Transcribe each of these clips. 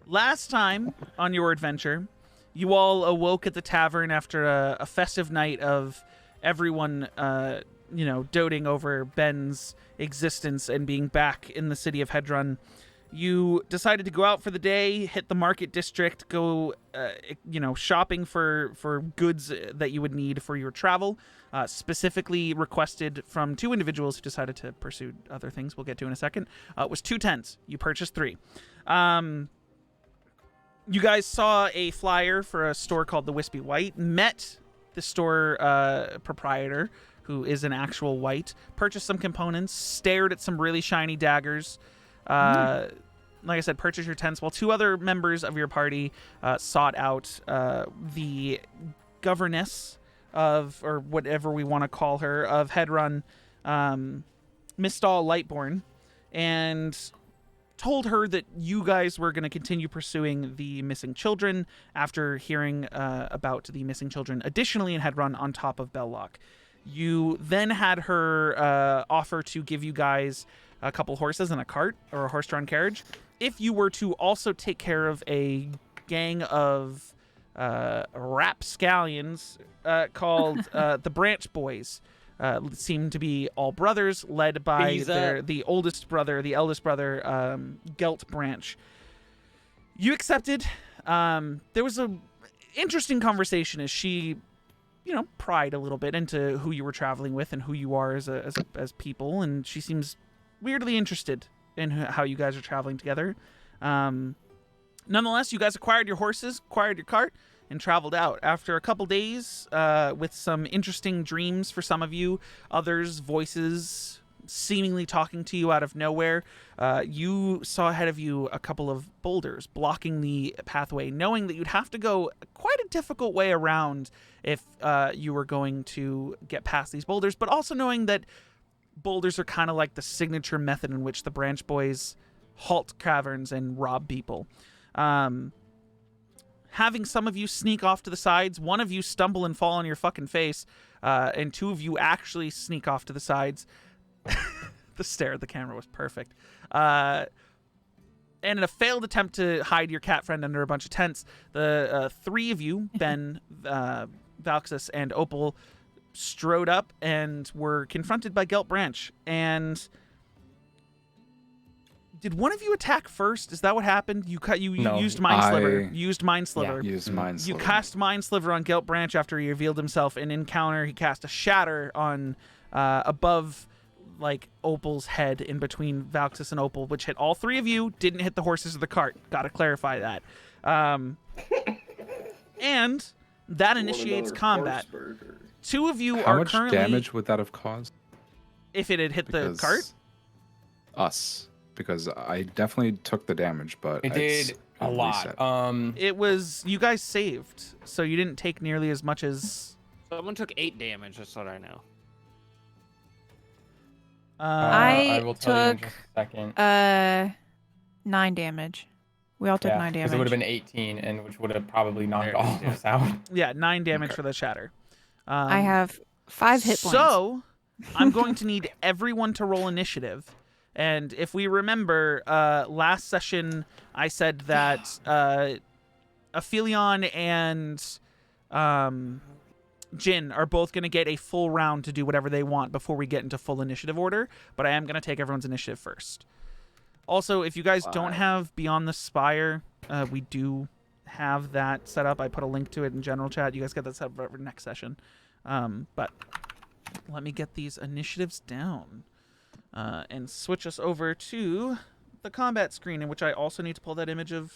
Last time on your adventure, you all awoke at the tavern after a festive night of everyone, doting over Ben's existence and being back in the city of Hedron. You decided to go out for the day, hit the market district, go, shopping for goods that you would need for your travel. Specifically requested from two individuals who decided to pursue other things we'll get to in a second. It was 2 tents. You purchased 3. You guys saw a flyer for a store called the Wispy White, met the store proprietor, who is an actual white, purchased some components, stared at some really shiny daggers. Like I said, purchase your tents, while 2 other members of your party sought out the governess of, or whatever we want to call her, of Hedron, Mistal Lightborn, and told her that you guys were going to continue pursuing the missing children after hearing about the missing children additionally in Hedron on top of Belloc. You then had her offer to give you guys a couple horses and a cart, or a horse-drawn carriage, if you were to also take care of a gang of rapscallions called the Branch Boys. Seem to be all brothers, led by the eldest brother, Gelt Branch. You accepted. There was a interesting conversation as she, pried a little bit into who you were traveling with and who you are as people, and she seems weirdly interested in how you guys are traveling together. Nonetheless, you guys acquired your horses, acquired your cart, and traveled out. After a couple days, with some interesting dreams for some of you, others voices seemingly talking to you out of nowhere, you saw ahead of you a couple of boulders blocking the pathway, knowing that you'd have to go quite a difficult way around if you were going to get past these boulders, but also knowing that boulders are kind of like the signature method in which the Branch Boys halt caverns and rob people. Having some of you sneak off to the sides, one of you stumble and fall on your fucking face, and 2 of you actually sneak off to the sides. The stare at the camera was perfect. And in a failed attempt to hide your cat friend under a bunch of tents, the 3 of you, Ben, Valxis, and Opal, strode up and were confronted by Gelt Branch. And did one of you attack first? Is that what happened? You used Mind Sliver. Used Mind Sliver. Yeah, used Mind Sliver. You cast Mind Sliver on Gelt Branch after he revealed himself. In encounter, he cast a Shatter on above, like, Opal's head in between Valxis and Opal, which hit all 3 of you. Didn't hit the horses of the cart. Got to clarify that. And that initiates combat. 2 of you How are much currently... damage would that have caused? If it had hit the cart? Us. Because I definitely took the damage, but it did a lot. It was, you guys saved, so you didn't take nearly as much as... Someone took 8 damage, that's what I know. I will tell you in just a second. 9 damage. We all took 9 damage. Because it would have been 18, and which would have probably knocked all of us out. Yeah, 9 damage for the shatter. I have 5 hit points. So, I'm going to need everyone to roll initiative. And if we remember, last session, I said that Aphelion and Jin are both going to get a full round to do whatever they want before we get into full initiative order. But I am going to take everyone's initiative first. Also, if you guys don't have Beyond the Spire, we do have that set up. I put a link to it in general chat. You guys get that set up for next session. But let me get these initiatives down. And switch us over to the combat screen, in which I also need to pull that image of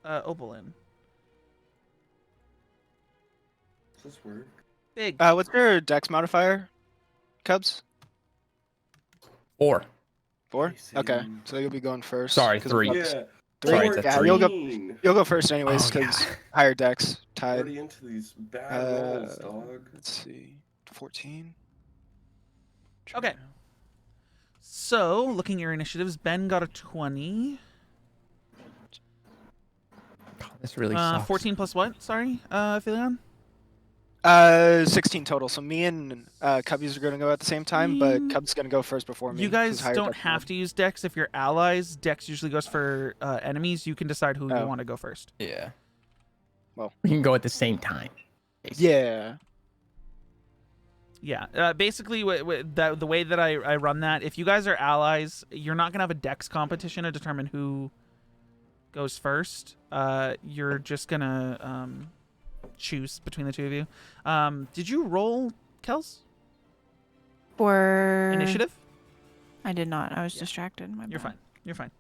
Opal in. Does this work? Big. What's your dex modifier, Cubs? 4. 4? Okay, so you'll be going first. Sorry, 3. Yeah. 3? Sorry, Yeah, 3. you'll go first anyways, because higher dex tied. Already into these bad rolls, dog. Let's see, 14. Okay. So, looking at your initiatives, Ben got a 20. This really sucks. 14 plus what? Sorry, Aphelion? 16 total. So me and Cubbies are going to go at the same time, but Cubs going to go first before me. You guys don't have to use Dex if you're allies. Dex usually goes for enemies. You can decide who you want to go first. Yeah. Well, we can go at the same time. Basically. Yeah. Yeah. Basically, the way that I run that, if you guys are allies, you're not gonna have a Dex competition to determine who goes first. You're just gonna choose between the two of you. Did you roll, Kels? For initiative? I did not. I was distracted. You're fine. You're fine.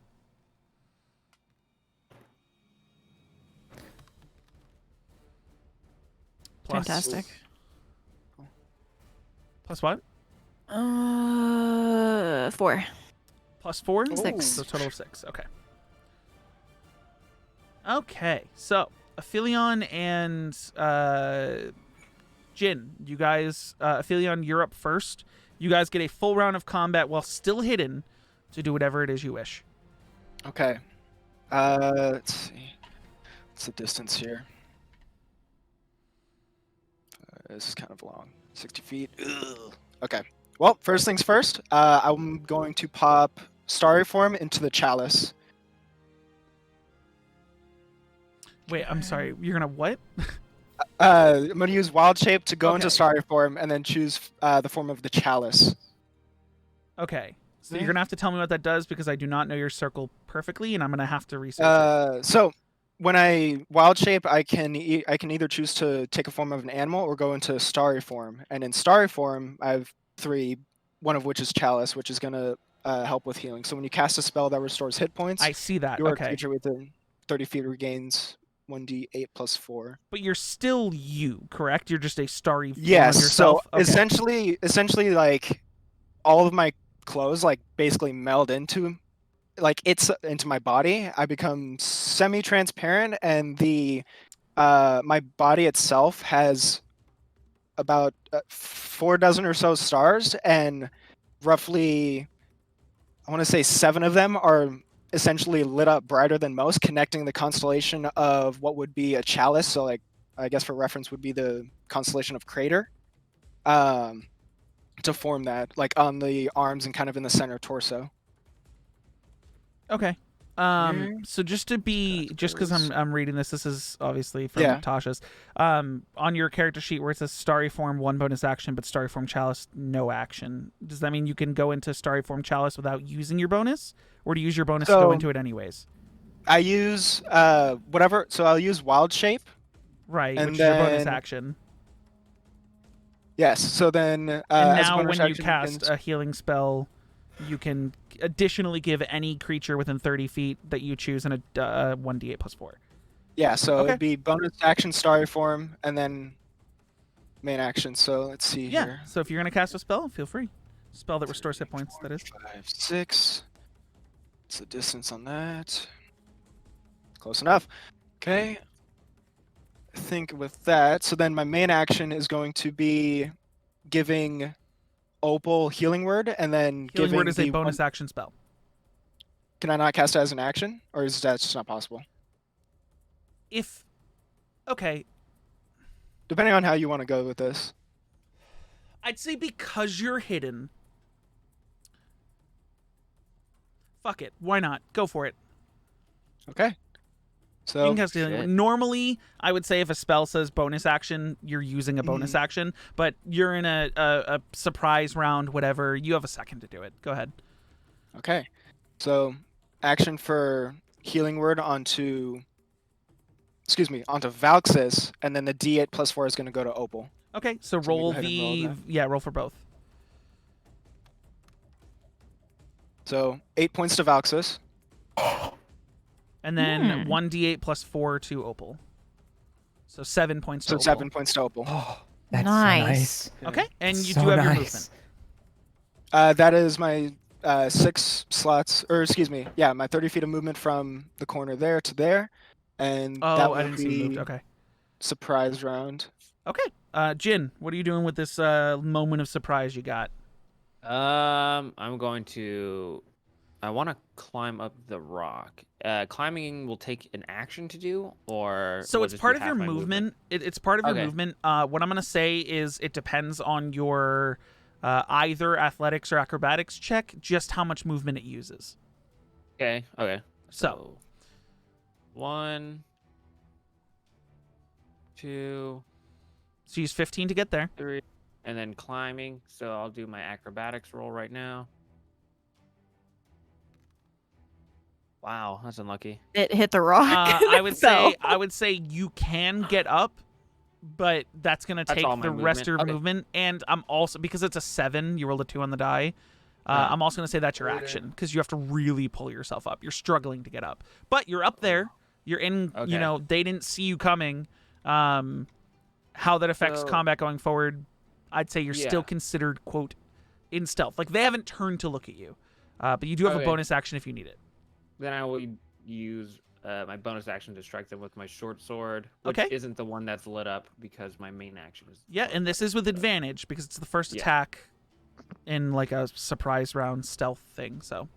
Plus, Fantastic. Plus what? 4. Plus 4? 6. So total of 6. Okay. Okay. So Aphelion and Jin, you guys, Aphelion, you're up first. You guys get a full round of combat while still hidden to do whatever it is you wish. Okay. Let's see. What's the distance here? This is kind of long. 60 feet. Ugh. Okay. Well, first things first. I'm going to pop Starry Form into the Chalice. Wait, I'm sorry. You're gonna what? I'm going to use Wild Shape to go into Starry Form and then choose the form of the Chalice. Okay. So you're gonna have to tell me what that does because I do not know your circle perfectly, and I'm gonna have to research it. So when I Wild Shape, I can either choose to take a form of an animal or go into Starry Form. And in Starry Form, I have 3, one of which is Chalice, which is gonna help with healing. So when you cast a spell that restores hit points, I see that. your Okay. creature within 30 feet regains 1d8 plus 4. But you're still you, correct? You're just a starry form of Yes. yourself. So essentially, like all of my clothes like basically meld into my body. I become semi-transparent, and the my body itself has about 4 dozen or so stars, and roughly I want to say 7 of them are essentially lit up brighter than most, connecting the constellation of what would be a chalice. So like I guess for reference would be the constellation of Crater. To form that, like on the arms and kind of in the center torso. Okay. So just because I'm reading this is obviously from Tasha's. On your character sheet where it says Starry Form 1 bonus action, but Starry Form Chalice no action. Does that mean you can go into Starry Form Chalice without using your bonus, or do you use your bonus to go into it anyways? I use whatever. So I'll use Wild Shape. Right, which is your bonus action. Yes. So then, and now when you cast a healing spell, you can additionally give any creature within 30 feet that you choose in a 1d8 plus 4. Yeah. So it'd be bonus action Starry Form and then main action. So let's see here. So if you're gonna cast a spell, feel free. Spell that restores hit points. 4, that is 5, 6. What's the distance on that? Close enough. Okay. I think with that, so then my main action is going to be giving Opal Healing Word, and then Healing Word is a bonus action spell. Can I not cast it as an action, or is that just not possible? Okay. Depending on how you want to go with this. I'd say because you're hidden. Fuck it. Why not? Go for it. Okay. So you can cast Healing Word. Normally, I would say if a spell says bonus action, you're using a bonus action, but you're in a surprise round, whatever. You have a second to do it. Go ahead. Okay. So action for Healing Word onto Valxis, and then the D8 plus 4 is going to go to Opal. Okay, so roll roll for both. So 8 points to Valxis. And then 1d8 plus 4 to Opal. So 7 points to Opal. 7 points to Opal. Oh, that's nice. So nice. Okay, and you do have your movement. That is my 6 slots, or excuse me, my 30 feet of movement from the corner there to there. And that will I didn't see you moved. Okay. Surprise round. Okay. Jin, what are you doing with this moment of surprise you got? I'm going to I want to climb up the rock. Climbing will take an action to do, or So will it's just part be of your half my movement. It's part of your Okay. movement. What I'm gonna say is it depends on your either athletics or acrobatics check, just how much movement it uses. Okay. Okay. So 1, 2, so use 15 to get there. 3, and then climbing. So I'll do my acrobatics roll right now. Wow, that's unlucky. It hit the rock. I would So- say you can get up, but that's gonna That's take all my the rest of your movement. Okay. movement. And I'm also, because it's a 7, you rolled a 2 on the die. I'm also gonna say that's your action because you have to really pull yourself up. You're struggling to get up, but you're up there. You're in. You Okay. know, they didn't see you coming. How that affects So- combat going forward, I'd say you're still Yeah. considered, quote, in stealth. Like they haven't turned to look at you, but you do have a Okay. bonus action if you need it. Then I will use my bonus action to strike them with my short sword, which Okay. isn't the one that's lit up because my main action is. Yeah, and this is with advantage because it's the first Yeah. attack in like a surprise round stealth thing. So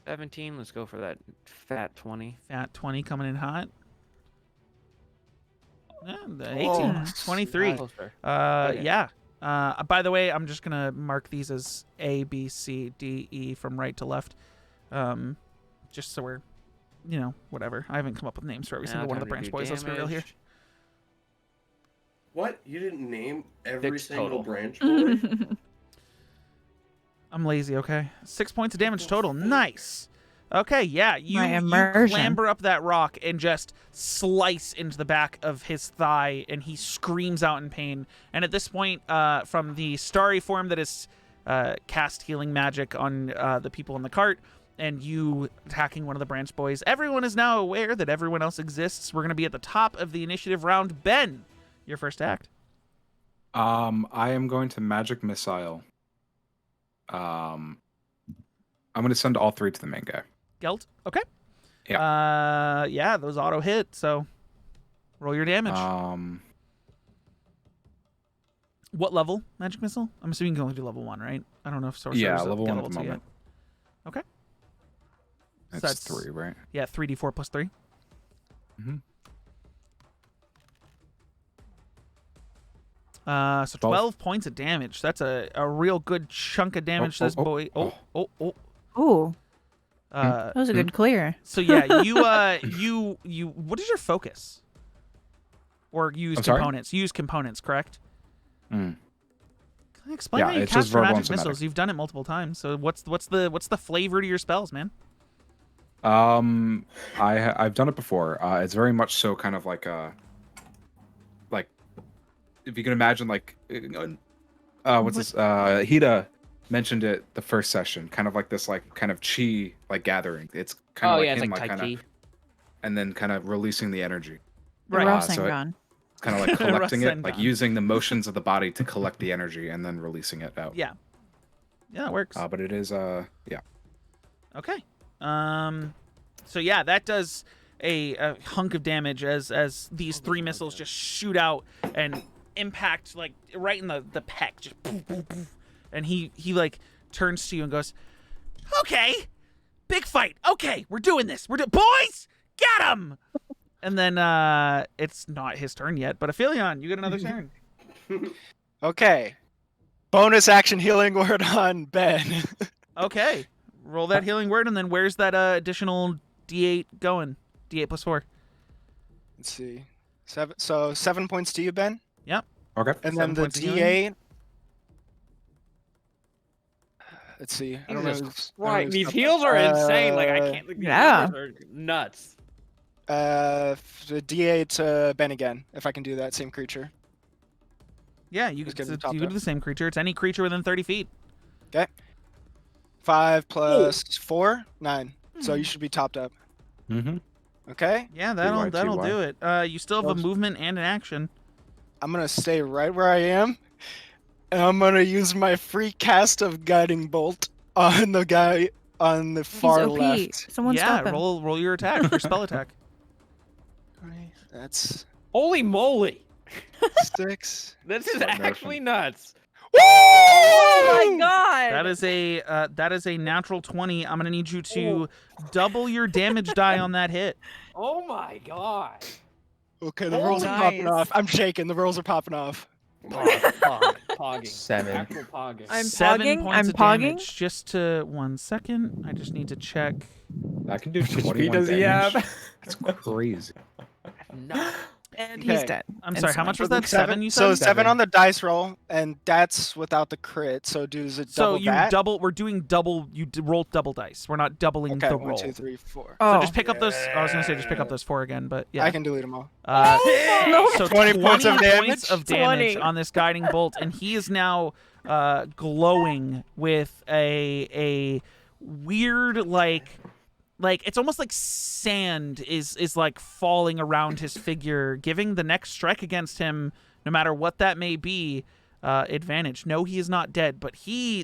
17. Let's go for that fat 20. fat 20 coming in hot. Yeah, the 18, Oh, 23. Closer. Yeah. Okay. By the way, I'm just gonna mark these as A, B, C, D, E from right to left, just so we're, you know, whatever. I haven't come up with names for every single one of the branch boys. Let's be real here. What? You didn't name every 6 single total. branch boy? I'm lazy, okay? 6 points of damage total. Nice. Okay, yeah, you immersion. clamber up that rock and just slice into the back of his thigh, and he screams out in pain. And at this point, from the starry form that is cast healing magic on the people in the cart, and you attacking one of the branch boys, everyone is now aware that everyone else exists. We're going to be at the top of the initiative round. Ben, your first act. I am going to magic missile. I'm going to send all 3 to the main guy. Gelt. Okay. Yeah. Yeah, those auto hit, so roll your damage. What level magic missile? I'm assuming you can only do level 1, right? I don't know if sorcerers Yeah, get level 1 at the 2 yet. moment. Okay. So It's 3, right? Yeah, 3d4 plus 3. Mhm. So 12 points of damage. That's a real good chunk of damage to this boy. Oh. Ooh, Uh, that was a good clear. so yeah, you what is your focus? Or use I'm sorry? components. You use components, correct? Mm. Explain Yeah, how you it's cast just your verbal magic and missiles. somatic. You've done it multiple times. So what's the flavor to your spells, man? I've done it before. It's very much so kind of like if you can imagine what's this? Hida mentioned it the first session, kind of like this kind of chi gathering. It's kind of Oh like yeah, it's him like Tai kind Chi. of and then kind of releasing the energy. The Right. so Rasengan. It's kind of like collecting it, like Rasengan. using the motions of the body to collect the energy and then releasing it out. Yeah. Yeah, it works. But it is yeah. Okay. So yeah, that does a hunk of damage as these 3 missiles just shoot out and impact like right in the pec, just poof, poof, poof. And he like turns to you and goes, "Okay, big fight. Okay, we're doing this. Boys, get him!" And then it's not his turn yet, but Aphelion, you get another turn. Okay. Bonus action healing word on Ben. Okay, roll that healing word, and then where's that additional D8 going? D8 plus 4. Let's see. 7 points to you, Ben. Yep. Okay. And 7 then the points of healing. D8. Let's see. I don't know. Jesus Christ, these heals are insane. Like I can't. These Yeah. numbers are nuts. The D8 to Ben again, if I can do that same creature. Yeah, you Just can get him topped do up. the same creature. It's any creature within 30 feet. 5 plus 4, 9. So you should be topped up. Mm-hmm. Okay. Yeah, TY. that'll do it. You still have a movement and an action. I'm gonna stay right where I am, and I'm gonna use my free cast of Guiding Bolt on the guy on the He's far OP. left. Someone yeah, stop him. roll your attack, your spell attack. That's Holy moly! 6. This is What actually nuts. Oh my god! That is a natural 20. I'm gonna need you to double your damage die on that hit. Oh my god. Okay, the rolls are popping off. I'm shaking. The rolls are popping off. Pogging. 7. Actual pogging. I'm 7 pogging, points I'm of pogging. damage. Just to 1 second. I just need to check. I can do HP 21 does he damage. have? That's crazy. No. And Okay. he's dead. I'm And sorry. so How much on. was that? 7. You said. So 7. 7 on the dice roll, and that's without the crit. So does it So double you that? double. We're doing double. You roll double dice. We're not doubling Okay, the 1, roll. 2, 3, 4. Oh, So just pick up those. I was gonna say just pick up those 4 again, but yeah. I can delete them all. So 20 points of points of 20. on this guiding bolt, and he is now glowing with a weird like it's almost like sand is like falling around his figure, giving the next strike against him, no matter what that may be, advantage. No, he is not dead, but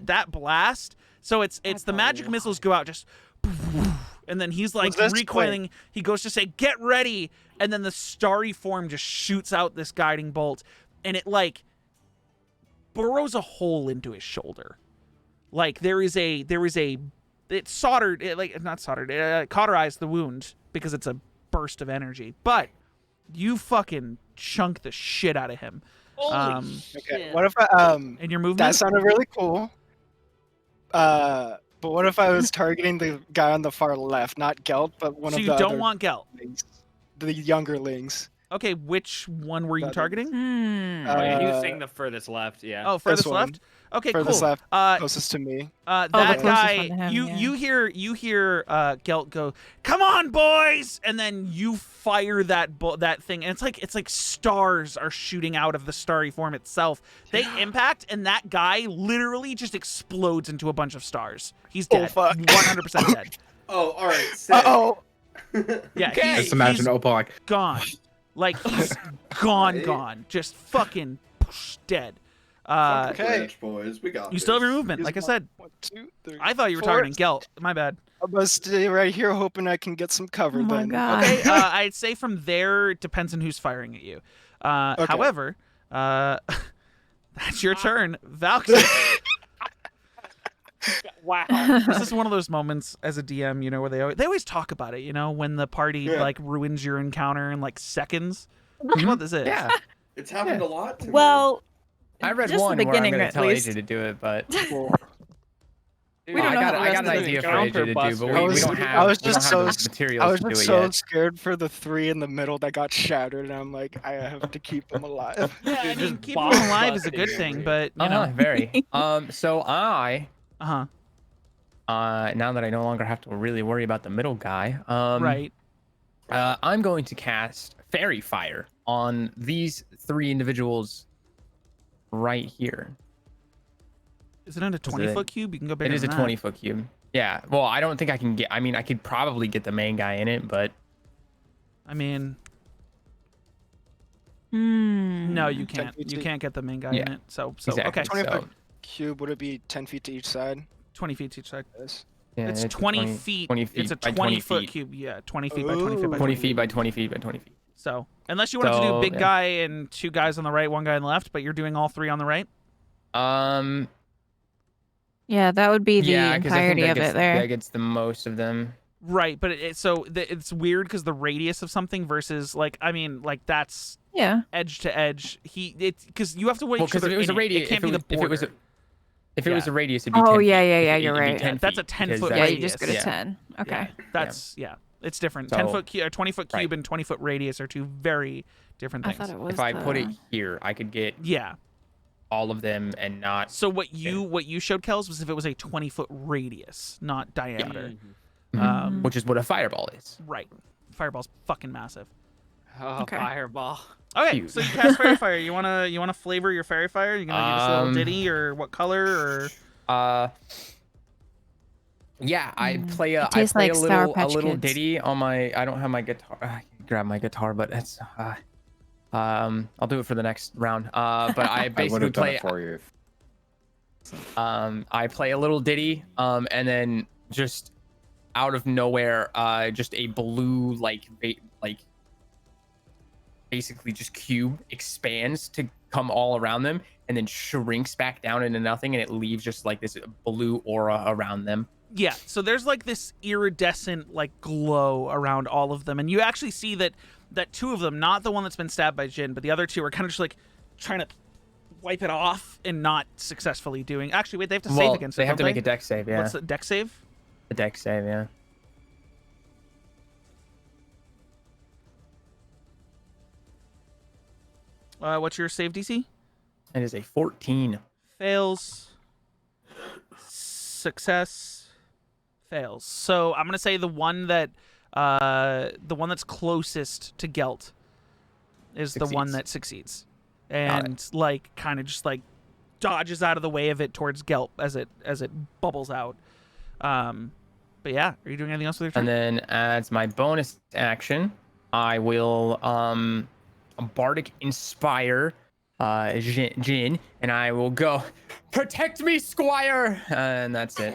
that blast. So it's the magic missiles go out just. And then he's like Was this recoiling. He goes to say, "Get ready!" And then the starry form just shoots out this guiding bolt, and it like burrows a hole into his shoulder. Like it's soldered. Not soldered. It cauterized the wound because it's a burst of energy. But you fucking chunk the shit out of him. Holy Okay. shit. What if I And your movement. that sounded really cool. But what if I was targeting the guy on the far left, not Gelt, but one So of you the don't other want Gelt. lings, the younger-lings? Okay, which one were you That- targeting? Hmm. Oh, yeah, he was Uh, saying the furthest left. Yeah. Oh, furthest one. left. Okay, Furthest cool. left, closest to me. That the closest guy, one to him, you yeah. you hear Gelt go, "Come on, boys!" And then you fire that thing, and it's like stars are shooting out of the starry form itself. They impact, and that guy literally just explodes into a bunch of stars. He's Oh, dead, fuck. 100% dead. Oh, all right. Sick. Uh-oh. Yeah, Just imagine he's Opal like, gone, like he's gone, Right. gone, just fucking dead. Fuck the Okay. Branch boys, we got You still have your this. movement, like I said. 1, 2, 3, I thought you were 4. targeting Gelt. My bad. I'm gonna stay right here, hoping I can get some cover. Oh my then. God. Okay, I'd say from there it depends on who's firing at you. Okay. However, that's your turn, Valkyrie. Wow. This is one of those moments as a DM, you know, where they always talk about it. You know, when the party Yeah. like ruins your encounter in like seconds. That's what this is. Yeah. It's happened a lot to me. Well, I read just one the where I'm beginning going at to tell least. AJ to do it, but Cool. Dude, We don't know how the I rest got an of the idea for AJ to do, but I we was- don't I have, was we just don't have so- the materials I was to do just it so yet. scared for the 3 in the middle that got shattered, and I'm like, I have to keep them alive. Yeah, I Dude, mean, just keeping bomb them alive is a busting good over thing, here. but you know, Very. So uh huh, now that I no longer have to really worry about the middle guy, right. I'm going to cast Fairy Fire on these 3 individuals right here. Is it in a 20-foot cube? You can go bigger. It is a than that. 20-foot cube. Yeah. Well, I don't think I can get. I mean, I could probably get the main guy in it, but I mean, Hmm. no, you 10 can't. feet You deep. can't get the main guy in Yeah. it. So exactly. okay, 20 So, foot cube, would it be 10 feet to each side? 20 feet each side. Yes. yeah, It's a 20 feet. 20 feet It's a by 20 20-foot feet. cube. Yeah, 20 feet by 20 feet by 20 20 feet by 20 feet by 20 feet. So, unless you wanted to do So, big yeah. guy and 2 guys on the right, 1 guy on the left, but you're doing all 3 on the right. Yeah, that would be the Yeah, because I think entirety that of gets, it there. that gets the most of them. Right, but it's weird because the radius of something versus like I mean like that's Yeah. edge to edge. Because you have to wait. Well, because if it was a radius, it can't be the border. if it was a radius, it'd be Oh, 10 yeah, feet. yeah, yeah, It'd you're be right. 10 That's a feet, 10-foot because Yeah, that's- you just go to radius. 10. Okay. Yeah, that's it's different. So- 10-foot cube, a 20-foot cube right. and 20-foot radius are 2 very different I things. thought it was If I put it the- here, I could get Yeah. all of them and not. So what you showed, Kels, was if it was a 20-foot radius, not diameter. Mhm. Which is what a fireball is. Right. Fireball's fucking massive. Oh, Okay. fireball. Okay, Cute. so you cast fairy fire. You wanna flavor your fairy fire? You gonna do this little Um, ditty or what color or? Yeah, I play a It tastes like Sour little Patch Kids. ditty on my. I don't have my guitar. I can grab my guitar, but it's. I'll do it for the next round. But I I would basically have done play. it for you. I play a little ditty. And then just out of nowhere, just a blue like basically just cube expands to come all around them and then shrinks back down into nothing, and it leaves just like this blue aura around them. Yeah, so there's like this iridescent like glow around all of them, and you actually see that two of them, not the one that's been stabbed by Jin, but the other two are kind of just like trying to wipe it off and not successfully doing. Actually, wait, they have to save against it. They have to don't make a dex save. Yeah. What's the dex save? A dex save. Yeah. What's your save DC? It is a 14. Fails. Success. Fails. So I'm gonna say the one that's closest to Gelt is the one that succeeds, and like kind of just like dodges out of the way of it towards Gelt as it bubbles out. But yeah, are you doing anything else with your turn? And then as my bonus action, I will Bardic Inspire Jin, and I will go, protect me, Squire, and that's it.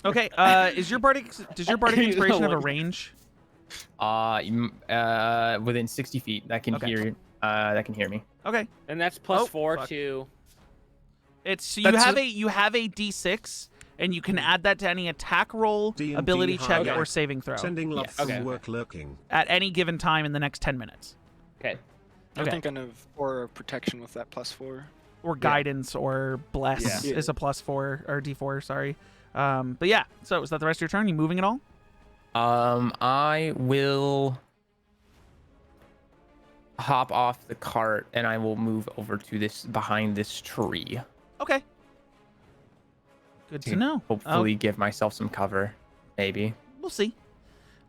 Okay. Does your bardic inspiration have a range? Within 60 feet, that can hear me. Okay. And that's plus 4 fuck. to. It's you have a D6, and you can add that to any attack roll, D&D ability check, highlight. or saving throw Sending love from Okay. work lurking. at any given time in the next 10 minutes. Okay. I'm Okay. thinking of aura protection with that +4. Or guidance or bless Yeah. is a +4 or D4. Sorry. But yeah. So is that the rest of your turn? You moving at all? I will hop off the cart and I will move over to behind this tree. Okay. Good to know. Hopefully give myself some cover, maybe. We'll see.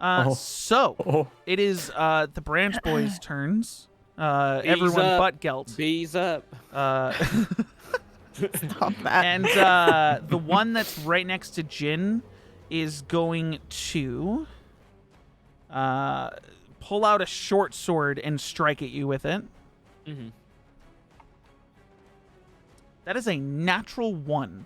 Oh. So it is the branch boys' turns. Everyone up. but Gelt. Bees up. Stop that. And the one that's right next to Jin is going to pull out a short sword and strike at you with it. Mm-hmm. That is a natural 1.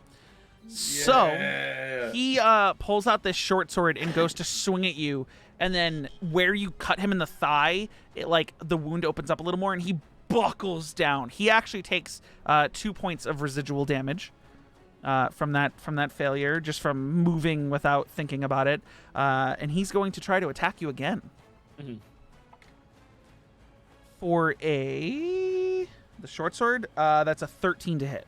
So he pulls out this short sword and goes to swing at you, and then where you cut him in the thigh, it like the wound opens up a little more, and he buckles down. He actually takes 2 points of residual damage from that failure, just from moving without thinking about it, and he's going to try to attack you again. Mm-hmm. For the short sword, that's a 13 to hit.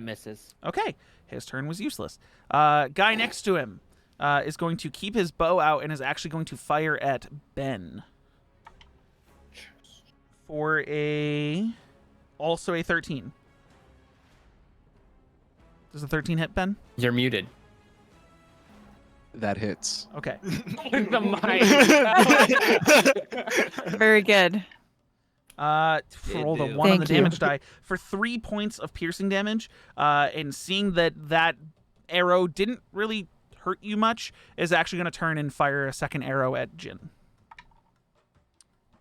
Misses. Okay, his turn was useless. Guy next to him is going to keep his bow out and is actually going to fire at Ben. For also a 13. Does a 13 hit, Ben? You're muted. That hits. Okay. The mic. Very good. Rolled a 1 on Thank the you. damage die for 3 points of piercing damage. And seeing that arrow didn't really hurt you much, is actually going to turn and fire a second arrow at Jin.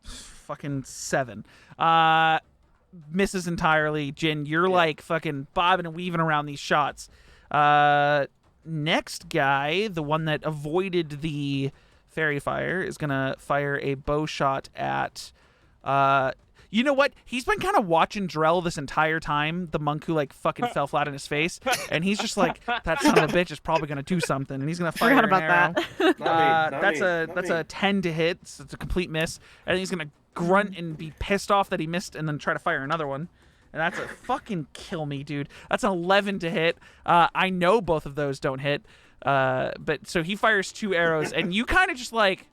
Fucking 7. Misses entirely. Jin, you're like fucking bobbing and weaving around these shots. Next guy, the one that avoided the fairy fire, is going to fire a bow shot at... you know what? He's been kind of watching Drell this entire time, the monk who like fucking fell flat on his face, and he's just like, that son of a bitch is probably gonna do something, and he's gonna fire Forgot an about arrow. that. That's a 10 to hit. So it's a complete miss, and he's gonna grunt and be pissed off that he missed, and then try to fire another one. And that's a fucking kill me, dude. That's an 11 to hit. I know both of those don't hit, but so he fires 2 arrows, and you kind of just like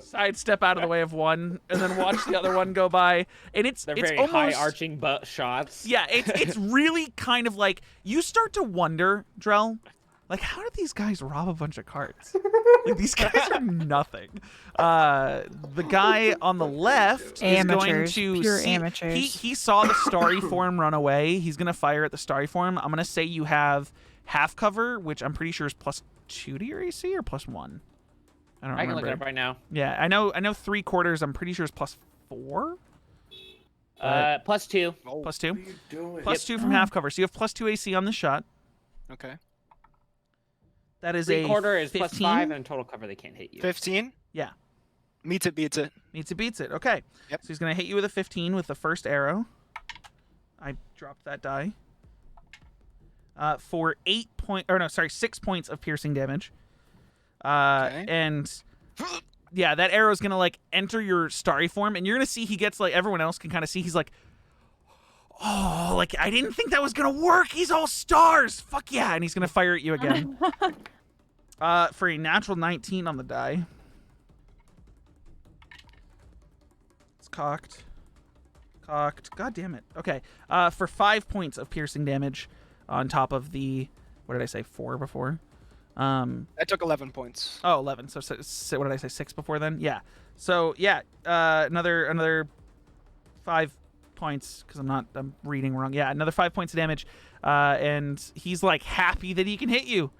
sidestep out of the way of one, and then watch the other one go by, and it's very almost high arching shots. Yeah, it's really kind of like you start to wonder, Drell, like how did these guys rob a bunch of carts? Like these guys are nothing. The guy on the left Amateurs, is going to pure see, amateurs. He saw the starry form run away. He's gonna fire at the starry form. I'm gonna say you have half cover, which I'm pretty sure is +2 to your AC or +1. I don't remember. I can look it up right now. Yeah, I know 3/4. I'm pretty sure it's +4. +2. +2. What are you doing? +2 from half cover. So you have +2 AC on the shot. Okay. That is a 3/4 is 15. +5, and total cover they can't hit you. 15? Yeah. Meets it, beats it. Meets it, beats it. Okay. Yep. So he's going to hit you with a 15 with the first arrow. I dropped that die. For 6 points of piercing damage. Okay. And yeah, that arrow is going to like enter your starry form, and you're going to see he gets like, everyone else can kind of see, he's like, oh, like I didn't think that was going to work. He's all stars. Fuck yeah. And he's going to fire at you again. For a natural 19 on the die. It's cocked. God damn it. Okay. For 5 points of piercing damage on top of the, what did I say, 4 before? I took 11 points. Oh, 11. So what did I say, 6 before then? Yeah. So yeah, another 5 points, because I'm reading wrong. Yeah, another 5 points of damage. And he's like happy that he can hit you.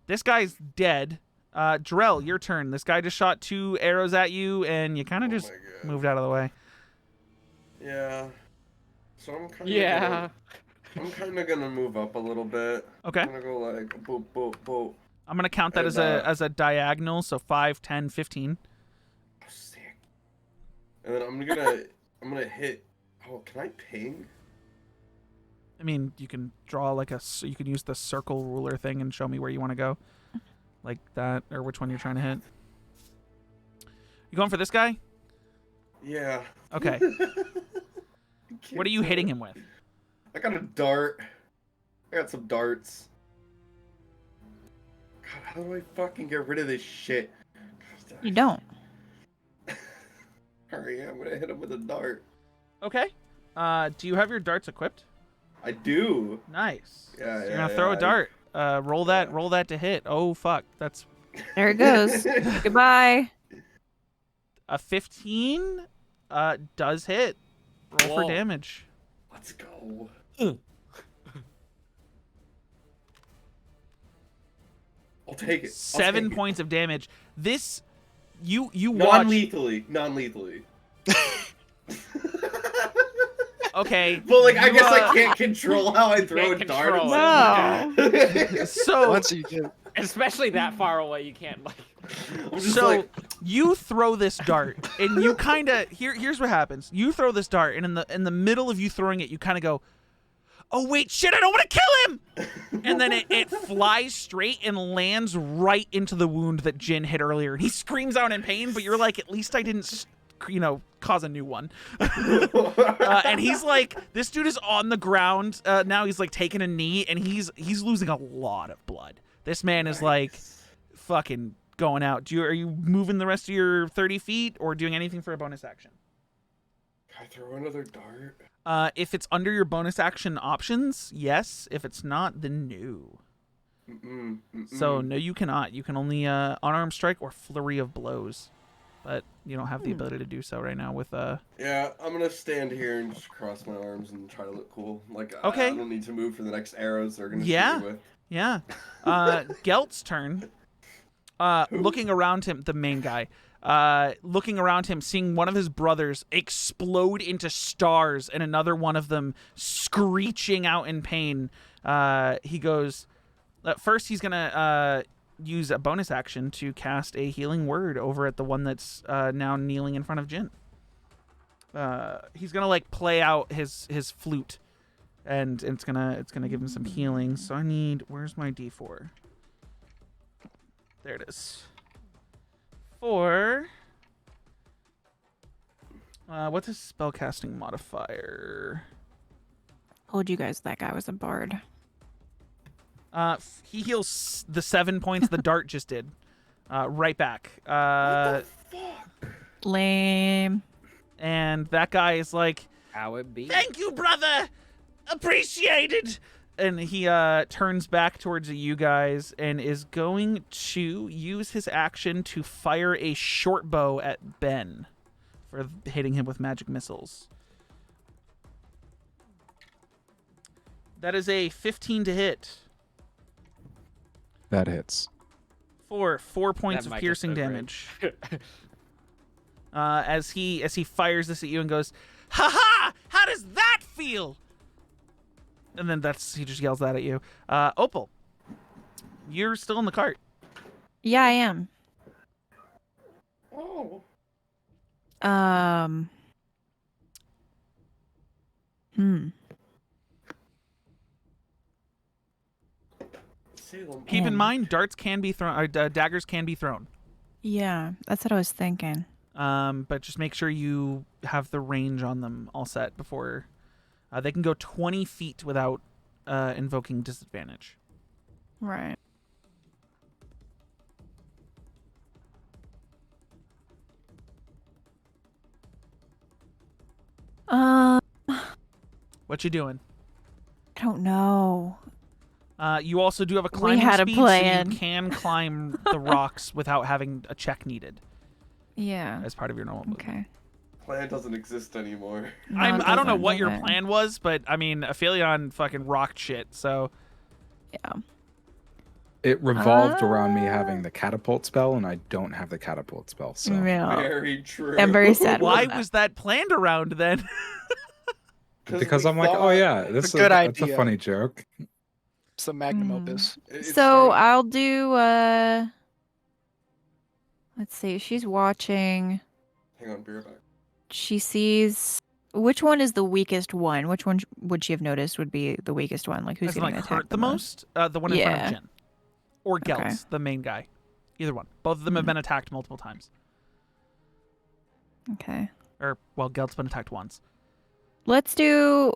This guy's dead. Jarrell, your turn. This guy just shot 2 arrows at you, and you kind of just moved out of the way. Yeah. So I'm kind of Yeah. gonna move up a little bit. Okay. I'm gonna go like boop boop boop. I'm gonna count that And, as a diagonal, so 5, 10, 15. Oh, sick. And then I'm gonna hit. Oh, can I ping? I mean, you can draw like you can use the circle ruler thing and show me where you want to go, like that, or which one you're trying to hit. You going for this guy? Yeah. Okay. What are you hitting him with? I got a dart. I got some darts. God, how do I fucking get rid of this shit? You don't. Hurry, I'm gonna hit him with a dart. Okay. Do you have your darts equipped? I do. Nice. Yeah, So you're gonna throw a dart. Roll that to hit. Oh fuck, that's There it goes. Goodbye. a 15. Does hit. Roll for Whoa. damage. Let's go. I'll take it. 7 points of damage. This, you watch. Non-lethally. Okay. But like, I guess I can't control how I throw a Can't dart. control No. So Once you do. Especially that far away, you can't like. I'm just So like, you throw this dart, and you kind of here's what happens. You throw this dart, and in the middle of you throwing it, you kind of go, "Oh wait, shit! I don't want to kill him!" And then it flies straight and lands right into the wound that Jin hit earlier. And he screams out in pain, but you're like, "At least I didn't, cause a new one." And he's like, this dude is on the ground now. He's like taking a knee, and he's losing a lot of blood. This man is like fucking going out. Are you moving the rest of your 30 feet or doing anything for a bonus action? Can I throw another dart? If it's under your bonus action options, yes. If it's not, then no. So no, you cannot. You can only unarmed strike or flurry of blows, but you don't have the ability to do so right now with Yeah, I'm gonna stand here and just cross my arms and try to look cool. Like, Okay. I don't need to move for the next arrows they're gonna Yeah. shoot me with. Yeah. Gelt's turn. Looking around him, the main guy. Looking around him, seeing one of his brothers explode into stars and another one of them screeching out in pain. He goes, first he's going to use a bonus action to cast a healing word over at the one that's now kneeling in front of Jin. He's going to like play out his flute, and it's gonna give him some healing. So I need, where's my D4? There it is. For what's his spellcasting modifier? Told you guys that guy was a bard. He heals the 7 points the dart just did. Right back. Lame. And that guy is like, How it be? "Thank you, brother. Appreciated." And he turns back towards you guys and is going to use his action to fire a short bow at Ben for hitting him with magic missiles. That is a 15 to hit That hits. for 4 points That of might piercing just damage. As he fires this at you and goes, "Ha ha! How does that feel?" And then he just yells that at you. Opal, you're still in the cart. Yeah, I am. Oh. Hmm. Salem. Keep in And- mind, darts can be thrown, or daggers can be thrown. Yeah, that's what I was thinking. But just make sure you have the range on them all set before. They can go 20 feet without invoking disadvantage. Right. I What you doing? don't know. You also do have a climbing had a speed, plan. so you can climb the rocks without having a check needed Yeah. as part of your normal movement. Okay. Plan doesn't exist anymore. No, I it don't know doesn't, what your does it? plan was, but I mean, Aphelion fucking rocked shit, so Yeah. It revolved around me having the catapult spell, and I don't have the catapult spell. So Yeah. Very true. I'm very sad. why about that. was that planned around then? because we I'm like, oh thought- yeah, this It's a good that's a idea. funny joke. It's a magnum Mm. opus. It's So starting- I'll do let's see, she's watching. Hang on, beer back. She sees which one is the weakest one? Which one would she have noticed would be the weakest one? Like who's Doesn't getting like attacked hurt the most? The one in front Yeah. of Jin. Or Okay. Gelt, the main guy. Either one. Both of them have Mhm. been attacked multiple times. Okay. Or well, Gelt's been attacked once. Let's go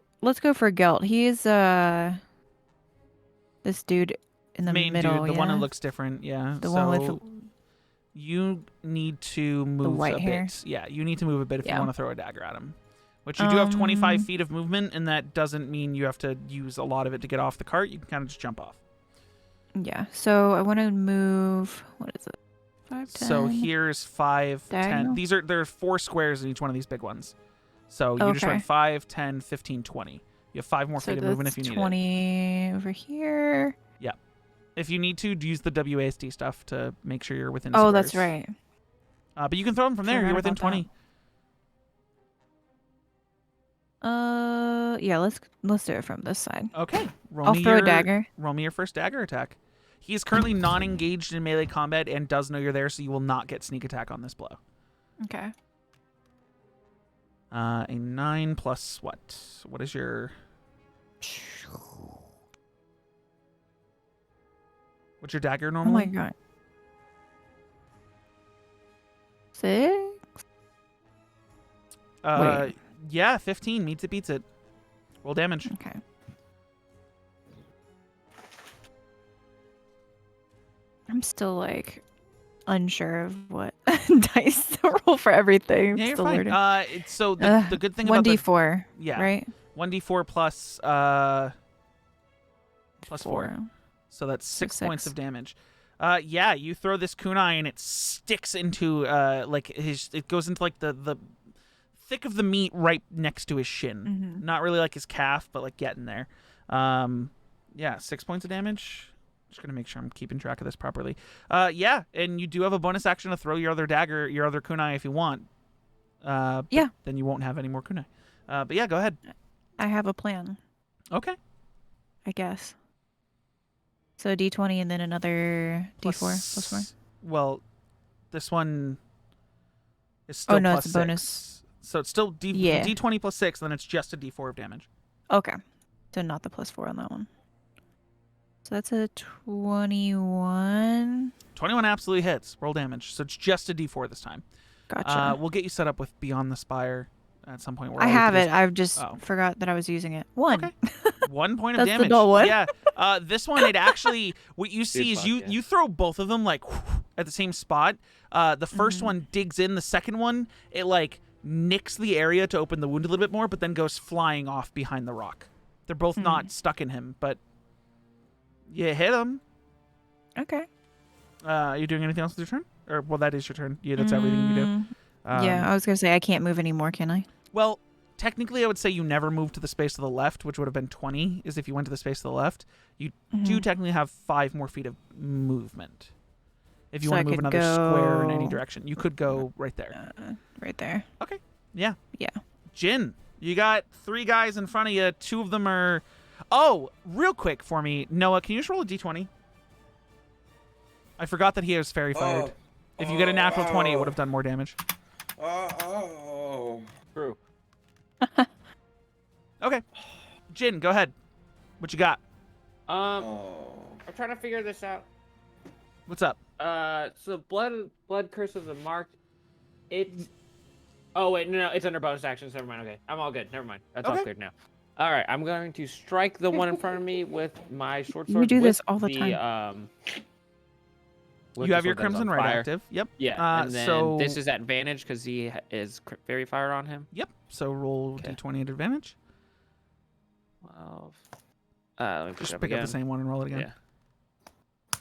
for Gelt. He's this dude in the main middle, dude, the one that yeah? looks different, yeah. The so one with the- you need to move white a hair? bit. Yeah, you need to move a bit if you Yeah. want to throw a dagger at him. Which you do have 25 Um, feet of movement, and that doesn't mean you have to use a lot of it to get off the cart. You can kind of just jump off. Yeah. So I want to move. What is it? 5, 10. So here's 5, 10. Diagonal? There are 4 squares in each one of these big ones. So you just Okay. went 5, 10, 15, 20. You have 5 more So feet of movement that's if you need 20 over here. it. If you need to, use the WASD stuff to make sure you're within Oh, squares. that's right. But you can throw them from there. Forgot You're within about 20. Yeah. Let's do it from this side. Okay. Roll I'll me throw your, a dagger. Roll me your first dagger attack. He is currently non-engaged in melee combat and does know you're there, so you will not get sneak attack on this blow. Okay. A 9 plus what? What is your... What's your dagger Oh normally? my god. 6. Wait. Yeah, 15 meets it, beats it. Roll damage. Okay. I'm still like unsure of what dice to roll for everything. Yeah, you're Still fine. learning. So the good thing about 1d4. Yeah. Right. 1d4 plus 4. So that's 6 points 6. of damage. Yeah, you throw this kunai and it sticks into like it goes into like the thick of the meat right next to his shin. Mhm. Not really like his calf, but like getting there. Yeah, 6 points of damage. Just gonna make sure I'm keeping track of this properly. Yeah, and you do have a bonus action to throw your other dagger, your other kunai if you want. But Yeah. Then you won't have any more kunai. But yeah, go ahead. I have a plan, Okay. I guess. So d20 and then another d4 plus 4. Well, this one is still Oh, no, plus it's a 6. bonus. So it's still Yeah. D20 plus 6, then it's just a D4 of damage. Okay. So not the plus 4 on that one. So that's a 21. 21 absolutely hits. Roll damage. So it's just a D4 this time. Gotcha. We'll get you set up with Beyond the Spire at some point. I have it. I've just Oh. forgot that I was using it. 1. Okay. 1 point of That's the damage. dull one? Yeah. This one, it actually, what you see is fuck, yeah. you throw both of them like at the same spot. The first Mhm. one digs in. The second one, it like nicks the area to open the wound a little bit more, but then goes flying off behind the rock. They're both not stuck in him, but you hit him. Okay. Are you doing anything else with your turn? Or well, that is your turn. Yeah, that's everything you do. Yeah, I was going to say I can't move anymore, can I? Well, technically, I would say you never move to the space to the left, which would have been 20. Is if you went to the space to the left, you do technically have 5 more feet of movement. If you So want I to move could another square in any go- direction, you could go right there. Right there. Okay. Yeah. Yeah. Jin, you got 3 guys in front of you. 2 of them are. Oh, real quick for me, Noah, can you just roll a d20? I forgot that he has fairy fired. If you get a natural 20, it would have done more damage. True. Okay. Jin, go ahead. What you got? I'm trying to figure this out. What's up? So blood curses are marked. It's. Oh wait, no, it's under bonus actions. Never mind. Okay, I'm all good. Never mind. That's all Okay. cleared now. All right, I'm going to strike the one in front of me with my short sword. You do this with all the time. With You the have your sword that is Crimson on Right fire. active. Yep. Yeah, and then so this is at advantage because he is fairy fire on him. Yep. So roll Okay. d20 at advantage. 12. Let me Just up pick up again. the same one and roll it again. Yeah.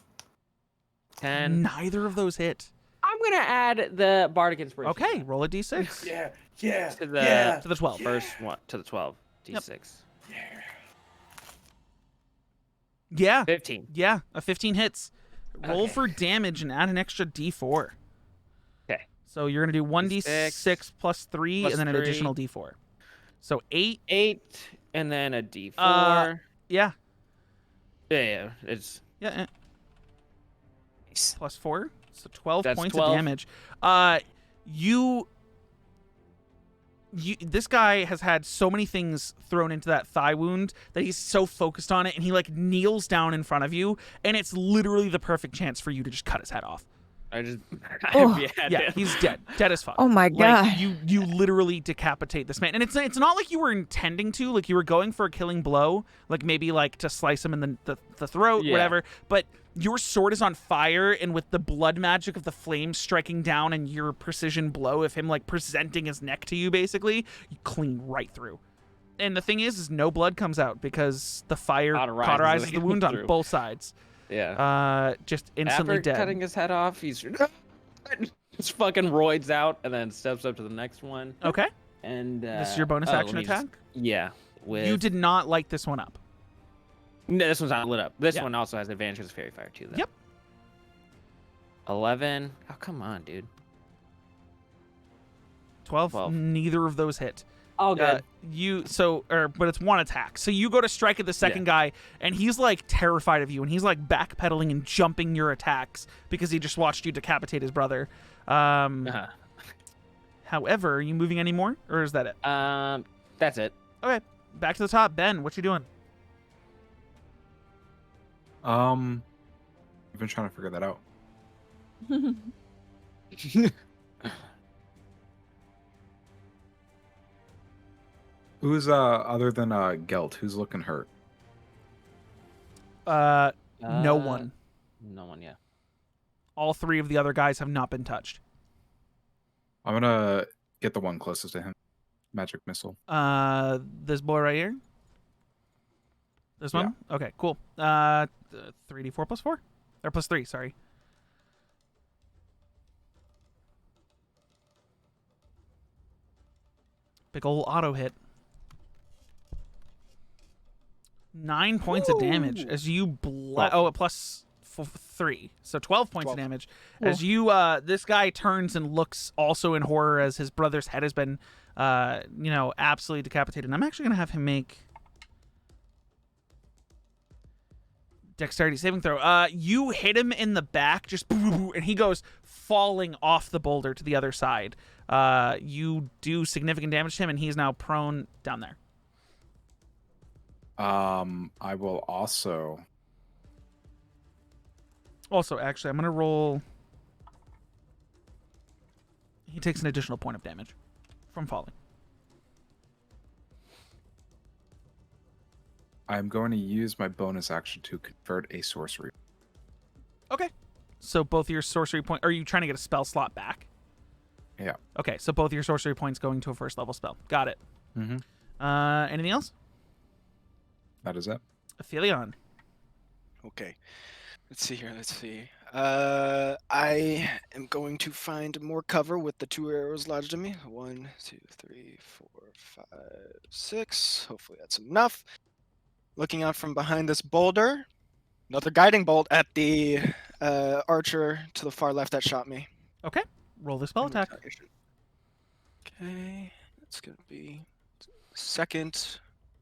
10. Neither of those hit. I'm gonna add the bardic inspiration. Okay, roll a d6. Yeah. To the To the 12. first one to the 12 d6. Yeah. 15. Yeah. A 15 hits. Roll Okay. for damage and add an extra d4. Okay. So you're gonna do 1d6 D6 plus 3 plus and then an 3. additional d4. So 8. 8 and then a d4. Yeah. Yeah, it's Yeah. Plus 4. So 12 That's points 12. of damage. This guy has had so many things thrown into that thigh wound that he's so focused on it, and he like kneels down in front of you, and it's literally the perfect chance for you to just cut his head off. I just Oh. Yeah, he's dead as fuck. Oh my god. Like you literally decapitate this man, and it's not like you were intending to, like you were going for a killing blow, like maybe like to slice him in the throat, Yeah. whatever. But your sword is on fire, and with the blood magic of the flames striking down and your precision blow of him like presenting his neck to you, basically, you clean right through. And the thing is no blood comes out because the fire cauterizes the wound on through. both sides. yeah. Just instantly After dead. cutting his head off, he's just fucking roids out and then steps up to the next one. Okay, And this is your bonus oh, action let me just- attack. Yeah. With You did not light this one up. No, this one's not lit up. This Yeah. one also has advantage because fairy fire too. Though. Yep. 11. Oh come on, dude. 12. 12. Neither of those hit. All good. But it's one attack. So you go to strike at the second guy, and he's like terrified of you, and he's like backpedaling and jumping your attacks because he just watched you decapitate his brother. However, are you moving any more, or is that it? That's it. Okay, back to the top. Ben, what you doing? I've been trying to figure that out. Who's other than Gelt? Who's looking hurt? No one. No one. Yeah. All three of the other guys have not been touched. I'm gonna get the one closest to him. Magic missile. This boy right here. This one. Okay, cool. 3d4 plus 4, or plus 3. Sorry. Big ol' auto hit. 9 points of damage as you plus 3, so 12 points 12. of damage as you this guy turns and looks also in horror as his brother's head has been absolutely decapitated. And I'm actually gonna have him make dexterity saving throw. You hit him in the back, just and he goes falling off the boulder to the other side. You do significant damage to him, and he's now prone down there. I will also. Also, actually, I'm gonna roll. He takes an additional point of damage from falling. I'm going to use my bonus action to convert a sorcery. Okay. So both of your sorcery point. Are you trying to get a spell slot back? Yeah. Okay. So both of your sorcery points going to a first level spell. Got it. Mm-hmm. Anything else? That is it. Aphelion. Okay. Let's see here. Let's see. I am going to find more cover with the 2 arrows lodged in me. 1, 2, 3, 4, 5, 6. Hopefully that's enough. Looking out from behind this boulder. Another guiding bolt at the archer to the far left that shot me. Okay. Roll the spell attack. Okay. That's going to be second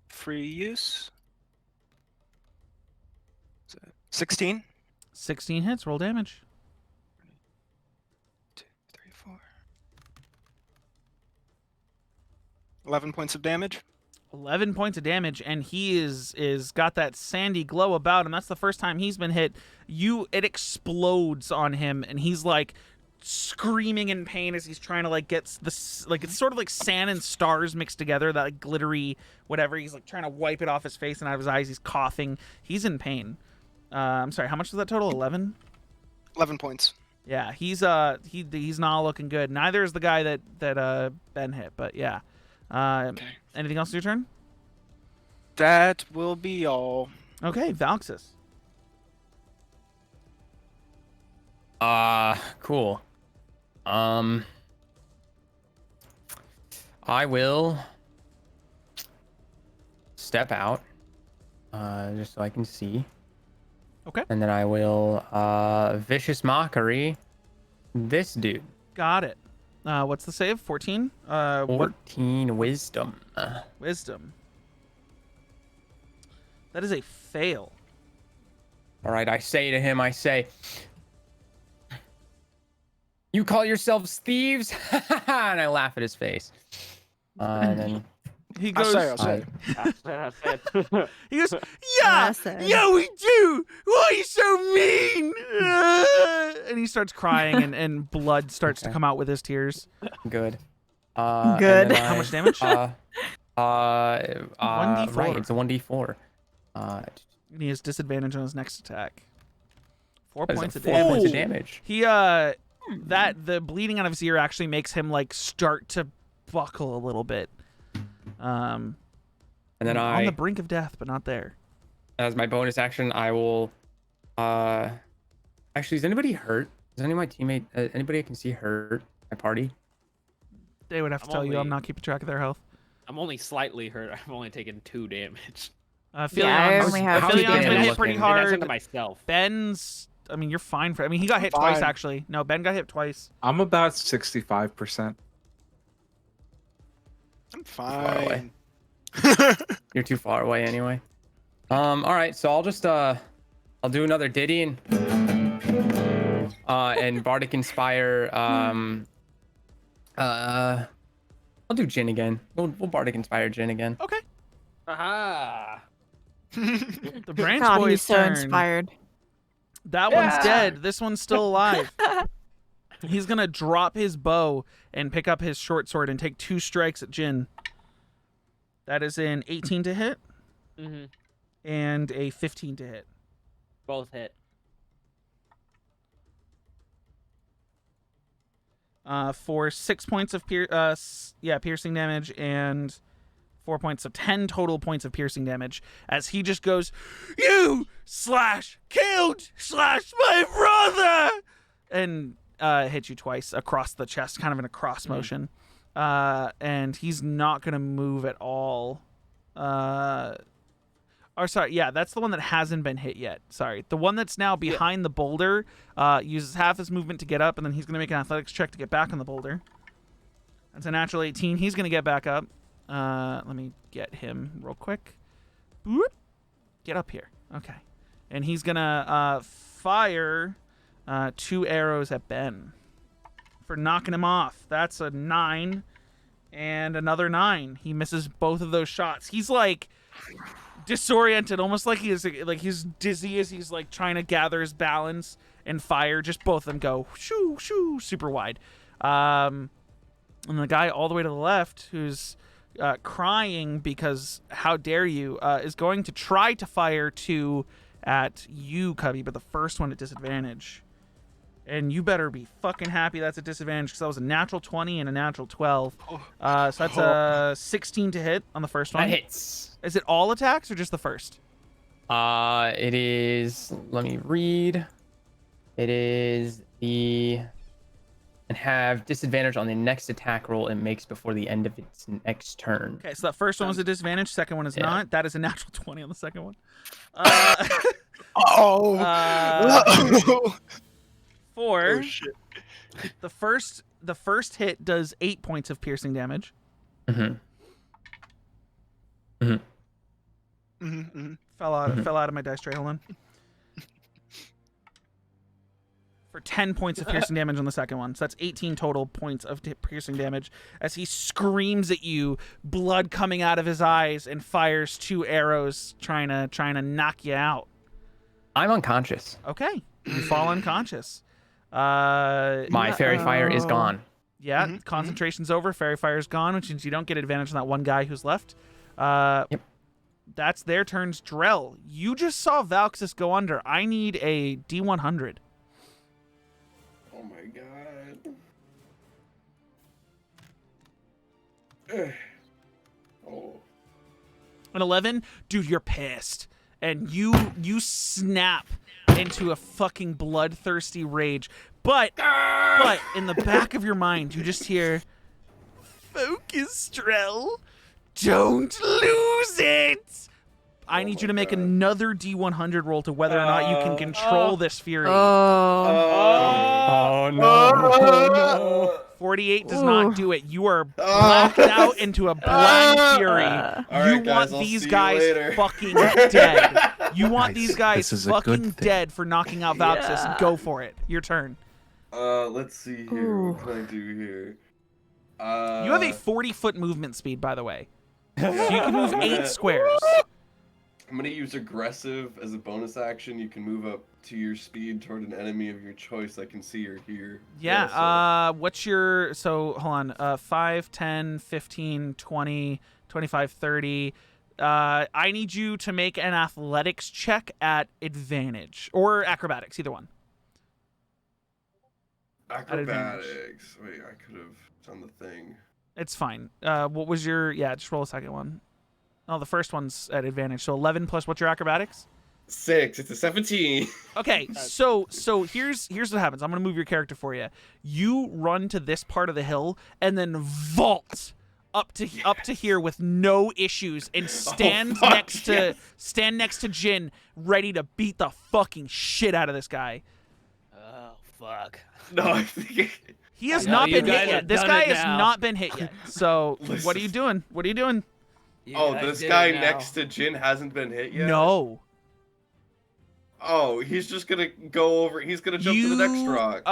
free use. 16. 16 hits. Roll damage. 11 points of damage. 11 points of damage, and he is got that sandy glow about him. That's the first time he's been hit. It explodes on him, and he's like screaming in pain as he's trying to like get this, like it's sort of like sand and stars mixed together, that like glittery whatever. He's like trying to wipe it off his face and out of his eyes. He's coughing. He's in pain. I'm sorry, how much was that total? 11? 11 points. Yeah, he's not looking good. Neither is the guy that Ben hit, but yeah. Okay. Anything else in your turn? That will be all. Okay, Valxis. Cool. I will step out, just so I can see. Okay. And then I will, vicious mockery this dude. Got it. What's the save? 14? 14 wisdom. Wisdom. That is a fail. All right, I say to him, you call yourselves thieves? And I laugh at his face. And then He goes. I'll say. He goes. Yeah, yeah, we do. Why are you so mean? And he starts crying, and blood starts to come out with his tears. Good. Good. How much damage? 1d4. 1d4. Right, it's a 1d4. And he has disadvantage on his next attack. 4 That is points of 4 damage. points of damage. He the bleeding out of his ear actually makes him like start to buckle a little bit. And then on the brink of death, but not there. As my bonus action, I will. Actually, is anybody hurt? Is any of my teammate, anybody I can see hurt? My party? They would have to tell you I'm not keeping track of their health. I'm only slightly hurt. I've only taken 2 damage. I only have Philion's two been damage. hit pretty And that's hard. into myself. Ben's. I mean, you're fine for. I mean, he got hit twice actually. No, Ben got hit twice. I'm about 65%. I'm far away. fine. You're too far away anyway. All right, so I'll just I'll do another Diddy and Bardic Inspire. I'll do Jin again. We'll Bardic Inspire Jin again. Okay. Aha! The branch God, boy's he's so turn. inspired. That one's dead. This one's still alive. He's gonna drop his bow and pick up his short sword and take 2 strikes at Jin. That is an 18 to hit and a 15 to hit. Both hit. For 6 points of piercing damage and 4 points of 10 total points of piercing damage as he just goes, "You killed my brother," and hit you twice across the chest, kind of in a cross motion. And he's not gonna move at all. Or sorry, yeah, that's the one that hasn't been hit yet. Sorry, the one that's now behind the boulder uses half his movement to get up, and then he's gonna make an athletics check to get back on the boulder. That's a natural 18. He's gonna get back up. Let me get him real quick. Boop. Get up here. Okay, and he's gonna fire 2 arrows at Ben for knocking him off. That's a 9 and another 9. He misses both of those shots. He's like disoriented, almost like he's dizzy as he's like trying to gather his balance and fire. Just both of them go shoo shoo super wide. And the guy all the way to the left, who's crying because how dare you, is going to try to fire 2 at you, Cubby, but the first one at disadvantage. And you better be fucking happy that's a disadvantage, because that was a natural 20 and a natural 12. So that's a 16 to hit on the first one. That hits. Is it all attacks or just the first? It is. Let me read. It is and have disadvantage on the next attack roll it makes before the end of its next turn. Okay, so that first one was a disadvantage. Second one is not. That is a natural 20 on the second one. For shit. the first hit does 8 points of piercing damage. Fell out of my dice tray. Hold on. for 10 points of piercing damage on the second one. So that's 18 total points of piercing damage as he screams at you, blood coming out of his eyes, and fires 2 arrows trying to knock you out. I'm unconscious. Okay, you fall unconscious. My fairy fire is gone. Yeah, concentration's over. Fairy fire's gone, which means you don't get advantage on that one guy who's left. Yep. That's their turns. Drell, you just saw Valxis go under. I need a D100. Oh my god. Oh. An 11, dude, you're pissed, and you snap into a fucking bloodthirsty rage. But in the back of your mind, you just hear, "Focus, Drell. Don't lose it." I need you to make another D100 roll to whether or not you can control this fury. Oh no. 48 does not do it. You are blacked out into a blind fury. Right, want I'll these see you guys later. fucking dead. You want Nice. these guys This is a good fucking thing. dead for knocking out Valxis. Go for it. Your turn. Let's see here. What can I do here? You have a 40-foot movement speed, by the way. So you can move 8 squares. I'm gonna use aggressive as a bonus action. You can move up to your speed toward an enemy of your choice that can see or hear. Yeah, what's your... So, hold on. 5, 10, 15, 20, 25, 30. I need you to make an athletics check at advantage. Or acrobatics, either one. Acrobatics. Wait, I could have done the thing. It's fine. What was your... Yeah, just roll a second one. Oh, the first one's at advantage. So 11 plus what's your acrobatics? 6. It's a 17. Okay, so here's what happens. I'm gonna move your character for you. You run to this part of the hill and then vault up to here with no issues and stand next to Jin, ready to beat the fucking shit out of this guy. Oh fuck. No, I think He has I know not you been guys hit yet. have This done guy it has now. not been hit yet. So what are you doing? What are you doing? this guy next to Jin hasn't been hit yet? No. Oh, he's just gonna go over. He's gonna jump to the next rock.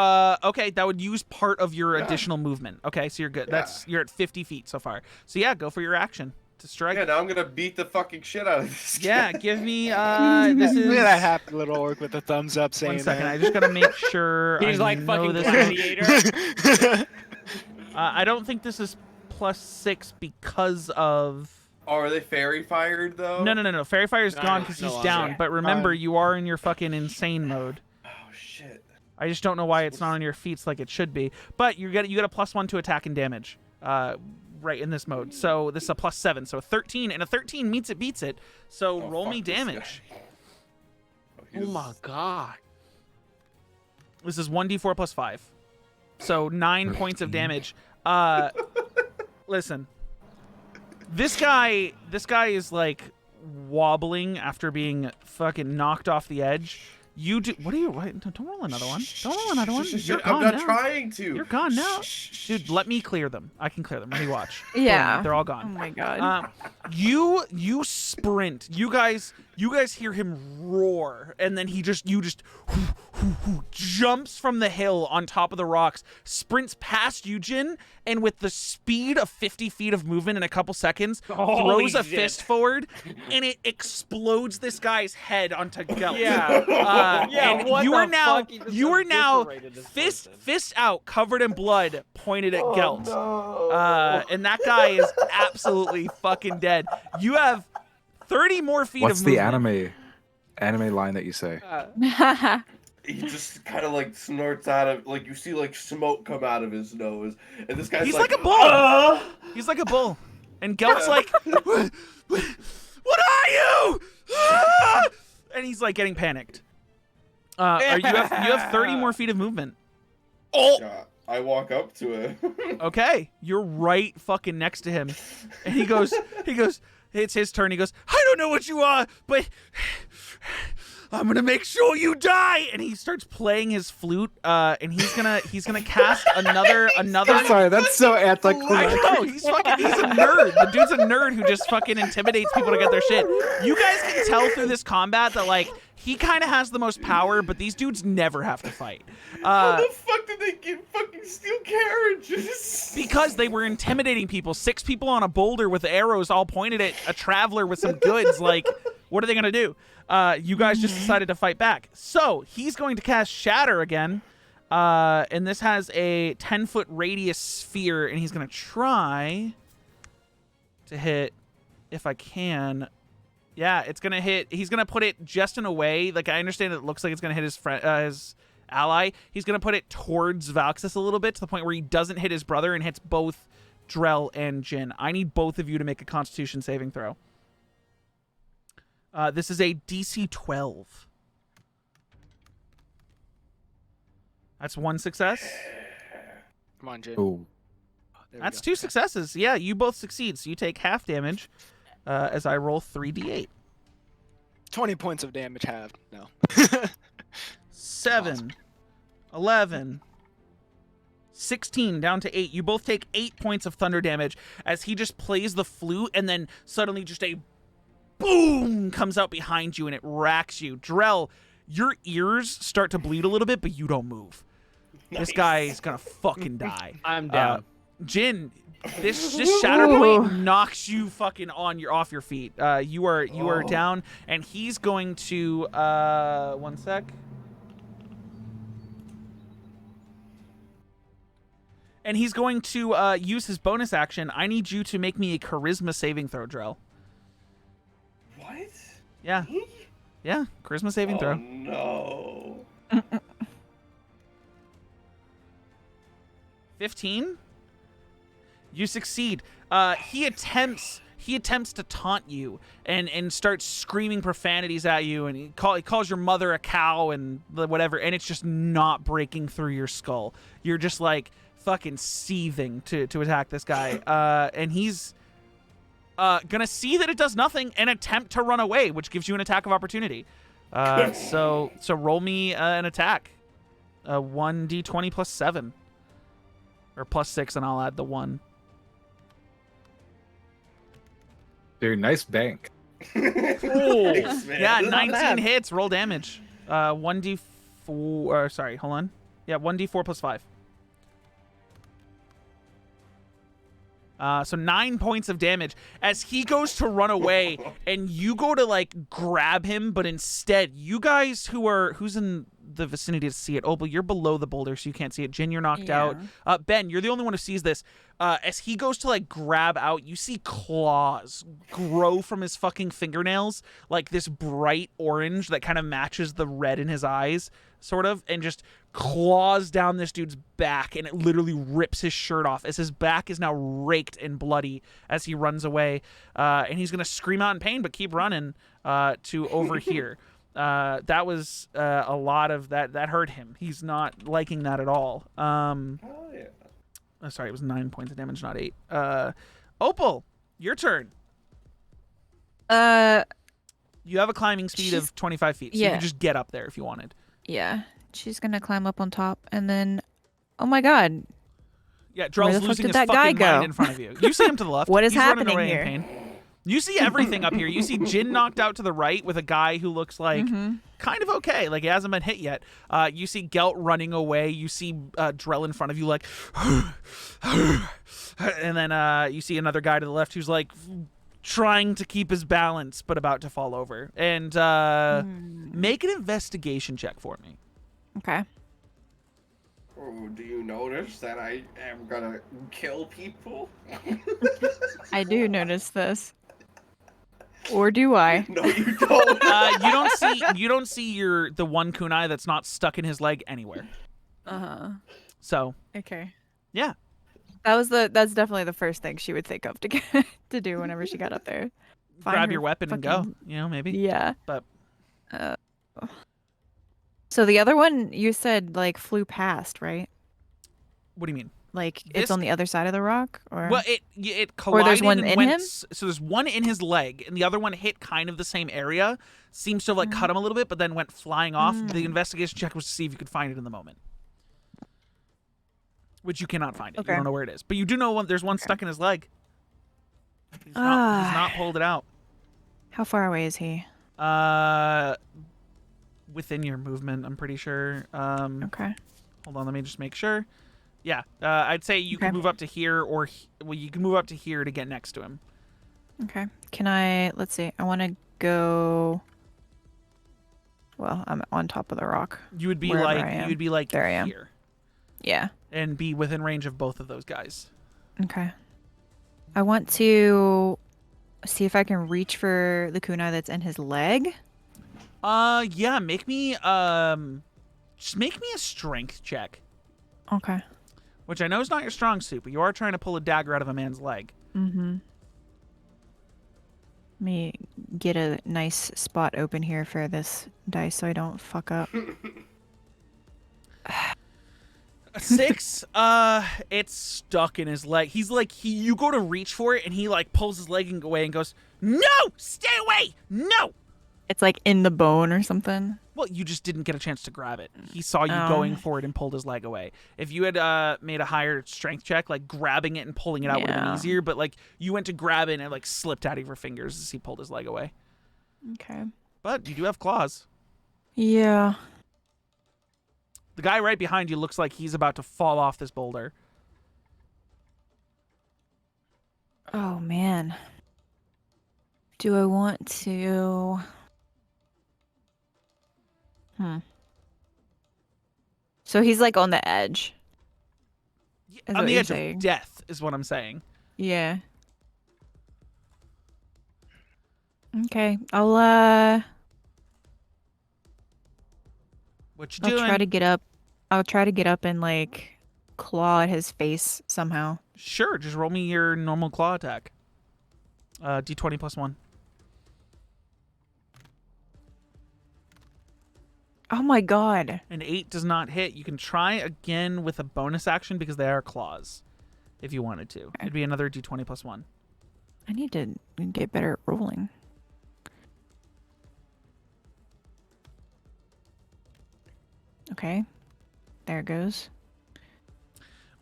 Okay, that would use part of your additional movement. Okay, so you're good. Yeah. You're at 50 feet so far. So yeah, go for your action to strike. Yeah, now I'm gonna beat the fucking shit out of this guy. Yeah, give me this is Look at that happy little orc with a thumbs up saying 1 second. that. I just gotta make sure. He's I like know fucking this gladiator. I don't think this is +6 because of. Oh, are they fairy fired though? No. Fairy Fire's No, gone no, because no he's longer. down. But remember, you are in your fucking insane mode. Oh shit. I just don't know why it's not on your feats like it should be. But you get a +1 to attack and damage. Right in this mode. So this is a +7. So a 13, and a 13 beats it. So Oh, roll fuck me this damage. guy. Oh my god. This is 1d4 + 5. So 9 points of damage. Listen. This guy is like wobbling after being fucking knocked off the edge. You do. What are you? Don't roll another one. Don't roll another one. You're I'm gone not now. trying to. You're gone now. Dude, let me clear them. I can clear them. Let me watch. Yeah. Boom, they're all Oh gone. my god. You sprint. You guys hear him roar, and then he just jumps from the hill on top of the rocks, sprints past Eugen, and with the speed of 50 feet of movement in a couple seconds, Holy throws a shit. fist forward, and it explodes this guy's head onto Gelt. Yeah. And what you are the now fuck? He just eviscerated this person. fist out, covered in blood, pointed at Gelt. No. And that guy is absolutely fucking dead. You have 30 more feet What's of the movement. anime line that you say? He just kind of like snorts out of, like, you see like smoke come out of his nose, and this guy's He's like a bull. He's like a bull. And Gelt's like, what are you? Ah!" And he's like getting panicked. You have 30 more feet of movement. Yeah, I walk up to him. Okay, you're right fucking next to him. And he goes, it's his turn. He goes, I don't know what you are, but I'm gonna make sure you die. And he starts playing his flute, and he's gonna cast another. Sorry, that's so I anticlimactic. know, he's a nerd. The dude's a nerd who just fucking intimidates people to get their shit. You guys can tell through this combat that like he kind of has the most power, but these dudes never have to fight. How the fuck did they get fucking steel carriages? Because they were intimidating people. 6 people on a boulder with arrows all pointed at a traveler with some goods. Like, what are they going to do? You guys just decided to fight back. So he's going to cast Shatter again. And this has a 10-foot radius sphere, and he's going to try to hit, if I can. Yeah, it's going to hit. He's going to put it just in a way. Like, I understand it looks like it's going to hit his friend, his ally. He's going to put it towards Valxis a little bit to the point where he doesn't hit his brother and hits both Drell and Jin. I need both of you to make a Constitution saving throw. This is a DC 12. That's 1 success. Come on, Jin. Oh. That's 2 successes. Yeah, you both succeed. So you take half damage as I roll 3d8. 20 points of damage halved. No. 7, Awesome. 11, 16, down to 8. You both take 8 points of thunder damage as he just plays the flute, and then suddenly just a boom comes out behind you, and it racks you. Drell, your ears start to bleed a little bit, but you don't move. This guy is gonna fucking die. I'm down. Jin, this shatter point knocks you fucking off your feet. You are down, and he's going to 1 sec. And he's going to use his bonus action. I need you to make me a charisma saving throw, Drell. What? Yeah. Yeah, charisma saving throw. No. 15. You succeed. He attempts to taunt you and starts screaming profanities at you, and he calls your mother a cow and whatever, and it's just not breaking through your skull. You're just like fucking seething to attack this guy, and he's gonna see that it does nothing and attempt to run away, which gives you an attack of opportunity. So roll me an attack. 1d20 plus 7. Or plus 6, and I'll add the 1. Dude, nice bank. Thanks, man. Yeah, Not 19 bad. hits. Roll damage. 1d4. Sorry, hold on. Yeah, 1d4 plus 5. So 9 points of damage as he goes to run away, and you go to like grab him, but instead, you guys who's in the vicinity to see it. Opal, you're below the boulder, so you can't see it. Jin, you're knocked out. Ben, you're the only one who sees this. As he goes to like grab out, you see claws grow from his fucking fingernails, like this bright orange that kind of matches the red in his eyes, sort of, and just claws down this dude's back, and it literally rips his shirt off as his back is now raked and bloody as he runs away. And he's gonna scream out in pain, but keep running to over here. That was a lot of that hurt him. He's not liking that at all. Oh, yeah. Sorry, it was 9 points of damage, not 8. Opal, your turn. You have a climbing speed of 25 feet, so you yeah. can just get up there if you wanted. Yeah. She's gonna climb up on top, and then, oh my god, Yeah, Where Drell's the fuck losing did his that guy fucking mind go? in front of you. You see him to the left. What is He's running happening away here? in pain. You see everything up here. You see Jin knocked out to the right with a guy who looks like kind of okay. Like he hasn't been hit yet. You see Gelt running away. You see Drell in front of you like... and then you see another guy to the left who's like trying to keep his balance but about to fall over. And make an investigation check for me. okay. Oh, do you notice that I am gonna kill people? I do notice this. Or do I? No, you don't. You don't see the one kunai that's not stuck in his leg anywhere. So Okay. yeah. That's definitely the first thing she would think of to get to do whenever she got up there. Find Grab her your weapon and go. fucking- You know, maybe. Yeah. But So the other one you said like flew past, right? what do you mean? Like This- it's on the other side of the rock, or Well, it collided. Or there's one and in went him? So there's one in his leg, and the other one hit kind of the same area. Seems to have like cut him a little bit, but then went flying off. The investigation check was to see if you could find it in the moment, which you cannot find it. Okay. You don't know where it is, but you do know there's one stuck in his leg. He's not pulled it out. how far away is he? within your movement, I'm pretty sure. Okay. Hold on, let me just make sure. Yeah, I'd say you can move up to here, or well, you can move up to here to get next to him. Okay. Can I? Let's see. I want to go. Well, I'm on top of the rock. You would be wherever like I am. you'd be like There I am. here, Yeah. and be within range of both of those guys. Okay. I want to see if I can reach for the kunai that's in his leg. Yeah, make me just make me a strength check, Okay. which I know is not your strong suit, but you are trying to pull a dagger out of a man's leg. Mm-hmm. Let me get a nice spot open here for this dice so I don't fuck up. A 6, it's stuck in his leg. He's like, you go to reach for it, and he like pulls his leg away and goes, "No, stay away, no." It's like in the bone or something. Well, you just didn't get a chance to grab it. He saw you going for it and pulled his leg away. If you had made a higher strength check, like grabbing it and pulling it out would have been easier, but like you went to grab it and it like slipped out of your fingers as he pulled his leg away. Okay. But you do have claws. Yeah. The guy right behind you looks like he's about to fall off this boulder. Oh, man. Do I want to... So he's like on the edge. Is On what the you're edge saying. of death is what I'm saying. Yeah. Okay. I'll What you doing? try to get up. I'll try to get up and like claw at his face somehow. Sure, just roll me your normal claw attack. D20 plus 1. Oh my god. An 8 does not hit. You can try again with a bonus action because they are claws, if you wanted to. It'd be another D20 plus 1. I need to get better at rolling. Okay. There it goes.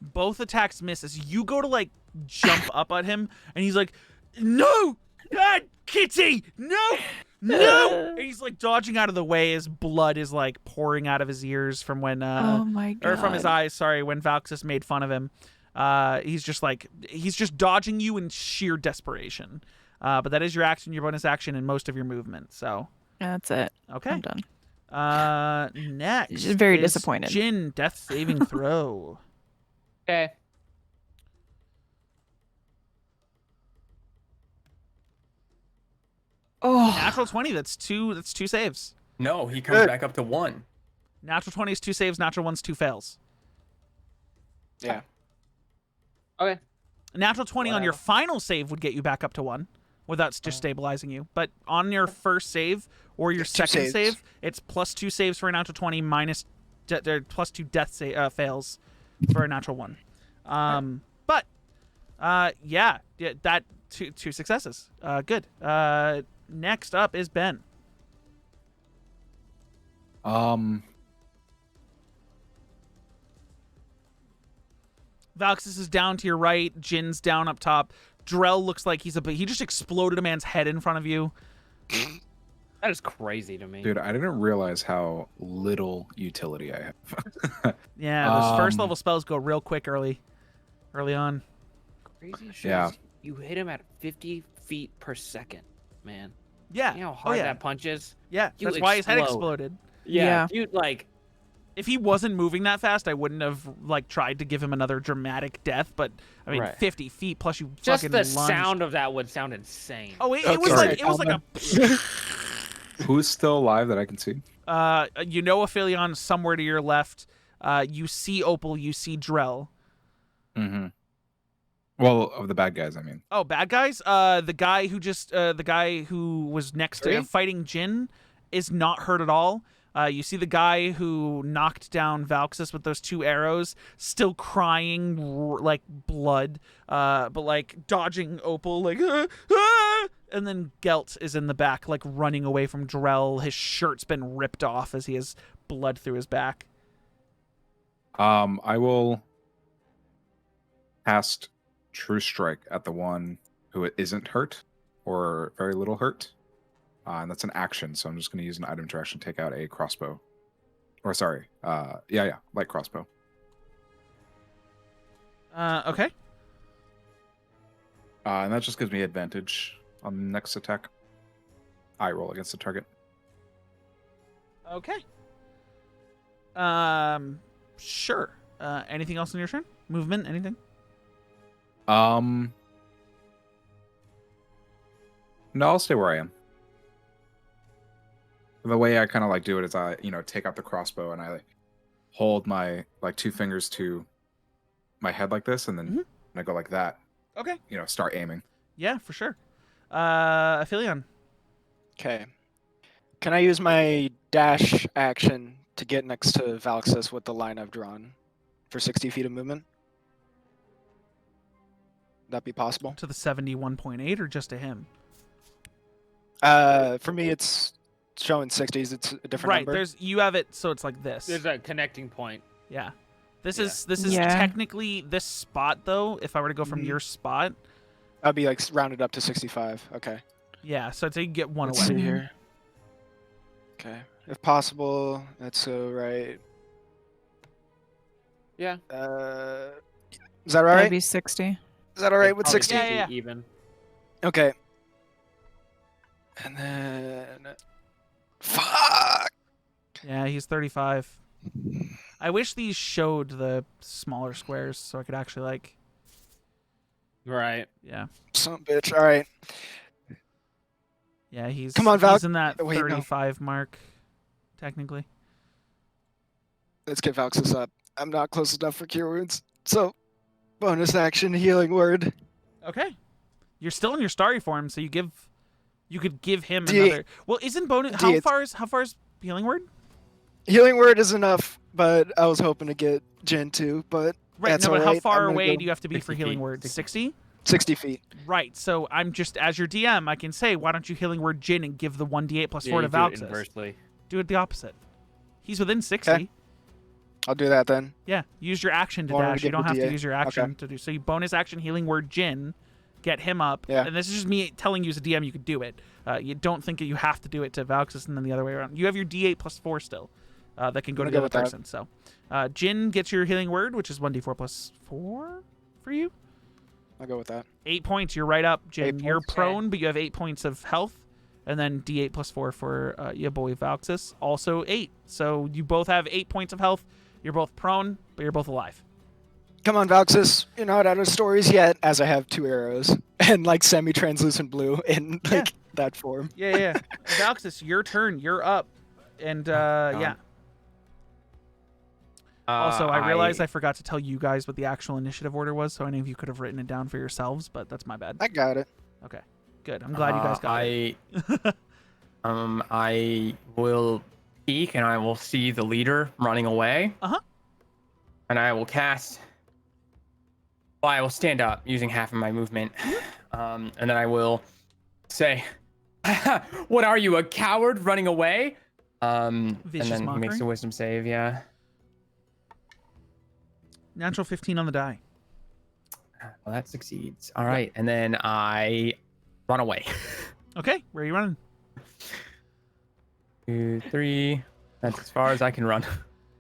Both attacks miss as you go to like jump up at him, and he's like, "No, God, Kitty, no, no!" And he's like dodging out of the way as blood is like pouring out of his ears from when, Oh my god. or from his eyes. Sorry, when Valxis made fun of him. He's just dodging you in sheer desperation. But that is your action, your bonus action, and most of your movement. So That's it. okay, I'm done. next, Just very is disappointed. Jin, death saving throw. Okay. Oh. Natural 20. That's two saves. No, he comes back up to 1. Natural 20 is 2 saves. Natural 1's 2 fails. Yeah. Okay. Natural 20 on your Whatever. final save would get you back up to 1 without just stabilizing you. But on your first save or your It's 2 second saves. save, it's plus 2 saves for a natural 20 minus plus 2 death fails for a natural 1. But yeah, that two successes. Good. Next up is Ben. Valxis is down to your right. Jin's down up top. Drell looks like he just exploded a man's head in front of you. That is crazy to me. Dude, I didn't realize how little utility I have. Yeah, those first level spells go real quick early on. Crazy shit. Yeah. You hit him at 50 feet per second, man. Yeah. You know how hard yeah. that punches? Yeah, You that's why his head explode. exploded. Yeah. Dude, like, If he wasn't moving that fast, I wouldn't have like tried to give him another dramatic death. But I mean, Right. 50 feet plus you just fucking the lunged. sound of that would sound insane. Oh, it Okay. was Sorry, like it was like a. Who's still alive that I can see? You know, Aphelion somewhere to your left. You see Opal. You see Drell. Mm-hmm. Well, of the bad guys, I mean. Oh, bad guys. The guy who was next to Three? fighting Jin is not hurt at all. You see the guy who knocked down Valxis with those 2 arrows, still crying like blood, but like dodging Opal, like, ah! And then Gelt is in the back, like running away from Drell. His shirt's been ripped off as he has blood through his back. I will cast True Strike at the one who isn't hurt or very little hurt. and that's an action. So I'm just going to use an item to actually take out a crossbow. Or sorry, light crossbow. Okay. And that just gives me advantage on the next attack. I roll against the target. Okay. Sure. Anything else in your turn? Movement? Anything? No, I'll stay where I am. The way I kind of like do it is I, take out the crossbow and I hold my two fingers to my head like this, and then I go like that. Okay. Start aiming. Yeah, for sure. Aphelion. Okay. Can I use my dash action to get next to Valxis with the line I've drawn for 60 feet of movement? Would that be possible? To the 71.8 or just to him? For me, it's showing 60s. It's a different Right. number. You have it so it's like this. There's a connecting point. Yeah. This is Yeah. technically this spot though. If I were to go from your spot, I'd be rounded up to 65. Okay. yeah. So I'd say you get one Let's away. see here. Okay. If possible, that's right. Yeah. Is that all right? That'd be 60. Is that all right with Probably 60? Yeah. Even. Okay. And then... Fuck! Yeah, he's 35. I wish these showed the smaller squares so I could actually Right. yeah. Son of a bitch. All right. Yeah, he's Come on, Val. he's in that Wait, no. 35 mark technically. Let's get Valxis up. I'm not close enough for Cure Wounds. So, bonus action, healing word. Okay. You're still in your starry form, so you could give him D8. another. Well, isn't bonus how far is healing word? Healing word is enough, but I was hoping to get Jin too, but Right, that's no, but all how right. far I'm gonna away go do you have to be for 60 healing feet. word? 60? 60 feet. Right. So I'm just as your DM, I can say, why don't you healing word Jin and give the 1d8 plus 4 to Valxis? Inversely. Do it the opposite. He's within 60. Okay. I'll do that then. Yeah, use your action to Wanted to dash. You get don't the have to D8. use your action Okay. to do. So you bonus action healing word Jin, get him up. Yeah. And this is just me telling you as a DM you could do it. You don't think that you have to do it to Valxis and then the other way around. You have your D8 plus 4 still. That can go I'm to gonna the go other with that. person. So Jin gets your healing word, which is 1d4 plus 4 for you. I'll go with that. 8 points. You're right up, Jin. 8 You're points, prone, but you have 8 points of health. And then D8 plus 4 for your boy Valxis. Also 8. So you both have 8 points of health. You're both prone, but you're both alive. Come on, Valxis. You're not out of stories yet, as I have 2 arrows and semi-translucent blue in that form. Yeah. Valxis, your turn. You're up. And yeah. Also, I realized I forgot to tell you guys what the actual initiative order was, so any of you could have written it down for yourselves, but that's my bad. I got it. Okay, good. I'm glad you guys got it. I will peek and I will see the leader running away. And I will cast. Well, I will stand up using half of my movement, and then I will say, "What are you, a coward running away?" And Vicious then he makes mockery? a wisdom save. Yeah. Natural 15 on the die. Well, that succeeds. All right, and then I run away. Okay, where are you running? 2, 3. That's as far as I can run.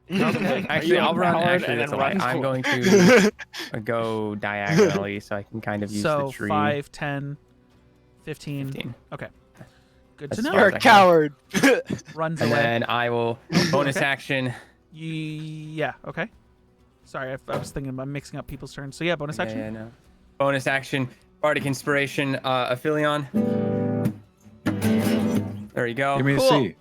Okay. Actually, I'll run. empowered Actually, and that's a then lie. run I'm forward? going to go diagonally so I can kind of use So the tree. 5, 10, 15. 15. Okay. Good That's to know. far You're as a I can. coward. Runs And away. then I will bonus Okay. action. Yeah, okay. Sorry, I was thinking about mixing up people's turns. So yeah, bonus action. Yeah, no. Bonus action. Bardic Inspiration. Aphelion. There you go. Give me Cool. a C.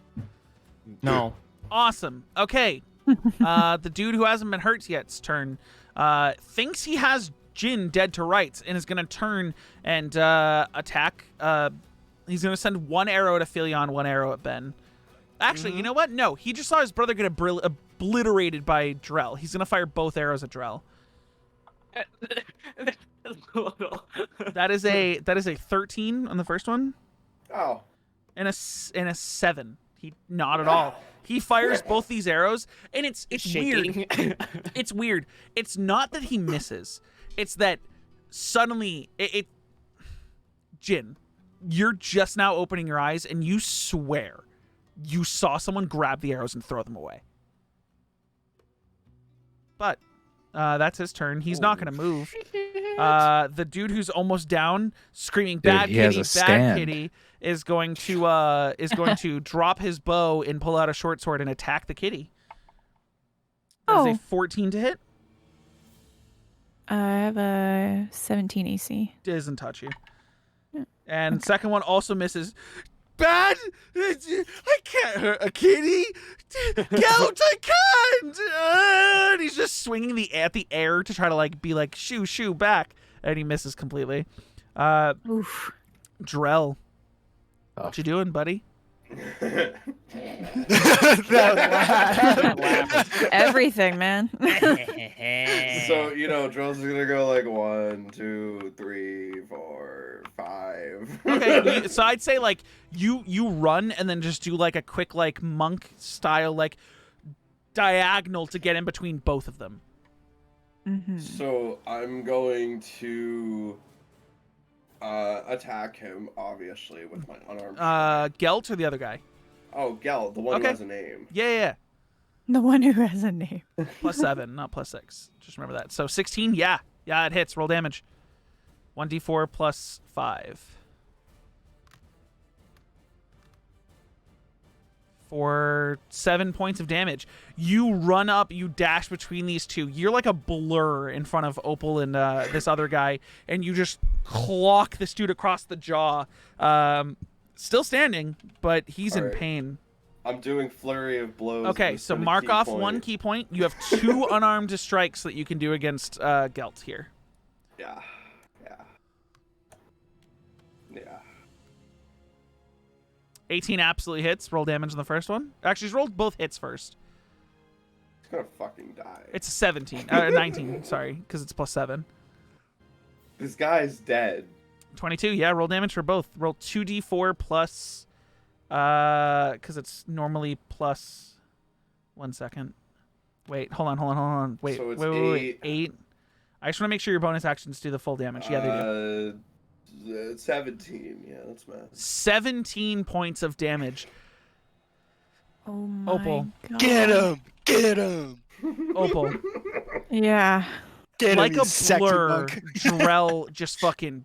No. Awesome. Okay. The dude who hasn't been hurt yet's turn thinks he has Jin dead to rights and is going to turn and attack. He's going to send 1 arrow at Aphelion, 1 arrow at Ben. Actually, you know what? No, he just saw his brother get obliterated by Drell. He's going to fire both arrows at Drell. That is a 13 on the first one Oh. and a 7. He not at all. He fires both these arrows, and it's weird. It's weird. It's not that he misses. It's that suddenly it Jin, you're just now opening your eyes, and you swear you saw someone grab the arrows and throw them away. But that's his turn. He's not going to move. The dude who's almost down, screaming "Bad kitty, bad kitty," is going to drop his bow and pull out a short sword and attack the kitty. That is a 14 to hit. I have a 17 AC. Doesn't touch you. And second one also misses. Bad! I can't hurt a kitty! Gelt, I can't! And he's just swinging at the air to try to like be like, shoo, back. And he misses completely. Oof. Drell. What you doing, buddy? Everything, man. So, Drill's gonna go like 1, 2, 3, 4, 5. Okay, so I'd say like you run and then just do like a quick like monk style like diagonal to get in between both of them. So I'm going to attack him, obviously, with my unarmed. Gelt or the other guy? Oh, Gelt, the one who has a name. Yeah. The one who has a name. +7, not +6. Just remember that. So 16, yeah, it hits. Roll damage. 1d4 + 5. For 7 points of damage. You run up, you dash between these two. You're like a blur in front of Opal and this other guy, and you just clock this dude across the jaw. Still standing, but he's in pain. I'm doing flurry of blows. Okay, so mark off 1 key point. You have 2 unarmed strikes that you can do against Gelt here. Yeah. 18 absolutely hits. Roll damage on the first one. Actually, he's rolled both hits first. He's gonna fucking die. It's a 17. 19, sorry, because it's +7. This guy's dead. 22, yeah, roll damage for both. Roll 2d4 plus, because it's normally plus, 1 second. Wait, hold on. Wait, so it's wait. 8. I just want to make sure your bonus actions do the full damage. Yeah, they do. 17, yeah, that's math. 17 points of damage. Oh my Opal. God. Get him! Opal. Yeah. Get him, Like you a sexy blur, monk. Drell just fucking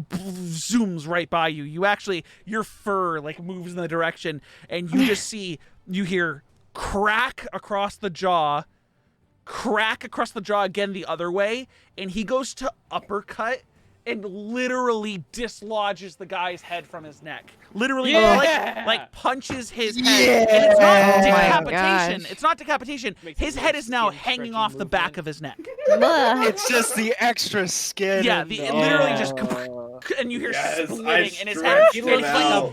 zooms right by you. You actually, your fur like moves in the direction, and you just you hear crack across the jaw again the other way, and he goes to uppercut and literally dislodges the guy's head from his neck. Literally, like punches his head. And it's not decapitation. gosh. It's not decapitation. His head is now hanging off the back of his neck. It's just the extra skin. Yeah, and it literally just, and you hear splitting, and his head.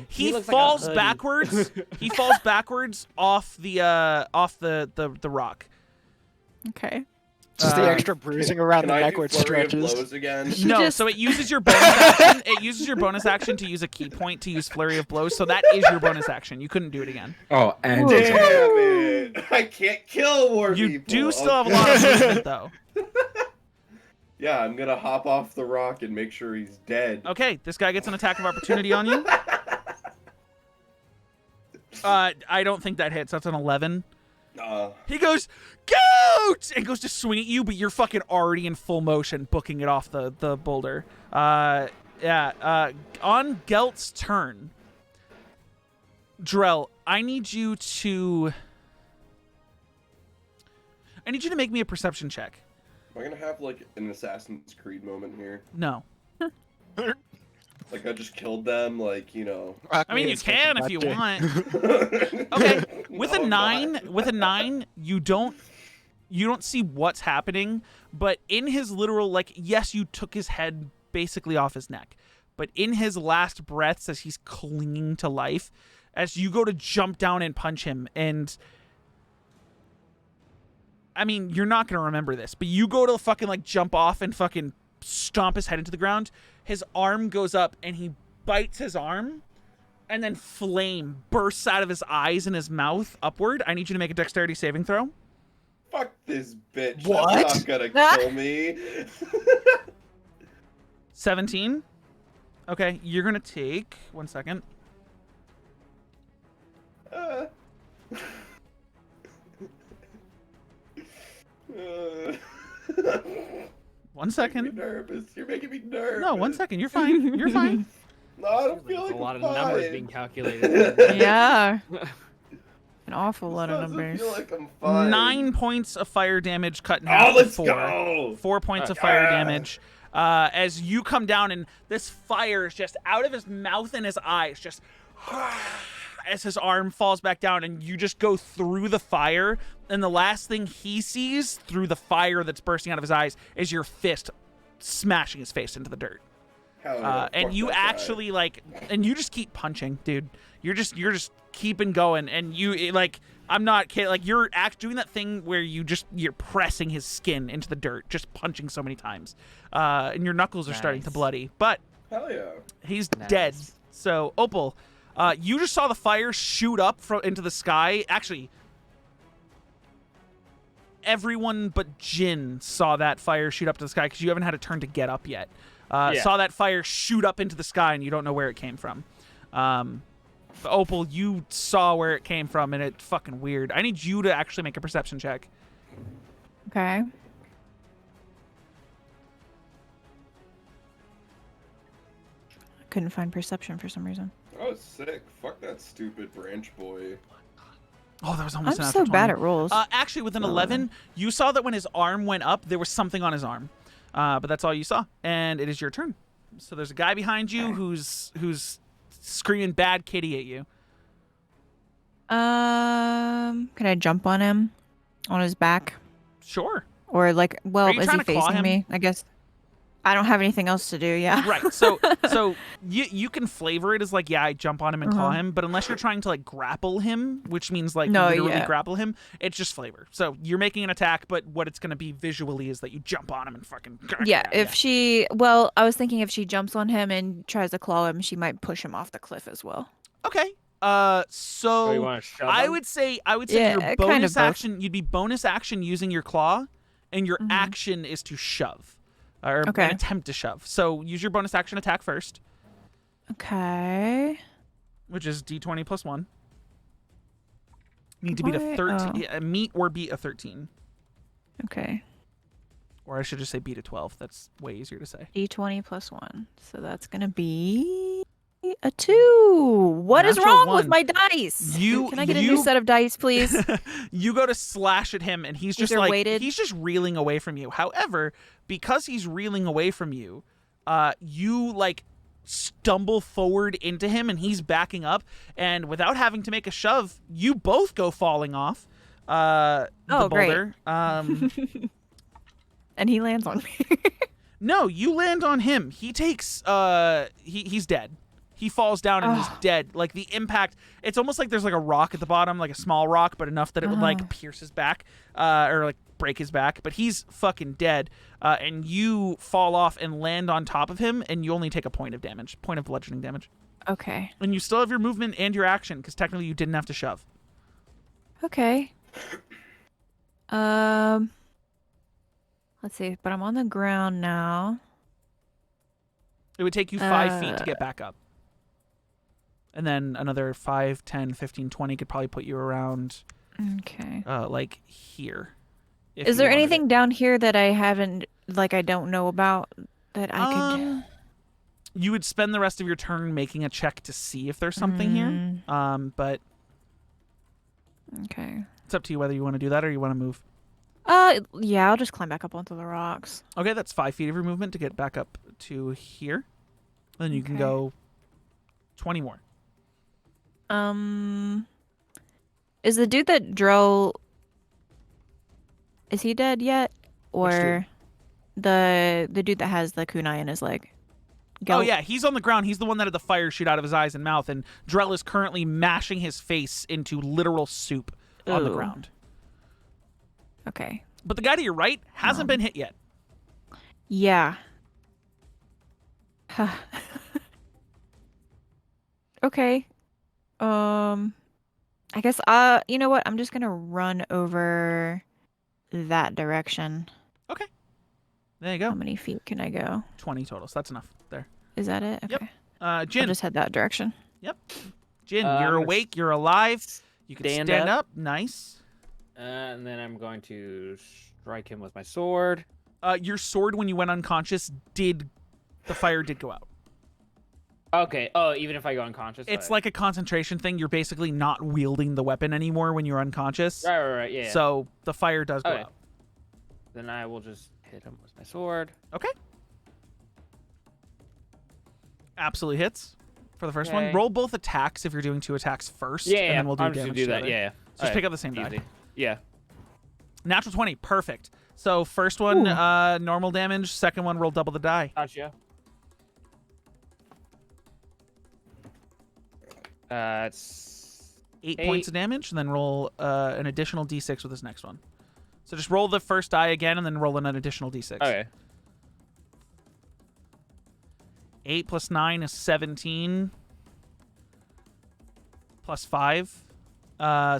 He falls backwards. He falls backwards off the rock. Okay. Just the extra bruising around the neck where it flurry of stretches. blows again? No, so it uses your bonus action. It uses your bonus action to use a key point to use flurry of blows. So that is your bonus action. You couldn't do it again. Oh, and Damn it! I can't kill more people. You do still have a lot of movement, though. Yeah, I'm gonna hop off the rock and make sure he's dead. Okay, this guy gets an attack of opportunity on you. I don't think that hits. That's an 11. He goes, Goat! And goes to swing at you, but you're fucking already in full motion, booking it off the boulder. On Gelt's turn, Drell, I need you to make me a perception check. Am I gonna have like an Assassin's Creed moment here? No. Like I just killed them, like, I mean, you can if you want. Okay, with a 9, you don't see what's happening, but in his literal, like, yes, you took his head basically off his neck, but in his last breaths as he's clinging to life, as you go to jump down and punch him, and I mean, you're not gonna remember this, but you go to fucking like jump off and fucking stomp his head into the ground. His arm goes up and he bites his arm, and then flame bursts out of his eyes and his mouth upward. I need you to make a dexterity saving throw. Fuck this bitch. What? That's not gonna kill me. 17. Okay, you're gonna take 1 second. One second. You're making me nervous. You're making me nervous. No, 1 second. You're fine. You're fine. No, I don't feel like a lot of I'm numbers fine. being calculated. Yeah. An awful lot of Doesn't numbers. feel like I'm fine. 9 points of fire damage cut in half. Oh, let's to 4. go. 4 points of fire damage. As you come down, and this fire is just out of his mouth and his eyes, just as his arm falls back down, and you just go through the fire, and the last thing he sees through the fire that's bursting out of his eyes is your fist smashing his face into the dirt. Hell yeah, And fuck you that guy. actually and you just keep punching, dude. You're just keeping going, and I'm not kidding. You're doing that thing where you're pressing his skin into the dirt, just punching so many times, and your knuckles are starting to Nice. bloody. But Hell yeah. he's dead. So Opal, you just saw the fire shoot up into the sky. Actually, everyone but Jin saw that fire shoot up to the sky because you haven't had a turn to get up yet. Saw that fire shoot up into the sky, and you don't know where it came from. Opal, you saw where it came from, and it's fucking weird. I need you to actually make a perception check. Okay. Couldn't find perception for some reason. Oh, sick. Fuck that stupid branch boy. Oh, that was almost I'm an so natural bad 20. at rolls. Actually, with an 11, you saw that when his arm went up, there was something on his arm. But that's all you saw, and it is your turn. So there's a guy behind you who's screaming "bad kitty" at you. Can I jump on him? On his back? Sure. Or Are you is trying he to claw facing him? me? I guess. I don't have anything else to do, yeah. Right. So you can flavor it as I jump on him and claw him, but unless you're trying to grapple him, which means literally grapple him, it's just flavor. So you're making an attack, but what it's going to be visually is that you jump on him and fucking Yeah, I was thinking if she jumps on him and tries to claw him, she might push him off the cliff as well. Okay. Oh, you wanna shove I him? would say Yeah, your kind bonus of both. action, you'd be bonus action using your claw, and your action is to shove. Or Okay. an attempt to shove. So use your bonus action attack first, Okay. which is d20 plus 1. Need to beat a Why- 13. oh. Yeah, meet or beat a 13. Okay. Or I should just say beat a 12. That's way easier to say. D20 plus 1. So that's going to be a 2. What is Natural wrong 1. with my dice? Can I get a new set of dice, please? You go to slash at him, and he's just These are weighted? he's just reeling away from you. However, because he's reeling away from you, you stumble forward into him, and he's backing up, and without having to make a shove, you both go falling off the great. boulder. And he lands on me. No, you land on him. He takes he's dead. He falls down and is dead. The impact, it's almost like there's a rock at the bottom, a small rock, but enough that it would pierce his back or break his back. But he's fucking dead. And you fall off and land on top of him, and you only take a point of bludgeoning damage. Okay. And you still have your movement and your action, because technically you didn't have to shove. Okay. Let's see. But I'm on the ground now. It would take you 5 feet to get back up. And then another 5, 10, 15, 20 could probably put you around Okay. here. if Is you there wanted anything it. down here that I haven't, I don't know about that I could... You would spend the rest of your turn making a check to see if there's something here. But Okay. it's up to you whether you want to do that or you want to move. Yeah, I'll just climb back up onto the rocks. Okay, that's 5 feet of your movement to get back up to here. Then you can Okay. go 20 more. Is the dude that Drell... Is he dead yet? Or the dude that has the kunai in his leg? Oh, yeah, he's on the ground. He's the one that had the fire shoot out of his eyes and mouth, and Drell is currently mashing his face into literal soup on the Ooh. ground. Okay. But the guy to your right hasn't been hit yet. Yeah. Okay. I guess you know what? I'm just gonna run over that direction. Okay. There you How go. many feet can I go? 20 total, so that's enough there. Is that it? Okay. Yep. I'll Jin. just head that direction. Jin, I'm you're gonna awake. You're alive. You can stand stand up. up. Nice. And then I'm going to strike him with my sword. Your sword, when you went unconscious, the fire did go out. Okay. Oh, even if I go unconscious. It's alright. like a concentration thing. You're basically not wielding the weapon anymore when you're unconscious. Right. Yeah. So the fire does go Okay. out. Then I will just hit him with my sword. Okay. Absolutely hits for the first one. Okay. Roll both attacks if you're doing 2 attacks first. Yeah. And then we'll do I'm just damage gonna do that. together. Yeah. So just pick up the same die. Easy. Yeah. Natural 20. Perfect. So first one, Ooh. normal damage. Second one, roll double the die. Gotcha. It's 8 points of damage, and then roll an additional d6 with this next one. So just roll the first die again, and then roll an additional d6. okay. 8 plus 9 is 17. Plus 5.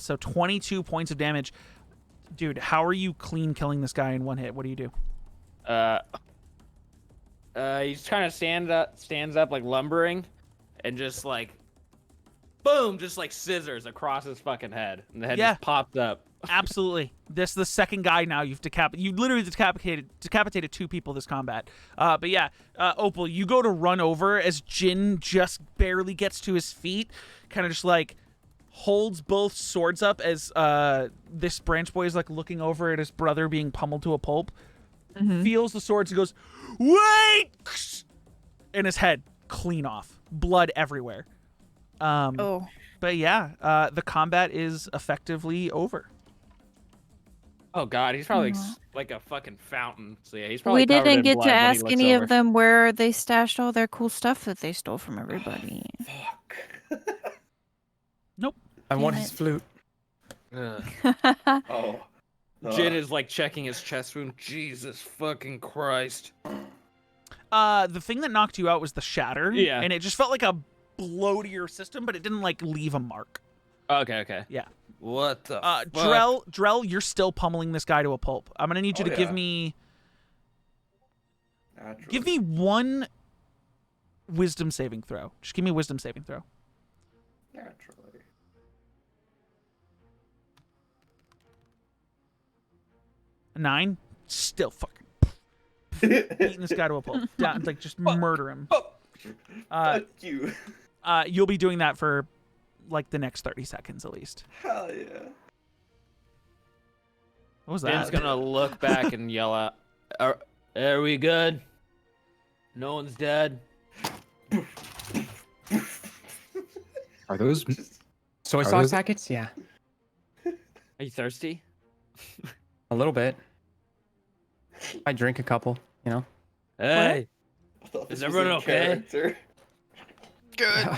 So 22 points of damage. Dude, how are you clean killing this guy in one hit? What do you do? He just kind of stands up like lumbering, and just like, boom, just like scissors across his fucking head, and the head Yeah. just popped up. Absolutely. This is the second guy now you've you literally decapitated 2 people this combat. But yeah, Opal, you go to run over as Jin just barely gets to his feet, kind of just like holds both swords up as this branch boy is like looking over at his brother being pummeled to a pulp. Feels the swords and goes, "Wait!" And his head clean off, blood everywhere. Oh. But yeah, the combat is effectively over. Oh god, he's probably Aw. like a fucking fountain. So yeah, he's probably We covered didn't in get blood to when he ask looks any over. of them where they stashed all their cool stuff that they stole from everybody. Fuck. I want Damn his it. flute. Ugh. Oh. Jin is like checking his chest wound. Jesus fucking Christ. The thing that knocked you out was the shatter. Yeah. And it just felt like a blow to your system, but it didn't like leave a mark. Okay. Yeah. What the fuck? Drell, you're still pummeling this guy to a pulp. I'm gonna need you Oh, to give yeah. me Naturally. one wisdom saving throw. Just give me a wisdom saving throw. Naturally. A 9. Still fucking beating this guy to a pulp. Down, like just murder him. Fuck you. You'll be doing that for like the next 30 seconds at least. Hell yeah. What was Jin's that? gonna look back and yell out, are we good? No one's dead? Are those? Soy Are sauce those- packets? Yeah. Are you thirsty? A little bit. I drink a couple, you know? Hey, I thought Is this was everyone a okay? character. Good.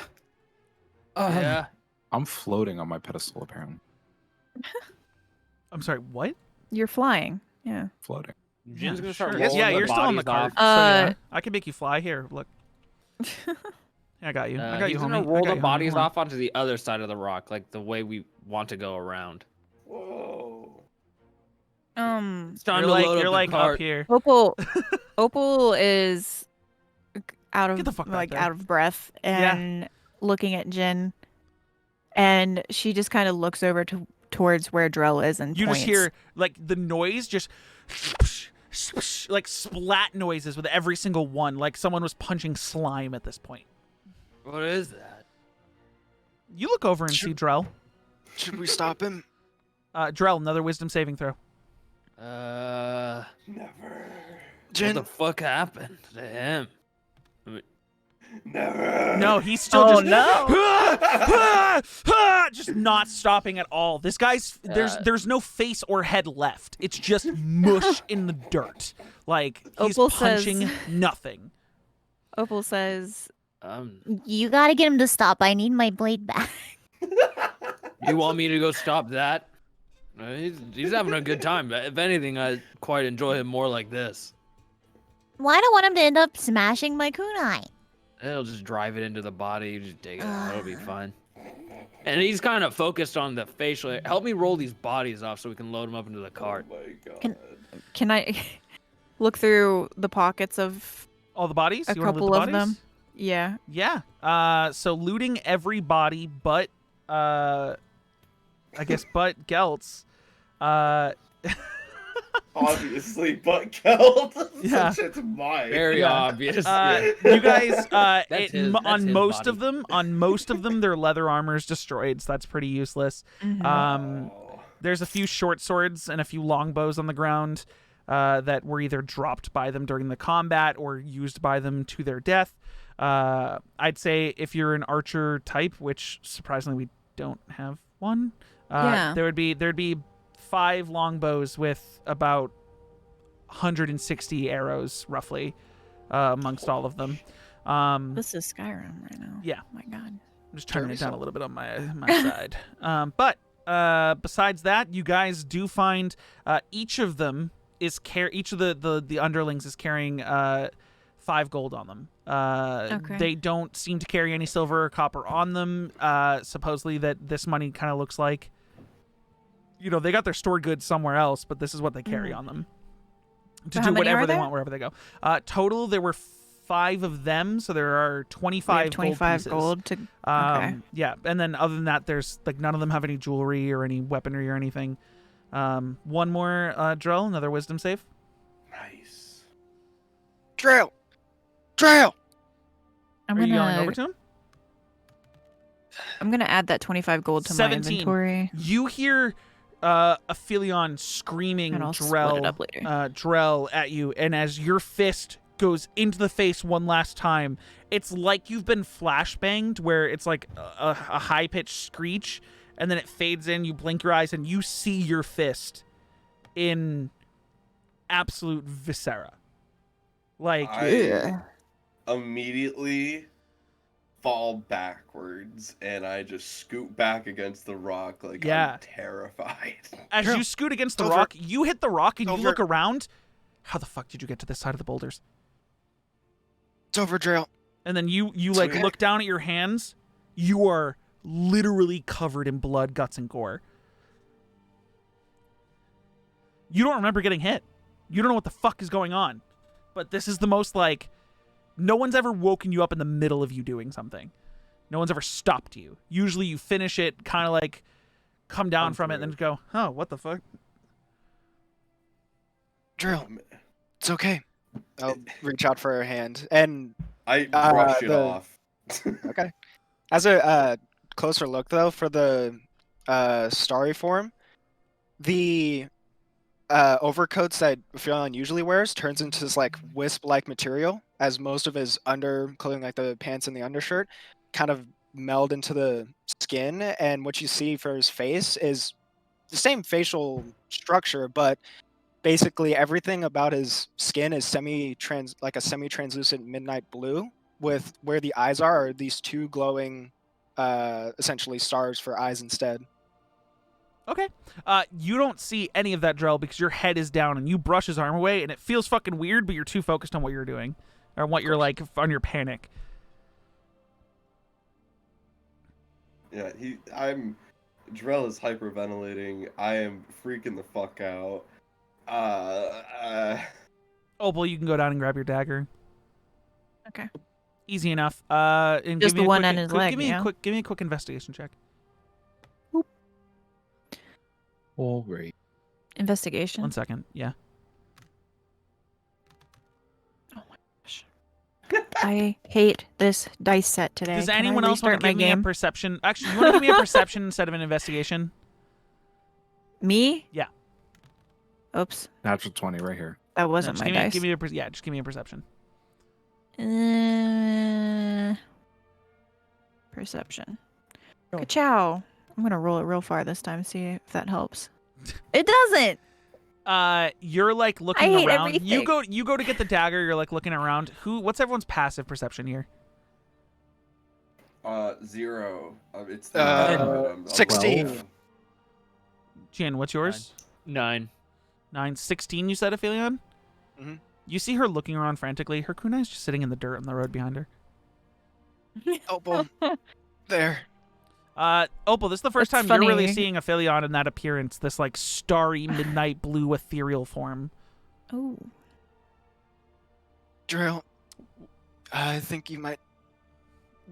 yeah. I'm floating on my pedestal apparently. I'm sorry, what? You're flying. Yeah. Floating. Jin's gonna start Sure. rolling Yeah, the you're still on the bodies cart. off. So yeah, Uh, I can make you fly. Here, look. Yeah, I got you. I got He's you, gonna homie. I roll got the you, homie. bodies Hold on. off onto the other side of the rock, like the way we want to go around. Whoa. It's time You're to like, load you're up like the up cart. here. Opal is out of Get the fuck back like there. out of breath Yeah. and looking at Jin, and she just kind of looks over towards where Drell is and You points. just hear like the noise, just like splat noises with every single one, like someone was punching slime at this point. What is that? You look over and see Drell. Should we stop him? Drell, another wisdom saving throw. Never. What Jin, the fuck happened to him? Never. No, he's still Oh, just no. just not stopping at all. This guy's there's no face or head left. It's just mush in the dirt. Like he's Opal says- punching nothing. Opal says, You gotta get him to stop. I need my blade back. You want me to go stop that? He's having a good time. If anything, I quite enjoy him more like this. Well, I don't want him to end up smashing my kunai. It'll just drive it into the body. Just take it out. It'll be fine. And he's kind of focused on the facial. Help me roll these bodies off so we can load them up into the cart. Oh my god. "Can I look through the pockets of All the bodies? a You wanna loot couple the of bodies? them?" Yeah. Yeah. So looting every body but I guess but Gelt's. Obviously, but Kelt. Yeah. That shit's mine. Very obvious. You guys, That's on his most body. of them, their leather armor is destroyed, so that's pretty useless. There's a few short swords and a few longbows on the ground that were either dropped by them during the combat or used by them to their death. I'd say if you're an archer type, which surprisingly we don't have one, there'd be 5 longbows with about 160 arrows roughly amongst all of them. This is Skyrim right now. Yeah. Oh my god. I'm just turning it down a little bit on my side. But besides that, you guys do find each of them is each of the underlings is carrying 5 gold on them. Okay. They don't seem to carry any silver or copper on them. Supposedly that this money kind of looks like, they got their stored goods somewhere else, but this is what they carry on them to do whatever they want wherever they go. Total, there were 5 of them, so there are 25 gold pieces. Okay. Yeah, and then other than that, there's none of them have any jewelry or any weaponry or anything. One more Drell, another wisdom save. Nice. Drill. I'm Are you going over to him? I'm gonna add that 25 gold to 17. my inventory. You hear Aphelion screaming And I'll split it up later. Drell at you, and as your fist goes into the face one last time, it's like you've been flashbanged, where it's like a high-pitched screech, and then it fades in, you blink your eyes, and you see your fist in absolute viscera. Like, I immediately fall backwards and I just scoot back against the rock like I'm terrified. As you scoot against the rock, you hit the rock and you look around. How the fuck did you get to this side of the boulders? It's over, Drill. And then you like look down at your hands. You are literally covered in blood, guts, and gore. You don't remember getting hit. You don't know what the fuck is going on. But this is the most like, no one's ever woken you up in the middle of you doing something. No one's ever stopped you. Usually you finish it, kind of like come down from it and then go, oh, what the fuck? Drill. It's okay. I'll reach out for her hand. And I brush it off. Okay. As a closer look, though, for the starry form, the overcoats that Aphelion usually wears turns into this like wisp-like material, as most of his clothing, like the pants and the undershirt, kind of meld into the skin. And what you see for his face is the same facial structure, but basically everything about his skin is like a semi-translucent midnight blue, with where the eyes are these 2 glowing essentially stars for eyes instead. Okay. You don't see any of that, Drell, because your head is down and you brush his arm away, and it feels fucking weird, but you're too focused on what you're doing. Or what you're like, on your panic. Yeah, Drell is hyperventilating. I am freaking the fuck out. Opal, you can go down and grab your dagger. Okay. Easy enough. And Just the one on his leg, Give me a quick investigation check. All right. Investigation. 1 second. Yeah. Oh my gosh. I hate this dice set today. Does Can anyone I else want restart to give my me a game? perception? Actually, you want to give me a perception instead of an investigation? Me? Yeah. Oops. Natural 20 right here. That wasn't my dice. Just give me a perception. Perception. Ka-chow. I'm gonna roll it real far this time, see if that helps. It doesn't. You're like looking I hate around. everything. You go to get the dagger. You're like looking around. What's everyone's passive perception here? 0. It's 16. Jin, what's yours? 9. 16. You said, Aphelion? Mm-hmm. You see her looking around frantically. Her kunai's just sitting in the dirt on the road behind her. Opal. There. Opal, this is the first That's time you're really funny. seeing Aphelion in that appearance, this like starry midnight blue ethereal form. Oh. Drill. I think you might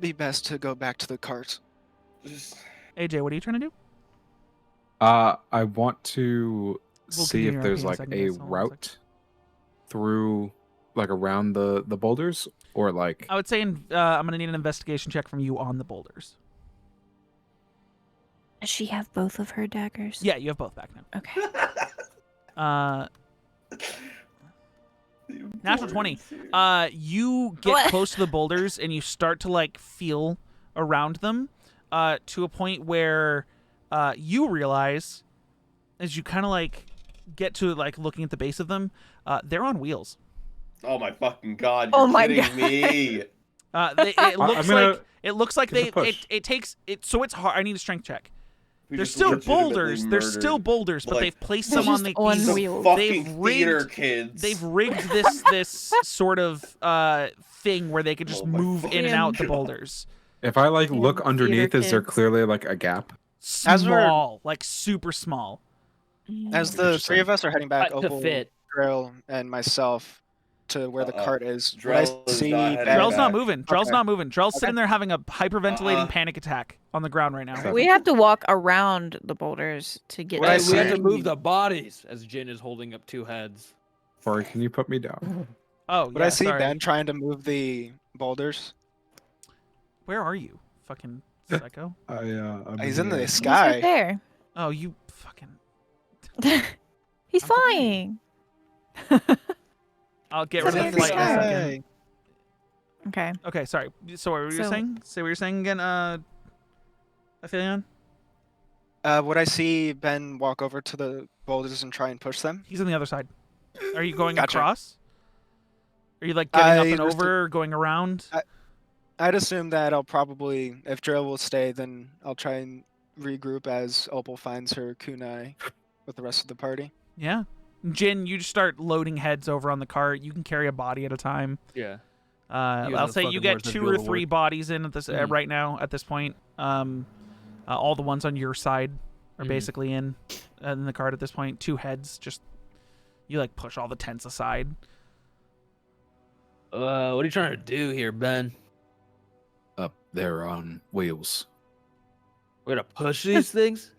be best to go back to the cart. Just AJ, what are you trying to do? I want to We'll see continue if our there's game in a like second, a guys. Hold on a route through, like around the boulders, or like. I would say I'm gonna need an investigation check from you on the boulders. Does she have both of her daggers? Yeah, you have both back now. Okay. Natural 20. You get What? close to the boulders and you start to like feel around them, to a point where you realize, as you kind of like get to like looking at the base of them, they're on wheels. Oh my fucking god! Oh You're my kidding God. me. It looks like give it a push. it takes it, so it's hard. I need a strength check. We They're just still legitimately boulders. They're still murdered, boulders, but like, they've placed They're them on just the on these- some wheels. fucking They've theater rigged- kids. They've rigged this sort of thing where they could just Oh my move in and fucking out the God. boulders. If I like Yeah, look theater underneath, is there kids. clearly like a gap? As we're- Small, like super small. As the Interesting. three of us are heading back, Cut to Opal, fit. Drill, and myself, to where the cart is, would Drell I is see not heading Ben- Drell's not back. moving. Drell's Okay. not moving. Drell's Okay. sitting there having a hyperventilating Uh-uh. panic attack on the ground right now. Okay. We have to walk around the boulders to get What to I the We have to see- move the bodies as Jin is holding up 2 heads. Or can you put me down? Oh, Would yeah, I see sorry. Ben trying to move the boulders? Where are you? Fucking psycho. He's in the He's right sky. Oh, you fucking... He's I'm flying. flying. I'll get He's rid of in the the flight in a second. sky. Okay. Okay, sorry. So what were you So- saying? Say what you're saying again, Aphelion? Would I see Ben walk over to the boulders and try and push them? He's on the other side. Are you going Gotcha. across? Are you like getting up I and just- over, going around? I'd assume that I'll probably, if Drill will stay, then I'll try and regroup as Opal finds her kunai with the rest of the party. Yeah. Jin, you just start loading heads over on the cart. You can carry a body at a time. Yeah. I'll the say you fucking get worst of 2 Duel or to 3 work. bodies in at this Mhm. right now. At this point, all the ones on your side are Mhm. basically in the cart at this point. 2 heads. Just you like push all the tents aside. What are you trying to do here, Ben? Up there on wheels. We're gonna push these things?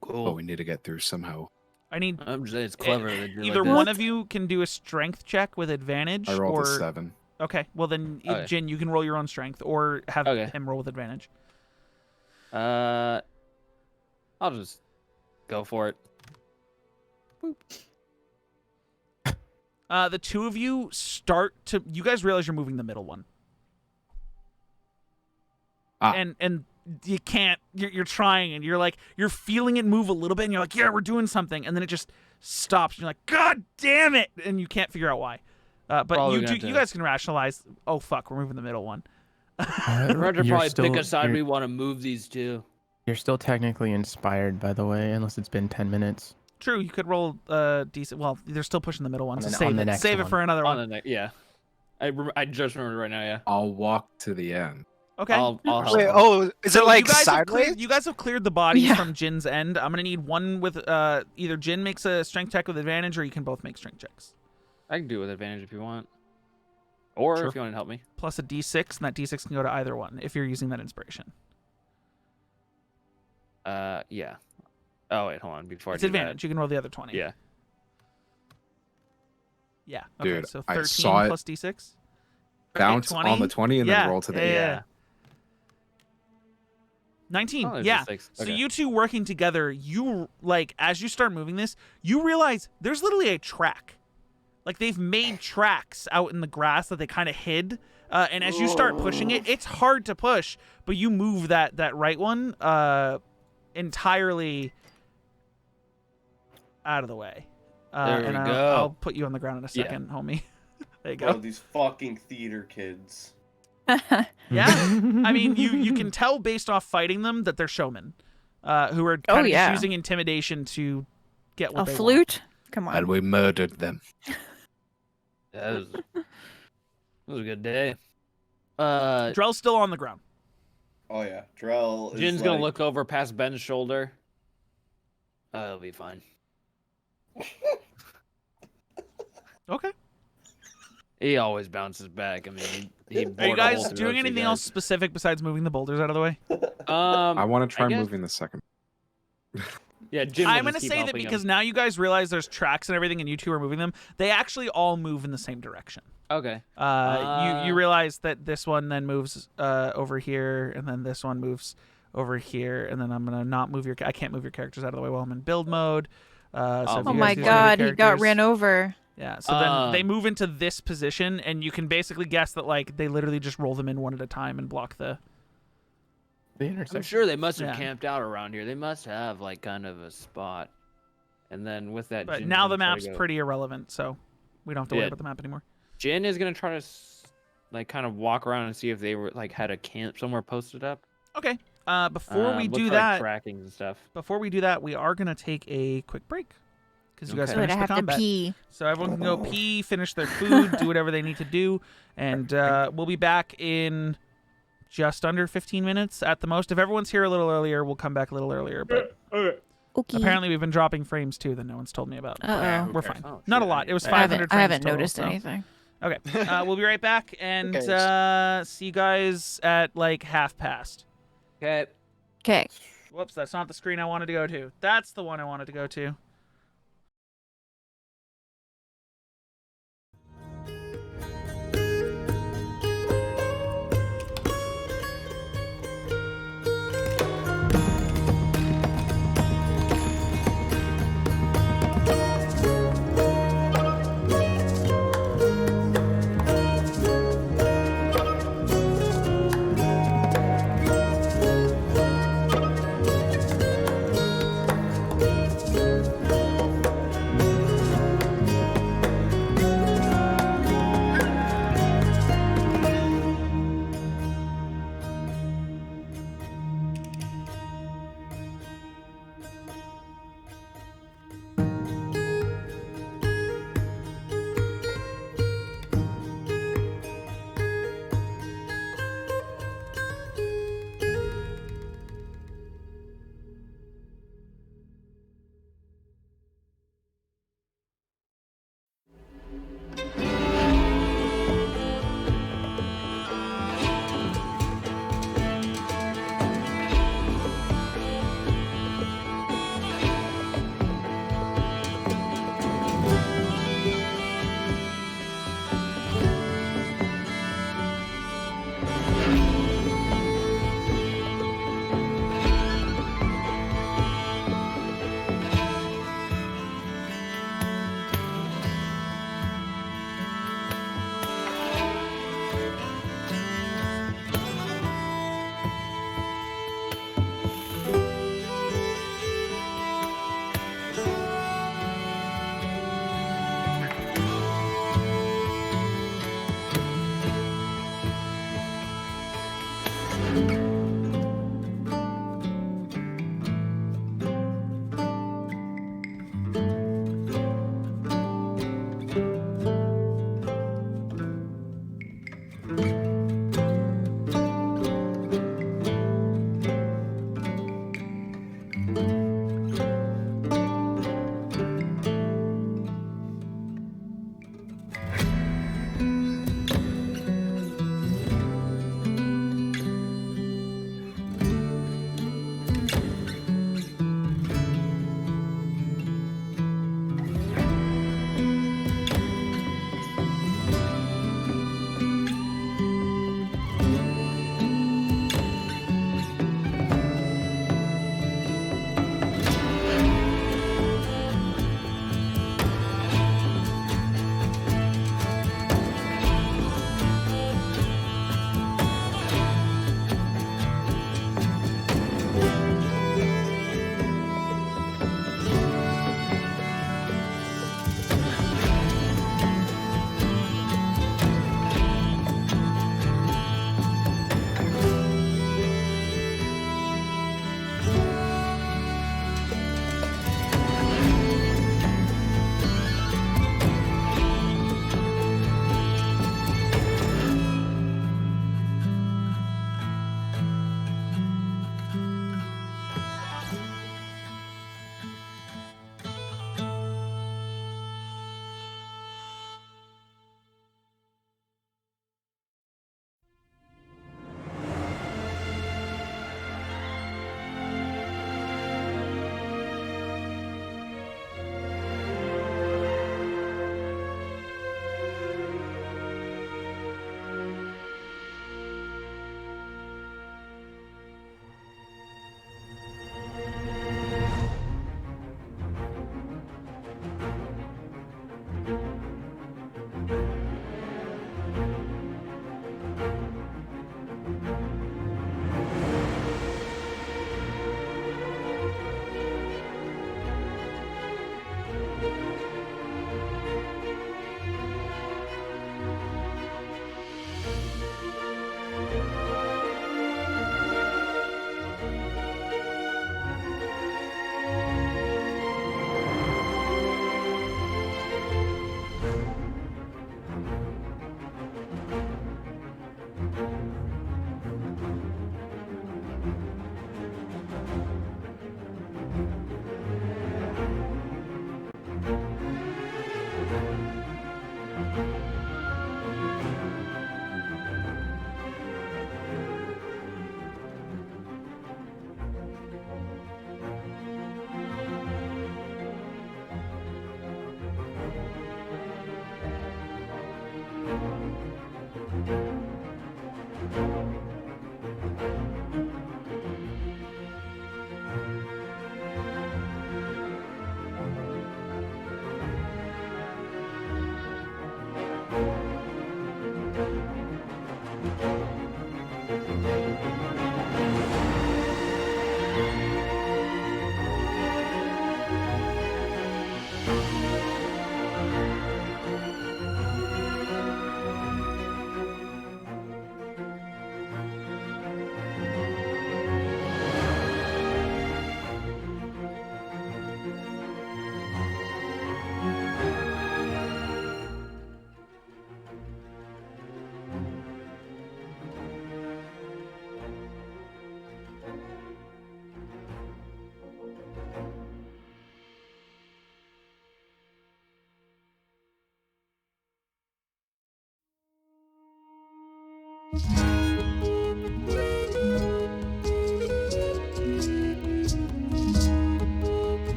But Cool. we need to get through somehow. I need I'm just saying it's clever. to do either like this. one of you can do a strength check with advantage. I rolled or a 7. Okay, well then, Okay. Jin, you can roll your own strength, or have Okay. him roll with advantage. I'll just go for it. The 2 of you start to. You guys realize you're moving the middle one, and you can't. You're trying, and you're feeling it move a little bit, and you're like, yeah, we're doing something, and then it just stops. And you're like, God damn it, and you can't figure out why. But Probably you gonna have you to- guys can rationalize. Oh fuck, we're moving the middle one. We're gonna You're probably still- pick a side you're- we want to move these to. You're still technically inspired, by the way, unless it's been 10 minutes. True, you could roll decent. Well, they're still pushing the middle one, On so the- save on the it. next Save it one. for another On one. the yeah. I just remembered right now. Yeah. I'll walk to the end. Okay. I'll help. Wait, him. oh, is So it like you guys have sideways? cleared, you guys have cleared the bodies Yeah. from Jin's end. I'm gonna need one with either Jin makes a strength check with advantage, or you can both make strength checks. I can do it with advantage if you want, or Sure. if you want to help me. Plus a d6, and that d6 can go to either one if you're using that inspiration. Yeah. Oh wait, hold on. Before It's I do advantage. You can roll the other 20. that, yeah. Yeah. Okay. Dude, So I 13 saw it. plus d6. Bounce on the 20 and Yeah, then roll to the yeah, end. yeah. 19. Oh, there's yeah. just six. So Okay. you two working together, you like as you start moving this, you realize there's literally a track. Like they've made tracks out in the grass that they kind of hid. And as you start pushing it, it's hard to push, but you move that right one entirely out of the way. There we and go. I'll put you on the ground in a Yeah. second, homie. There you Bro, go. these fucking theater kids. Yeah. I mean, you can tell based off fighting them that they're showmen, who are kind of yeah. just using intimidation to get what A they want. flute? Come on. And we murdered them. That was a good day. Drell's still on the ground. Oh yeah, Drell. Is Jin's gonna like- look over past Ben's shoulder. It'll be fine. Okay. He always bounces back. I mean, he Are bored you a guys hole through doing those two anything guys. else specific besides moving the boulders out of the way? I want to try guess- moving the second. Yeah, Jim. I'm gonna say that because now you guys realize there's tracks and everything, and you two are moving them. They actually all move in the same direction. Okay. You realize that this one then moves over here, and then this one moves over here, and then I'm gonna not move your. I can't move your characters out of the way while I'm in build mode. So if Oh you guys my do god, your he got characters- ran over. Yeah, so then they move into this position, and you can basically guess that like they literally just roll them in one at a time and block the intersection. I'm sure they must have Yeah. camped out around here. They must have like kind of a spot. And then with that, But Jin's now gonna the try to map's go- pretty irrelevant, so we don't have to worry Yeah. about the map anymore. Jin is gonna try to like kind of walk around and see if they were like had a camp somewhere posted up. Okay. Before we Look do for, like, that, trackings and stuff. before we do that, we are gonna take a quick break because you guys Okay. Good, finished I the have to combat. pee. So everyone can go pee, finish their food, do whatever they need to do, and we'll be back in just under 15 minutes at the most. If everyone's here a little earlier, we'll come back a little earlier. But Okay. apparently we've been dropping frames too that no one's told me about. Uh-oh. We're fine. Oh, Not a shit, lot. It was I 500 haven't, frames I haven't total, noticed so- anything. Okay. We'll be right back and Okay. see you guys at like half past. Okay. Okay. Whoops, that's not the screen I wanted to go to. That's the one I wanted to go to.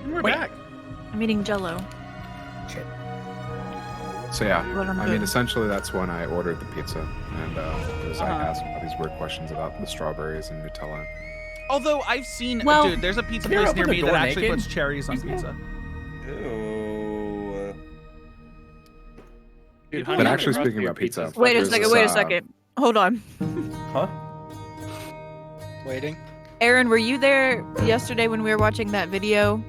And we're Wait. back. I'm eating Jello. So yeah, What I'm I mean, doing. essentially that's when I ordered the pizza, and I asked all these weird questions about the strawberries and Nutella. Although I've seen, Well- dude, there's a pizza Have you ever place near opened me the that door actually naked? puts cherries on pizza. Ew. Dude, But honey actually, crust speaking your about pizza, pizza's Wait a there's second. this, Wait a second. Hold on. Huh? Waiting. Aaron, were you there yesterday when we were watching that video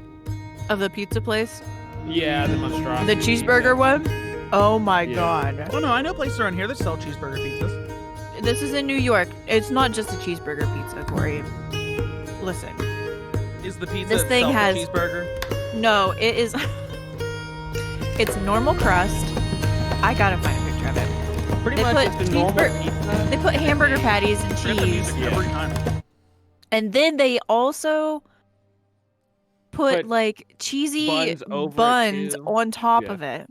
of the pizza place? Yeah, the monstrosity. The cheeseburger one? Oh my Yeah. god. Oh no, I know places around here that sell cheeseburger pizzas. This is in New York. It's not just a cheeseburger pizza, Corey. Listen. Is the pizza This thing itself has- a cheeseburger? No, it is. It's normal crust. I gotta find a picture of it. Pretty They much put it's a normal cheeseburger- pizza. They put hamburger patties and Forget the cheese. music every time. And then they also put Put like cheesy buns over it, buns too. on top Yeah. of it.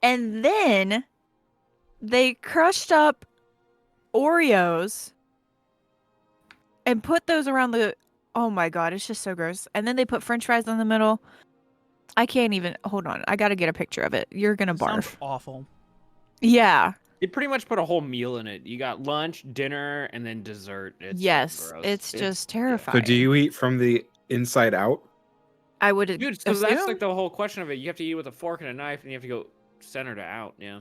And then they crushed up Oreos and put those around the. Oh my god, it's just so gross. And then they put French fries in the middle. I can't even. Hold on, I gotta get a picture of it. You're gonna Sounds barf. awful. Yeah. They pretty much put a whole meal in it. You got lunch, dinner, and then dessert. It's so Yes, gross. it's just So terrifying. do you eat from the inside out? I would Dude, so assume. that's like the whole question of it. You have to eat with a fork and a knife, and you have to go center to out. Yeah.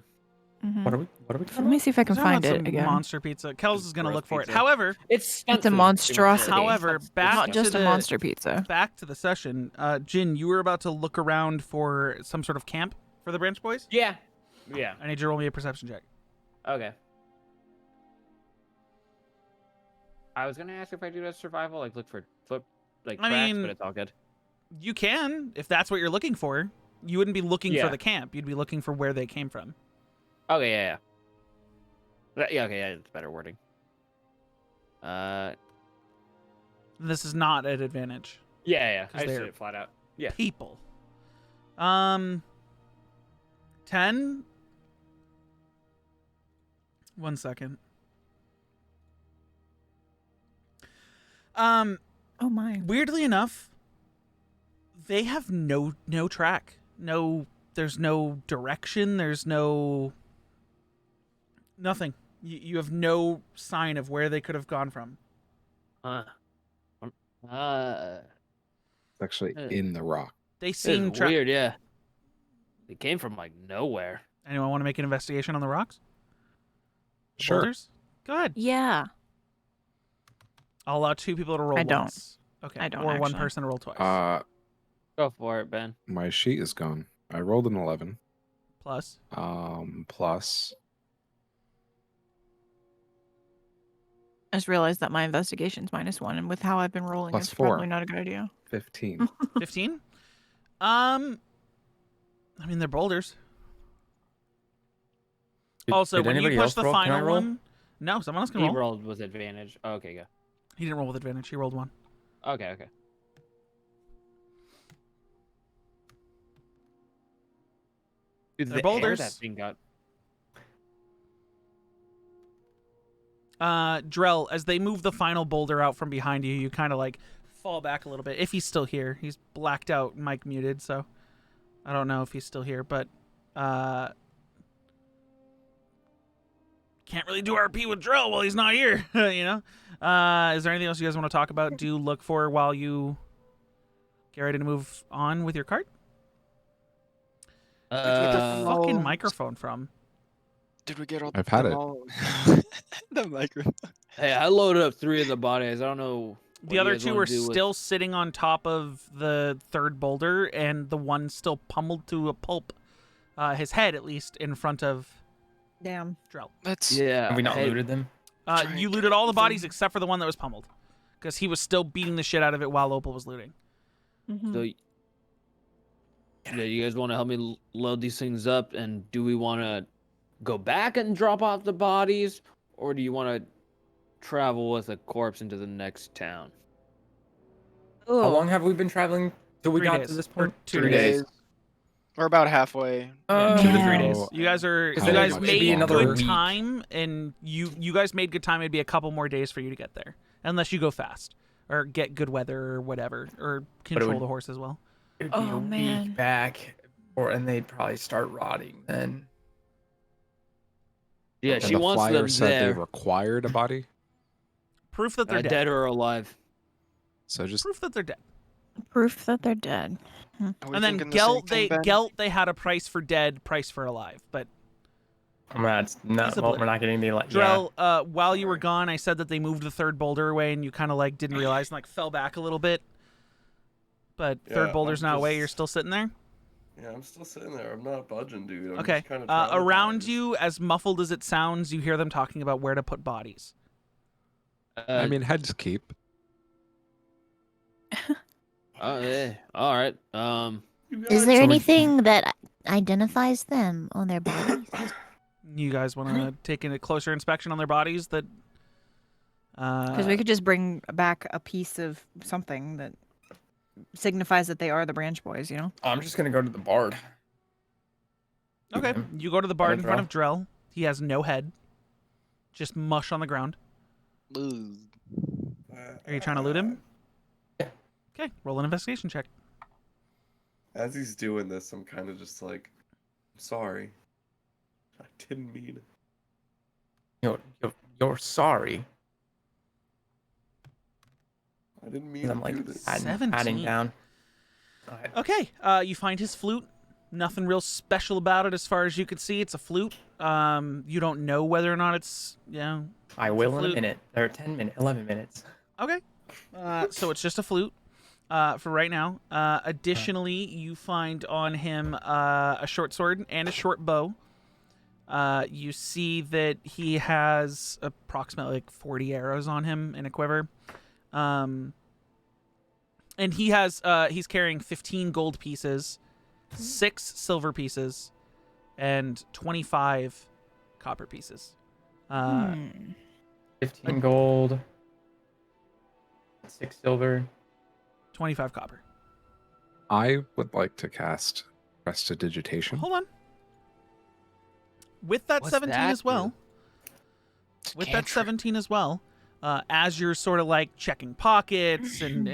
Mhm. What are we talking Let me see if I can We're talking find about it some again. monster pizza. Kels is gonna Gross look for it. pizza. However, It's It's a monstrosity. However, back Not to just a the- monster pizza. back to the session. Jin, you were about to look around for some sort of camp for the Branch Boys. Yeah. Yeah. I need you to roll me a perception check. Okay. I was gonna ask if I do that survival, like look for flip, like I tracks, mean- but it's all good. You can, if that's what you're looking for. You wouldn't be looking for Yeah. the camp. You'd be looking for where they came from. Okay, yeah. Yeah, okay, yeah, it's better wording. This is not at advantage. Yeah. 'Cause I just they're- did it flat out. Yeah. People. 10. 1 second. Oh my. Weirdly enough, they have no track. There's no direction. There's nothing. You have no sign of where they could have gone from. It's actually in the rock. They seem weird, yeah. They came from like nowhere. Anyone want to make an investigation on the rocks? The Sure. boulders? Go ahead. Yeah. I'll allow 2 people to roll I don't. once. Okay. I don't, Or one actually. person to roll twice. Go for it, Ben. My sheet is gone. I rolled an 11. Plus. Plus. I just realized that my investigation's -1, and with how I've been rolling, Plus it's 4. probably not a good idea. 15. 15? I mean, they're boulders. Also, Did when you anybody push else the roll? Can I final roll? one... No, someone else can He roll. rolled with advantage. Okay, go. He didn't roll with advantage. He rolled 1. Okay. Dude, They're the boulders. air that thing got. Drell, as they move the final boulder out from behind you, you kind of like fall back a little bit. If he's still here. He's blacked out, mic muted, so I don't know if he's still here, but can't really do RP with Drell while he's not here, you know? Is there anything else you guys want to talk about? Do look for while you get ready to move on with your cart? Where'd the fucking microphone from? Did we get all? I've had them it. all- the microphone. Hey, I loaded up 3 of the bodies. I don't know. what The you other guys 2 wanna are do with- still sitting on top of the 3rd boulder, and the one still pummeled to a pulp, his head at least, in front of Damn. Drell. Let's. Yeah. Have we not hey, looted them? Try and You get looted all the bodies them. except for the one that was pummeled, because he was still beating the shit out of it while Opal was looting. So, yeah, you guys want to help me load these things up, and do we want to go back and drop off the bodies, or do you want to travel with a corpse into the next town? How long have we been traveling till we 3 got days. to this Or point? 2 3 days. days. We're about halfway. 2 to 3 Yeah. days. You guys are. Because You then guys it made should be another good week. time, and you guys made good time. It'd be a couple more days for you to get there, unless you go fast or get good weather or whatever, or control would- the horse as well. It would be Oh, a man. week back, and they'd probably start rotting then. Yeah, And she the wants flyer them said there, they required a body. Proof that they're dead or alive. So just Proof that they're dead. Proof that they're dead. Are we And then thinking the same Gelt, thing, Ben? they had a price for dead, price for alive. But That's not. He's a Well, blip. we're not getting the yeah. Drell, while you were gone, I said that they moved the 3rd boulder away, and you kind of like didn't realize and like fell back a little bit. But Yeah, 3rd boulder's I'm not away. just- You're still sitting there. Yeah, I'm still sitting there. I'm not budging, dude. I'm Okay. Just kind of Around you, as muffled as it sounds, you hear them talking about where to put bodies. I mean, heads keep. Oh, yeah. All right. Is there anything that identifies them on their bodies? You guys want to take a closer inspection on their bodies? That Because we could just bring back a piece of something that signifies that they are the branch boys, you know? I'm just gonna go to the bard. Okay. Okay. You go to the bard in Drell. front of Drell. He has no head, just mush on the ground. Ooh. Are you trying to loot him? Okay. Roll an investigation check. As he's doing this, I'm kind of just like, I'm sorry. I didn't mean it. You're sorry. I didn't mean And I'm to like do this. adding 17. down. Okay. You find his flute. Nothing real special about it as far as you can see. It's a flute. You don't know whether or not it's, I will in a flute. minute. Or 10 minutes, 11 minutes. Okay. So it's just a flute for right now. Additionally, you find on him a short sword and a short bow. You see that he has approximately like 40 arrows on him in a quiver. And he has he's carrying 15 gold pieces, 6 silver pieces, and 25 copper pieces. 15 gold, 6 silver. 25 copper. I would like to cast Prestidigitation. Hold on. With that What's 17 that as well. It's a With that cantrip. 17 as well, as you're sort of like checking pockets and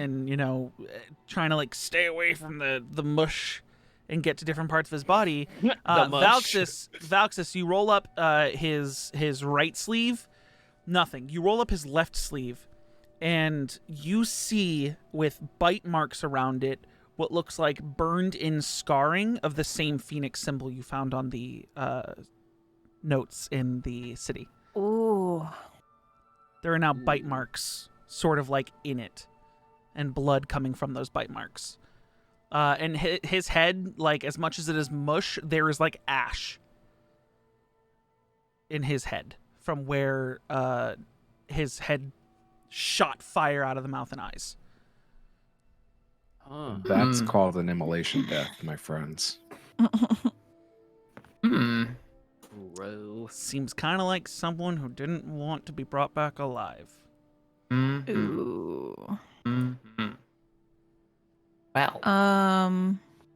trying to like stay away from the mush and get to different parts of his body, Valxis, you roll up his right sleeve, nothing. You roll up his left sleeve, and you see with bite marks around it what looks like burned-in scarring of the same phoenix symbol you found on the notes in the city. Ooh. There are now bite marks sort of like in it, and blood coming from those bite marks. And his head, like, as much as it is mush, there is like ash in his head from where his head shot fire out of the mouth and eyes. That's called an immolation death, my friends. Seems kind of like someone who didn't want to be brought back alive. Ooh. Well,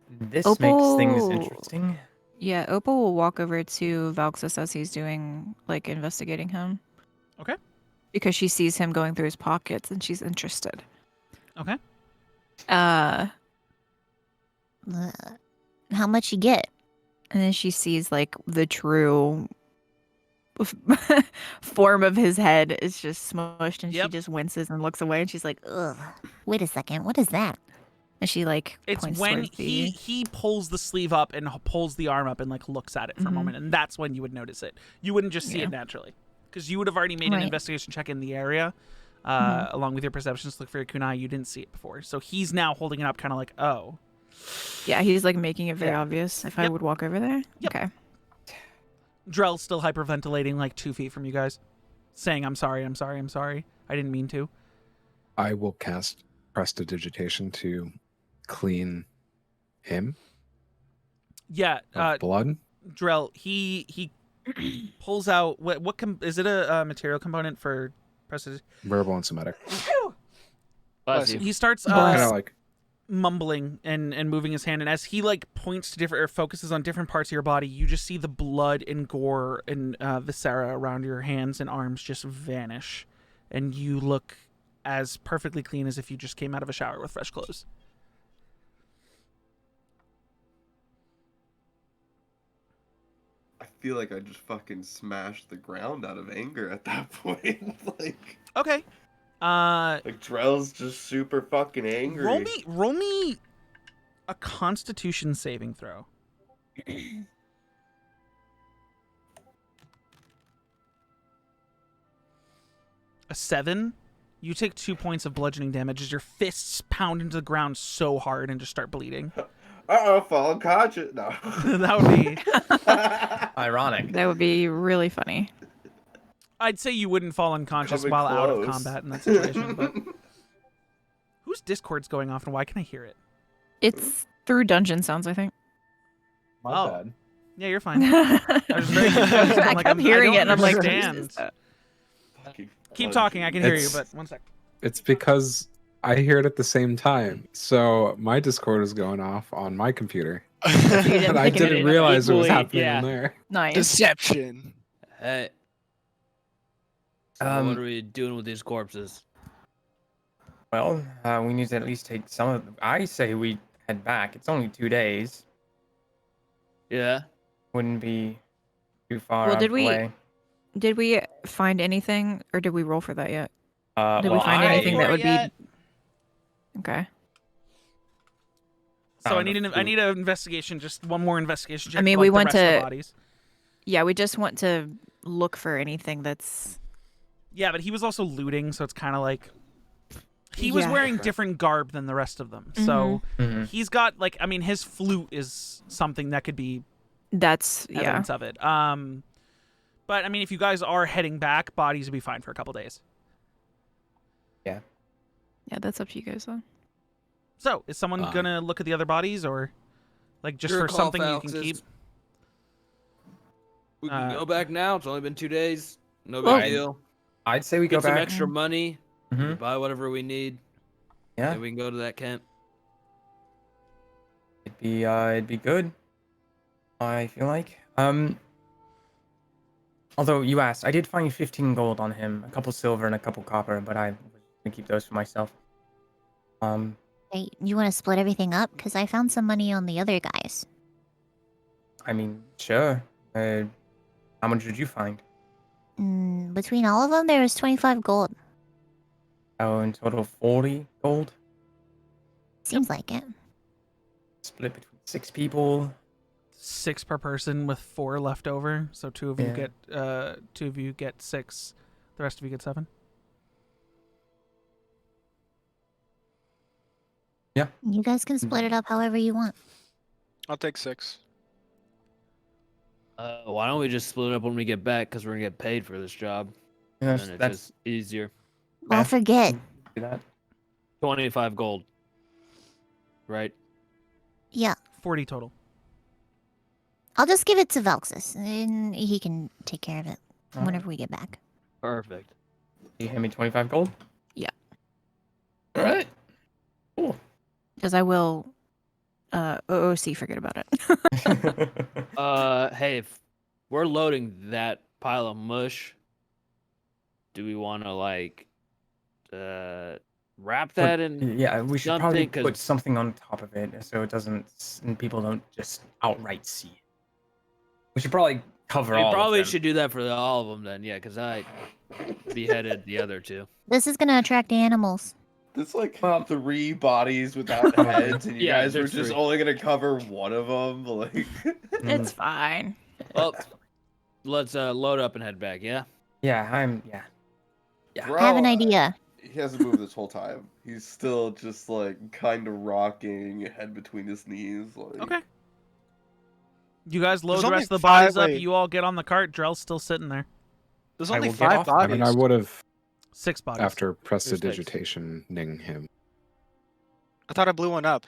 this Opal... makes things interesting. Yeah, Opal will walk over to Valxis as he's doing, like, investigating him. Okay. Because she sees him going through his pockets and she's interested. Okay. How much you get? And then she sees, like, the true form of his head is just smushed, and she just winces and looks away, and she's like, ugh. Wait a second, what is that? And she, like, it's points when towards the... he pulls the sleeve up and pulls the arm up and, like, looks at it for a moment, and that's when you would notice it. You wouldn't just see it naturally, because you would have already made an investigation check in the area, along with your perceptions to look for your kunai. You didn't see it before, so he's now holding it up kind of like, oh. Yeah, he's, like, making it very obvious if I would walk over there. Okay. Drell's still hyperventilating, like, 2 feet from you guys, saying, I'm sorry, I'm sorry, I'm sorry. I didn't mean to. I will cast Prestidigitation to clean him. Yeah. Blood? Drell, he pulls out, is it a material component for Prestidigitation? Verbal and somatic. He starts kind of like mumbling and moving his hand, and as he like points to different or focuses on different parts of your body, you just see the blood and gore and viscera around your hands and arms just vanish, and you look as perfectly clean as if you just came out of a shower with fresh clothes. I feel like I just fucking smashed the ground out of anger at that point. Like, okay. Like Drell's just super fucking angry. Roll me a Constitution saving throw. A 7. You take 2 points of bludgeoning damage as your fists pound into the ground so hard and just start bleeding. Fall unconscious. No. That would be ironic. That would be really funny. I'd say you wouldn't fall unconscious Coming while out of close. combat in that situation. But whose Discord's going off and why can I hear it? It's through dungeon sounds, I think. my bad. Yeah, you're fine. I was very confused. I'm like, kept hearing it, and I'm like, understand. Keep talking. I can hear you, but one sec. It's because I hear it at the same time. So my Discord is going off on my computer. And I didn't realize it was happening on there. Nice. Deception. Hey. So what are we doing with these corpses? Well, we need to at least take some of them. I say we head back. It's only 2 days. Yeah. Wouldn't be too far Well, away. Did we find anything, or did we roll for that yet? Did we well, find anything that would be... Okay. So I need an investigation, just one more investigation check. I mean, for, we like, want the rest of the to... bodies. Yeah, we just want to look for anything that's... Yeah, but he was also looting, so it's kind of like... He was wearing different garb than the rest of them. So he's got, like, I mean, his flute is something that could be That's, evidence of it. But, I mean, if you guys are heading back, bodies will be fine for a couple days. Yeah. Yeah, that's up to you guys, though. So, is someone going to look at the other bodies, or, like, just for something you can keep? We can go back now. It's only been 2 days. No big deal. I'd say we Get go some back. extra money. Mhm. Buy whatever we need. Yeah. And we can go to that camp. It'd be good. I feel like. Although you asked, I did find 15 gold on him, a couple silver and a couple copper, but I was gonna keep those for myself. Hey, you want to split everything up? Because I found some money on the other guys. I mean, sure. How much did you find? Between all of them, there was 25 gold. Oh, in total 40 gold. Seems like it. Split between 6 people. 6 per person with 4 left over. So 2 of you get 6. The rest of you get 7. Yeah. You guys can split it up however you want. I'll take 6. Why don't we just split it up when we get back? Because we're gonna get paid for this job, Yeah, and it's that's just easier. Well, forget. do that. 25 gold. Right. Yeah. 40 total. I'll just give it to Velxus, and he can take care of it All whenever we get back. Perfect. You hand me 25 gold? Yeah. All right. Cool. Because I will OOC forget about it. Hey, if we're loading that pile of mush, do we want to like wrap that in? Yeah, we should probably something, 'cause- put something on top of it so it doesn't, and people don't just outright see it. We should probably cover We all probably of them. should do that for all of them then, yeah, because I beheaded the other 2. This is gonna attract animals. There's like 3 bodies without heads, and you Yeah, guys were there's just 3. only gonna cover one of them. Like, It's fine. Well, let's load up and head back. Yeah. Yeah, I have an idea. He hasn't moved this whole time. He's still just like kind of rocking, head between his knees. Like, Okay. You guys load There's the only rest of the bodies 5, up. wait. You all get on the cart. Drell's still sitting there. There's I only will get 5 off. bodies. I would have 6 bodies. after There's 6. prestidigitationing him. I thought I blew one up.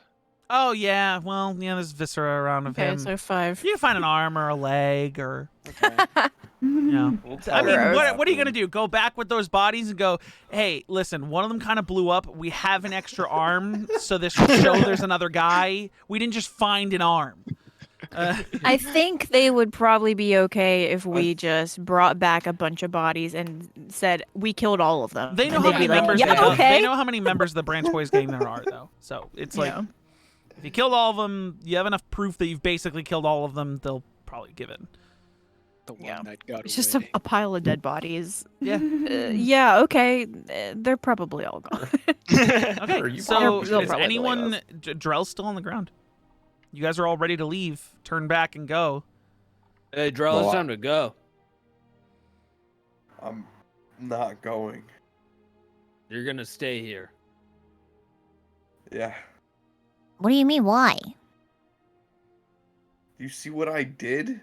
Oh yeah. Well, yeah. There's viscera around of Okay, him. so 5. You can find an arm or a leg or. Okay. Yeah. we'll I mean, tell what are you gonna do? Go back with those bodies and go, hey, listen, one of them kind of blew up. We have an extra arm, so this should show there's another guy. We didn't just find an arm. I think they would probably be okay if we just brought back a bunch of bodies and said we killed all of them. They know And how they'd many be like, members. yeah, they okay. know how many members of the Branch Boys gang there are, though. So it's like, Yeah. if you killed all of them, you have enough proof that you've basically killed all of them. They'll probably give it. The one Yeah. that got It's just away. a pile of dead bodies. Yeah. Yeah, okay. They're probably all gone. Okay. Sure, you So probably- they'll is probably anyone? Drell's still on the ground. You guys are all ready to leave. Turn back and go. Hey, Drell, Well, it's time to go. I'm not going. You're gonna stay here. Yeah. What do you mean? Why? You see what I did?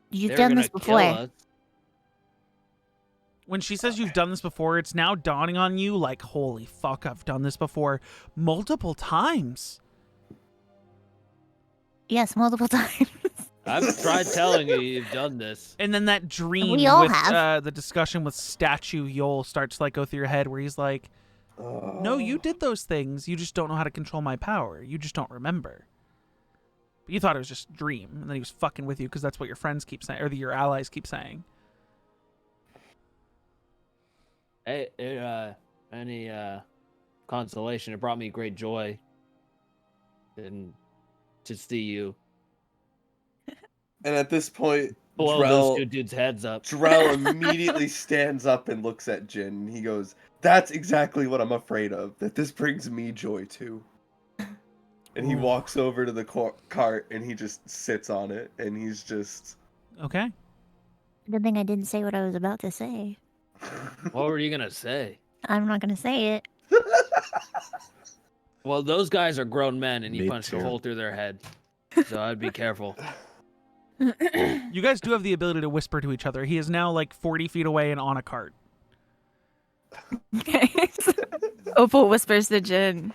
You've They're done gonna this kill before. us. When she says you've done this before, it's now dawning on you like, holy fuck, I've done this before multiple times. Yes, multiple times. I've tried telling you you've done this. And then that dream We all with have. the discussion with Statue Yol starts to like go through your head where he's like, no, you did those things. You just don't know how to control my power. You just don't remember. But you thought it was just a dream, and then he was fucking with you because that's what your friends keep saying, or your allies keep saying. Hey, any consolation? It brought me great joy. And to see you And at this point, blow those 2 dudes' heads up. Drell immediately stands up and looks at Jin. And he goes, "That's exactly what I'm afraid of. That this brings me joy too." And he walks over to the cart and he just sits on it. And he's just. Okay. Good thing I didn't say what I was about to say. What were you gonna say? I'm not gonna say it. Well, those guys are grown men, and you Me punched a too. hole through their head. So I'd be careful. You guys do have the ability to whisper to each other. He is now like 40 feet away and on a cart. Okay. Opal whispers to Jin.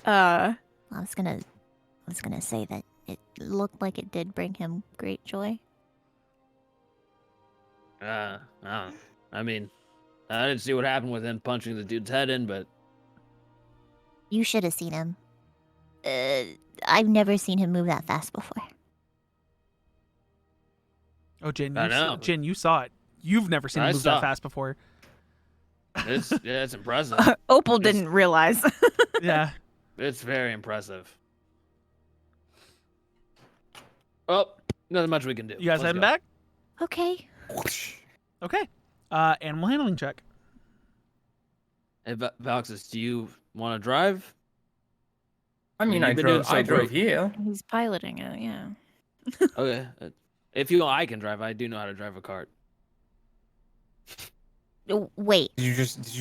I was gonna say that it looked like it did bring him great joy. I mean, I didn't see what happened with him punching the dude's head in, but You should have seen him. I've never seen him move that fast before. Oh, Jin, I know. Jin, you saw it. You've never seen him I move saw. that fast before. it's impressive. Opal didn't realize. Yeah. It's very impressive. Oh, nothing much we can do. You guys Let's heading go. back? Okay. Okay. Animal handling check. Hey, Valxis, do you want to drive? I mean, you've I been doing drove. so I drove great. here. He's piloting it, yeah. Okay. If you want, I can drive. I do know how to drive a cart. Wait, Did you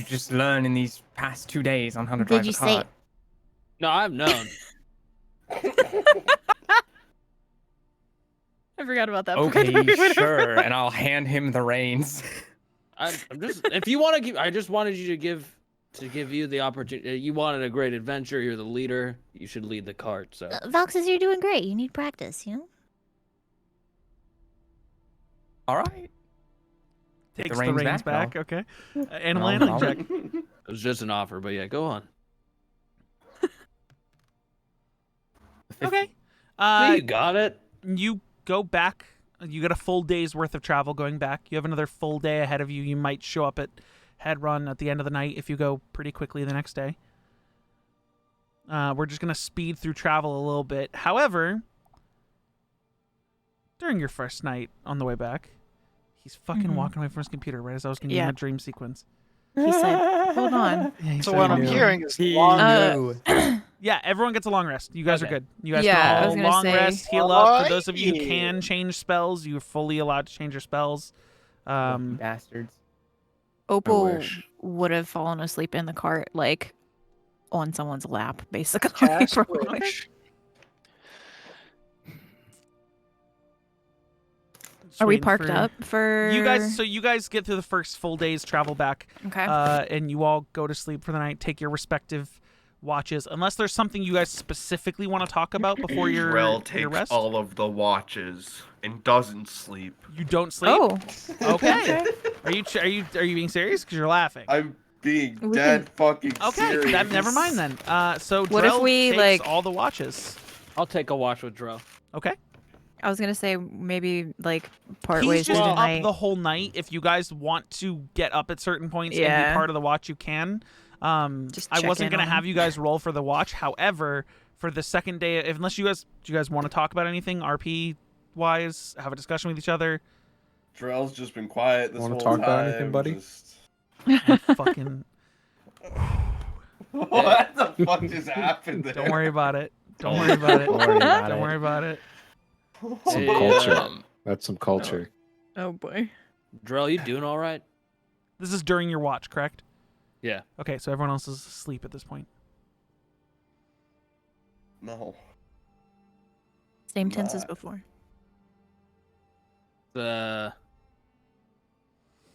just learn in these past 2 days on how to Did drive you a say- cart? No, I've known. I forgot about that part. Okay, sure, and I'll hand him the reins. I'm just. If you want to give, I just wanted you to give you the opportunity. You wanted a great adventure. You're the leader. You should lead the cart. So. Valxis, you're doing great. You need practice, you know? All right. Takes the reins back, back. Okay. Animal No, handling no. check. It was just an offer, but yeah, go on. Okay. You got it. You go back. You get a full day's worth of travel going back. You have another full day ahead of you. You might show up at Head Run at the end of the night if you go pretty quickly the next day. We're just going to speed through travel a little bit. However, during your first night on the way back, he's fucking walking away from his computer right as I was going to give him a dream sequence. He said, hold on. Yeah, he So said what he I'm knew. hearing is He long. knew. Yeah, everyone gets a long rest. You guys are Okay. good. You guys Yeah, I can was all gonna long say- rest, heal up. For those of you who Alrighty. can change spells, you're fully allowed to change your spells. Bastards. Opal wish. would have fallen asleep in the cart, like on someone's lap, basically. Cast for- wish. Just Are we waiting parked for- up for You guys, so you guys get through the first full day's travel back, Okay. and you all go to sleep for the night. Take your respective watches, unless there's something you guys specifically want to talk about before your Drell your takes rest. all of the watches and doesn't sleep. You don't sleep. Oh. Okay. Are you being serious? Because you're laughing. I'm being We dead fucking Okay. serious. Never mind then. So What if Drell we, takes like- all the watches. I'll take a watch with Dro. Okay. I was gonna say maybe like part He's ways just through the up night. the whole night. If you guys want to get up at certain points and be Yeah. part of the watch, you can. Just I check wasn't in gonna on have you guys roll for the watch. However, for the second day, unless do you guys want to talk about anything RP wise, have a discussion with each other. Drell's just been quiet this Wanna whole talk time. about anything, buddy? Just... Fucking What the fuck just happened there? don't worry about it. Don't worry about it. Don't worry about Don't it. worry about it. Some Hey, culture. That's some culture. Oh boy. Drell, you doing all right? This is during your watch, correct? Yeah. Okay, so everyone else is asleep at this point. No. Same tense as Not. before.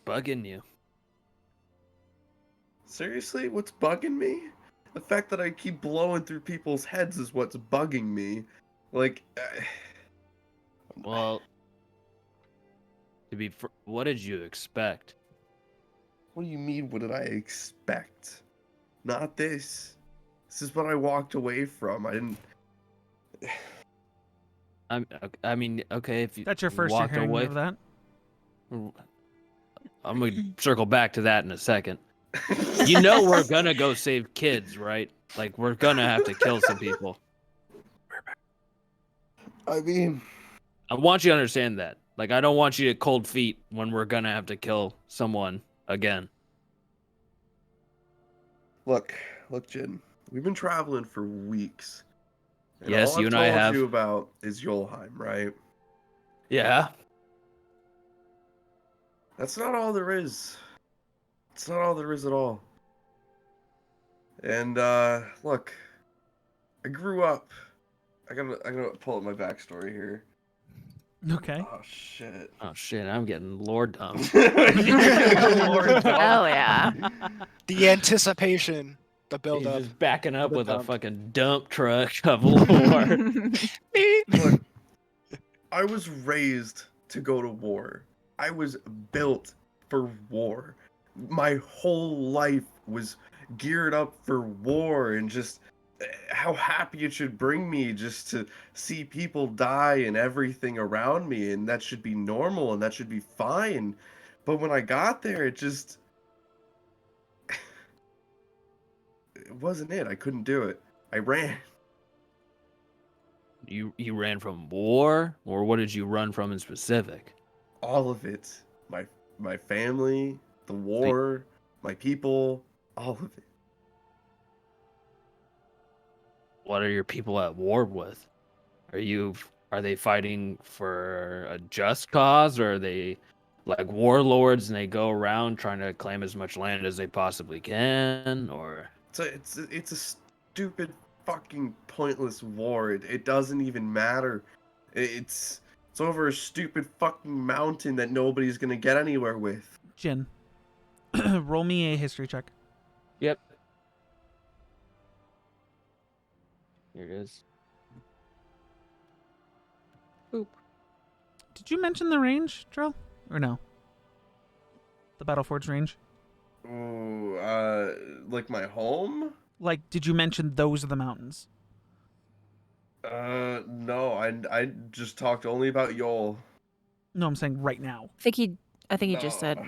Bugging you. Seriously? What's bugging me? The fact that I keep blowing through people's heads is what's bugging me. Like, Well, what did you expect? what do you mean, what did I expect? Not this. This is what I walked away from. I didn't... I mean, okay, if you That's your first walked hearing away, of that. I'm gonna circle back to that in a second. You know we're gonna go save kids, right? Like we're gonna have to kill some people. I mean... I want you to understand that. Like I don't want you to cold feet when we're gonna have to kill someone again. Look, Jin. We've been traveling for weeks. And Yes, all you I've and I told have. you about is Yolheim, right? Yeah. That's not all there is. It's not all there is at all. And look, I grew up. I gotta pull up my backstory here. Okay. Oh shit. Oh shit, I'm getting lore dumb. Lord, Oh yeah. The anticipation, the He's build up. just backing up The with a dump. fucking dump truck of lore. Look, I was raised to go to war. I was built for war. My whole life was geared up for war and just how happy it should bring me just to see people die and everything around me, and that should be normal and that should be fine. But when I got there, it just it wasn't it. I couldn't do it. I ran. You ran from war, or what did you run from in specific? All of it. My family, the war, my people, All of it. What are your people at war with? Are they fighting for a just cause, or are they like warlords and they go around trying to claim as much land as they possibly can? Or It's a stupid fucking pointless war. It doesn't even matter. It's over a stupid fucking mountain that nobody's gonna get anywhere with. Jin, roll me a history check. Yep. Here it is. Boop. Did you mention the range, Drill? Or no? The Battleforge range? Ooh, like my home? Like, did you mention those are the mountains? No, I just talked only about Yol. No, I'm saying right now. I think he just said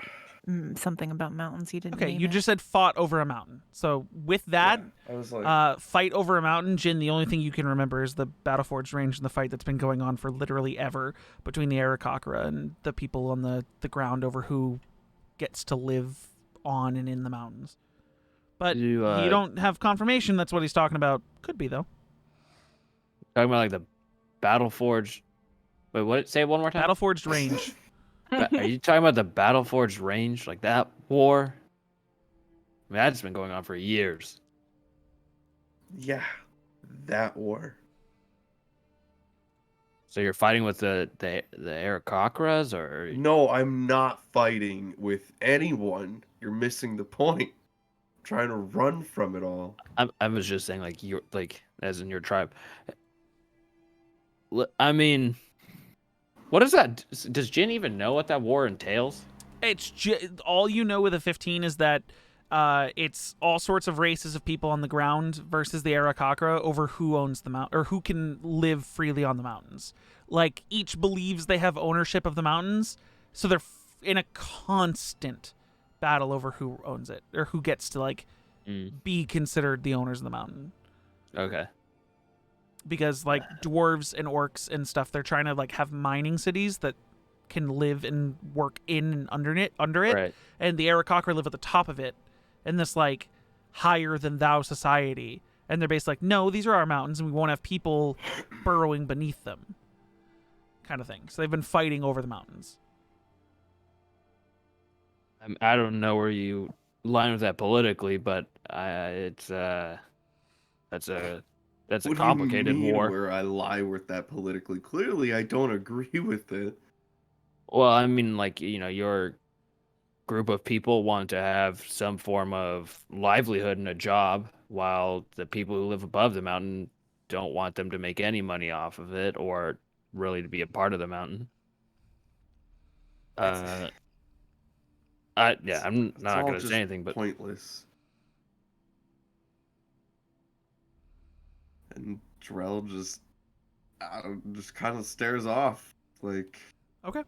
something about mountains. He didn't. Okay, name you it. just said fought over a mountain. So with that, I was like, fight over a mountain, Jin, the only thing you can remember is the Battleforge range and the fight that's been going on for literally ever between the Aarakocra and the people on the ground over who gets to live on and in the mountains. But you don't have confirmation that's what he's talking about. Could be, though. Talking about like the Battleforge. Wait, what? Say it one more time. Battleforged range. Are you talking about the Battleforge range, like that war? I mean, that's been going on for years. yeah, that war. So you're fighting with the Aarakocras, or No, I'm not fighting with anyone. You're missing the point. I'm trying to run from it all. I was just saying, like you're like as in your tribe. I mean, what is that? Does Jin even know what that war entails? It's all you know with a 15 is that it's all sorts of races of people on the ground versus the Aarakocra over who owns the mountain or who can live freely on the mountains. Like, each believes they have ownership of the mountains, so they're in a constant battle over who owns it or who gets to like be considered the owners of the mountain. Okay. Because like dwarves and orcs and stuff, they're trying to like have mining cities that can live and work in and under it, Right. and the Aarakocra live at the top of it, in this like higher than thou society, and they're basically like, no, these are our mountains, and we won't have people burrowing beneath them, kind of thing. So they've been fighting over the mountains. I don't know where you line with that politically, but that's a What do you complicated mean war. where I lie with that politically? Clearly, I don't agree with it. Well, I mean, like, your group of people want to have some form of livelihood and a job, while the people who live above the mountain don't want them to make any money off of it or really to be a part of the mountain. I'm not going to say anything, but pointless. And Jarrell just kind of stares off, like. Okay.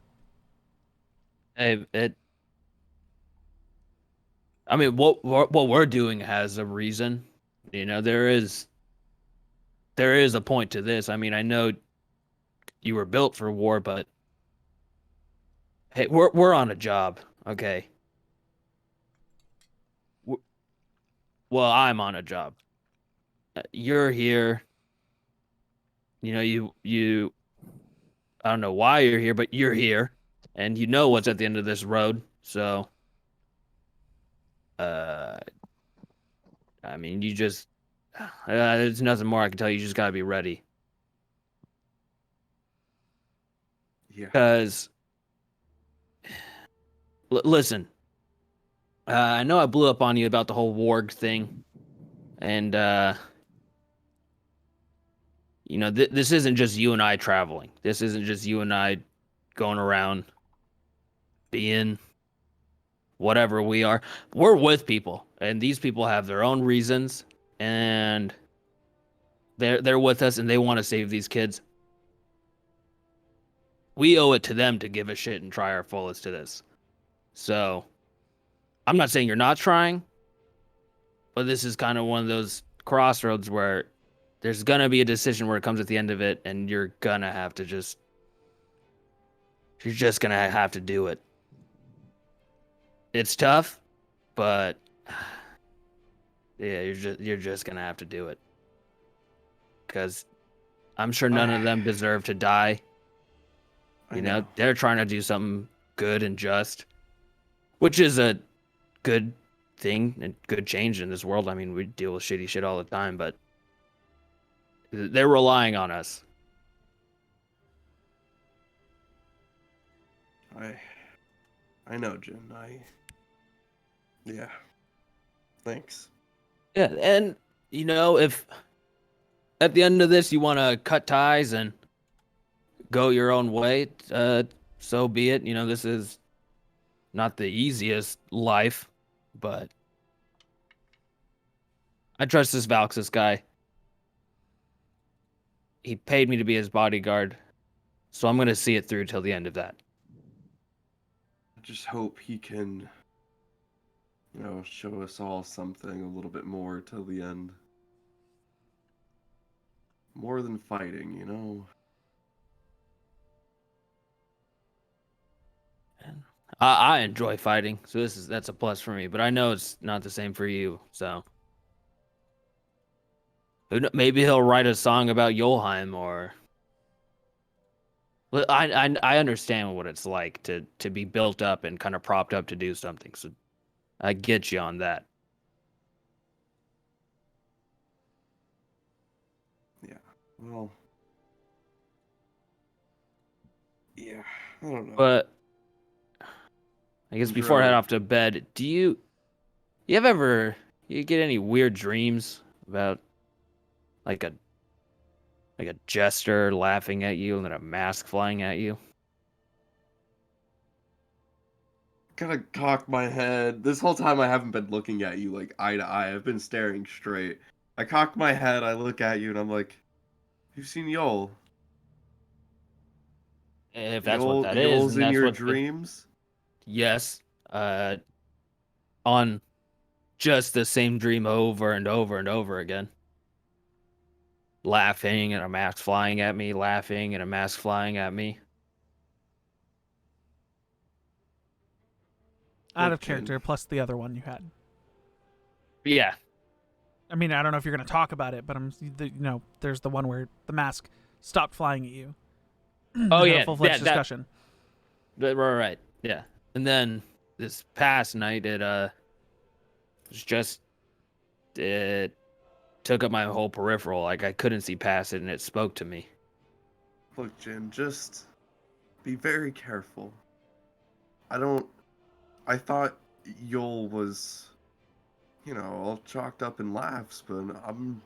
hey, I mean, what we're doing has a reason. There is a point to this. I mean, I know you were built for war, but hey, we're on a job, okay? Well, I'm on a job. You're here. You I don't know why you're here, but you're here, and you know what's at the end of this road. So, I mean, you just there's nothing more I can tell you. You just gotta be ready. Yeah. Because, listen, I know I blew up on you about the whole warg thing, and this isn't just you and I traveling. This isn't just you and I going around being whatever we are. We're with people, and these people have their own reasons, and they're with us, and they want to save these kids. We owe it to them to give a shit and try our fullest to this. So, I'm not saying you're not trying, but this is kind of one of those crossroads where there's gonna be a decision where it comes at the end of it, and you're just gonna have to do it. It's tough, but Yeah, you're just gonna have to do it. Because I'm sure none of them deserve to die. You know, they're trying to do something good and just, which is a good thing and good change in this world. I mean, we deal with shitty shit all the time, but they're relying on us. I know, Jin. Yeah. Thanks. Yeah, and you know, if at the end of this you want to cut ties and go your own way, so be it. You know, this is not the easiest life, but I trust this Valxis guy. He paid me to be his bodyguard, so I'm gonna see it through till the end of that. I just hope he can, show us all something a little bit more till the end. More than fighting, you know? I enjoy fighting, so that's a plus for me. But I know it's not the same for you. So maybe he'll write a song about Yolheim, or I understand what it's like to be built up and kind of propped up to do something. So I get you on that. Yeah. Well. Yeah. I don't know. But I guess before I head off to bed, do you get any weird dreams about like a jester laughing at you and then a mask flying at you? Kind of cock my head. This whole time I haven't been looking at you like eye to eye. I've been staring straight. I cock my head, I look at you, and I'm like, you've seen Yol. If that's what that is, Yol's and in that's your what dreams? Yes. On just the same dream over and over and over again. Laughing and a mask flying at me, laughing and a mask flying at me. Out of character, plus the other one you had. Yeah. I mean, I don't know if you're going to talk about it, but there's the one where the mask stopped flying at you. Oh yeah, full-fledged discussion. Right. Yeah. And then this past night, it took up my whole peripheral. Like I couldn't see past it, and it spoke to me. Look, Jin, just be very careful. I thought Yol was, all chalked up in laughs, but I'm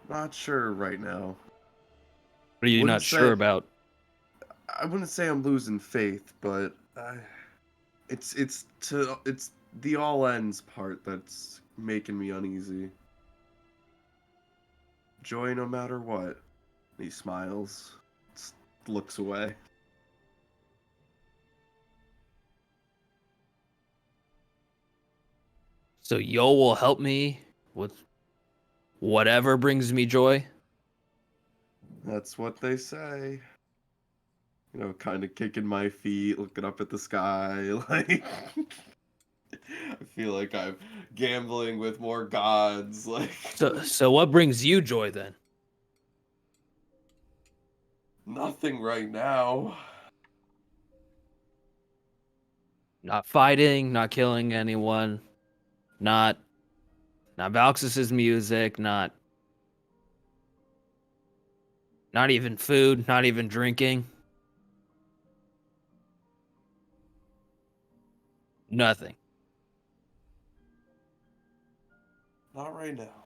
not sure right now. What are you not sure about? I wouldn't say I'm losing faith, but it's the all ends part that's making me uneasy. Joy no matter what. He smiles, looks away. So Yo will help me with whatever brings me joy? That's what they say. Kind of kicking my feet, looking up at the sky, like... I feel like I'm gambling with more gods, like... So what brings you joy, then? Nothing right now. Not fighting, not killing anyone, not Valxis's music, not even food, not even drinking. Nothing. Not right now.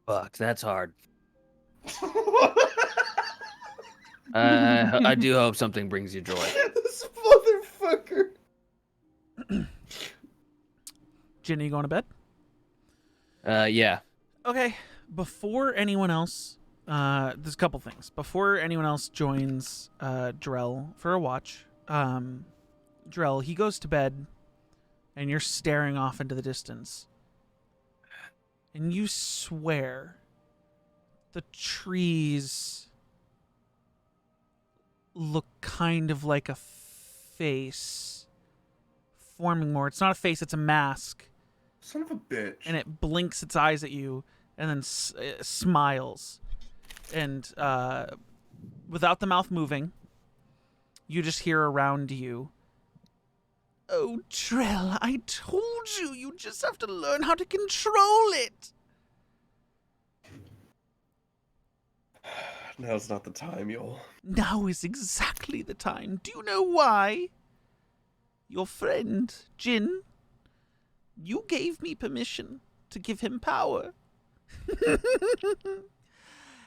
Fuck, that's hard. I do hope something brings you joy. This motherfucker. Jenny, you going to bed? Yeah. Okay. Before anyone else, there's a couple things. Before anyone else joins Drell for a watch, Drell, he goes to bed, and you're staring off into the distance. And you swear the trees look kind of like a face forming more. It's not a face, it's a mask. Son of a bitch. And it blinks its eyes at you and then it smiles. And without the mouth moving, you just hear around you, "Oh, Drell, I told you, you just have to learn how to control it." Now's not the time, y'all. Now is exactly the time. Do you know why? Your friend, Jin, you gave me permission to give him power.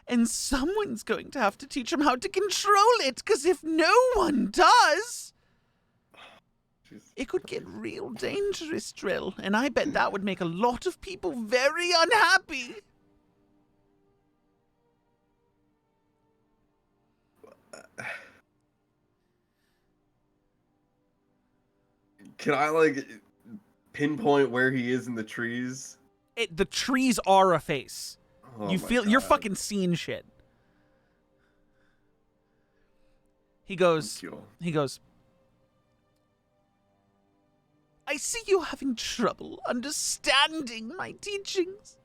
And someone's going to have to teach him how to control it, because if no one does, it could get real dangerous, Drill. And I bet that would make a lot of people very unhappy. Can I, like, pinpoint where he is in the trees? The trees are a face. Oh You my feel you're God. fucking seeing shit. He goes, "I see you having trouble understanding my teachings.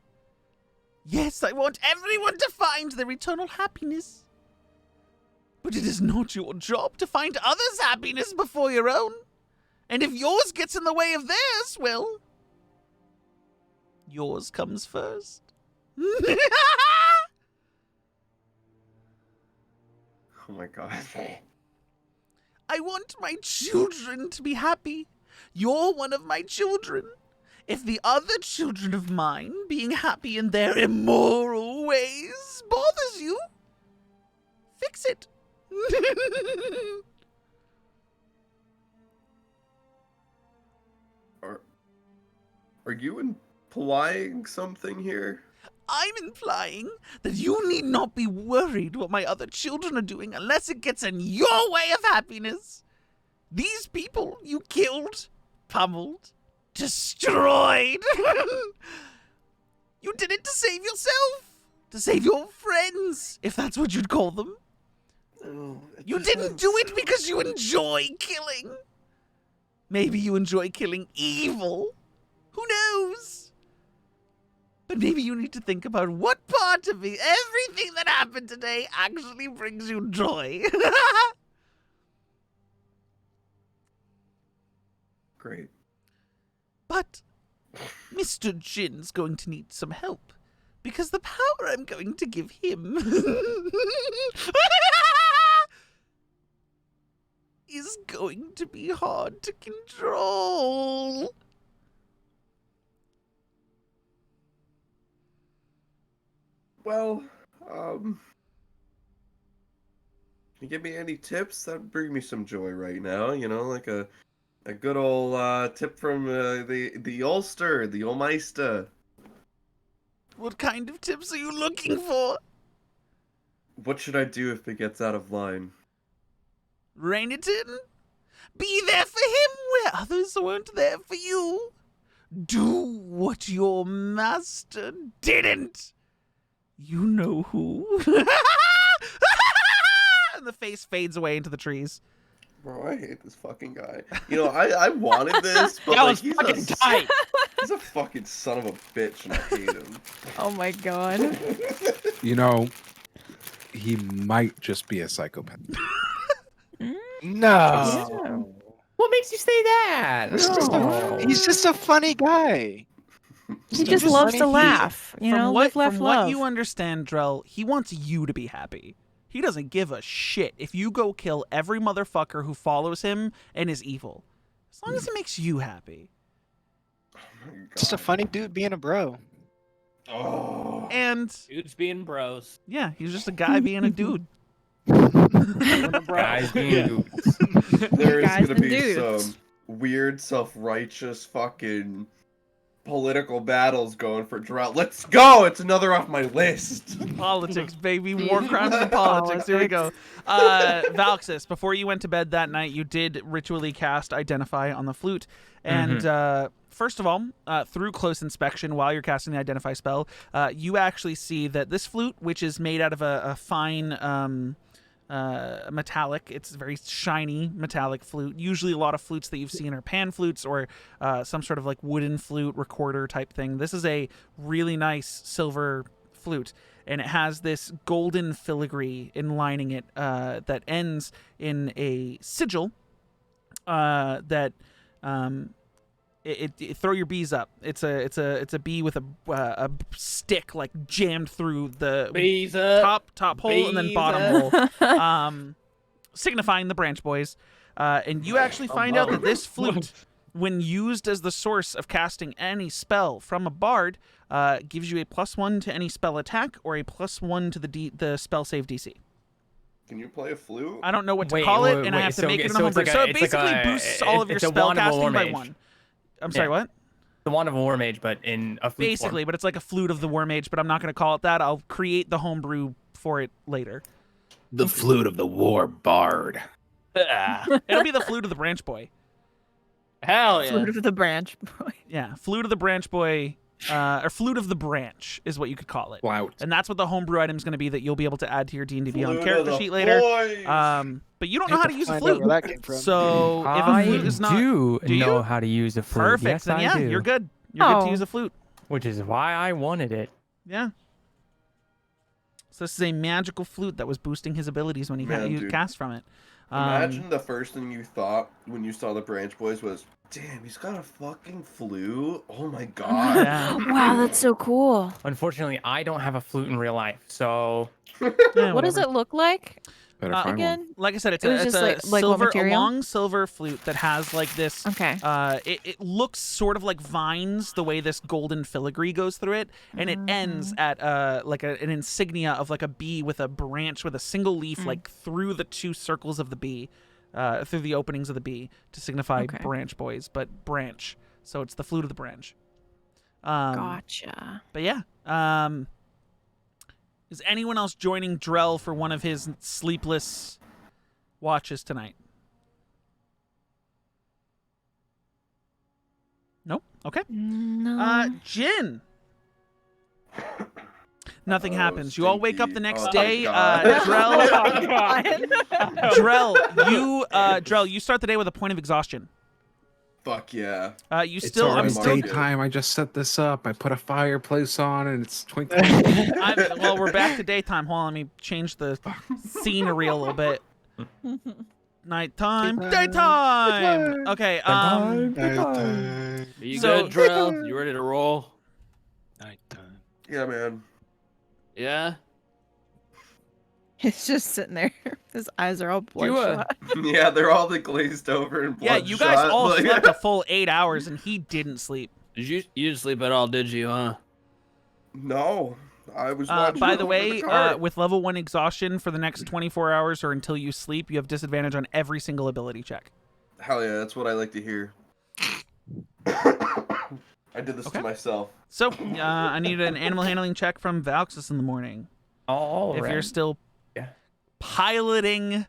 Yes, I want everyone to find their eternal happiness. But it is not your job to find others' happiness before your own. And if yours gets in the way of theirs, well, yours comes first." Oh my God. I want my children to be happy. You're one of my children. If the other children of mine being happy in their immoral ways bothers you, fix it. Are you implying something here? I'm implying that you need not be worried what my other children are doing unless it gets in your way of happiness. These people you killed, pummeled, destroyed. You did it to save yourself, to save your friends, if that's what you'd call them. Oh, You didn't do it because you enjoy killing. Maybe you enjoy killing evil. Who knows? But maybe you need to think about what part of it, everything that happened today actually brings you joy. Great. But Mr. Jin's going to need some help, because the power I'm going to give him is going to be hard to control. Well, can you give me any tips? That'd bring me some joy right now. You know, like a good old tip from the Ulster, the Olmeister. What kind of tips are you looking for? What should I do if it gets out of line? Rein it in. Be there for him where others weren't there for you. Do what your master didn't. You know who. And the face fades away into the trees. Bro, I hate this fucking guy. You know, I wanted this, but That like, was fucking tight. He's a fucking son of a bitch, and I hate him. Oh my God. You know, he might just be a psychopath. No. What makes you say that? He's just a funny guy. He just loves to laugh. You know, live, laugh, from love. what you understand, Drell, he wants you to be happy. He doesn't give a shit if you go kill every motherfucker who follows him and is evil. As long as it makes you happy. Oh my God. Just a funny dude being a bro. Oh. And Dudes being bros. yeah, he's just a guy being a dude. Guys being dudes. There's Guys gonna and be dudes. some weird, self-righteous fucking political battles going for Drought. Let's go! It's another off my list. Politics, baby. War crimes and politics. Here we go. Valxis, before you went to bed that night, you did ritually cast Identify on the flute. And first of all, through close inspection, while you're casting the Identify spell, you actually see that this flute, which is made out of a fine metallic. It's a very shiny metallic flute. Usually a lot of flutes that you've seen are pan flutes or some sort of like wooden flute recorder type thing. This is a really nice silver flute, and it has this golden filigree lining it that ends in a sigil that throw your bees up. It's a bee with a stick like jammed through the Bees top hole and then bottom hole, signifying the branch boys. And you actually find out that this flute, when used as the source of casting any spell from a bard, gives you a +1 to any spell attack or a +1 to the spell save DC. Can you play a flute? I don't know what to call it, and I have to make it in a homebrew. So it basically boosts all of your spell casting by 1. I'm sorry, what? The wand of a war mage, but in a flute basically form. But it's like a flute of the war mage, but I'm not going to call it that. I'll create the homebrew for it later. The flute of the war bard. It'll be the flute of the branch boy. Hell yeah. Flute of the branch boy. Yeah, flute of the branch boy, or flute of the branch is what you could call it. Wow. And that's what the homebrew item is going to be that you'll be able to add to your D&D Beyond Flute character of the sheet later. boys. But you don't know how to use a Find out flute. where that came from. So if a flute is not do you? know how to use a flute. Perfect, Yes, then I yeah, do. you're good. You're good to use a flute. Which is why I wanted it. Yeah. So this is a magical flute that was boosting his abilities when he Man, cast from it. Imagine the first thing you thought when you saw the branch boys was, damn, he's got a fucking flute. Oh my god. Yeah. Wow, that's so cool. Unfortunately, I don't have a flute in real life, so Yeah, What does whatever. it look like Better find one. again? Like I said, it's It was a just like what silver, a material? long silver flute that has like this. Okay. It looks sort of like vines the way this golden filigree goes through it, and it ends at like an insignia of like a bee with a branch with a single leaf like through the 2 circles of the bee, through the openings of the bee to signify branch boys, but branch. So it's the flute of the branch. Gotcha. But yeah. Is anyone else joining Drell for one of his sleepless watches tonight? Nope. Okay. No. Jin. Nothing happens. You all wake up the next Stinky. day. Oh, God. Drell, you start the day with a point of exhaustion. Fuck yeah. You still, I'm already still. daytime. I just set this up. I put a fireplace on, and it's twinkling. Well, we're back to daytime. Hold on, let me change the scenery a little bit. Nighttime, daytime. Okay. Nighttime. Are you So- good, Drell? You ready to roll? Nighttime. Yeah, man. Yeah? He's just sitting there. His eyes are all bloodshot. Yeah, they're all the glazed over and Yeah, bloodshot. you guys all like- slept a full 8 hours, and he didn't sleep. You didn't sleep at all, did you, huh? No, I was watching. By it the over way, cart. with level 1 exhaustion for the next 24 hours or until you sleep, you have disadvantage on every single ability check. Hell yeah, that's what I like to hear. I did this to myself. So, I need an animal handling check from Valxis in the morning. all If you're right. still Yeah. piloting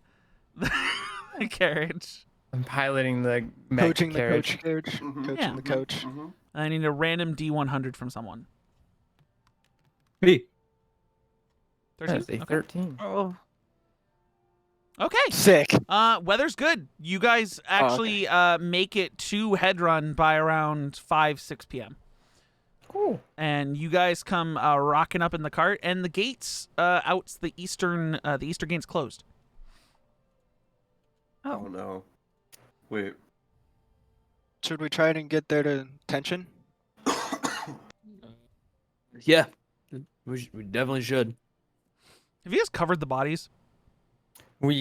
the carriage. I'm piloting the mech Coaching the carriage. coach carriage. Mhm. Coaching Yeah. the coach. Mhm. I need a random D100 from someone. Me. 13? That's a Okay. 13. Oh. Okay. Sick. Weather's good. You guys actually make it to Headrun by around 5-6 p.m. Cool. And you guys come rocking up in the cart, and the gates out the eastern gate's closed. Oh no. Wait. Should we try and get there to tension? Yeah. We definitely should. Have you guys covered the bodies? We.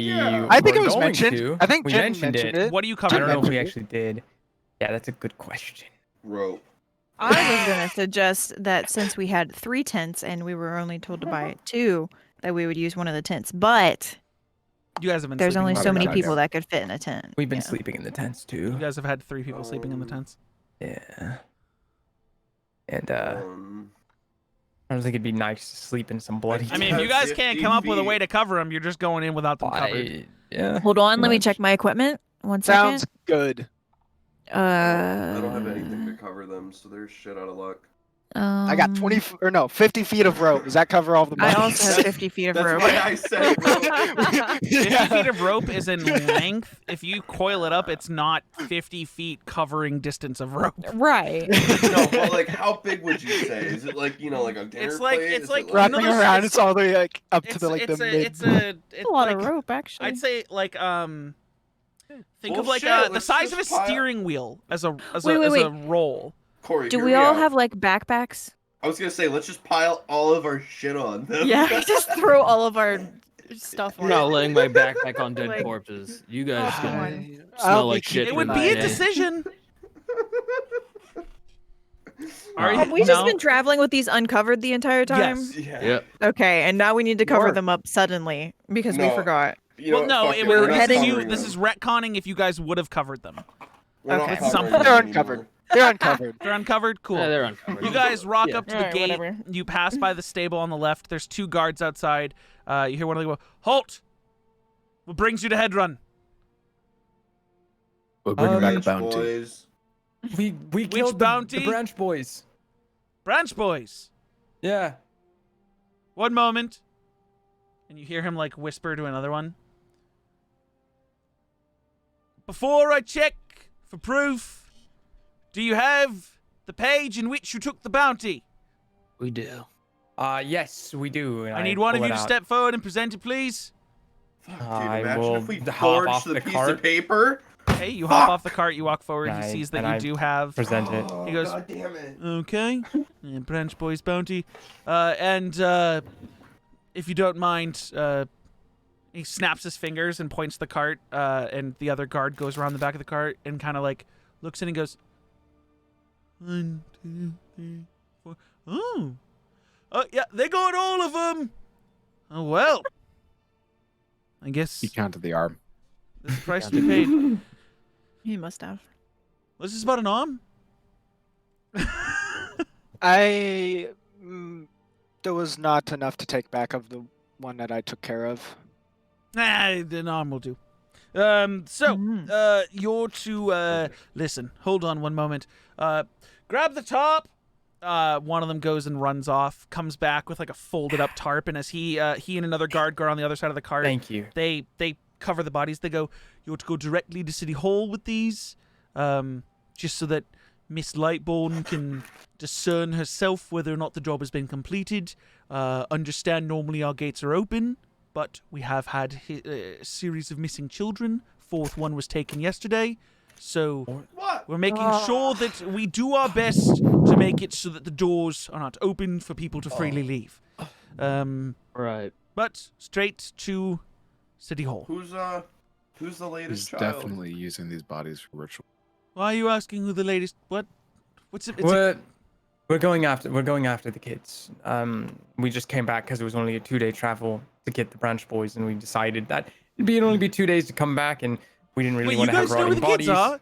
Yeah. I think were it was going mentioned. to. I think we Jen mentioned mentioned it. it. What do you I cover? don't know if we mentioned it. actually did. Yeah, that's a good question. Rope. I was going to suggest that since we had 3 tents and we were only told to buy 2, that we would use one of the tents. But You guys have been. there's sleeping only in so the many tents. people that could fit in a tent. We've been Yeah. sleeping in the tents too. You guys have had 3 people sleeping in the tents. Yeah. And Um, I don't think it'd be nice to sleep in some bloody. I mean, if you guys 50 can't come up with a way feet. to cover them, you're just going in without them covered. Yeah. Hold on, let me much. check my equipment. One second. Sounds good. I don't have anything to cover them, so they're shit out of luck. I got 50 feet of rope. Does that cover all the I bodies? also have 50 feet of That's rope. why I said rope. 50 feet of rope is in length. If you coil it up, it's not 50 feet covering distance of rope. Right. No, but like, how big would you say? Is it like, you know, like a dinner It's like- plate? it's Is like- it Wrapping there's- around, it's- it's all the way like up to It's, the like it's the a, mid. it's a, It's a lot like, of rope, actually. I'd say like think Well, of like shit, the let's size of a just pile- steering wheel as a Wait. roll. Corey, Do hear we me all out. have like backpacks? I was gonna say, let's just pile all of our shit on them. Yeah, just throw all of our stuff I'm on. not laying my backpack on dead Like- corpses. You guys Come gonna on. smell like shit. It for would the be a day. decision. Are Have you? we just No. been traveling with these uncovered the entire time? Yes. Yeah. Yep. Okay, and now we need to cover Or- them up suddenly because we No. forgot. You know Well, no, what, fuck it it, was, we're not this is covering this them. is retconning if you guys would have covered them. We're not Okay. It's covering something. them They're anymore. uncovered. They're uncovered. They're uncovered. Cool. Yeah, they're uncovered. You guys rock Yeah. up to the Alright, gate. whatever. You pass by the stable on the left. There's 2 guards outside. You hear one of them go, "Halt! What brings you to Hedron?" We're bringing back a Um, bounty. Boys. We killed bounty? the branch boys. Branch boys. Yeah. One moment. And you hear him like whisper to another one. Before I check for proof, do you have the page in which you took the bounty? We do. Yes, we do. and I need one of pull you it to out. step forward and present it, please. Fuck, dude, I imagine will if we hop forged off the the piece cart. of paper. Okay, you hop off the cart, you walk forward, he Right, sees that and you I do have Present it. Oh, He goes, God damn it. okay, and Branch Boy's bounty. And if you don't mind, he snaps his fingers and points the cart, and the other guard goes around the back of the cart and kind of like looks in and goes, 1, 2, 3, 4. Oh, yeah, they got all of them. Oh well, I guess He counted the arm. this is the price to be paid. He must have. Was this about an arm? There was not enough to take back of the one that I took care of. An arm will do. Mhm. You're to listen. Hold on one moment. Grab the top. One of them goes and runs off. Comes back with like a folded up tarp, and as he and another guard go on the other side of the cart. Thank you. They cover the bodies. They go, you're to go directly to City Hall with these, just so that Miss Lightborn can discern herself whether or not the job has been completed. Understand normally our gates are open, but we have had a series of missing children. 4th one was taken yesterday, so What? we're making sure that we do our best to make it so that the doors are not open for people to freely leave. Right. But straight to City Hall. Who's the latest He's child? definitely using these bodies for ritual. Why are you asking who the latest? What? What's it? It's We're going after the kids. We just came back because it was only a 2-day travel to get the branch boys, and we decided that it'd only be 2 days to come back, and we didn't really Wait, you want to have guys know where rotting the kids bodies. are?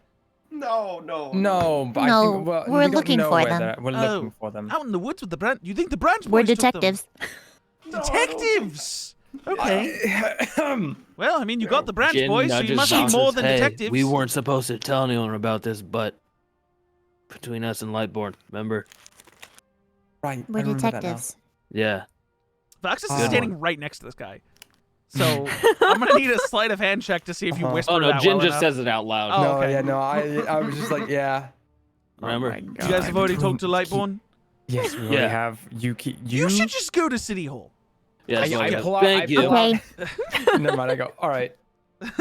No. No, but I No, think well, we're we don't looking know for where them. they're- We're Oh. looking for them. Out in the woods with the branch. You think the branch boys We're took them? detectives. Detectives. Okay. Well, I mean, you got the branch Jin boys, so you nudges must be Johnson. more than Hey, detectives. We weren't supposed to tell anyone about this, but between us and Lightborn, remember? Right. I We're remember that now. detectives. Yeah. Vaxis is Good standing right next to this guy, so I'm gonna need a sleight of hand check to see if you whisper Oh no, that Jin well just enough. says it out loud. Oh, No, okay. yeah, no. I was just like, yeah. Remember? You guys have already talked to Lightborn. Yes, we already Yeah. have. You You should just go to City Hall. Yeah, I, so I go, pull out. thank I you. pull out- Okay. Never mind. I go. All right.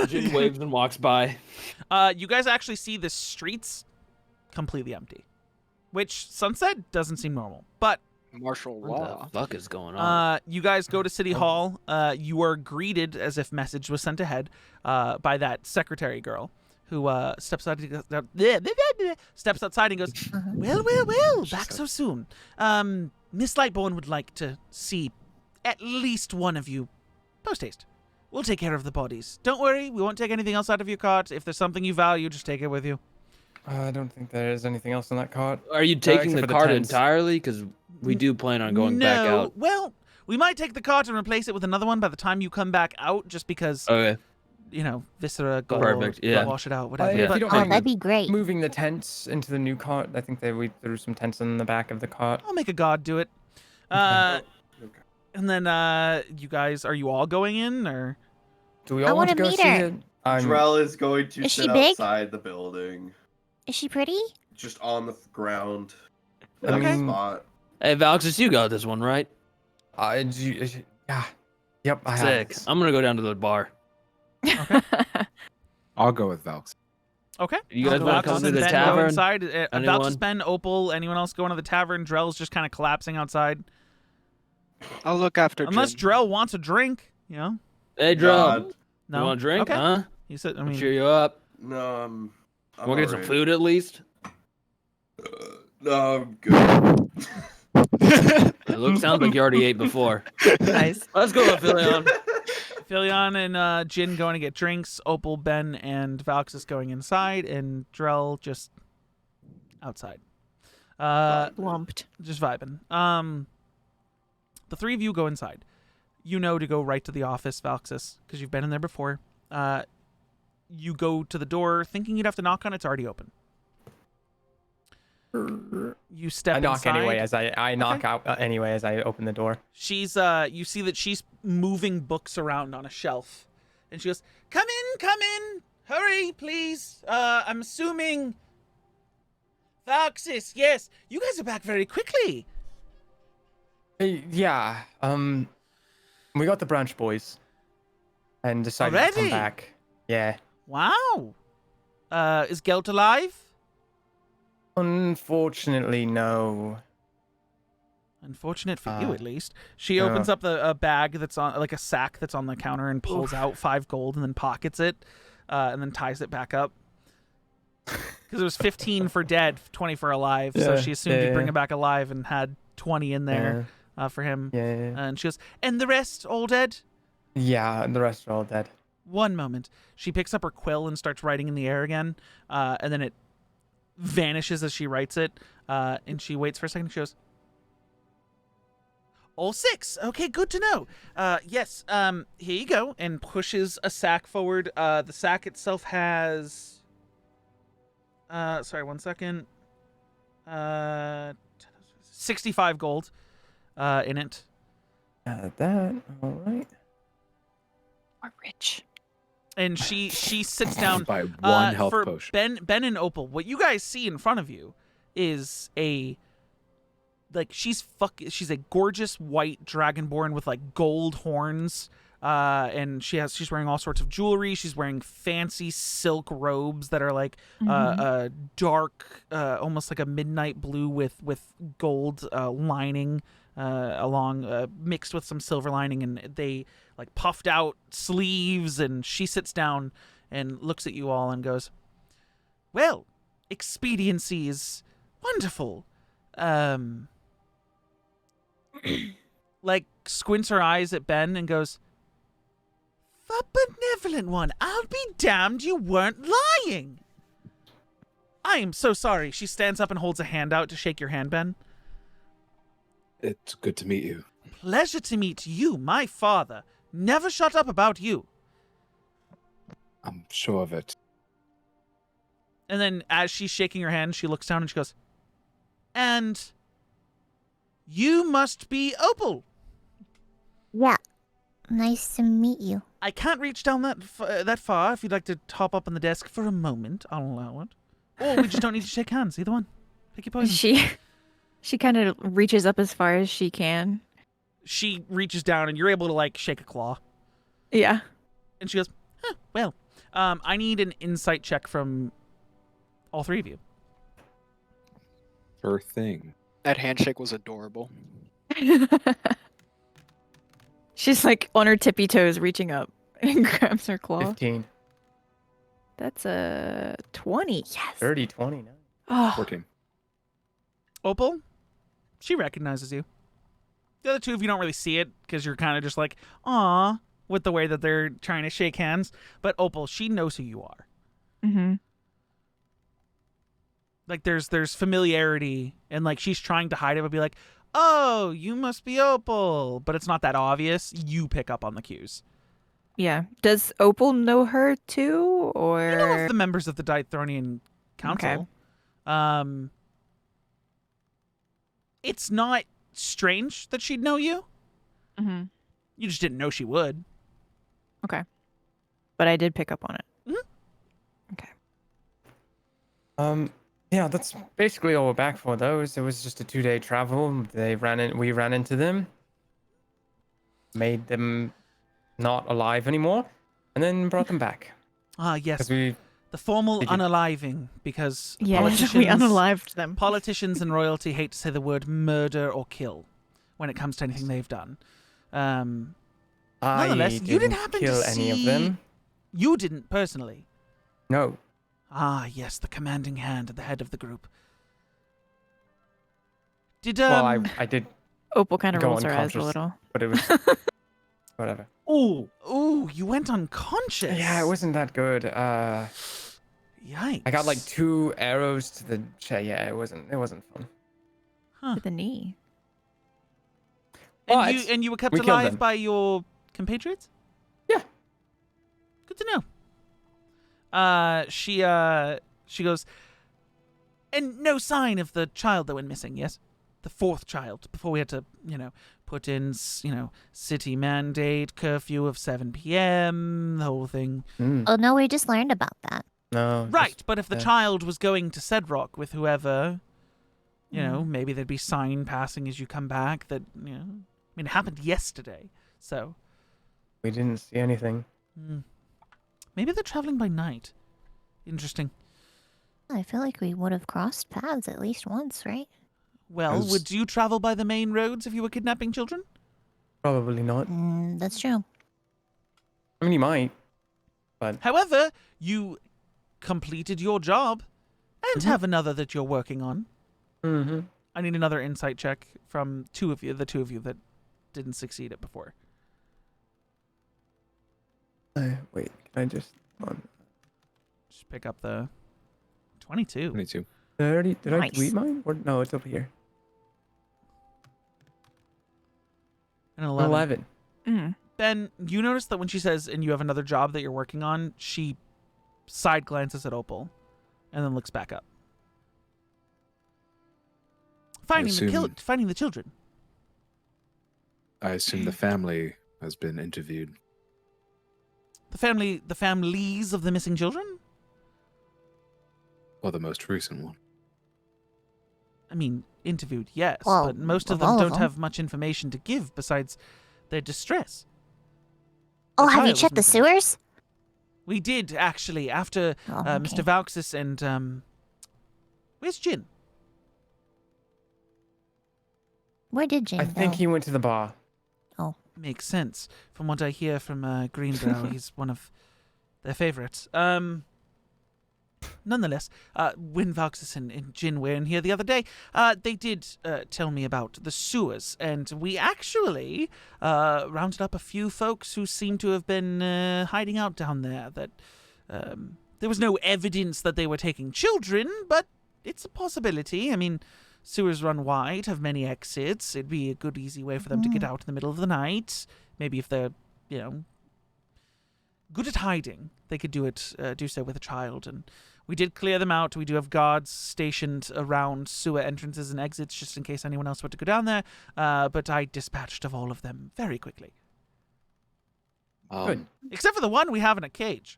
Jin waves and walks by. You guys actually see the streets completely empty, which Sunset doesn't seem normal, but Martial What law. the fuck is going on? you guys go to City Hall. You are greeted as if message was sent ahead by that secretary girl who steps outside and goes, well, back so soon. Miss Lightborn would like to see at least one of you post haste. We'll take care of the bodies. Don't worry, we won't take anything else out of your cart. If there's something you value, just take it with you. I don't think there is anything else in that cart. Are you taking except the for the cart tents. entirely? Because we do plan on going back No, out. well, we might take the cart and replace it with another one by the time you come back out, just because Okay. viscera, gold, Perfect, yeah. wash it out, whatever. if you But don't Oh, mind that'd be great. moving the tents into the new cart. I think that we threw some tents in the back of the cart. I'll make a god do it. Okay. And then you guys, are you all going in or? Do we I all want to wanna go meet see her. it? Drell is going to Is she sit big? outside the building, Is she pretty? just on the ground. I Next mean- spot. Hey, Valxis, you got this one, right? Yeah. Yep, I have Sick. this. I'm gonna go down to the bar. I'll go with Velx. Okay. You guys Valxis want to come to and the Ben go tavern? inside. Anyone? Valxis, Ben, Opal, anyone else going to the tavern? Drell's just kind of collapsing outside. I'll look after Unless Jin. Drell wants a drink, Hey, Drell. God, No. You want a drink? Okay. Huh? You said, I I'll mean, cheer you up. no, I'm Want to get some alright. food at least? No, I'm good. Sounds like you already ate before. Nice. Let's go, Aphelion. Philion and Jin going to get drinks. Opal, Ben, and Valxis going inside, and Drell just outside. Lumped. Just vibing. The three of you go inside. You know to go right to the office, Valxis, because you've been in there before. You go to the door thinking you'd have to knock on it. It's already open. You step I knock inside. anyway as I knock out anyway as I open the door. She's you see that she's moving books around on a shelf, and she goes, come in, hurry, please. I'm assuming Valxis, yes, you guys are back very quickly. Yeah. We got the brunch boys, and decided to Already? come back. Yeah. Wow. Is Gelt alive? Unfortunately, no. Unfortunate for you, at least. She opens up a bag that's on, like a sack that's on the counter, and pulls out 5 gold and then pockets it, and then ties it back up. Because it was 15 for dead, 20 for alive. So Yeah, she assumed he'd bring him back alive and had 20 in there for him. Yeah. And she goes, and the rest all dead? Yeah, and the rest are all dead. One moment. She picks up her quill and starts writing in the air again, and then it vanishes as she writes it, and she waits for a second. She goes, all 6. Okay, good to know. Yes, here you go, and pushes a sack forward. The sack itself has, sorry, 1 second. 65 gold in it. That, all right. We're rich. And she sits down. By one health for potion. Ben and Opal, what you guys see in front of you is she's a gorgeous white dragonborn with like gold horns, and she's wearing all sorts of jewelry. She's wearing fancy silk robes that are like dark, almost like a midnight blue with gold lining along, mixed with some silver lining, and they like puffed out sleeves. And she sits down and looks at you all and goes, well, expediency is wonderful. Like squints her eyes at Ben and goes, the benevolent one, I'll be damned you weren't lying. I am so sorry. She stands up and holds a hand out to shake your hand, Ben. It's good to meet you. Pleasure to meet you, my father. Never shut up about you. I'm sure of it. And then as she's shaking her hand, she looks down and she goes, and you must be Opal. Yeah. Nice to meet you. I can't reach down that far. If you'd like to hop up on the desk for a moment, I'll allow it. Or we just don't need to shake hands. Either one. Pick your poison. She kind of reaches up as far as she can. She reaches down and you're able to like shake a claw. Yeah. And she goes, well, I need an insight check from all 3 of you. Sure thing. That handshake was adorable. She's like on her tippy toes reaching up and grabs her claw. 15. That's a 20. Yes. 30, 20. No. Oh, 14. Opal, she recognizes you. The other 2 of you don't really see it because you're kind of just like, aw, with the way that they're trying to shake hands. But Opal, she knows who you are. Mm-hmm. Like there's familiarity, and like she's trying to hide it, but be like, oh, you must be Opal. But it's not that obvious. You pick up on the cues. Yeah. Does Opal know her too, or? You know of the members of the Dythronian Council. Okay. It's not strange that she'd know you. Mm-hmm. You just didn't know she would. Okay. But I did pick up on it. Mhm. Okay. Yeah, that's basically all we're back for, though. It was just a 2-day travel. We ran into them, made them not alive anymore, and then brought them back. Ah, yes. 'Cause we The formal Did you- unaliving, because Yeah, politicians, we unalived them. politicians and royalty hate to say the word murder or kill when it comes to anything they've done. Nonetheless, I you didn't happen to kill see... any of them. You didn't personally. No. Ah, yes, the commanding hand at the head of the group. Did Well, I did, Opal kind of go rolls her eyes a unconscious. little. but it was whatever. Ooh, you went unconscious. Yeah, it wasn't that good. Yikes. I got like 2 arrows to the chest. Yeah, it wasn't fun. To the knee. And But you were kept we killed alive them. by your compatriots? Yeah. Good to know. She goes, and no sign of the child that went missing, yes? The 4th child, before we had to, put in, city mandate, curfew of 7 p.m., the whole thing. Oh no, we just learned about that. No. Right, just- but if the yeah. child was going to Sedrock with whoever, maybe there'd be sign passing as you come back that, it happened yesterday, so. We didn't see anything. Maybe they're traveling by night. Interesting. I feel like we would have crossed paths at least once, right? Well, would you travel by the main roads if you were kidnapping children? Probably not. That's true. I mean, you might, but However, you completed your job and have another that you're working on. mm-hmm. I need another insight check from the two of you that didn't succeed it before. Wait, can I just Just pick up the 22. 22. 30? Did I Nice. delete mine? Or no, it's over here. And 11. 11. Mm. Ben, you notice that when she says, and you have another job that you're working on, she side glances at Opal and then looks back up. Finding the children. I assume the family has been interviewed. The families of the missing children? Or the most recent one. I mean, interviewed, yes, Well, but most of of them all of don't them. have much information to give besides their distress. Oh, The have you child checked the was missing. sewers? We did, actually, after Oh, Mr. okay. Vauxis and, where's Jin? Where did Jin I think go? he went to the bar. Makes sense. From what I hear from Greenbrow, he's one of their favorites. Nonetheless, when Vauxis and Jin were in here the other day, they did tell me about the sewers, and we actually rounded up a few folks who seem to have been hiding out down there. That there was no evidence that they were taking children, but it's a possibility. I mean, sewers run wide, have many exits. It'd be a good, easy way for them to get out in the middle of the night. Maybe if they're, good at hiding, they could do so with a child. And we did clear them out. We do have guards stationed around sewer entrances and exits just in case anyone else were to go down there. But I dispatched of all of them very quickly. Good. Except for the one we have in a cage.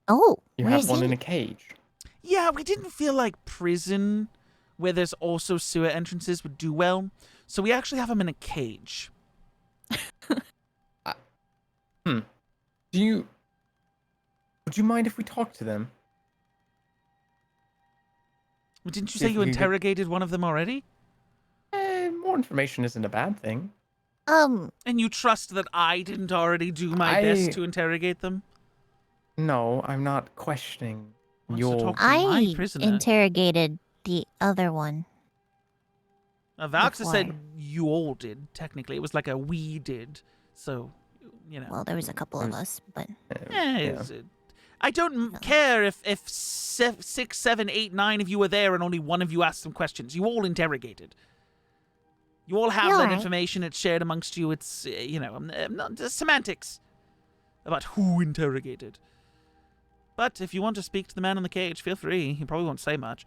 Oh, You where's have one he? in a cage. Yeah, we didn't feel like prison, where there's also sewer entrances, would do well. So we actually have him in a cage. Would you mind if we talk to them? Well, didn't you See say if you we could get- interrogated one of them already? More information isn't a bad thing. And you trust that I didn't already do my best I- to interrogate them? No, I'm not questioning Wants to your. talk to my I prisoner. interrogated the other one. Vauxis said before. you all did, technically. It was like a we did. So, Well, there was a couple of us, but Yeah. I don't care if 6, 7, 8, 9 of you were there and only one of you asked some questions. You all interrogated. You all have Yeah, that alright. information. It's shared amongst you. It's, semantics. about who interrogated. But if you want to speak to the man in the cage, feel free. He probably won't say much.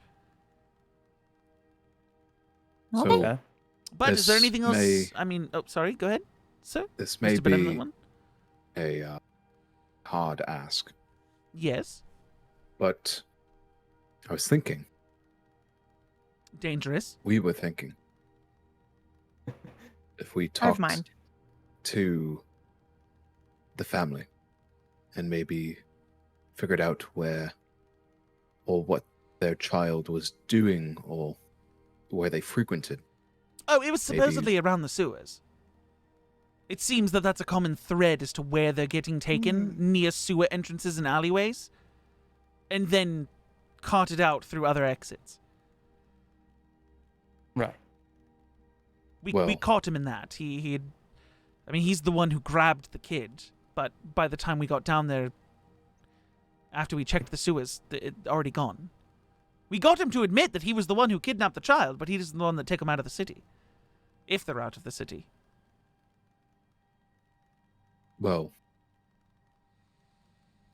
Okay. So, But is there This anything else? may- I mean, oh, sorry. Go ahead, sir. This may Mr. Benevolent be One? a hard ask, Yes. but I was thinking, Dangerous. we were thinking, if we I have talked mine. to the family and maybe figured out where or what their child was doing or where they frequented. Oh, it was Maybe- supposedly around the sewers. It seems that that's a common thread as to where they're getting taken, near sewer entrances and alleyways, and then carted out through other exits. right. We Well- caught him in that. He's the one who grabbed the kid, but by the time we got down there, after we checked the sewers, it already gone. We got him to admit that he was the one who kidnapped the child, but he isn't the one that took him out of the city. If they're out of the city. Well,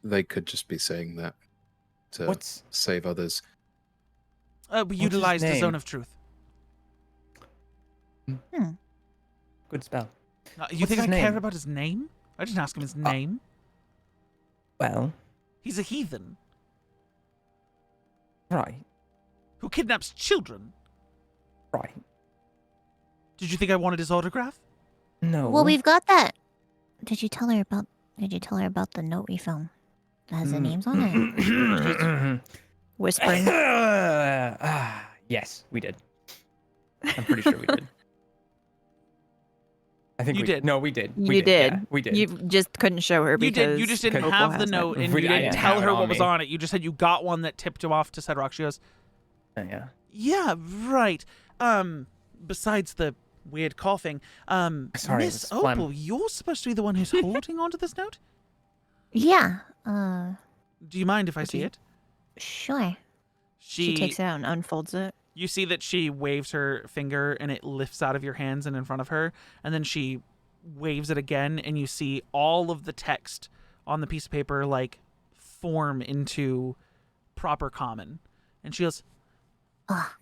they could just be saying that to What's save others. We What's his utilized the name? zone of truth. good spell? You What's think I his care name? about his name? I didn't ask him his name. Well, He's a heathen right, who kidnaps children. right. Did you think I wanted his autograph? No. Well, we've got that. Did you tell her about the note we found? That has the names on it. Whispering. Yes, we did. I'm pretty sure we did. I think You we did. No, we did. You We did. Yeah, we did. You just couldn't show her You because did. You just didn't Opal have the has it. note, and We- you I didn't didn't tell have it her on what was me. on it. You just said you got one that tipped you off to Sedrock. She goes, Yeah. "Yeah, right. Besides the weird coughing, Sorry, it Miss was phlegm. Opal, you're supposed to be the one who's holding onto this note. Yeah. Do you mind if I see Okay. it?" Sure. She takes it out and unfolds it. You see that she waves her finger and it lifts out of your hands and in front of her, and then she waves it again, and you see all of the text on the piece of paper like form into proper common. And she goes, Ah.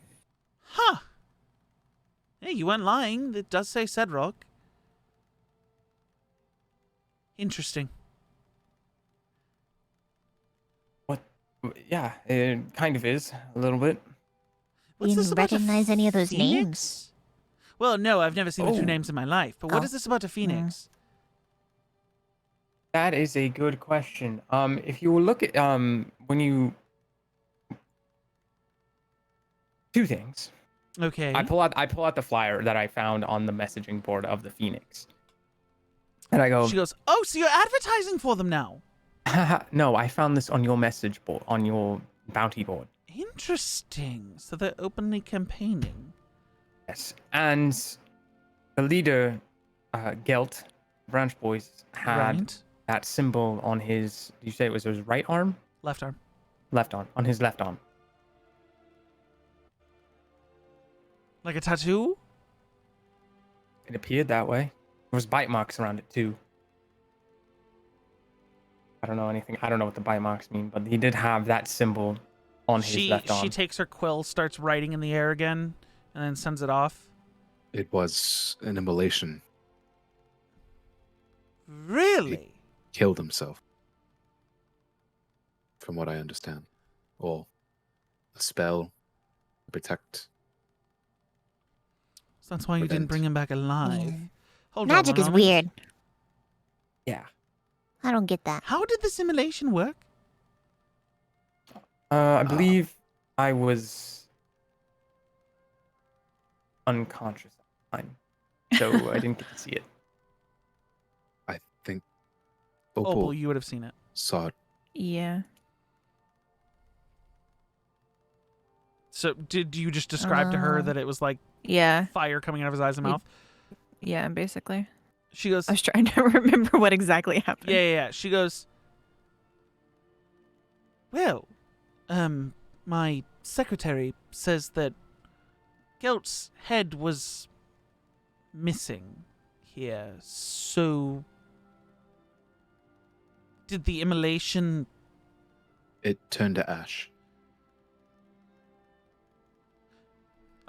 "Huh. Hey, you weren't lying. It does say Sedrock. Interesting." Yeah, it kind of is a little bit. What's You this about a recognize any of those phoenix? names? Well, no, I've never seen the two Oh. names in my life. But what Oh. is this about a phoenix? That is a good question. If you look at when you two things. Okay. I pull out the flyer that I found on the messaging board of the Phoenix. And I go, She goes, "Oh, so you're advertising for them now? no, I found this on your message board, on your bounty board. Interesting. So they're openly campaigning." Yes. And the leader, Gelt, Branch Boys, had Right. that symbol on his, did you say it was his right arm? Left arm. Left arm. On his left arm. Like a tattoo? It appeared that way. There was bite marks around it too. I don't know anything. I don't know what the bite marks mean, but he did have that symbol on his left arm. She takes her quill, starts writing in the air again, and then sends it off. It was an immolation. Really? Killed himself. From what I understand. Or a spell to protect. So that's why you didn't Prevent. bring him back alive. Yeah. Hold on Magic one is moment. weird. Yeah. I don't get that. How did the simulation work? I believe I was unconscious at the time, so I didn't get to see it. I think Opal, Opal you would have seen it. saw it. Yeah. So did you just describe to her Uh. that it was like Yeah. fire coming out of his eyes and Ye- mouth? Yeah, basically. She goes, I was trying to remember what exactly happened. yeah. She goes, "Well, my secretary says that Gelt's head was missing here, so did the immolation... It turned to ash.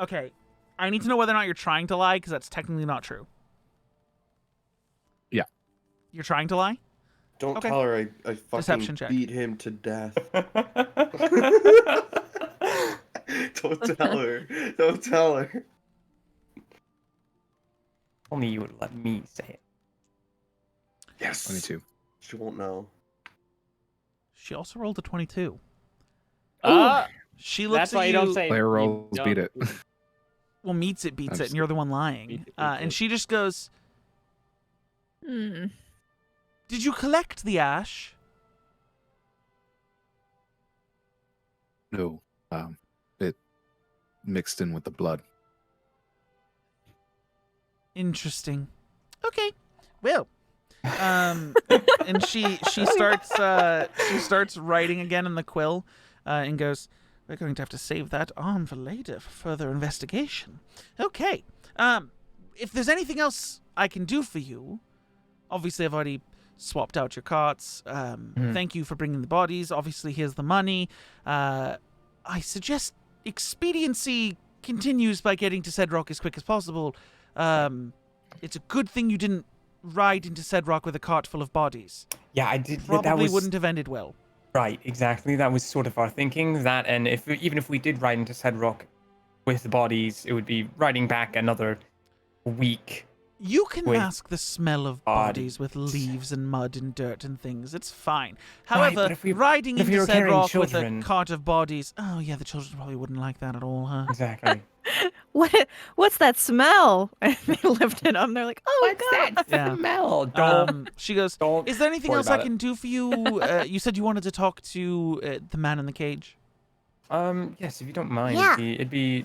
Okay, I need to know whether or not you're trying to lie, because that's technically not true. Yeah. You're trying to lie? Don't Okay. tell her I Deception fucking check. beat him to death. Don't tell her. Don't tell her. Only you would let me say it. Yes. 22. She won't know. She also rolled a 22. She looks That's at why you don't say. Player you rolls don't- beat it. Well, meets it, beats it, and you're the one lying. Beat And it. she just goes, Hmm. did you collect the ash? No. It mixed in with the blood. Interesting. Okay. Well, and she starts writing again in the quill, and goes, "We're going to have to save that arm for later for further investigation." Okay. If there's anything else I can do for you, obviously I've already swapped out your carts. Thank you for bringing the bodies. Obviously, here's the money. I suggest expediency continues by getting to Sedrock as quick as possible. It's a good thing you didn't ride into Sedrock with a cart full of bodies. Yeah, I did. Probably that was wouldn't have ended well. right. Exactly. That was sort of our thinking. That, and even if we did ride into Sedrock with the bodies, it would be riding back another week. You can With mask the smell of bodies with leaves and mud and dirt and things. It's fine. Right, However, but if we- riding if we into were carrying Sedrock with a children- cart of bodies... Oh, yeah, the children probably wouldn't like that at all, huh? Exactly. What's that smell? And they lift it up. And they're like, "Oh God!" Yeah. Smell. Don't. She goes, Don't is there anything worry else I about it. can do for you? You said you wanted to talk to the man in the cage. Yes, if you don't mind. Yeah. It'd be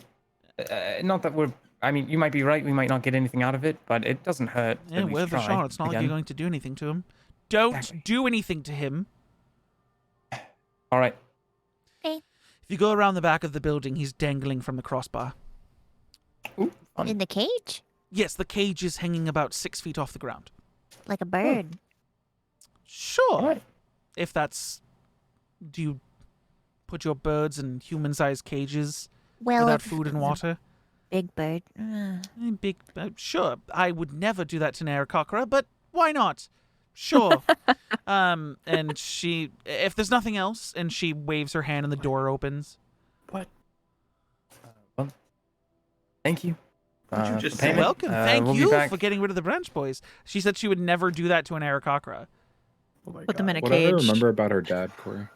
not that we're. I mean, you might be right. We might not get anything out of it, but it doesn't hurt. to Yeah, at least worth a try shot. It's not like again. you're going to do anything to him. Don't Exactly. do anything to him. All right. If you go around the back of the building, he's dangling from the crossbar. Ooh, fun. In the cage? Yes, the cage is hanging about 6 feet off the ground. Like a bird. Sure. All right. If that's... Do you put your birds in human-sized cages Well, without if food and it's a water? Big bird. Big... sure. I would never do that to an Aarakocra, but why not? Sure. And she... If there's nothing else, and she waves her hand and the door opens. What? Well, thank you. What'd you for just payment. say? Welcome. Thank we'll be you back. for getting rid of the branch boys. She said she would never do that to an Aarakocra. Oh my Put them in a What do I cage. remember about her dad, Corey?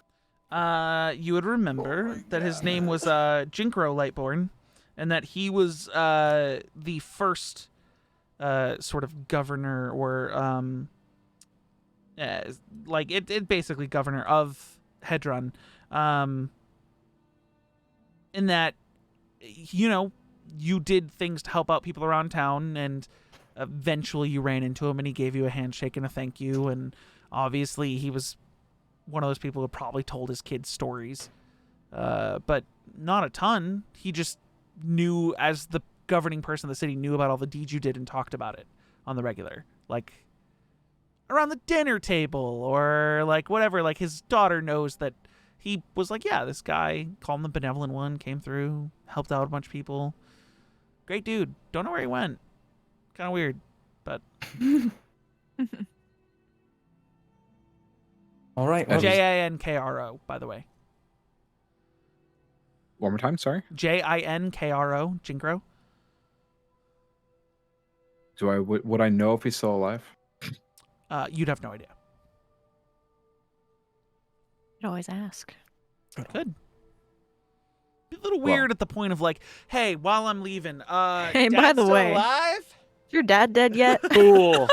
You would remember that his name was Jinkro Lightborn, and that he was the first sort of governor, or like it basically governor of Hedron. In that, you know, you did things to help out people around town, and eventually you ran into him and he gave you a handshake and a thank you, and obviously he was one of those people who probably told his kids stories, but not a ton. He just knew, as the governing person of the city, knew about all the deeds you did and talked about it on the regular, like around the dinner table or like whatever. Like his daughter knows that he was like, yeah, this guy, call him the benevolent one, came through, helped out a bunch of people. Great dude. Don't know where he went. Kind of weird, but All right. Well, Jinkro, by the way. One more time, sorry. Jinkro, Jinkro. Would I know if he's still alive? You'd have no idea. You'd always ask. Good. Be a little weird at the point of like, hey, while I'm leaving, Hey, by Dad's the still way. alive? Is your dad dead yet? Cool.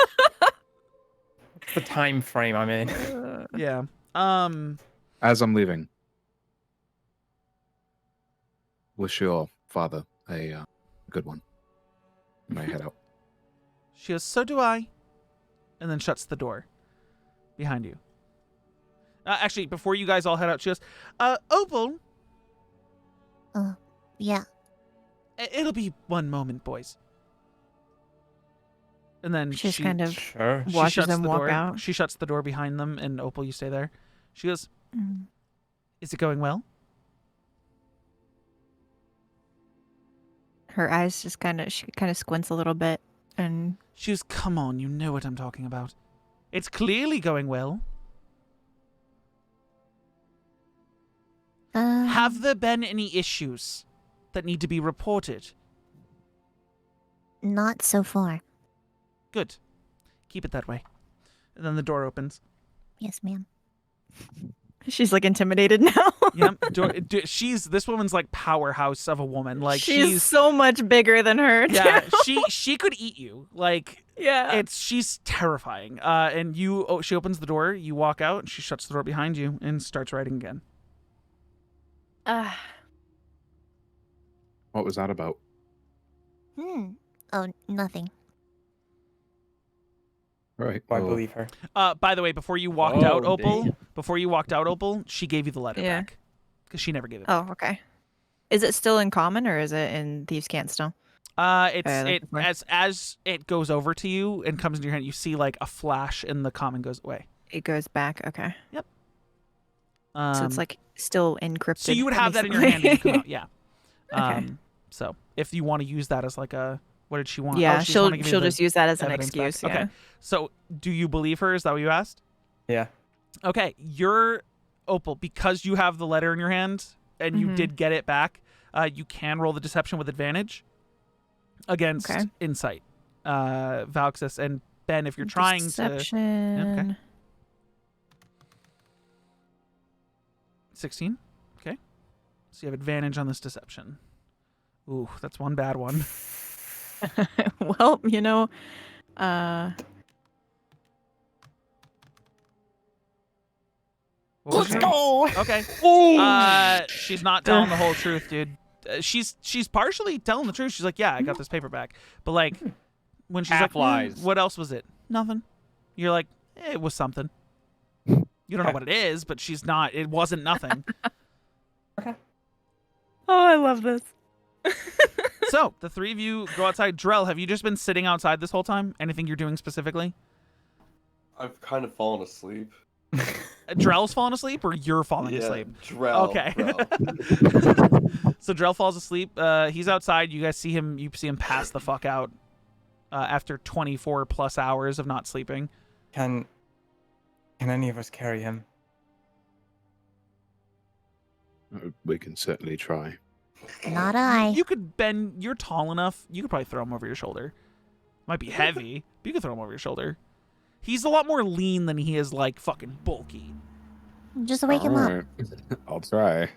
what's the time frame I'm in? Yeah. As I'm leaving, wish your father a good one. And I head out. She goes, so do I. And then shuts the door behind you. Actually, before you guys all head out, she goes, Opal, Yeah. it'll be one moment, boys. And then She just she kind of Sure. she watches shuts them the walk door. out. She shuts the door behind them, and Opal, you stay there. She goes, Mm. "Is it going well?" Her eyes just she kind of squints a little bit, and She goes, "Come on, you know what I'm talking about. It's clearly going well. Have there been any issues that need to be reported?" Not so far. Good. Keep it that way. And then the door opens. Yes, ma'am. she's like intimidated now. Yep. This woman's like powerhouse of a woman. Like she's so much bigger than her. yeah. too. She could eat you. Like Yeah. she's terrifying. And she opens the door. You walk out, and she shuts the door behind you and starts writing again. What was that about? Oh, nothing. Right. I well, believe her. By the way, before you walked out, Oh, Opal, she gave you the letter Yeah. back because she never gave it back. Oh, okay. Is it still in common or is it in Thieves' Cant still? As it goes over to you and comes in your hand, you see like a flash, and the common goes away. It goes back. Okay. So it's Um, like still encrypted. so you would have that in your hand when you come out. Yeah. Okay. So if you want to use that as like a, what did she want? Oh, Yeah, she just wanted to give you she'll the just use that as an evidence back. excuse. Yeah. Okay. So do you believe her? Is that what you asked? Yeah. Okay. You're Opal, because you have the letter in your hand and you Mhm. did get it back. You can roll the deception with advantage against Okay. insight. Valxis and Ben, if you're trying to. Deception. 16. Okay. So you have advantage on this deception. Ooh, that's one bad one. Well, What was Let's her- go. Okay. She's not telling the whole truth, dude. She's partially telling the truth. She's like, yeah, I got this paperback. But like, when she's Half like, lies. what else was it? Nothing. You're like, it was something. You don't know what it is, but she's not. It wasn't nothing. Oh, I love this. So the three of you go outside. Drell, have you just been sitting outside this whole time? Anything you're doing specifically? I've kind of fallen asleep. Drell's falling asleep, or you're falling Yeah, asleep? Drell. Okay. Drell. So Drell falls asleep. He's outside. You guys see him. You see him pass the fuck out after 24 plus hours of not sleeping. Can any of us carry him? We can certainly try. Not I. You could bend. You're tall enough. You could probably throw him over your shoulder. Might be heavy, but you could throw him over your shoulder. He's a lot more lean than he is like fucking bulky. Just wake him up. Alright. I'll try.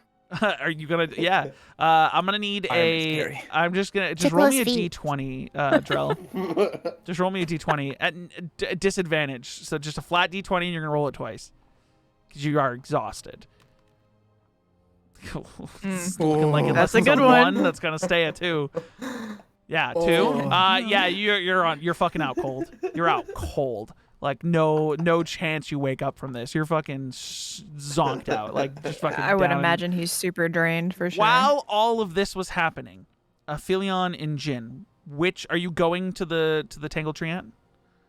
Are you gonna? Yeah. I'm gonna need scary. I'm just gonna Check roll those me a feet. d20, Drell. Just roll me a d20 at disadvantage. So just a flat d20, and you're gonna roll it twice because you are exhausted. It's looking like unless That's a it's good one. That's gonna stay at 2. Yeah, 2. Yeah, you're fucking out cold. You're out cold. Like no chance you wake up from this. You're fucking zonked out. Like just fucking. I would down. imagine he's super drained for sure. While all of this was happening, Aphelion and Jin, which are you going to the Tangled Tree Ant?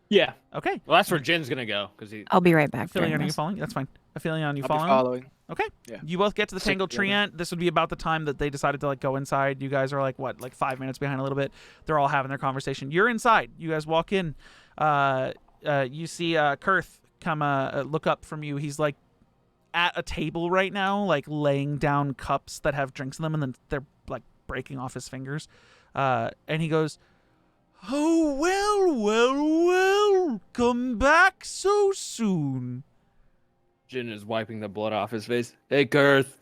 Yeah. Okay. Well, that's where Jin's gonna go because he. I'll be right back. Aphelion, during are you this. following? That's fine. Aphelion, you I'll be following? following. Okay. Yeah. You both get to the Stick Tangled Tree together. Ant. This would be about the time that they decided to like go inside. You guys are like 5 minutes behind a little bit. They're all having their conversation. You're inside. You guys walk in. You see Kurth come look up from you. He's like at a table right now, like laying down cups that have drinks in them, and then they're like breaking off his fingers. And he goes, "Oh, well, come back so soon." Jin is wiping the blood off his face. Hey, Girth.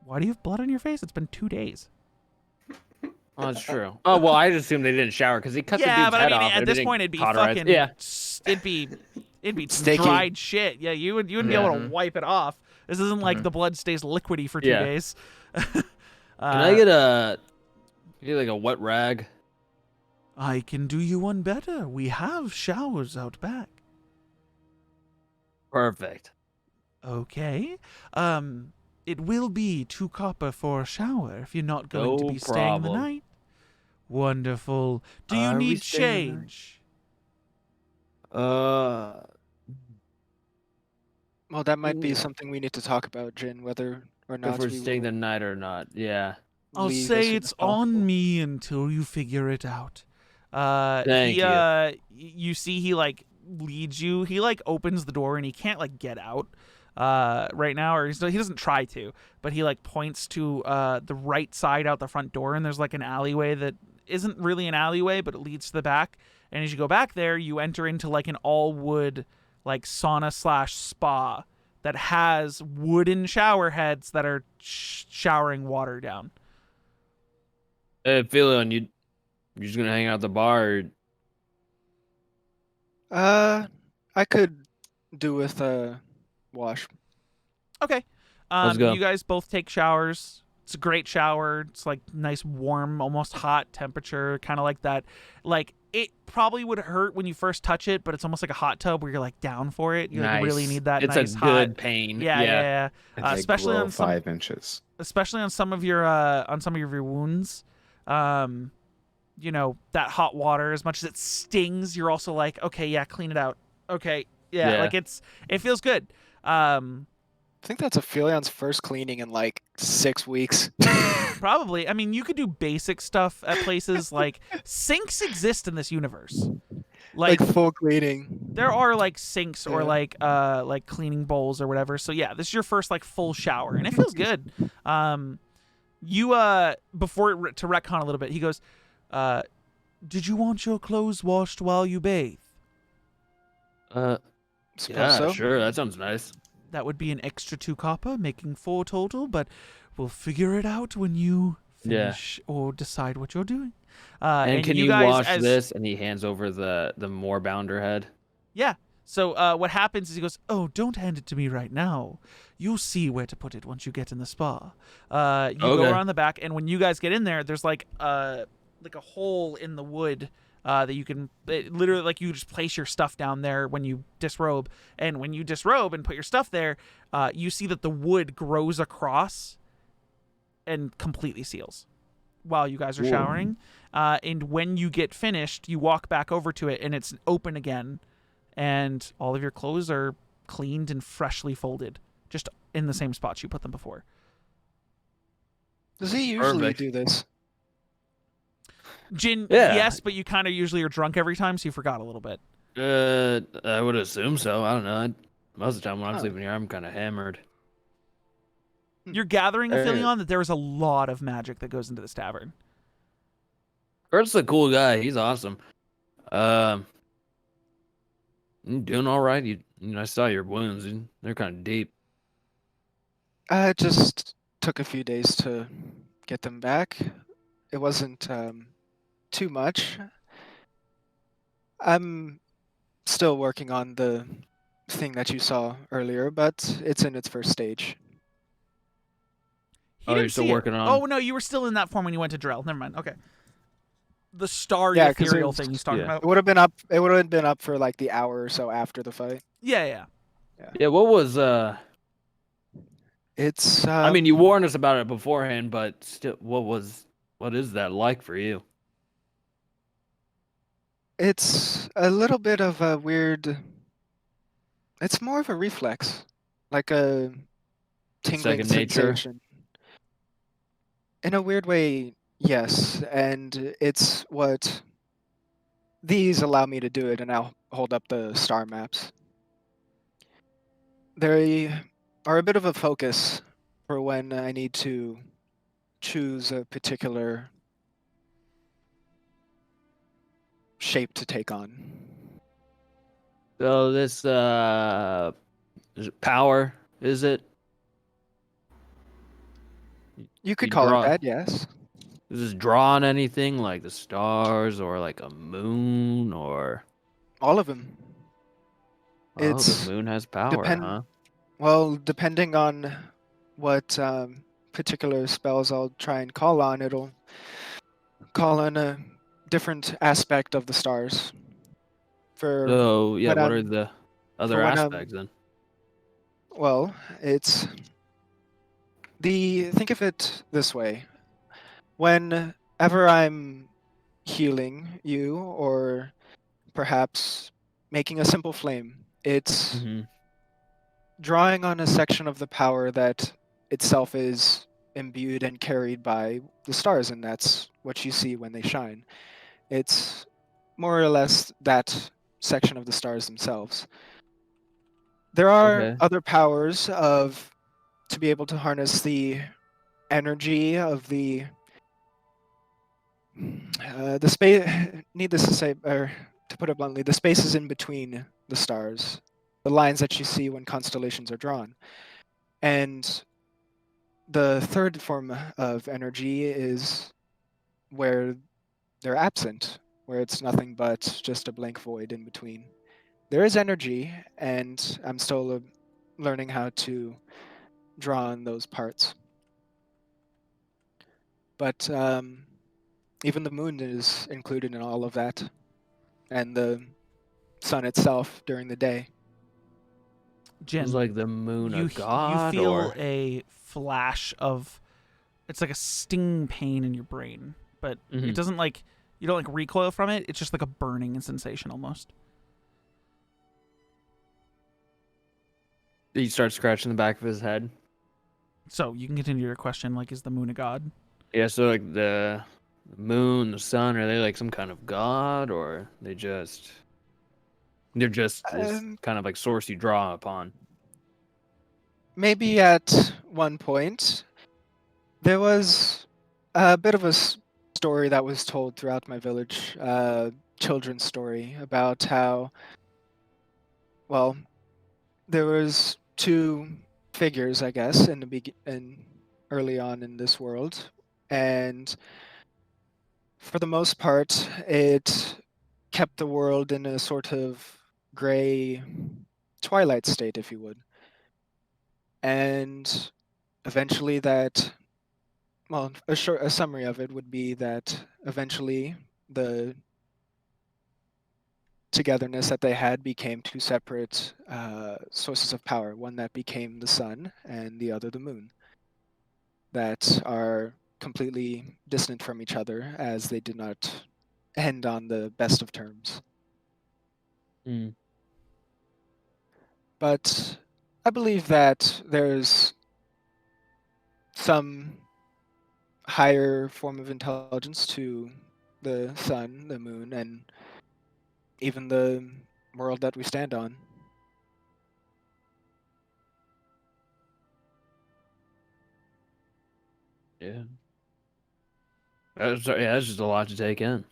Why do you have blood on your face? It's been 2 days. Oh, that's true. Oh well, I just assumed they didn't shower because he cut the Yeah, dude's but I head mean, off. at and this didn't point, it'd be cauterize- fucking. Yeah. It'd be some Sticky. dried shit. Yeah, you wouldn't be able to Mhm. wipe it off. This isn't like the blood stays liquidy for 2 Yeah. days. Can I get like a wet rag? I can do you one better. We have showers out back. Perfect. Okay. It will be 2 copper for a shower if you're not going to No be staying the problem. night. Wonderful. Do you Are we need staying the night? change? Uh, Well, that might be Yeah. something we need to talk about, Jin, whether or if not we're we staying the will night or not. Yeah. I'll leave as say soon it's as possible. on me until you figure it out. Thank you. You see he like leads you. He like opens the door and he can't like get out right now, or he doesn't try to, but he like points to the right side out the front door, and there's like an alleyway that isn't really an alleyway, but it leads to the back. And as you go back there, you enter into like an all wood like sauna / spa that has wooden shower heads that are showering water down. Hey, Philion, you just gonna hang out at the bar? I could do with a wash. Okay. Let's go. You guys both take showers. It's a great shower. It's like nice, warm, almost hot temperature, kind of like that. Like it probably would hurt when you first touch it, but it's almost like a hot tub where you're like down for it. You like, really need that It's nice a hot. good pain. Yeah. They Especially glow on some, 5 inches. especially on some of your wounds. You know, that hot water, as much as it stings, you're also like, okay, yeah, clean it out. Okay, yeah. Like it feels good. I think that's Aphilion's first cleaning in like 6 weeks. Probably. I mean, you could do basic stuff at places like sinks exist in this universe. Like full cleaning. There are like sinks or Yeah. like cleaning bowls or whatever. So yeah, this is your first like full shower, and it feels good. You before to retcon a little bit, he goes, "Did you want your clothes washed while you bathe?" Suppose Yeah, so. sure. That sounds nice. That would be an extra 2 copper, making 4 total, but we'll figure it out when you finish or decide what you're doing. And can you guys, wash this? And he hands over the moorbounder head. Yeah. So what happens is he goes, "Oh, don't hand it to me right now. You'll see where to put it once you get in the spa." You go around the back, and when you guys get in there, there's like a hole in the wood that you can literally, like, you just place your stuff down there when you disrobe. And when you disrobe and put your stuff there, you see that the wood grows across and completely seals while you guys are showering. And when you get finished, you walk back over to it, and it's open again. And all of your clothes are cleaned and freshly folded, just in the same spots you put them before. Does he usually Perfect. do this? Jin, Yeah. yes, but you kind of usually are drunk every time, so you forgot a little bit. I would assume so. I don't know. Most of the time when I'm Huh. sleeping here, I'm kind of hammered. You're gathering, Aphelion, that there is a lot of magic that goes into this tavern. Kurt's a cool guy. He's awesome. You doing all right? I saw your wounds. They're kind of deep. It just took a few days to get them back. It wasn't too much. I'm still working on the thing that you saw earlier, but it's in its first stage. He Oh, didn't you're still see it. working on- Oh, no, you were still in that form when you went to Drell. Never mind. Okay. The starry Yeah, 'cause it ethereal was- thing he's talking yeah. about. It would have been up. It would have been up for like the hour or so after the fight. Yeah. Yeah, what was It's. I mean, you warned us about it beforehand, but still, what is that like for you? It's a little bit of a weird. It's more of a reflex, like a tingling Second nature? sensation. In a weird way, yes, and it's what these allow me to do it, and I'll hold up the star maps. They are a bit of a focus for when I need to choose a particular shape to take on. So this is it power? Is it? You could You call draw- it that, yes. Does this draw on anything like the stars or like a moon or? All of them. Oh, It's the moon has power, huh? Well, depending on what particular spells I'll try and call on, it'll call on a different aspect of the stars. For So yeah, when what are I'm- the other when I'm- aspects then? well, it's think of it this way. Whenever I'm healing you, or perhaps making a simple flame. It's Mm-hmm. drawing on a section of the power that itself is imbued and carried by the stars, and that's what you see when they shine. It's more or less that section of the stars themselves. There are Okay. other powers to be able to harness the energy of the space. Needless to say, or to put it bluntly, the spaces in between the stars, the lines that you see when constellations are drawn. And the third form of energy is where they're absent, where it's nothing but just a blank void in between. There is energy, and I'm still learning how to draw on those parts. But even the moon is included in all of that, and the sun itself during the day. Jin, Is like the moon a you god, feel or a flash of, it's like a sting pain in your brain, but it doesn't like, you don't like recoil from it. It's just like a burning sensation almost. he starts scratching the back of his head? So you can continue your question. Like, is the moon a god? Yeah. So like the moon, the sun, are they like some kind of god, or they're just this kind of like source you draw upon? Maybe at one point, there was a bit of a story that was told throughout my village, children's story about how, well, there was two figures, I guess, in early on in this world, and for the most part, it kept the world in a sort of gray twilight state, if you would. And eventually a summary of it would be that eventually the togetherness that they had became two separate sources of power, one that became the sun and the other the moon, that are completely distant from each other as they did not end on the best of terms. But I believe that there's some higher form of intelligence to the sun, the moon, and even the world that we stand on. Yeah. That's just a lot to take in.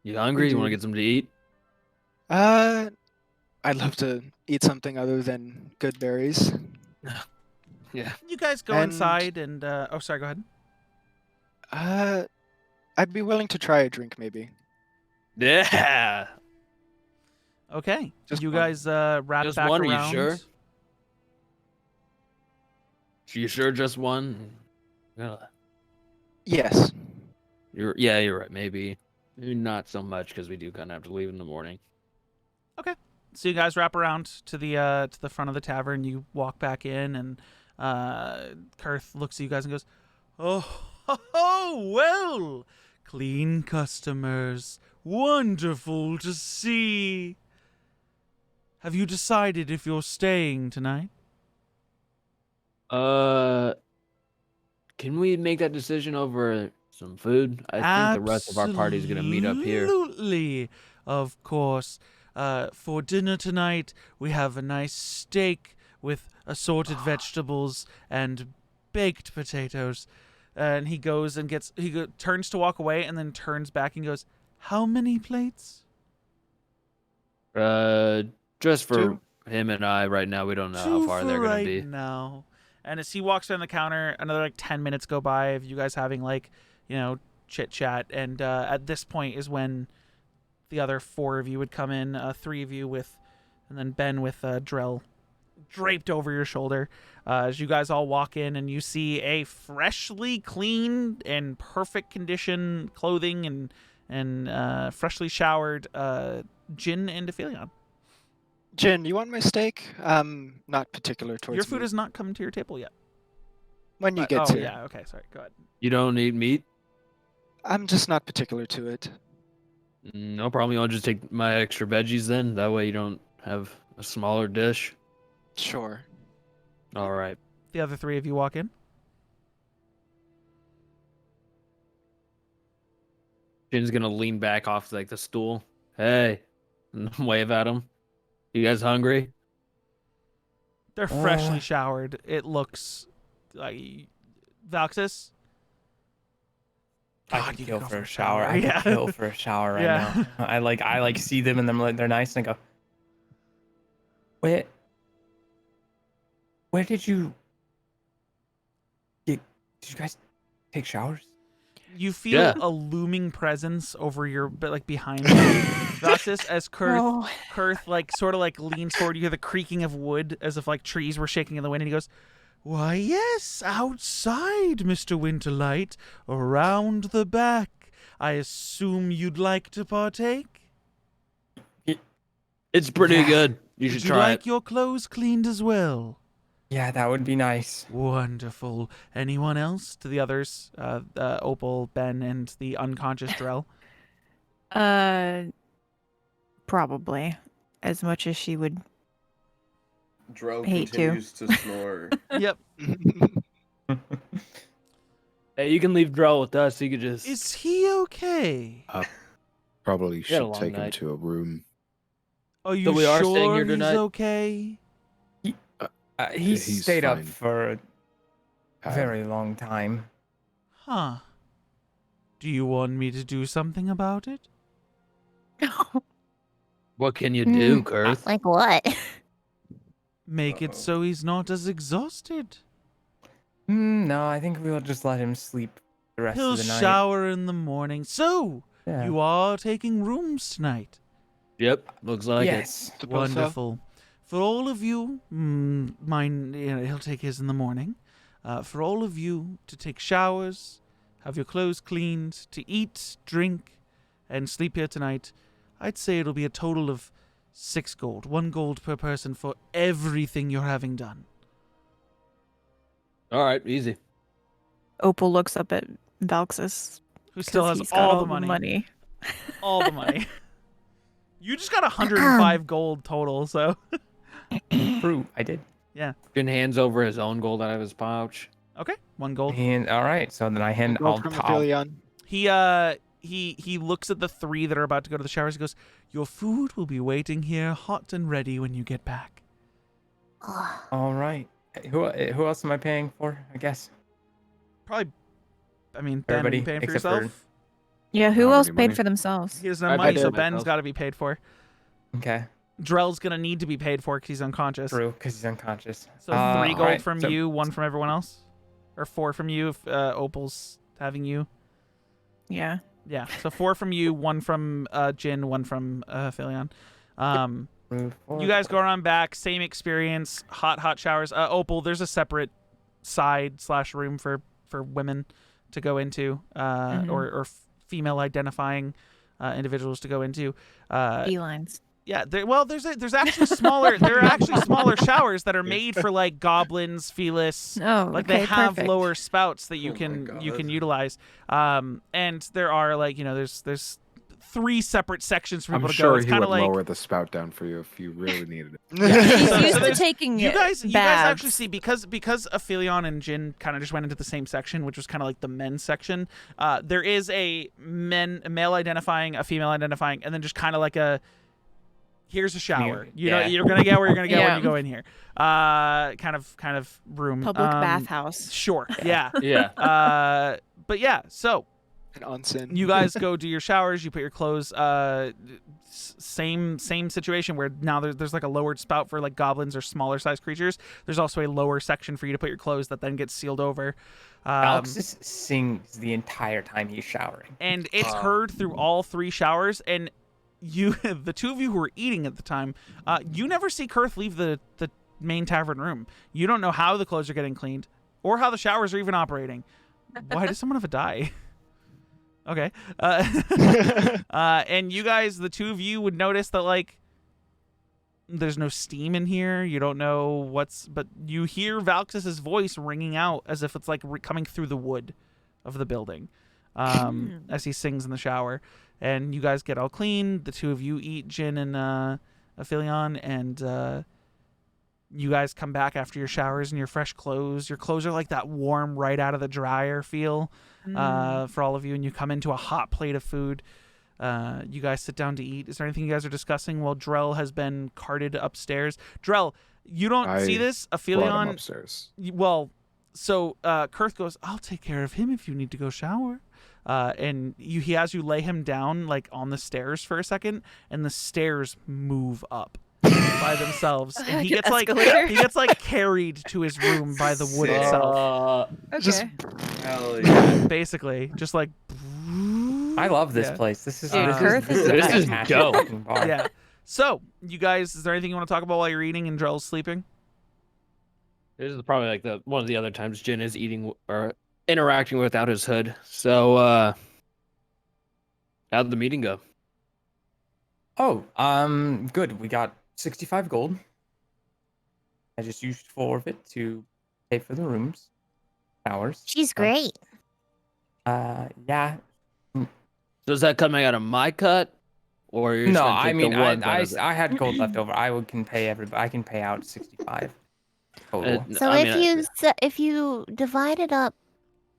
You hungry? You want to get something to eat? I'd love to eat something other than good berries. Yeah. You guys go inside and oh, sorry, go ahead. I'd be willing to try a drink, maybe. Yeah. Okay. Just you one. guys wrap Just back one, are you around. sure? You sure just one? Yes. You're right. Maybe not so much, because we do kind of have to leave in the morning. Okay. So you guys wrap around to the front of the tavern. You walk back in, and Karth looks at you guys and goes, "Oh, well, clean customers. Wonderful to see. Have you decided if you're staying tonight?" Can we make that decision over some food? I think the rest of our party is gonna meet up here. Absolutely, of course. For dinner tonight, we have a nice steak with assorted vegetables and baked potatoes. And he goes and turns to walk away, and then turns back and goes, "How many plates?" Just for Two. him and I right now. We don't know Two how far for they're gonna right be. now. And as he walks down the counter, another like 10 minutes go by of you guys having like, chit chat. And at this point is when the other four of you would come in, three of you and then Ben with Drell draped over your shoulder. As you guys all walk in, and you see a freshly cleaned and perfect condition clothing and freshly showered Jin and Dephelion. Jin, you want my steak? Not particular towards Your food meat. has not come to your table yet. When you get here. Yeah, okay, sorry, go ahead. You don't eat meat? I'm just not particular to it. No problem. You want to just take my extra veggies then? That way you don't have a smaller dish. Sure. All right. The other three of you walk in. Jin's gonna lean back off like the stool. Hey, and wave at him. You guys hungry? They're freshly showered. It looks like Valxis. I God, could you kill could go for a shower. I Yeah. could kill for a shower right Yeah. now. I like see them and they're nice and I go, where did you guys take showers? You feel a looming presence over your, but like behind you, Valxis, as Kurth like sort of like leans forward. You hear the creaking of wood as if like trees were shaking in the wind, and he goes, "Why, yes, outside, Mr. Winterlight, around the back. I assume you'd like to partake? It's pretty good. You should Would you try like it. your clothes cleaned as well?" Yeah, that would be nice. Wonderful. Anyone else? To the others, Opal, Ben, and the unconscious Drell. Probably. As much as she would. Dro Hate to. continues to snore. Yep. Hey, you can leave Drell with us. He could just. Is he okay? Probably had a should long take him night. to a room. Are you we are sure staying here he's tonight? okay? He He's stayed up fine. for a Uh, very long time. Huh. Do you want me to do something about it? What can you do, Kurth? Like what? Make it so he's not as exhausted. No, I think we'll just let him sleep the rest He'll of the night. shower in the morning. So, Yeah. you are taking rooms tonight. Yep, looks like Yes. Suppose so. Wonderful. For all of you, mine, he'll take his in the morning. For all of you to take showers, have your clothes cleaned, to eat, drink, and sleep here tonight, I'd say it'll be a total of 6 gold. 1 gold per person for everything you're having done. it. All right, easy. Opal looks up at Valxis. Who still 'cause has he's got all the money. All the money. You just got 105 gold total, so. True, I did. Jin hands over his own gold out of his pouch. Okay, 1 gold. And all right, so then I hand Gold I'll from I'll- Aphelion. He looks at the 3 that are about to go to the showers. He goes, "Your food will be waiting here, hot and ready when you get back." All right. Who else am I paying for? I guess. Probably, I mean, Ben, are you Everybody paying for except for- yourself? Yeah, who How else many paid money? for themselves? He doesn't have I money, paid so for Ben's myself. got to be paid for. Okay. Drell's gonna need to be paid for because he's unconscious. True, because he's unconscious. So 3 all gold right, from so- you, 1 from everyone else, or 4 from you if Opal's having you. Yeah. Yeah, so 4 from you, 1 from Jin, 1 from Philion. You guys go around back, same experience, hot showers. Opal, there's a separate side/room for women to go into, or female identifying individuals to go into. Felines. Yeah, there's actually smaller. There are actually smaller showers that are made for like goblins, Felis. Oh, Like okay, they have perfect. lower spouts that you Oh my can God. utilize. And there are like there's 3 separate sections for I'm people to sure go. It's he kind would of like lower the spout down for you if you really needed it. He's So used to there's- taking you guys actually baths. see because Aphelion and Jin kind of just went into the same section, which was kind of like the men's section. There is a male identifying, a female identifying, and then just kind of like a here's a shower. You know, Yeah. you're gonna get where you're gonna get when Yeah. you go in here. Kind of room. Public bathhouse. Sure. Yeah. Yeah. But yeah. So An onsen. you guys go do your showers. You put your clothes. Same situation where now there's like a lowered spout for like goblins or smaller sized creatures. There's also a lower section for you to put your clothes that then gets sealed over. Alexis sings the entire time he's showering. And it's heard through all 3 showers. And you, the 2 of you who were eating at the time, you never see Kurth leave the main tavern room. You don't know how the clothes are getting cleaned or how the showers are even operating. Why does someone have a die? Okay. And you guys, the 2 of you would notice that like there's no steam in here. You don't know but you hear Valxis's voice ringing out as if it's like coming through the wood of the building. as he sings in the shower. And you guys get all clean. The two of you eat, Jin and Aphelion, and you guys come back after your showers and your fresh clothes. Your clothes are like that warm, right out of the dryer feel for all of you, and you come into a hot plate of food. You guys sit down to eat. Is there anything you guys are discussing while Drell has been carted upstairs? Drell, you don't see this. Aphelion upstairs. Well, so Kurth goes, "I'll take care of him if you need to go shower." And he has you lay him down like on the stairs for a second, and the stairs move up by themselves, and he gets like carried to his room by the wood itself. Okay. Just Hell yeah. Basically, just like. I love this Yeah. place. This is Kurth is this the is best. dope. Yeah. So, you guys, is there anything you want to talk about while you're eating and Drell's sleeping? This is probably like one of the other times Jin is eating or interacting without his hood. So, how'd the meeting go? Oh, good. We got 65 gold. I just used 4 of it to pay for the rooms, showers. She's great. Yeah. So is that coming out of my cut, or you're just No, gonna I take mean, the ones out of it? I had gold left over. I can pay everybody. I can pay out 65 total. So I if mean, if you divided up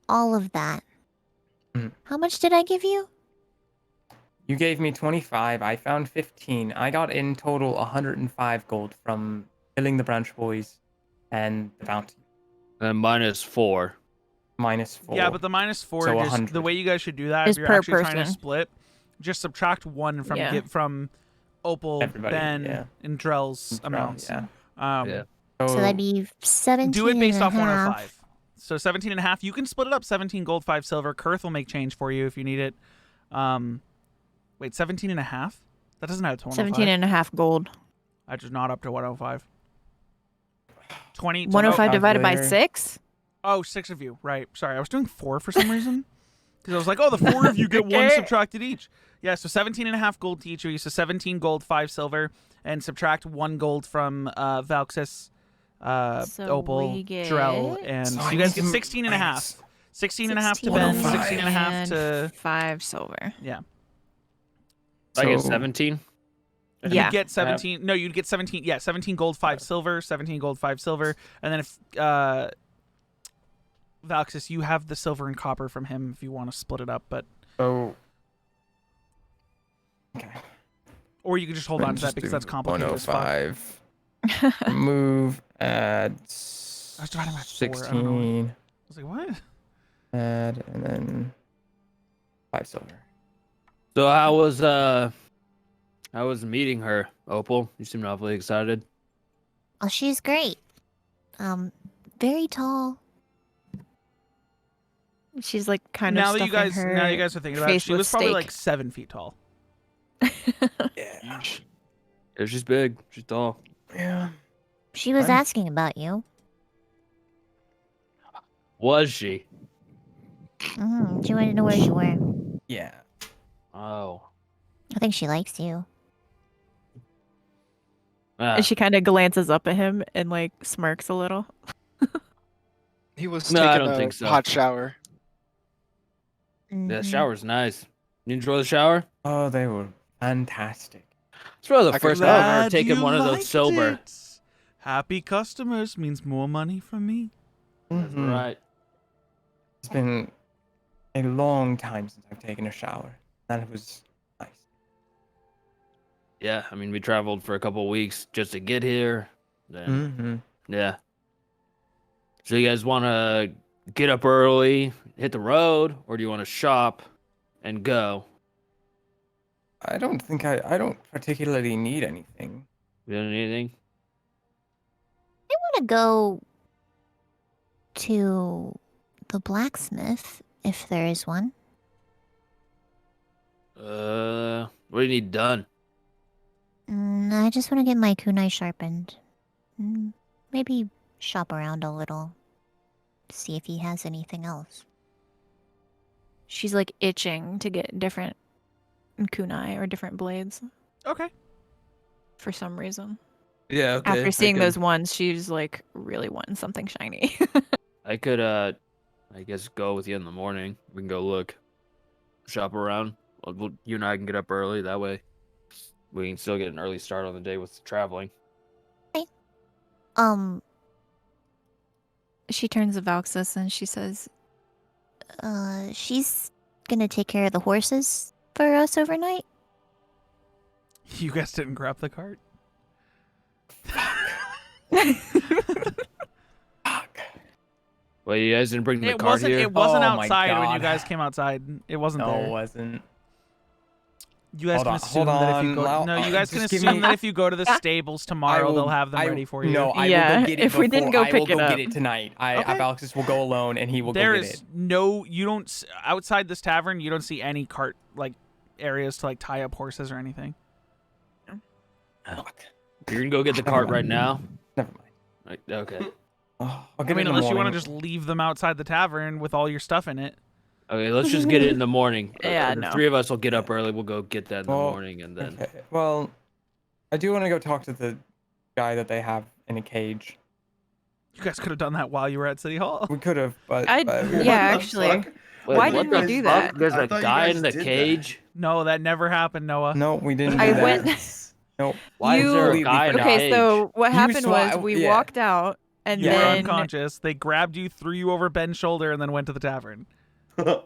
all of that, Mhm. how much did I give you? You gave me 25. I found 15. I got in total 105 gold from killing the branch boys and the bounty. And -4. -4. Yeah, but the -4, So just 100. the way you guys should do that, Is if you're per actually trying to person. split, just subtract 1 from Yeah. from Opal, Everybody, Ben, yeah. and Drell's Drow, amounts. Yeah. Yeah. So that'd be 17 Do it based and a off half. 105. So 17 and a half. You can split it up 17 gold, 5 silver. Kurth will make change for you if you need it. Wait, 17 and a half? That doesn't add to 105. 17 and a half gold. I just not up to 105. 20. 105 divided by calculator. 6? Oh, 6 of you. Right. Sorry, I was doing 4 for some reason. Because I was like, oh, the 4 of you get 1 Okay. subtracted each. Yeah, so 17 and a half gold to each of you. So 17 gold, 5 silver. And subtract 1 gold from Valxis, So Opal, we get- Drell, and So so I you guys need get to 16 and a half. minus 16 and a half to 16 Ben, 105. 16 and a half to... 5 silver. Yeah. I get So- 17. Yeah. You'd get 17. No, you'd get 17. Yeah, 17 gold, 5 silver. 17 gold, 5 silver. And then if Valxis, you have the silver and copper from him if you want to split it up, but So. Okay. or you can just hold on to that because that's complicated as fuck. 105. Move. Add. I was dividing by 4, I don't know. 16. I was like, what? Add and then 5 silver. So how was meeting her, Opal? You seem awfully excited. Oh, she's great. Very tall. She's like kind Now of that you stuffing guys, her now you guys are thinking about it, face she with was probably steak. like 7 feet tall. Yeah. Yeah, she's big. She's tall. Yeah. She was I'm- asking about you. Was she? She wanted to know where you were. Yeah. Oh. I think she likes you. Ah, And she kind of glances up at him and like smirks a little. He was No, I taking don't a think so. hot shower. the Mhm. shower's nice. You enjoy the shower? Oh, they were fantastic. It's probably I the could first time I've ever Glad taken you one of those liked sober. it. Happy customers means more money for me. That's Mhm. right. It's been a long time since I've taken a shower. That was nice. Yeah, I mean, we traveled for a couple weeks just to get here. Then, Mm-hmm. yeah. So you guys want to get up early, hit the road, or do you want to shop and go? I don't particularly need anything. You got anything? I want to go to the blacksmith if there is one. What do you need done? I just want to get my kunai sharpened. Maybe shop around a little. See if he has anything else. She's like itching to get different kunai or different blades Okay. for some reason. Yeah, okay. After seeing those ones, she's like really wanting something shiny. I could, I guess go with you in the morning. We can go look. shop around. You and I can get up early. That way, we can still get an early start on the day with traveling. She turns to Valxis and she says, she's gonna take care of the horses for us overnight. You guys didn't grab the cart? Well, you guys didn't bring the It cart wasn't. here. It wasn't Oh my outside when you God. guys came outside. It wasn't No, there. it wasn't. You guys Hold can on, assume hold that if you on. go. Allow- No, you guys can just give assume me- that if you go to the stables tomorrow, they'll have them ready for you. No, I will Yeah, go get it if we didn't before- go I pick will go it get up. it tonight. Okay. Alexis will go alone, and he will There go get is it. no. You don't outside this tavern. You don't see any cart areas to tie up horses or anything. Fuck. You're gonna go get the cart right now. Never mind. Okay. Oh, I'll I get mean, it in the unless you want morning. to just leave them outside the tavern with all your stuff in it. Okay, let's just get it in the morning. Yeah, The no. three of us will get up early. We'll go get that in the Well, morning, and then. Okay. Well, I do want to go talk to the guy that they have in a cage. You guys could have done that while you were at City Hall. We could have, but I- but- yeah, What the actually. fuck? Wait, Why what didn't we the do fuck? that? There's I a thought you guy guys in the did that. cage. No, that never happened, Noah. No, we didn't. I do that. went. No. Why is You- there a guy in a Okay, cage? so what You happened saw- was we yeah. walked out and You were then unconscious. They grabbed you, threw you over Ben's shoulder, and then went to the tavern. well,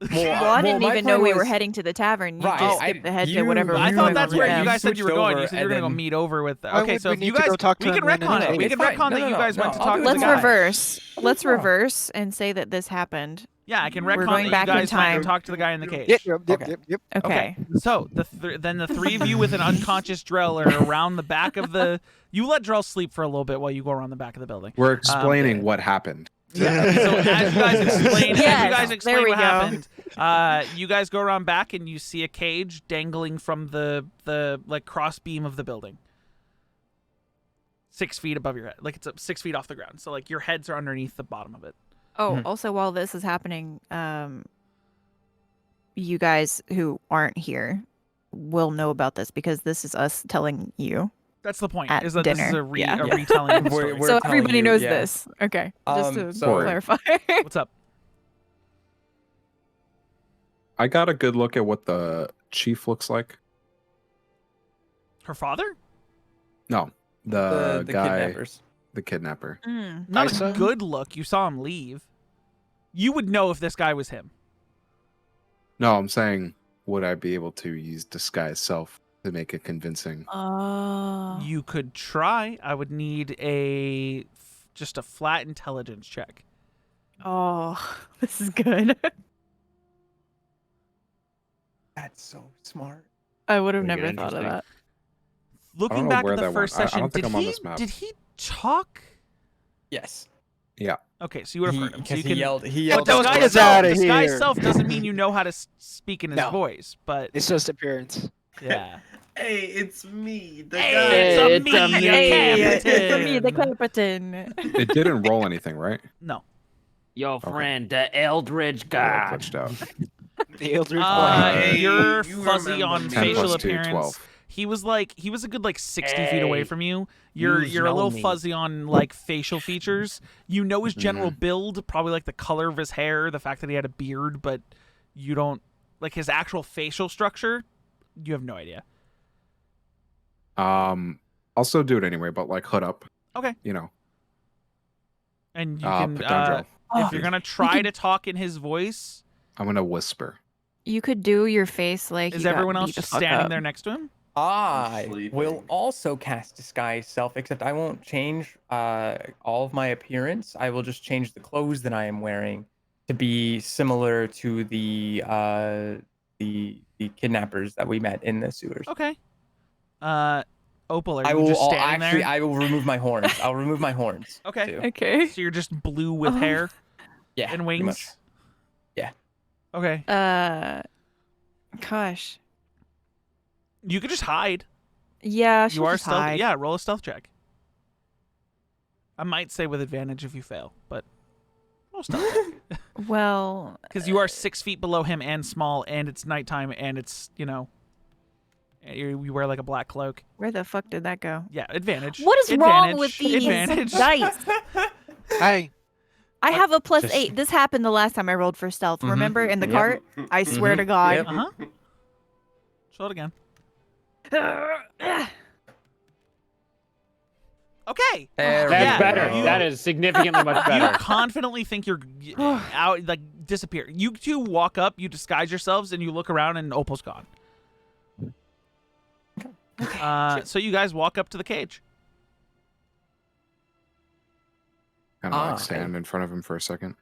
I didn't my even know plan we were was- heading to the tavern. You Right, just I- skipped ahead to you- whatever. I was thought going that's on where with you them. guys said you were switched going. You over said you were and gonna go then- meet over with. Why Okay, would so we if need you to go guys, talk we to can him in retcon an it. We instant? can It's fine. retcon that No, you no, guys no, went to I'll talk do to it the Let's with guy. reverse. Let's Sure. reverse and say that this happened. Yeah, I can We're retcon going that back you in guys went time. and talked to the guy in the cage. Yep. Okay. Okay. So then the three of you with an unconscious Drell are around the back of the. You let Drell sleep for a little bit while you go around the back of the building. We're explaining what happened. Yeah. So as you guys explain, Yes, there we what go. happened, you guys go around back and you see a cage dangling from the cross beam of the building, 6 feet above your head. It's up 6 feet off the ground. So your heads are underneath the bottom of it. Oh, also while this is happening, you guys who aren't here will know about this because this is us telling you. That's the point. At Is that this is dinner, a yeah. retelling of the story. We're So telling everybody you, knows yeah. this. Okay, just to So- clarify. What's up? I got a good look at what the chief looks like. Her father? No, the the guy, kidnappers. the kidnapper. Not Isa? a good look. You saw him leave. You would know if this guy was him. No, I'm saying, would I be able to use disguise self to make it convincing? You could try. I would need just a flat intelligence check. Oh, this is good. That's so smart. I would have Make it never thought of interesting. that. Looking know back where at the that first went. I session, don't think did I'm on he this map. did he talk? Yes. Okay, so you would have heard him. So Because you he can. yelled. He But yelled. those disguise kids self, outta disguise here. self doesn't mean you know how to speak in his No. voice, but It's just appearance. yeah. Hey, it's me, the Hey, guy. it's Hey, a it's me, a me. For me, the captain. captain. It didn't roll anything, right? No. Your friend, the Eldridge I God. glitched out. The Eldritch Hey, You're you fuzzy remember on me. 10 facial plus 2, appearance. 12. He was a good 60 feet away Hey, from you. You're yous a know little me. fuzzy on facial features. You know his general build, probably the color of his hair, the fact that he had a beard, but you don't his actual facial structure. You have no idea. I'll still do it anyway, but hood up. Okay. You know, And you can put down drill. if you're gonna try to talk in his voice, I'm gonna whisper. You could do your face like is you got everyone else beat the just fuck standing up. there next to him? I Sleeping. will also cast disguise self, except I won't change all of my appearance. I will just change the clothes that I am wearing to be similar to the kidnappers that we met in the sewers. Okay. Opal, are I you will just all, standing actually. there? I will remove my horns. I'll remove my horns. Okay. too. Okay. So you're just blue with Oh. hair Yeah. and pretty wings. much. Yeah. Okay. Gosh. You could just hide. Yeah, You are just stealthy. hide. Yeah, roll a stealth check. I might say with advantage if you fail, but roll stealth check. Well, Because you are 6 feet below him and small, and it's nighttime, and it's you wear a black cloak. where the fuck did that go? Yeah, advantage. What is Advantage. wrong with these Advantage. dice? Hi. I have a Just- +8. This happened the last time I rolled for stealth. Mhm. Remember in the Yep. cart? I swear to Yep. God. Uh-huh. Show it again. Okay. There That's we Yeah, better. go. That is significantly much You better. confidently think you're out, like disappear. You two walk up, you disguise yourselves, and you look around, and Opal's gone. So you guys walk up to the cage. Kind of like okay. stand in front of him for a second.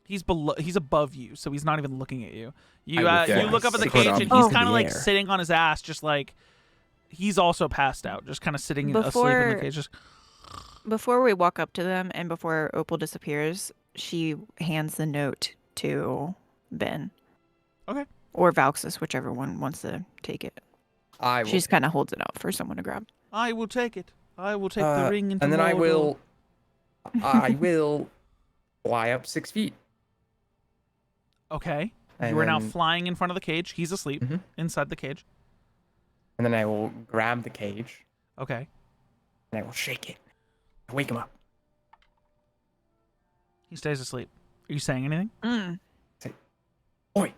He's below. He's above you, so he's not even looking at you. You I would you guess. look up at the Put cage, up and in he's the kind of like air. sitting on his ass, just like he's also passed out, just kind of sitting asleep in the Before- cage. Just Before we walk up to them and before Opal disappears, she hands the note to Ben. Okay. Or Valxis, whichever one wants to take it. I will. She just kind of holds it out for someone to grab. I will take it. I will take the ring into and then I Mordor. will. I will fly up 6 feet. Okay. And You are now then- flying in front of the cage. He's asleep Mhm. inside the cage. And then I will grab the cage Okay. and I will shake it. Wake him up. He stays asleep. Are you saying anything? Mm. Oi!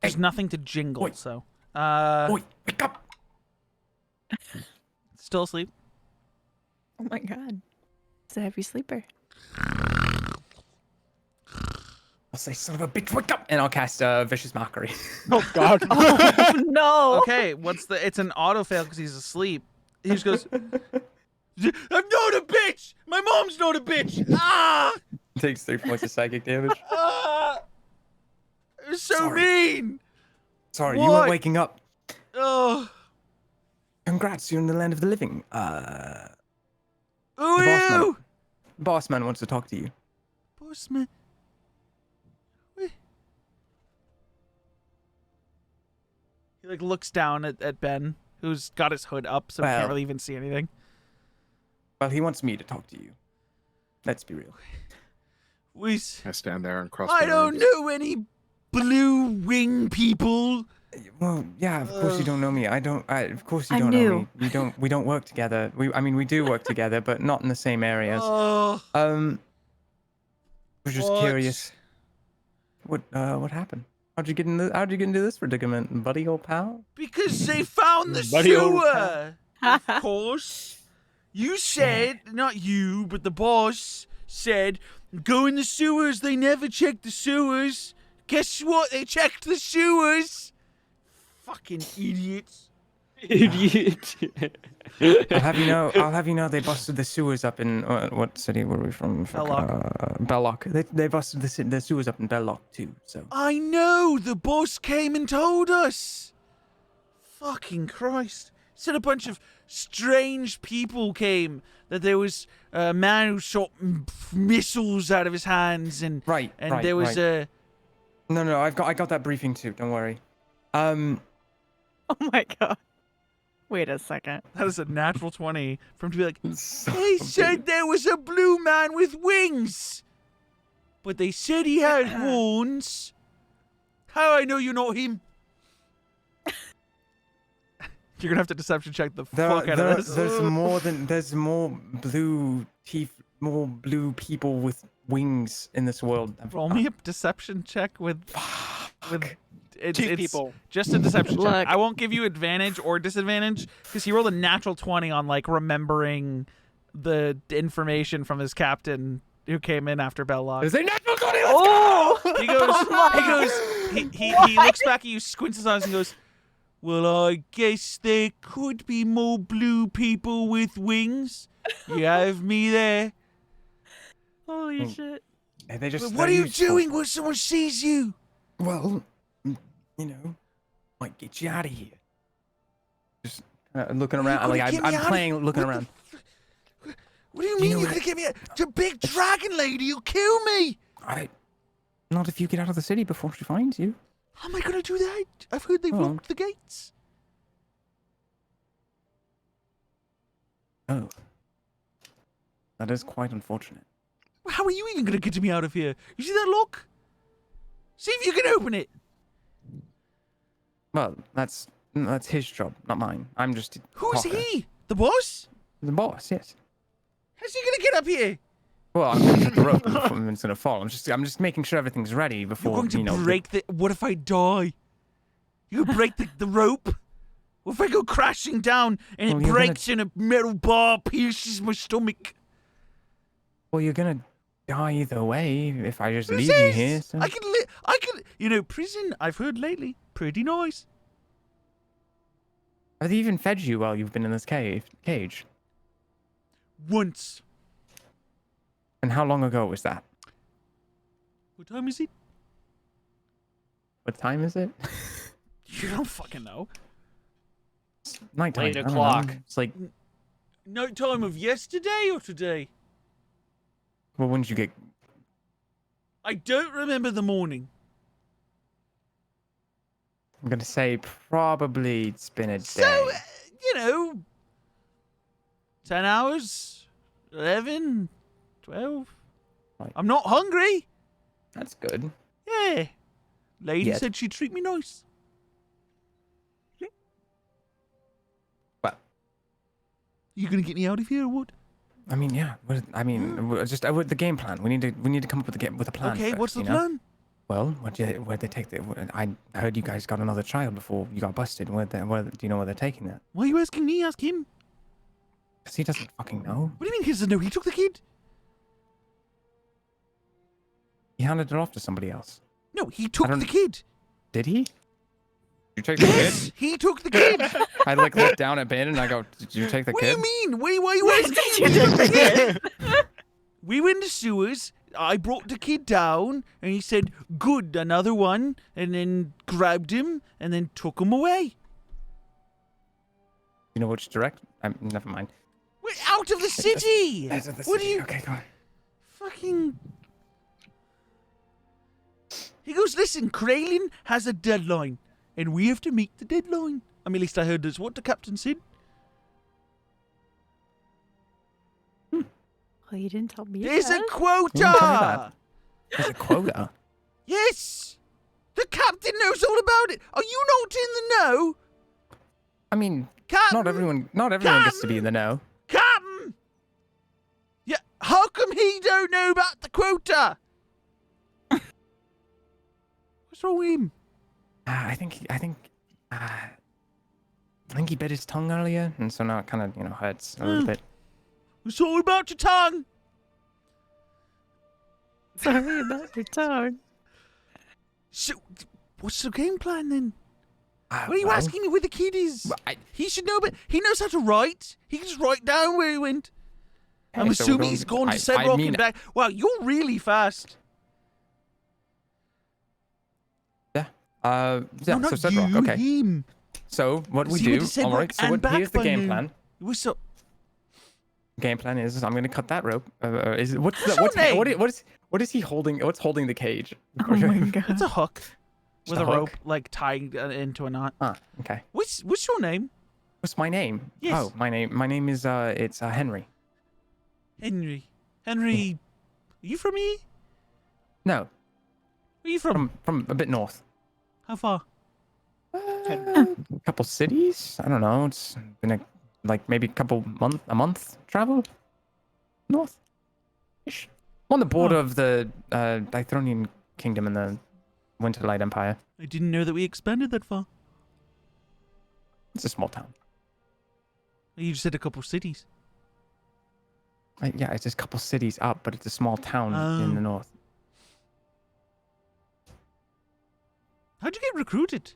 There's Hey. nothing to jingle, Oi. so. Oi! Wake up! Still asleep. Oh my god. It's a heavy sleeper. I'll say, son of a bitch, wake up! And I'll cast Vicious Mockery. Oh God. Oh no. Okay, it's an auto fail because he's asleep. He just goes, I'm not a bitch! My mom's not a bitch! Ah! Takes 3 points of psychic damage. Ah! You're so Sorry. mean! Sorry, you What? weren't waking up. Oh, Congrats, you're in the land of the living. who The are boss man. you? Boss man wants to talk to you. Bossman. He like looks down at Ben, who's got his hood up, so he can't Well- really even see anything. Well, he wants me to talk to you. Let's be real. We, I stand there and cross I my don't arms. know any blue wing people. Well, yeah, of course you don't know me. Of course you I'm don't know new. me. We don't work together. We do work together, but not in the same areas. Oh, Was just What? curious. What happened? How'd you get into this predicament, buddy, old pal? because they found the Buddy old sewer. Of course. You said, not you, but the boss said, go in the sewers. They never checked the sewers. Guess what? They checked the sewers. Fucking idiots. Idiot. I'll have you know, they busted the sewers up in what city were we from? Belloc. Belloc. They busted the sewers up in Belloc too. So I know. The boss came and told us. Fucking Christ. Said a bunch of strange people came. That there was a man who shot missiles out of his hands, and right. there was a. No, I got that briefing too. Don't worry. Oh my god. Wait a second. That is a natural 20 for him to be like, So they said there was a blue man with wings, but they said he had horns. How I know you're not him? You're gonna have to deception check the fuck out of this. there's more blue people with wings in this world. Roll me a deception check with it's Two people. just a deception check. Look. I won't give you advantage or disadvantage because he rolled a natural 20 on like remembering the information from his captain who came in after Belloc. Is a natural 20? Oh! He looks back at you, squints his eyes, and goes, well, I guess there could be more blue people with wings. You have me there. Holy Mm. shit. They just, But what are they're you useful. doing when someone sees you? Well, might get you out of here. Just looking around. gonna Like get me I'm out of- playing, looking what the around. What do you You mean know you're what gonna get me out? The big dragon lady will kill me. Not if you get out of the city before she finds you. How am I gonna do that? I've heard they've Oh. locked the gates. Oh, that is quite unfortunate. How are you even gonna get me out of here? You see that lock? See if you can open it. Well, that's his job, not mine. I'm just Who's talker. he? The boss? The boss, yes. How's he gonna get up here? Well, I'm gonna cut the rope and it's gonna fall. I'm just making sure everything's ready before You're going to the- break the. What if I die? You break the rope? What if I go crashing down and Well, it you're breaks and a metal bar pierces my stomach? Well, you're gonna die either way if I just Who leave you says? here. So. I can. You know, prison. I've heard lately, pretty nice. Have they even fed you while you've been in this cage? Once. And how long ago was that? What time is it? What time is it? You don't fucking know. It's nighttime. Late I don't o'clock. know. It's like, Night time of yesterday or today? well, when did you get? I don't remember the morning. I'm gonna say probably it's been a day. So, you know, 10 hours, 11, 12. Right. I'm not hungry. That's good. Yeah. Lady Yet. said she'd treat me nice. Well, You gonna get me out of here or what? I mean, yeah. Just the game plan. We need to come up with a plan. Okay, first, what's the you know? plan? Well, where'd they take the? I heard you guys got another child before you got busted. Where do you know where they're taking that? Why are you asking me? Ask him. Because he doesn't fucking know. What do you mean he doesn't know? He took the kid. He handed it off to somebody else. No, he took don't- the kid. Did he? You take the Yes, kid? he took the kid. I like look down at Ben and I go, "Did you take the What kid?" do you mean? Why are you asking me? Took the kid? We went in the sewers. I brought the kid down, and he said, "Good, another one," and then grabbed him and then took him away. You know which direct? Never mind. We're out of the city. What do you Okay, go on. fucking? He goes, "Listen, Kraylin has a deadline, and we have to meet the deadline." I mean, at least I heard that's what the captain said. Well, you didn't tell me There's a that. quota. You didn't tell me that. There's a quota. Yes, the captain knows all about it. Are you not in the know, I mean, Captain? not everyone gets to be in the know. Captain. Yeah, how come he don't know about the quota? What's wrong with him? I think he bit his tongue earlier, and so now it kind of hurts a little bit. It's all about your tongue. Sorry about your tongue. So, what's the game plan then? What are you Well, asking me where the kid is? well, He should know, but he knows how to write. He can just write down where he went. I'm Hey, so we're assuming going- he's gone to I Sedrock mean- and back. Wow, you're really fast. Yeah, No, so not Sedrock, you, okay. him. So what we See, we do? just said All right. rock So and back here's the by game noon. plan. We're so. Game plan is I'm gonna cut that rope. Is it what's What's the, what's your name? what is he holding? What's holding the cage? Oh my god. It's a hook with a a rope, hook? like tying into a knot. Ah, okay. What's your name? What's my name? Yes. Oh, my name is it's Henry. Henry. Henry. Are you from here? No, Where are you from? from a bit north. How far? A couple cities. I don't know. It's been maybe a month travel north. Ish. On the border of the Aetherian Kingdom and the Winterlight Empire. I didn't know that we expanded that far. It's a small town. You just said a couple cities. Yeah, it's just a couple cities up, but it's a small town in the north. How'd you get recruited?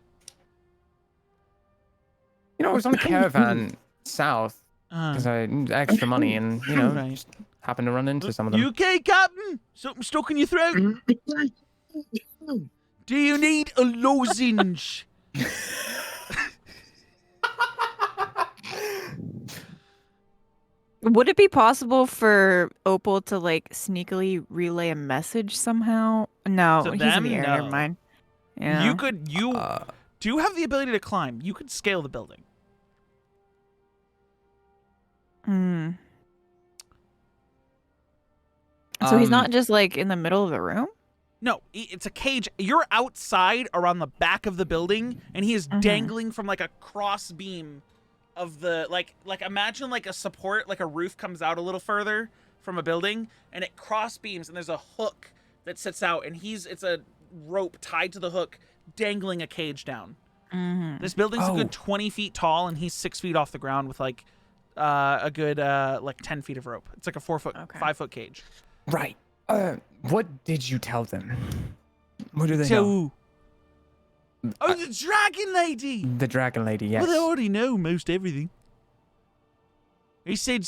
I was on a caravan south because I needed extra money, and Right. just happened to run into some of them. You okay, Captain? Something stuck in your throat? Do you need a lozenge? Would it be possible for Opal to sneakily relay a message somehow? No, To he's them? in the air. No. Never mind. Yeah. You do have the ability to climb. You could scale the building. Hmm. So he's not just in the middle of the room? No, it's a cage. You're outside around the back of the building, and he is dangling from a cross beam of the like imagine a support, a roof comes out a little further from a building, and it cross beams, and there's a hook that sits out, and it's a rope tied to the hook, dangling a cage down. Mm-hmm. This building's a good 20 feet tall, and he's 6 feet off the ground with like a good 10 feet of rope. It's like a 5 foot cage. Right. What did you tell them? What do they Oh, know? the dragon lady. The dragon lady, yes. Well, they already know most everything. They said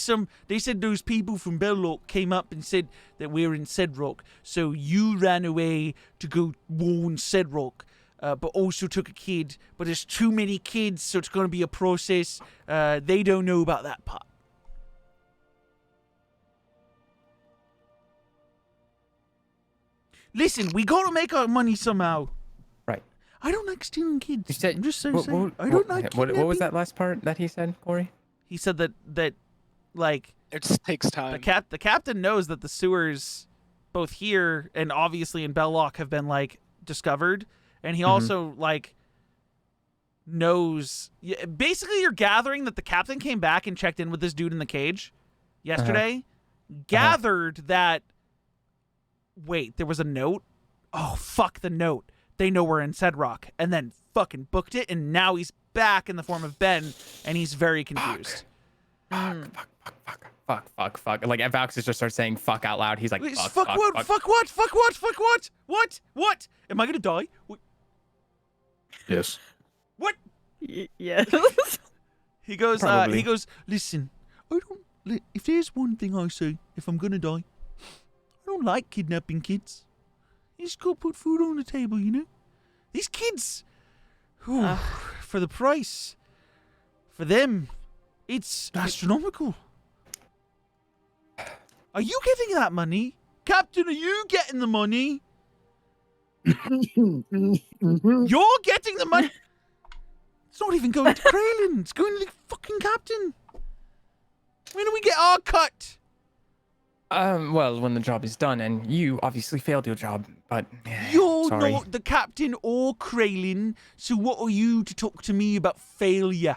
those people from Belloc came up and said that we're in Sedrock, so you ran away to go warn Sedrock, but also took a kid. But there's too many kids, so it's going to be a process. They don't know about that part. Listen, we got to make our money somehow. Right. I don't like stealing kids. You said, I'm just so saying. I don't like what was kidnapping. that last part that he said, Corey? He said that like It just takes time. the captain knows that the sewers both here and obviously in Belloc have been like discovered, and he also like knows basically you're gathering that the captain came back and checked in with this dude in the cage yesterday, gathered that wait, there was a note. Oh, fuck the note. They know we're in Sedrock, and then fucking booked it, and now he's back in the form of Ben, and he's very confused. Fuck. Like, if Alex just starts saying fuck out loud, he's like, Fuck what? Am I gonna die? Yes. What? Yes. He goes, Probably. listen, if there's one thing I say, if I'm gonna die, I don't like kidnapping kids. You just go put food on the table, you know? These kids, for the price, for them, it's astronomical. Are you getting that money? Captain, are you getting the money? You're getting the money? It's not even going to Kraylin. It's going to the fucking captain. When do we get our cut? Well, when the job is done, and you obviously failed your job, but You're sorry. not the captain or Kraylin, so what are you to talk to me about failure?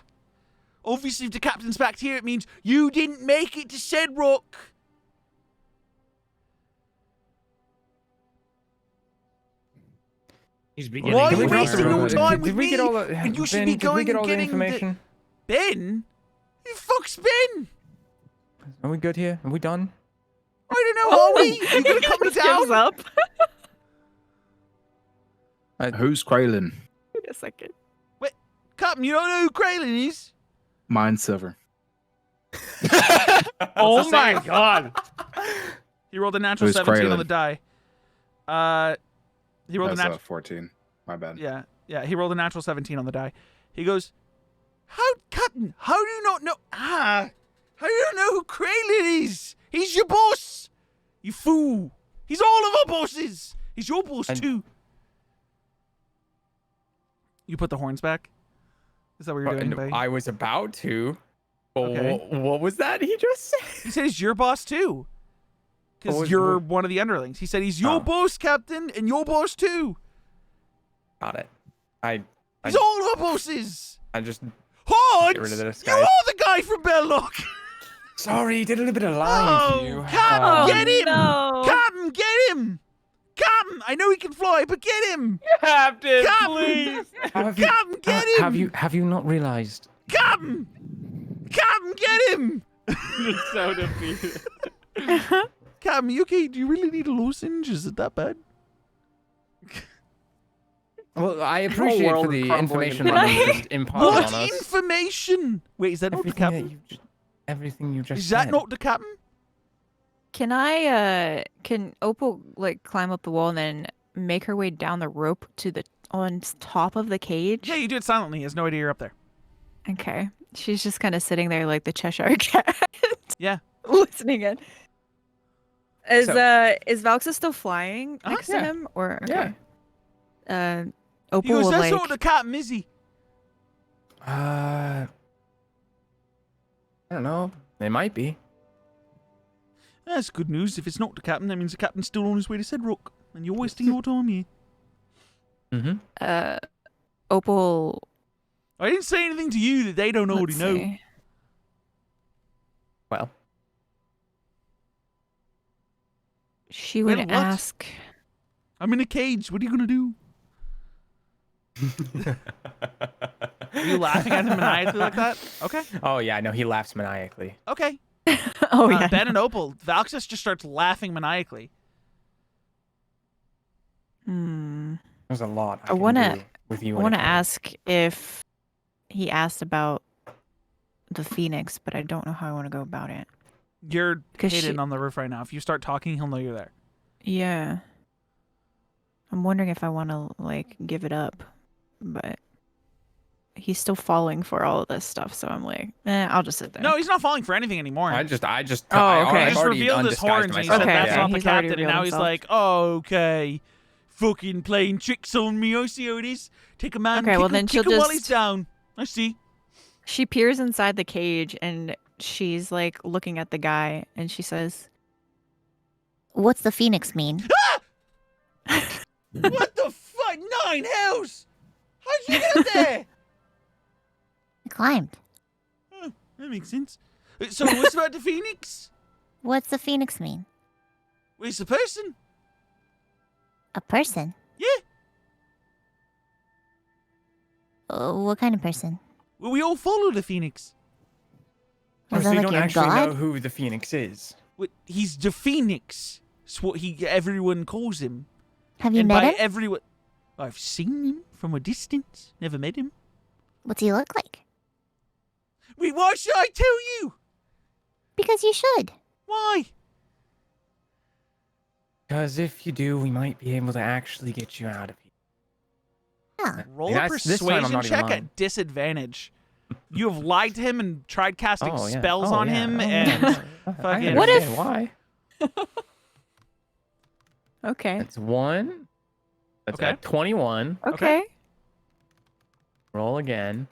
Obviously, if the captain's back here, it means you didn't make it to Sedrock. He's Why are you beginning to wasting learn. your time with Did we me? get all And you should Ben, be did going we get and all the getting information? Ben? Who the fuck's Ben? Are we good here? Are we done? I don't know, are we? You gonna cut me Just gives down? up. Who's Kraylin? Wait a second. Captain, you don't know who Kraylin is? Mine's Silver. Oh my god! He rolled a natural Who's 17 on Kraylin? the die. He rolled a That's natural... 14. My bad. Yeah, he rolled a natural 17 on the die. He goes, Captain, how do you not know... how do you not know who Kraylin is? He's your boss! You fool! He's all of our bosses! He's your boss, too. You put the horns back? Is that what you're doing, buddy? I was about to. Okay. What was that he just said? He said he's your boss, too. Because you're one of the underlings. He said he's your boss, Captain, and your boss, too. Got it. He's all of our bosses! I just Hans! get rid of this You guy. are the guy from Belloc! Sorry, did a little bit of lying to you. Captain, get him! No. Captain, get him! Captain, I know he can fly, but get him! Captain, Captain! please! Captain, get him! Have you not realized? Captain! Captain, get him! You're so defeated. Captain, you okay? Do you really need a lozenge? Is it that bad? Well, I appreciate world for the crumbling information in that front you of just imparted What on us. information? Wait, is that not the captain? Everything you just Is that said. not the captain? Can Opal like climb up the wall and then make her way down the rope to the on top of the cage? Yeah, you do it silently. He has no idea you're up there. Okay. She's just kind of sitting there like the Cheshire Cat. Yeah. Listening in. Is So- is Valxa still flying next to yeah. him? Or Yeah. okay. He Opal goes, will that's like not the captain, is he? I don't know. They might be. That's good news. If it's not the captain, that means the captain's still on his way to Sedrock. And you're wasting your time here. Mm-hmm. Opal I didn't say anything to you that they don't already let's know. see. Well. She Wait, would what? ask. I'm in a cage. What are you gonna do? Are you laughing at him maniacally like that? Okay. Oh yeah, no, he laughs maniacally. Okay. Oh yeah. Ben and Opal. Valxis just starts laughing maniacally. There's a lot I wanna do with you. I want to ask if he asked about the Phoenix, but I don't know how I want to go about it. You're 'Cause hidden she- on the roof right now. If you start talking, he'll know you're there. Yeah. I'm wondering if I want to like give it up, but he's still falling for all of this stuff, so I'm like, I'll just sit there. No, he's not falling for anything anymore. I just. Oh, I okay. He just already revealed his undisguised horns and he myself. said Okay, that's yeah. not the He's already captain. And now revealed he's himself. like, oh, okay. Fucking playing tricks on me. I see how it is. Take a man, Okay, kick well him, then kick she'll him while he's just- down. I see. She peers inside the cage and she's like looking at the guy and she says, What's the Phoenix mean? What the fuck? 9 hells! How'd you get up there? I climbed. Oh, that makes sense. So what's about the Phoenix? What's the Phoenix mean? Well, it's a person. A person? Yeah. What kind of person? Well, we all follow the Phoenix. Was so that you like don't your actually know god? who the Phoenix is. Well, he's the Phoenix. It's what everyone calls him. Have you And met by him? everyone, I've seen him from a distance. Never met him. What's he look like? Wait, why should I tell you? Because you should. Why? Because if you do, we might be able to actually get you out of here. Huh. Roll a That's- this time I'm persuasion not even check lying. at disadvantage. You have lied to him and tried casting Oh, yeah. spells Oh, on yeah. him, Oh, and yeah. I fucking- What if- understand why? okay. That's 1. That's Okay. at 21. Okay. Roll again.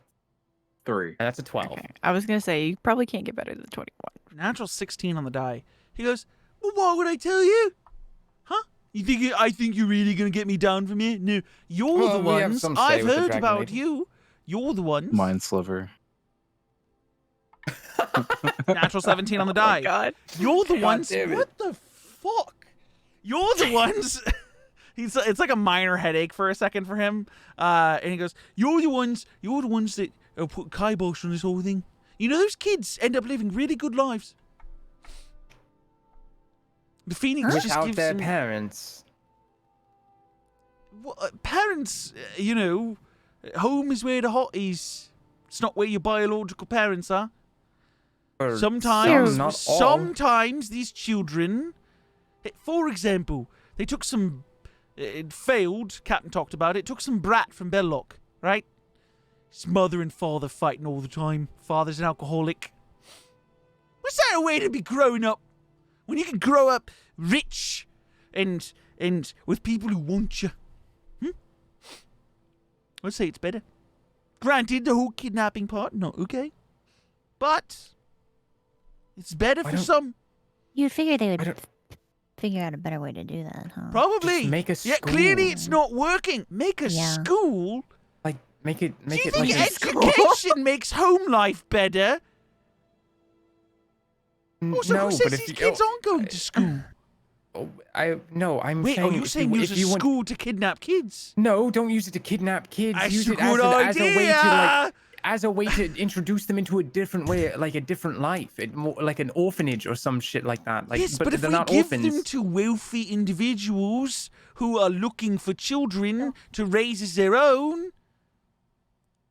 3. And that's a 12. Okay. I was going to say, you probably can't get better than 21. natural 16 on the die. He goes, well, why would I tell you? Huh? I think you're really gonna get me down from here? No, you're Well, the we have ones. some say I've with the heard Dragon about Lady. you. You're the ones. Mind sliver. Natural 17 on the die. God. You're the God ones. damn it. What the fuck? You're the ones. It's like a minor headache for a second for him. And he goes, You're the ones that put kibosh on this whole thing. You know, those kids end up living really good lives. The Phoenix just Without gives their them... parents. Well, parents, you know, home is where the heart is. It's not where your biological parents are. Or Sometimes, some, not all. sometimes these children, for example, they took some, it failed, Captain talked about it, took some brat from Belloc, right? His mother and father fighting all the time. Father's an alcoholic. What's that a way to be growing up? When you can grow up rich and with people who want you. I'd say it's better. Granted, the whole kidnapping part, not okay. But it's better Why for don't- some. You'd figure they I would don't- figure out a better way to do that, huh? Probably. Just make a Yeah, clearly school. it's not working. Make a Yeah. school. Like, make it Do you like think a education makes home life better? Also, no, who says but these if you, kids aren't going to school? I'm Wait, saying are you if saying you, use if a you want, school to kidnap kids? no, don't use it to kidnap kids. That's Use a it as good as a way to like idea. as a way to introduce them into a different way, like a different life, more like an orphanage or some shit like that. Like, Yes, but if they're we not give orphans. them to wealthy individuals who are looking for children to raise as their own,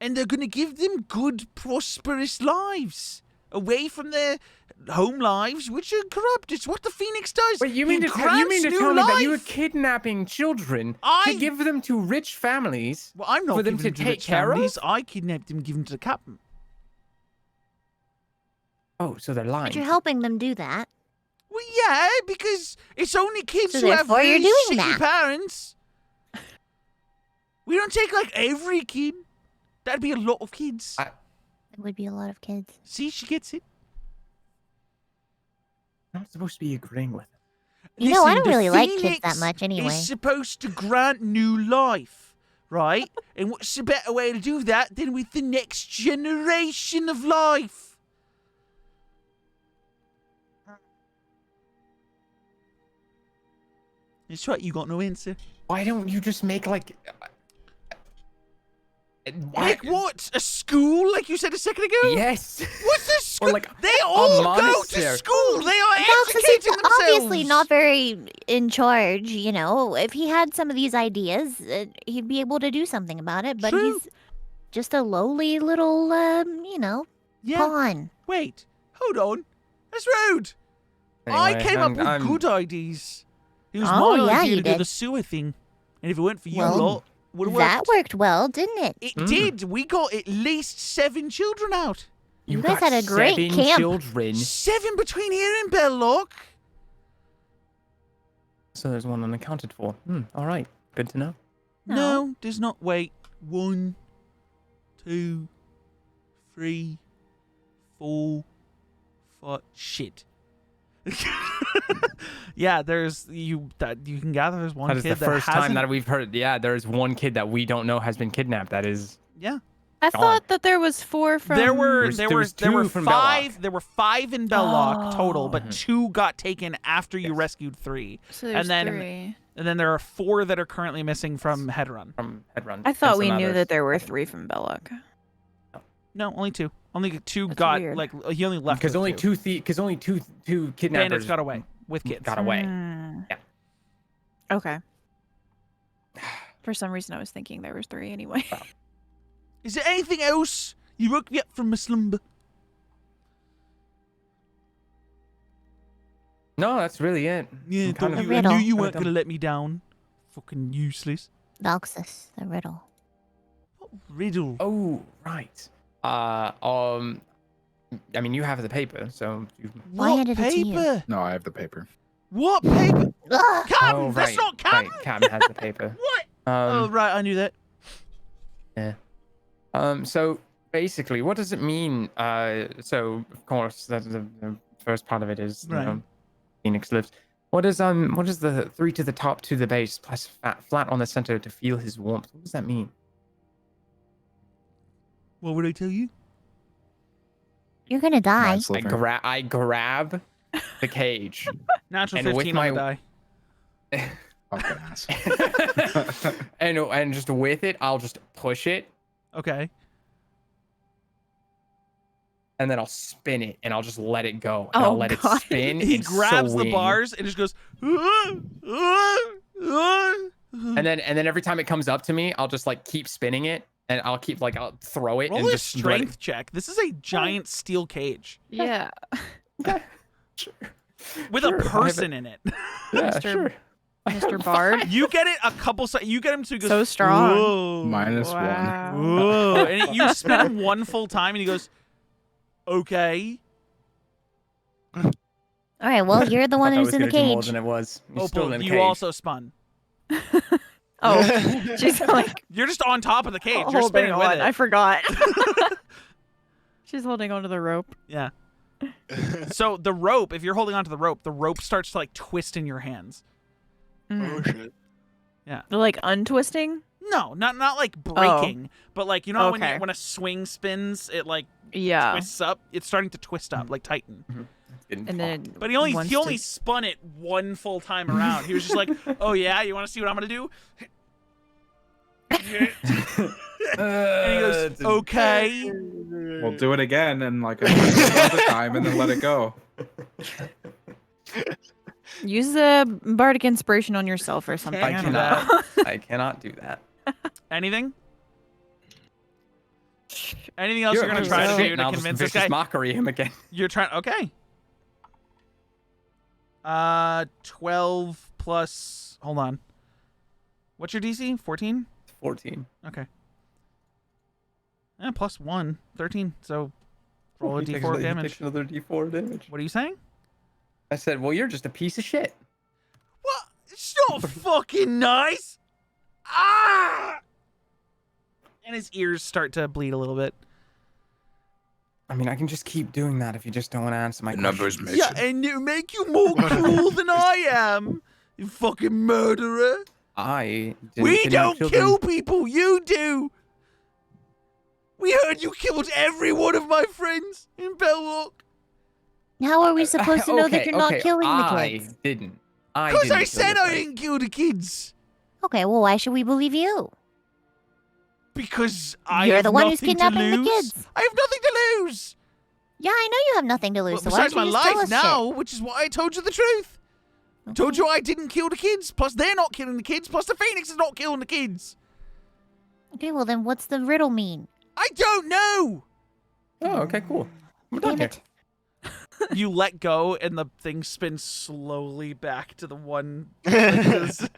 and they're going to give them good, prosperous lives away from their home lives, which are corrupt. It's what the Phoenix does. Wait, you He mean to grants new tell me that you were life. kidnapping children I- to give them to rich families? Well, I'm not for them giving to them take rich care of? families. I kidnapped them, and give them to the captain. Oh, so they're lying. But you're helping them do that. Well, yeah, because it's only kids So who have therefore you're really doing shitty that. parents. We don't take like every kid. That'd be a lot of kids. It would be a lot of kids. See, she gets it. I'm not supposed to be agreeing with it. You know, I Listen, don't the really like kids that Phoenix much anyway. Is supposed to grant new life, right? And what's a better way to do that than with the next generation of life? That's right, you got no answer. Why don't you just make like? Like what? A school, like you said a second ago? Yes. What's a school? Or like they all go to monastery. school. They are Noxus educating is themselves. obviously not very in charge, you know. If he had some of these ideas, he'd be able to do something about it. But True. he's just a lowly little, you know, pawn. Wait, hold on. That's rude. I Anyway, came up with I'm- good ideas. It was Oh, my yeah, idea you to do did. the sewer thing. And if it weren't for you Well, lot, would have That worked. worked well, didn't it? It did. We got at least 7 children out. You guys got had a great 7 camp. children. 7 between here and Belloc. So there's one unaccounted for. All right. Good to know. No, does not. Wait. 1, 2, 3, 4, 5. Shit. Yeah, there's you can gather. There's one That is kid the first time hasn't- that we've heard. Yeah, there's one kid that we don't know has been kidnapped. That is. Yeah. I thought that there was 4 from. There were There was 2 from 5. There were 5 in Belloc total, but Oh. 2 got taken after you rescued 3. So there's and then 3. and then there are 4 that are currently missing from Headrun. From Headrun. I thought and we some knew others. that there were 3 from Belloc. No, only 2. Only 2 That's got weird. like he only left Because with only 2. two kidnappers Bandits got away with kids. got away. Yeah. Okay. For some reason, I was thinking there was 3 anyway. Is there anything else? You woke me up from my slumber. No, that's really it. Yeah, I'm kind don't of- you, I knew riddle. you weren't Kinda gonna let me down. Fucking useless. Noxus, the riddle. What riddle? Oh, right. I mean, you have the paper, so you. I What handed it to you. paper? No, I have the paper. What paper? Ugh. Captain, Oh, that's right, not Captain. Right, Captain has the paper. What? Oh right, I knew that. So basically, what does it mean? So of course, that's the first part of it is Right. Phoenix lives. What is the 3 to the top, to the base, plus flat on the center to feel his warmth? What does that mean? What would I tell you? You're gonna die. Nice I sliver. grab the cage Natural And with 15 on the my- die. Fucking ass. and just with it, I'll just push it, Okay. and then I'll spin it, and I'll just let it go, Oh, and I'll let it God. spin. He and grabs the swing. bars and just goes. And then every time it comes up to me, I'll just like keep spinning it, and I'll keep like I'll throw it Roll and a just let strength check. This is a giant steel cage Yeah. with Sure, I a have person in it. Yeah, Mr. sure. Mr. Bard. You get it a couple. You get him to go So strong. Whoa, -1. whoa, and you spin him one full time, and he goes, "Okay." All right, well, you're the one I thought who's it in was the gonna do more cage. than it was. You're Oh, still Paul, in the you cage. also spun. Oh, she's like You're just on top of the cage. You're holding spinning with on. it. I forgot. She's holding onto the rope. Yeah. So the rope, if you're holding onto the rope starts to like twist in your hands. Oh shit. Yeah. They're like untwisting. No, not like breaking, but like you know when Okay. when a swing spins, it like Yeah. twists up. It's starting to twist up like Titan. And then But he only wants only to- spun it one full time around. He was just like, "Oh yeah, you want to see what I'm gonna do?" And he goes, "Okay." We'll do it again and like another time and then let it go. use a bardic inspiration on yourself or something. I I don't know. cannot. I cannot do that. Anything? Anything else you're gonna try to do and to I'll just convince this vicious guy? mockery him again. You're trying. Okay. 12 plus. Hold on. What's your DC? 14. 14. Okay. Plus 1, 13. So roll a He takes d4 another- he damage. takes another d4 damage. What are you saying? I said, well, you're just a piece of shit. What? It's not fucking nice. Ah! And his ears start to bleed a little bit. I mean, I can just keep doing that if you just don't want to answer my numbers questions. Yeah, and it make you more cruel than I am. You fucking murderer. I didn't We kidnap don't children. kill people. You do. We heard you killed every one of my friends in Belloc. How are we supposed to know that Okay, you're not okay, killing the I kids? didn't. Because I said I didn't kill the kids. Okay, well, why should we believe you? Because I You're have the one who's nothing to kidnapping the lose. kids. I have nothing to lose. Yeah, I know you have nothing to lose. Well, so why besides don't my you just tell life us now, which is why I told you the truth. I told Okay. you I didn't kill the kids. Plus, they're not killing the kids. Plus, the Phoenix is not killing the kids. Okay, well then, what's the riddle mean? I don't know. Oh, okay, cool. We're done Damn here. it. You let go, and the thing spins slowly back to the one. He goes.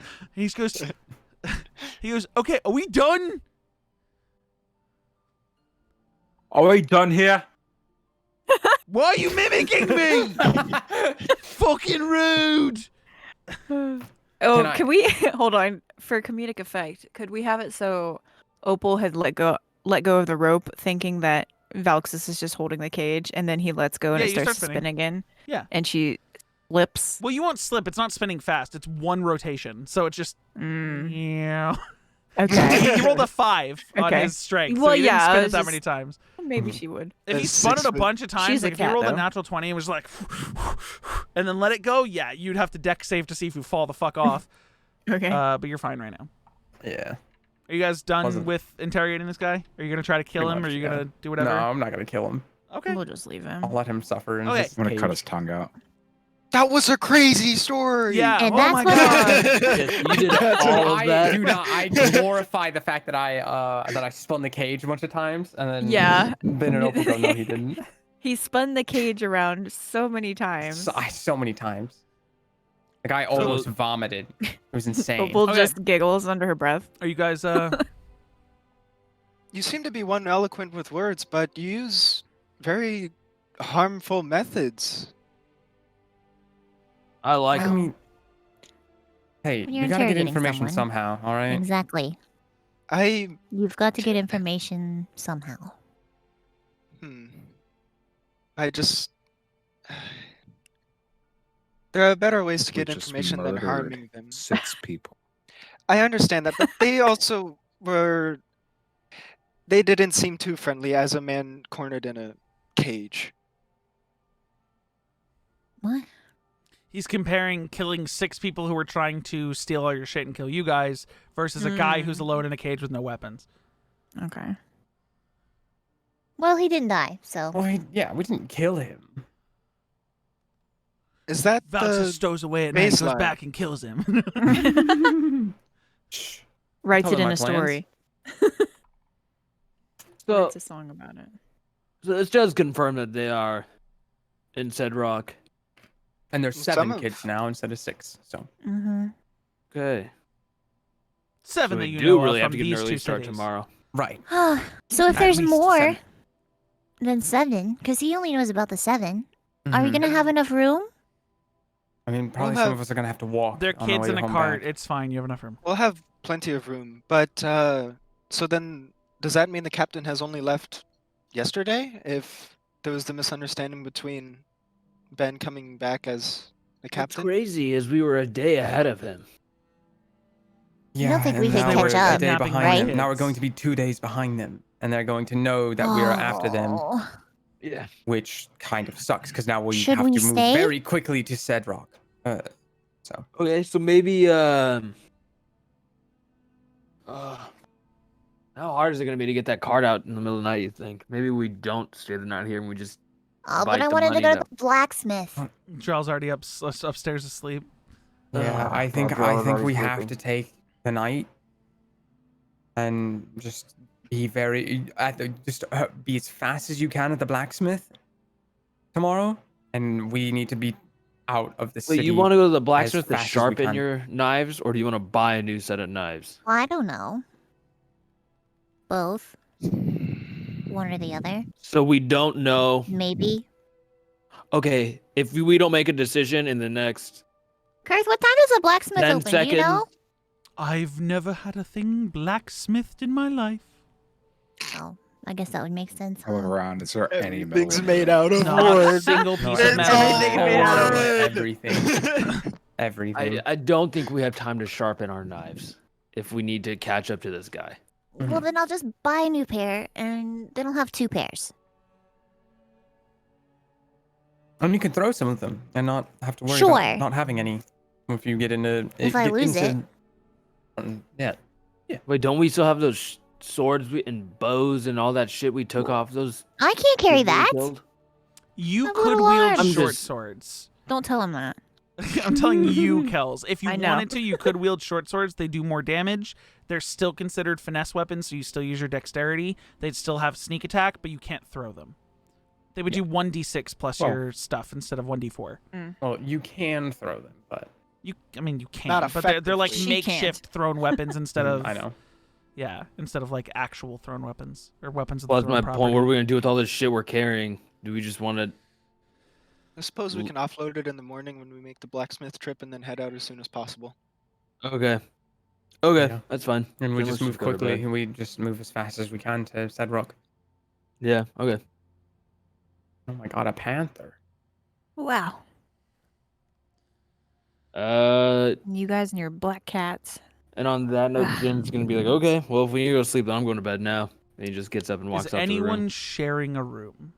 He goes. Okay, are we done? Are we done here? Why are you mimicking me? Fucking rude. Oh, I- can we hold on for comedic effect? Could we have it so Opal had let go of the rope, thinking that Valxis is just holding the cage, and then he lets go and Yeah, it you starts start to spin again. Yeah. And she slips. Well, you won't slip. It's not spinning fast. It's one rotation, so it's just yeah. Okay. He rolled a 5 on Okay. his strength. Well, so he didn't yeah, spin I it was that just- many times. Maybe she would. If he That's spun it 6 a bunch of times, She's a like if he cat, rolled a though. natural 20 and was like, and then let it go, yeah, you'd have to deck save to see if you fall the fuck off. Okay. But you're fine right now. Yeah. Are you guys done Wasn't- with interrogating this guy? Are you gonna try to kill Pretty him, or much, are you yeah. gonna do whatever? No, I'm not gonna kill him. Okay. We'll just leave him. I'll let him suffer in Okay. his I'm gonna cut cage. his tongue out. That was a crazy story. Yeah. And oh that's my what god. Yes, you did all of I that. do not. I glorify the fact that I spun the cage a bunch of times and then Yeah. Ben and Opal go, no, he didn't. He spun the cage around so many times. So many times. The guy almost vomited. It was insane. Opal Okay. just giggles under her breath. Are you guys You seem to be one eloquent with words, but you use very harmful methods. I like I him. mean, hey, When you're you gotta get interrogating information someone. somehow, all right? Exactly. You've got to get information somehow. I just. There are better ways to We get just information than murdered harming them. 6 people. I understand that, but they also were. They didn't seem too friendly as a man cornered in a cage. What? He's comparing killing 6 people who were trying to steal all your shit and kill you guys versus a guy who's alone in a cage with no weapons. Okay. Well, he didn't die, so. Well, yeah, we didn't kill him. Is that Valxis the stows away at night, goes baseline? back and kills him. Writes Tell it them in my a plans. story. So, Writes a song about it. so this does confirm that they are in Sedrock. And there's Some 7 of- kids now instead of 6. So Mm-hmm. Okay. 7 So that we you do know really of have from to get an these early 2 start cities. tomorrow. right. So if At there's least more 7. than 7, because he only knows about the 7, are we Mhm. gonna have enough room? I mean, probably We'll some have- of us are gonna have to walk. They're on our kids way in a home cart. back. It's fine. You have enough room. We'll have plenty of room, but so then does that mean the captain has only left yesterday? If there was the misunderstanding between Ben coming back as the What's captain? crazy is we were a day ahead of him. Yeah, don't think we and could now catch we're up, a day kidnapping behind right? them. Now we're kids. going to be 2 days behind them, and they're going to know that we are after them, Oh. Yeah. which kind of sucks because now we Should have we to move stay? very quickly to Sedrock. So Okay, so maybe how hard is it gonna be to get that card out in the middle of the night, you think? Maybe we don't stay the night here and we just Oh, Bite but I the wanted to money go to that- the blacksmith. Charles already upstairs asleep. yeah, I think we have to take the night and just be very be as fast as you can at the blacksmith tomorrow, and we need to be out of the city. Wait, you want to go to the blacksmith to fast as we sharpen can. your knives, or do you want to buy a new set of knives? I don't know. Both. One or the other. So we don't know. Maybe. Okay, if we don't make a decision in the next Kurth, what time does the blacksmith 10 open? Do you know? seconds. I've never had a thing blacksmithed in my life. Oh, I guess that would make sense. I look huh? around. Is there any Everything's metal? made out of Not a wood. single No, piece of It's metal. all made out of wood. Everything. Everything. I don't think we have time to sharpen our knives if we need to catch up to this guy. Well, then I'll just buy a new pair, and then I'll have 2 pairs. And you can throw some of them and not have to worry Sure. about not having any. If you get into If I get lose into- yeah. Wait, don't we still have those swords and bows and all that shit we took off those? I can't carry people we that. killed? You I'm a could little wield large. I'm short just- swords. Don't tell him that. I'm telling you, Kels. If you I know. wanted to, you could wield short swords. They do more damage. They're still considered finesse weapons, so you still use your dexterity. They'd still have sneak attack, but you can't throw them. They would do 1d6 plus Well- your stuff instead of 1d4. Well, you can throw them, but You can, Not but they're like effectively. She makeshift thrown weapons instead of I know. Yeah, instead of like actual thrown weapons or weapons of Well, the that's my thrown point. What are property. we gonna do with all this shit we're carrying? Do we just want to? I suppose we can offload it in the morning when we make the blacksmith trip and then head out as soon as possible. Okay, Yeah. that's fine. And we Then just let's move go to quickly. bed. And we just move as fast as we can to Sedrock. Yeah. Okay. Oh my god, a panther. Wow. You guys and your black cats. And on that note, Jin's gonna be like, "Okay, well, if we need to go to sleep, then I'm going to bed now." And he just gets up and walks Is out to the room. anyone sharing a room?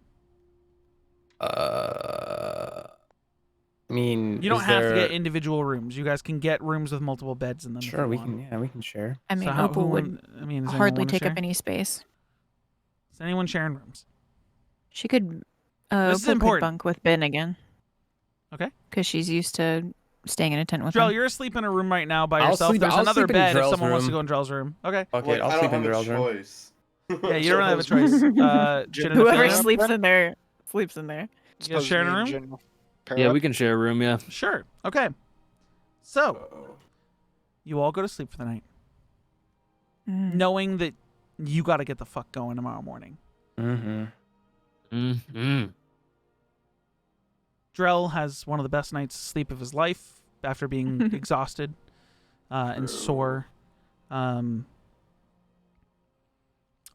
I mean, You don't is have to there- get individual rooms. You guys can get rooms with multiple beds in them. if Sure, you we want. can. Yeah, we can share. I mean, So how, Opal who would would- I mean, does anyone hardly wanna take share? up any space. Is anyone sharing rooms? She could. This is Opal could important. bunk with Ben again. Okay. Because she's used to staying in a tent with Drell, him. you're asleep in a room right now by I'll yourself. sleep- There's I'll another sleep in bed if Drell's someone wants to room. go in Drell's room. Okay. Okay, Like, I'll I sleep don't in have a Drell's room. choice. Yeah, you don't have a choice. Jen and Whoever Athena? sleeps in there sleeps in there. You guys sharing a room? Yeah, we can share a room. Yeah. Sure. Okay. So, you all go to sleep for the night, knowing that you got to get the fuck going tomorrow morning. Mm-hmm. Mm-hmm. Drell has one of the best nights of sleep of his life after being exhausted and sore.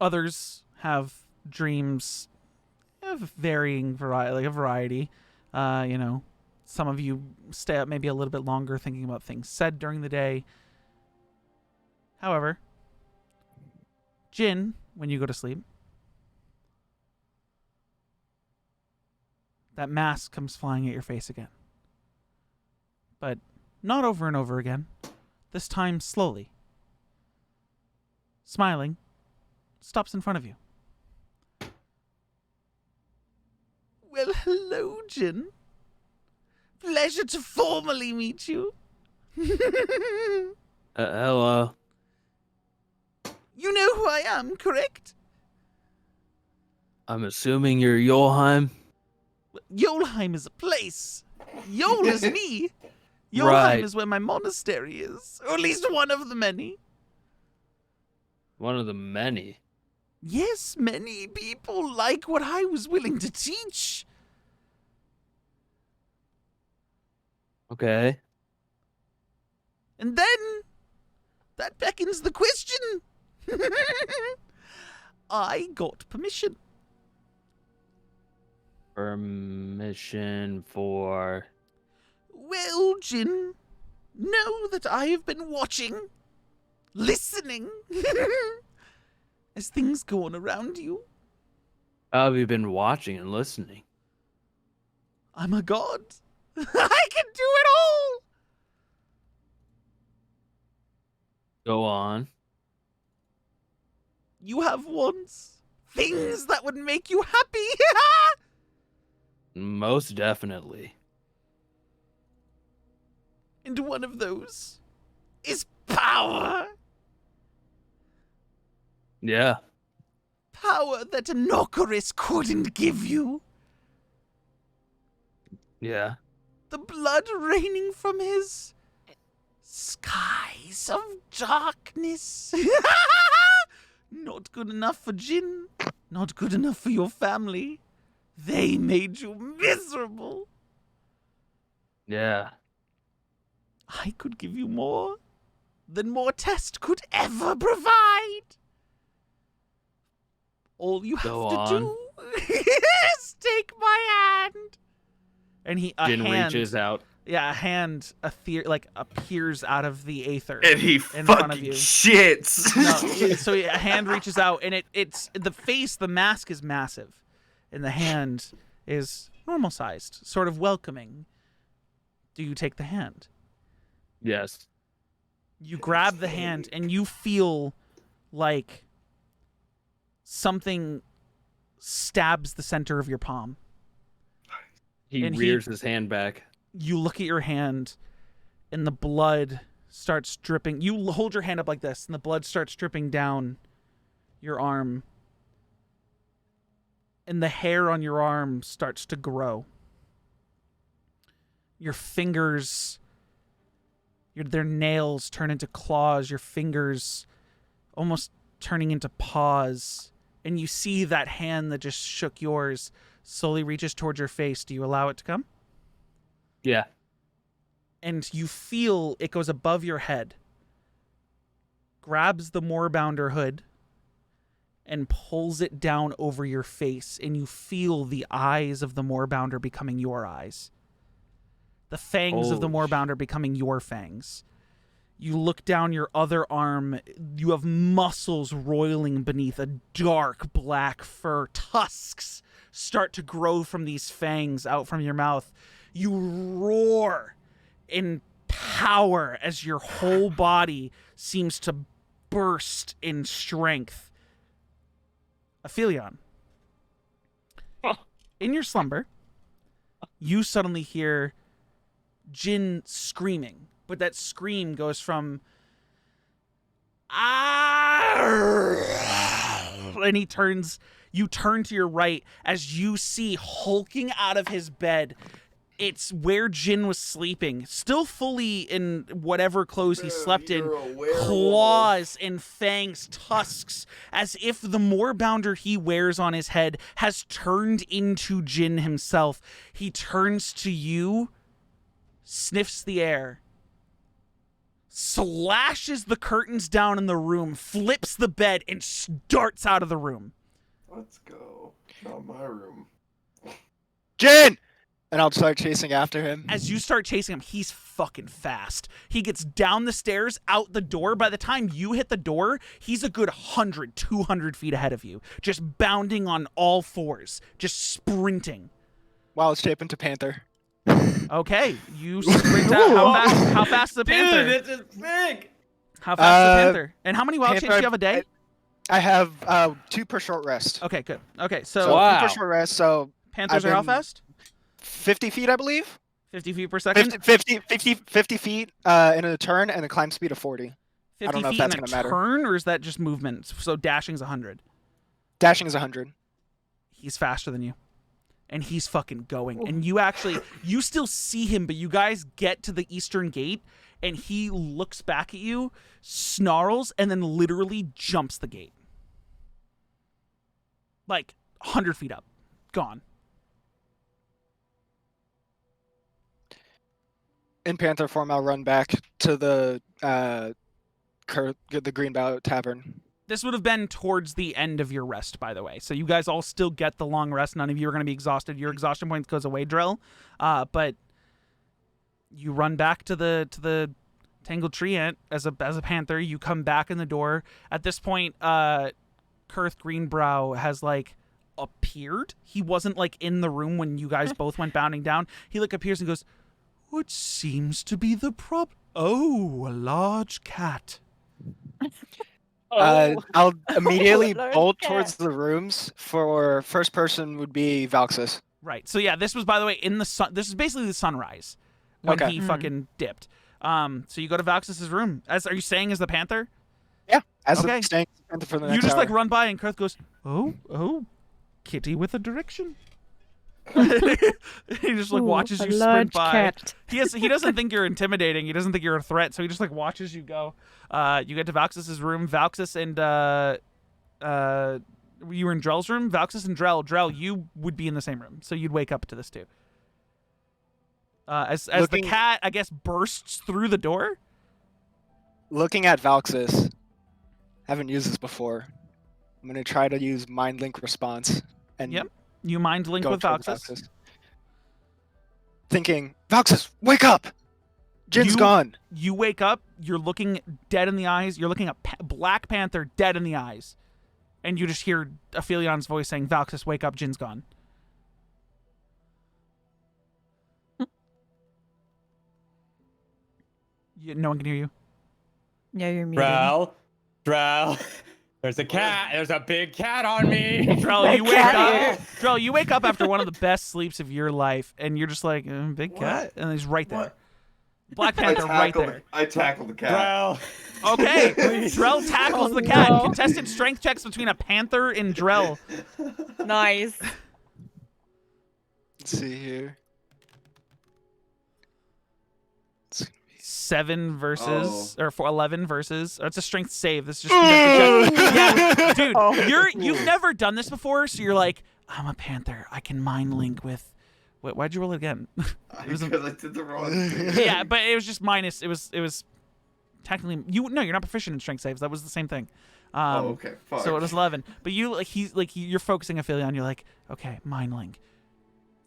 Others have dreams of varying variety, like a variety. You know, some of you stay up maybe a little bit longer thinking about things said during the day. However, Jin, when you go to sleep, that mask comes flying at your face again. But not over and over again. This time slowly. Smiling, stops in front of you. Well, hello, Jin. Pleasure to formally meet you. Hello. You know who I am, correct? I'm assuming you're Yolheim. Yolheim is a place. Yol is me. Yolheim Right. is where my monastery is. Or at least one of the many. One of the many. Yes, many people like what I was willing to teach. Okay. And then, that beckons the question. I got permission. Permission for. Well, Jin, know that I have been watching, listening, as things go on around you. How have you been watching and listening? I'm a god. I can do it all. Go on. You have wants, things that would make you happy. Most definitely. And one of those is power. Yeah. Power that Nokoris couldn't give you. Yeah. The blood raining from his skies of darkness. Not good enough for Jin. Not good enough for your family. They made you miserable. Yeah. I could give you more than Mortest could ever provide. All you have Go to on. do is take my hand. And a Jin hand reaches out. Yeah, a hand appears out of the aether And he in front of fucking you. shits. No, so a hand reaches out, and it's the face. The mask is massive, and the hand is normal sized, sort of welcoming. Do you take the hand? Yes. You grab the hand and you feel like something stabs the center of your palm. He rears his hand back. You look at your hand and the blood starts dripping. You hold your hand up like this and the blood starts dripping down your arm. And the hair on your arm starts to grow. Your fingers, their nails turn into claws. Your fingers almost turning into paws. And you see that hand that just shook yours slowly reaches towards your face. Do you allow it to come? Yeah. And you feel it goes above your head, grabs the Moorbounder hood, and pulls it down over your face. And you feel the eyes of the Moorbounder becoming your eyes. The fangs of the Moorbounder becoming your fangs. You look down your other arm. You have muscles roiling beneath a dark black fur. Tusks start to grow from these fangs out from your mouth. You roar in power as your whole body seems to burst in strength. Aphelion, in your slumber, you suddenly hear Jin screaming. But that scream goes from and you turn to your right as you see hulking out of his bed. It's where Jin was sleeping, still fully in whatever clothes he slept in, claws and fangs, tusks, as if the Moorbounder he wears on his head has turned into Jin himself. He turns to you, sniffs the air, slashes the curtains down in the room, flips the bed, and darts out of the room. Let's go. Not my room. Jin! And I'll start chasing after him. As you start chasing him, he's fucking fast. He gets down the stairs, out the door. By the time you hit the door, he's a good 100, 200 feet ahead of you. Just bounding on all fours. Just sprinting. While it's shaping to Panther. Okay, you sprint out. How fast is the Panther? Dude, it's just big! How fast is the Panther? And how many wild Panther, shapes do you have a day? I have 2 per short rest. Okay, good. Okay, So so Wow. 2 per short rest, so Panthers I've are how been- fast? 50 feet, I believe. 50 feet per second? 50 feet in a turn and a climb speed of 40. 50 I don't know if feet that's in a gonna matter. turn, or is that just movement? So dashing's 100. Dashing is 100. He's faster than you. And he's fucking going. And you still see him, but you guys get to the eastern gate, and he looks back at you, snarls, and then literally jumps the gate. Like, 100 feet up. Gone. In Panther form, I'll run back to the Greenbow Tavern. This would have been towards the end of your rest, by the way. So you guys all still get the long rest. None of you are going to be exhausted. Your exhaustion points goes away, Drell. But you run back to the Tangled Tree Ant as a panther. You come back in the door. At this point, Kurth Greenbrow has appeared. He wasn't in the room when you guys both went bounding down. He appears and goes, "What seems to be the problem? Oh, a large cat." I'll immediately Lord bolt cat. towards the rooms. For first person would be Valxis. Right. So yeah, this was, by the way, in the sun. This is basically the sunrise when Okay. he fucking dipped. So you go to Valxis's room. Are you staying as the panther? Yeah, as Okay. I'm staying Panther for the next You just hour. run by and Kurth goes, "Oh, kitty with a direction." He just watches you sprint by. Cat. He doesn't think you're intimidating. He doesn't think you're a threat. So he just watches you go. You get to Valxis's room. Valxis and you were in Drell's room. Valxis and Drell, you would be in the same room, so you'd wake up to this too. As the Looking- cat, I guess, bursts through the door. Looking at Valxis, haven't used this before. I'm gonna try to use Mind Link Response and Yep. You mind link go with towards Valxis. Thinking, Valxis, wake up! Jin's You- gone. You wake up. You're looking dead in the eyes. You're looking at Black Panther dead in the eyes, and you just hear Aphelion's voice saying, "Valxis, wake up! Jin's gone." No one can hear you. Yeah, you're muted. Drell. There's a cat. There's a big cat on me. Drell, you wake up after one of the best sleeps of your life, and you're just like, big cat, and he's right there. Black Panther right there. I tackled the cat. Drell. Okay, Drell tackles the cat. No. Contested strength checks between a panther and Drell. Nice. Let's see here. 7 versus or 11 versus. It's a strength save. This is just yeah, dude. You've never done this before, so you're like, I'm a panther. I can mind link with. Why'd you roll it again? Because I did the wrong thing. Yeah, but it was just minus. It was technically you're not proficient in strength saves. That was the same thing. Okay. Fuck. So it was 11. But you're focusing Aphelion. You're like, okay, mind link.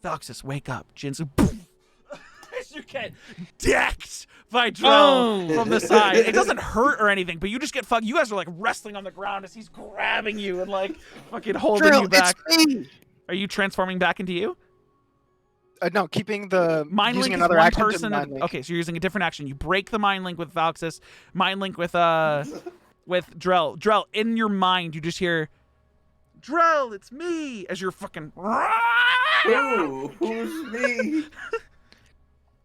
Valxis, wake up. Jinsu, boom. You get decked by Drell from the side. It doesn't hurt or anything, but you just get fucked. You guys are like wrestling on the ground as he's grabbing you and like fucking holding you back. It's me. Are you transforming back into you? No, keeping the mind using link another is one action person. to mind link. Okay, so you're using a different action. You break the mind link with Valxis. Mind link with Drell. Drell, in your mind, you just hear, Drell, it's me, as you're fucking. Who's me?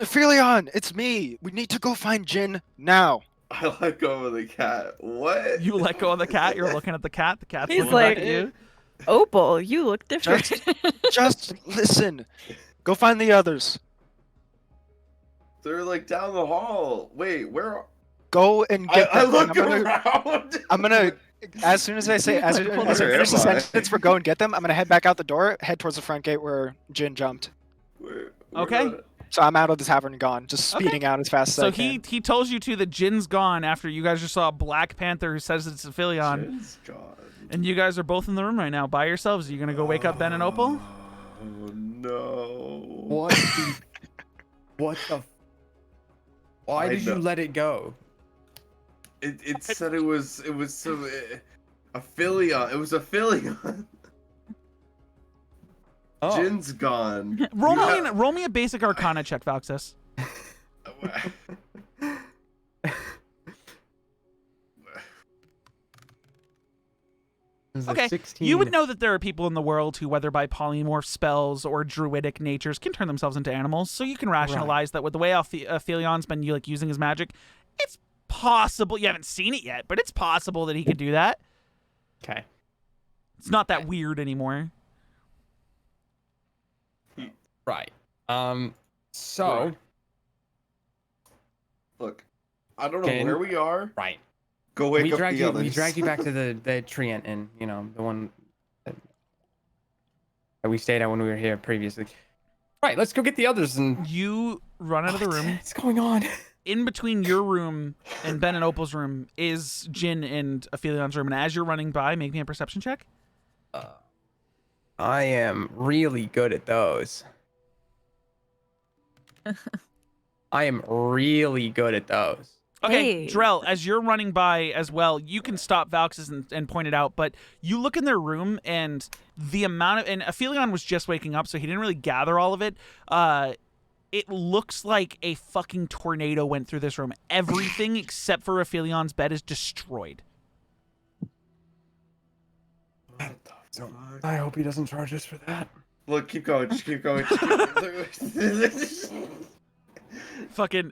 Aphelion, it's me. We need to go find Jin now. I let go of the cat. What? You let go of the cat. You're looking at the cat. The cat's He's looking like, back at you. Opal, you look different. Just listen. Go find the others. They're like down the hall. Wait, where? Go and get I them. look around. I'm gonna, as soon as I say, as I finish the sentence for go and get them, I'm gonna head back out the door, head towards the front gate where Jin jumped. Okay. So I'm out of the tavern and gone, just speeding out as fast as I can. So he tells you to that Jin's gone after you guys just saw a Black Panther who says it's Aphelion. Jin's gone. And you guys are both in the room right now by yourselves. Are you gonna go wake up Ben and Opal? Oh no. What the Why did you let it go? It said it was some Aphelion. It was Aphelion. Oh. Jin's gone. Roll me a basic Arcana check, Valxis. Okay, 16. you would know that there are people in the world who, whether by polymorph spells or druidic natures, can turn themselves into animals. So you can rationalize that with the way Aphelion's been using his magic, it's possible. You haven't seen it yet, but it's possible that he could do that. Okay. It's not that weird anymore. Right. So. Look, I don't know where we are. Right. Go wake up the others. We dragged you back to the tree and you know, the one that we stayed at when we were here previously. Right, let's go get the others and you run out of the room. What's going on? In between your room and Ben and Opal's room is Jin and Aphelion's room, and as you're running by, make me a perception check. I am really good at those. I am really good at those. Okay, Hey. Drell, as you're running by as well, you can stop Valxis and point it out, but you look in their room and the amount of... And Aphelion was just waking up, so he didn't really gather all of it. It looks like a fucking tornado went through this room. Everything except for Aphelion's bed is destroyed. I hope he doesn't charge us for that. Look, keep going. Just keep going. Fucking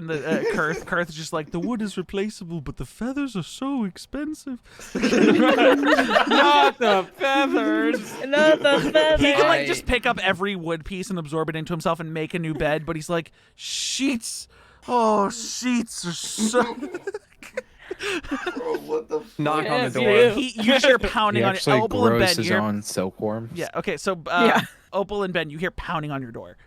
the Kurth is just like, the wood is replaceable, but the feathers are so expensive. Not the feathers. Not the feathers. He can like just pick up every wood piece and absorb it into himself and make a new bed, but he's like, sheets. Oh, sheets are so. Bro, what the fuck? Knock on the door. You just hear pounding on your Opal and Ben. His own silkworms. Yeah. Okay. So Opal and Ben, you hear pounding on your door.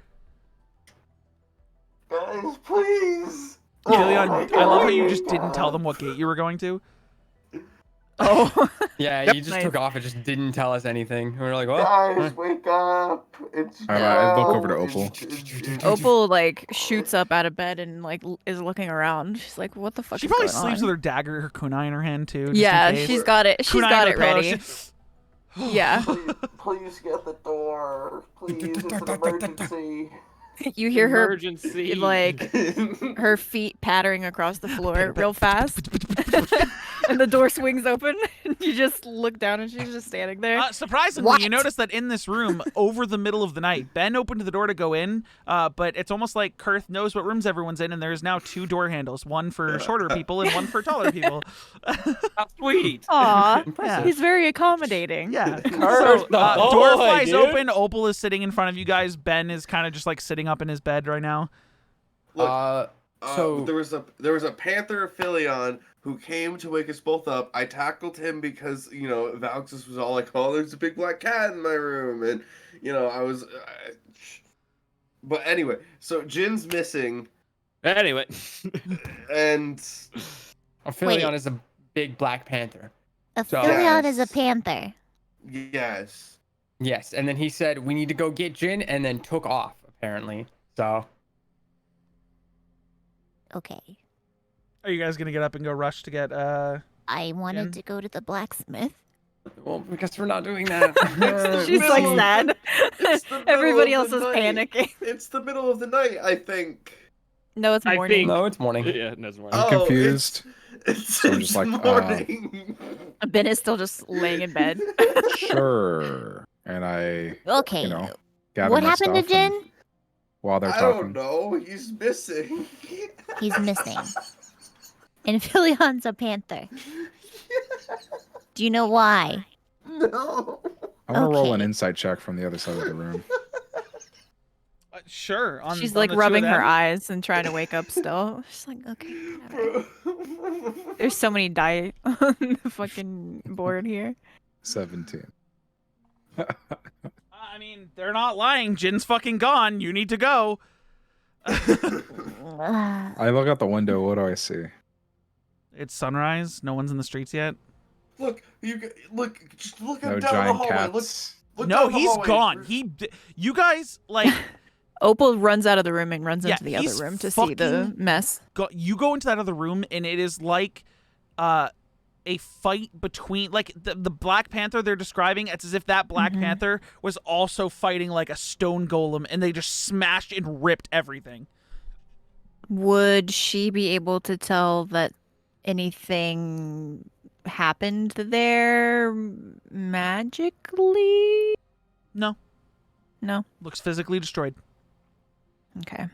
Guys, please. Aphelion, I love how you just didn't tell them what gate you were going to. Oh. Yeah, you just Nice. took off and just didn't tell us anything. We were like, what? Guys, wake up. It's I look over to Opal. Opal like shoots up out of bed and like is looking around. She's like, "What the fuck?" She is probably going sleeps on? with her dagger, her kunai in her hand too. Just Yeah, in case. she's got it. She's Kunai got in it her pillow, ready. Yeah. Please get the door. Please, it's an emergency. You hear her Emergency. like her feet pattering across the floor real fast, and the door swings open, and you just look down, and she's just standing there. Surprisingly, you notice that in this room, over the middle of the night, Ben opened the door to go in, but it's almost like Kurth knows what rooms everyone's in, and there's now 2 door handles, one for shorter people and one for taller people. How sweet. Aw, Yeah. He's very accommodating. Yeah. Kurth, So, the door boy, flies dude. open. Opal is sitting in front of you guys. Ben is kind of just like sitting up in his bed right now. Look, so there was a panther Philion who came to wake us both up. I tackled him because Valxis was all like, "Oh, there's a big black cat in my room," and I was. But anyway, so Jin's missing, Anyway. and Aphelion is a big black panther. Aetheria is a panther. yes. Yes, and then he said we need to go get Jin, and then took off apparently. So Okay. Are you guys gonna get up and go rush to get I wanted Jin? to go to the blacksmith. well, because we're not doing that. She's like middle- sad. It's the middle Everybody of else the is night. panicking. It's the middle of the night, I think. No, it's I morning. think- No, it's morning. Yeah, that's right. I'm confused. It's So I'm just like, morning. Ben is still just laying in bed. Sure. And I, Okay. gather What my happened to stuff and- Jin? while they're I talking. don't know. He's missing. He's missing. And Philion's a panther. Do you know why? No. I want to roll an Okay. insight check from the other side of the room. Sure. She's on like the two of rubbing her them? eyes and trying to wake up still. She's like, okay. All right. There's so many die on the fucking board here. 17. I mean, they're not lying. Jin's fucking gone. You need to go. I look out the window. What do I see? It's sunrise. No one's in the streets yet. Look, just look No him down the giant hallway. cats. Look No, down the he's hallway. gone. You guys like Opal runs out of the room and runs Yeah, into the other he's room to see the fucking- mess. you go into that other room and it is like a fight between like the Black Panther they're describing. It's as if that Black Panther was also fighting like a stone golem and they just smashed and ripped everything. Would she be able to tell that anything happened there magically? No. No. Looks physically destroyed. Okay.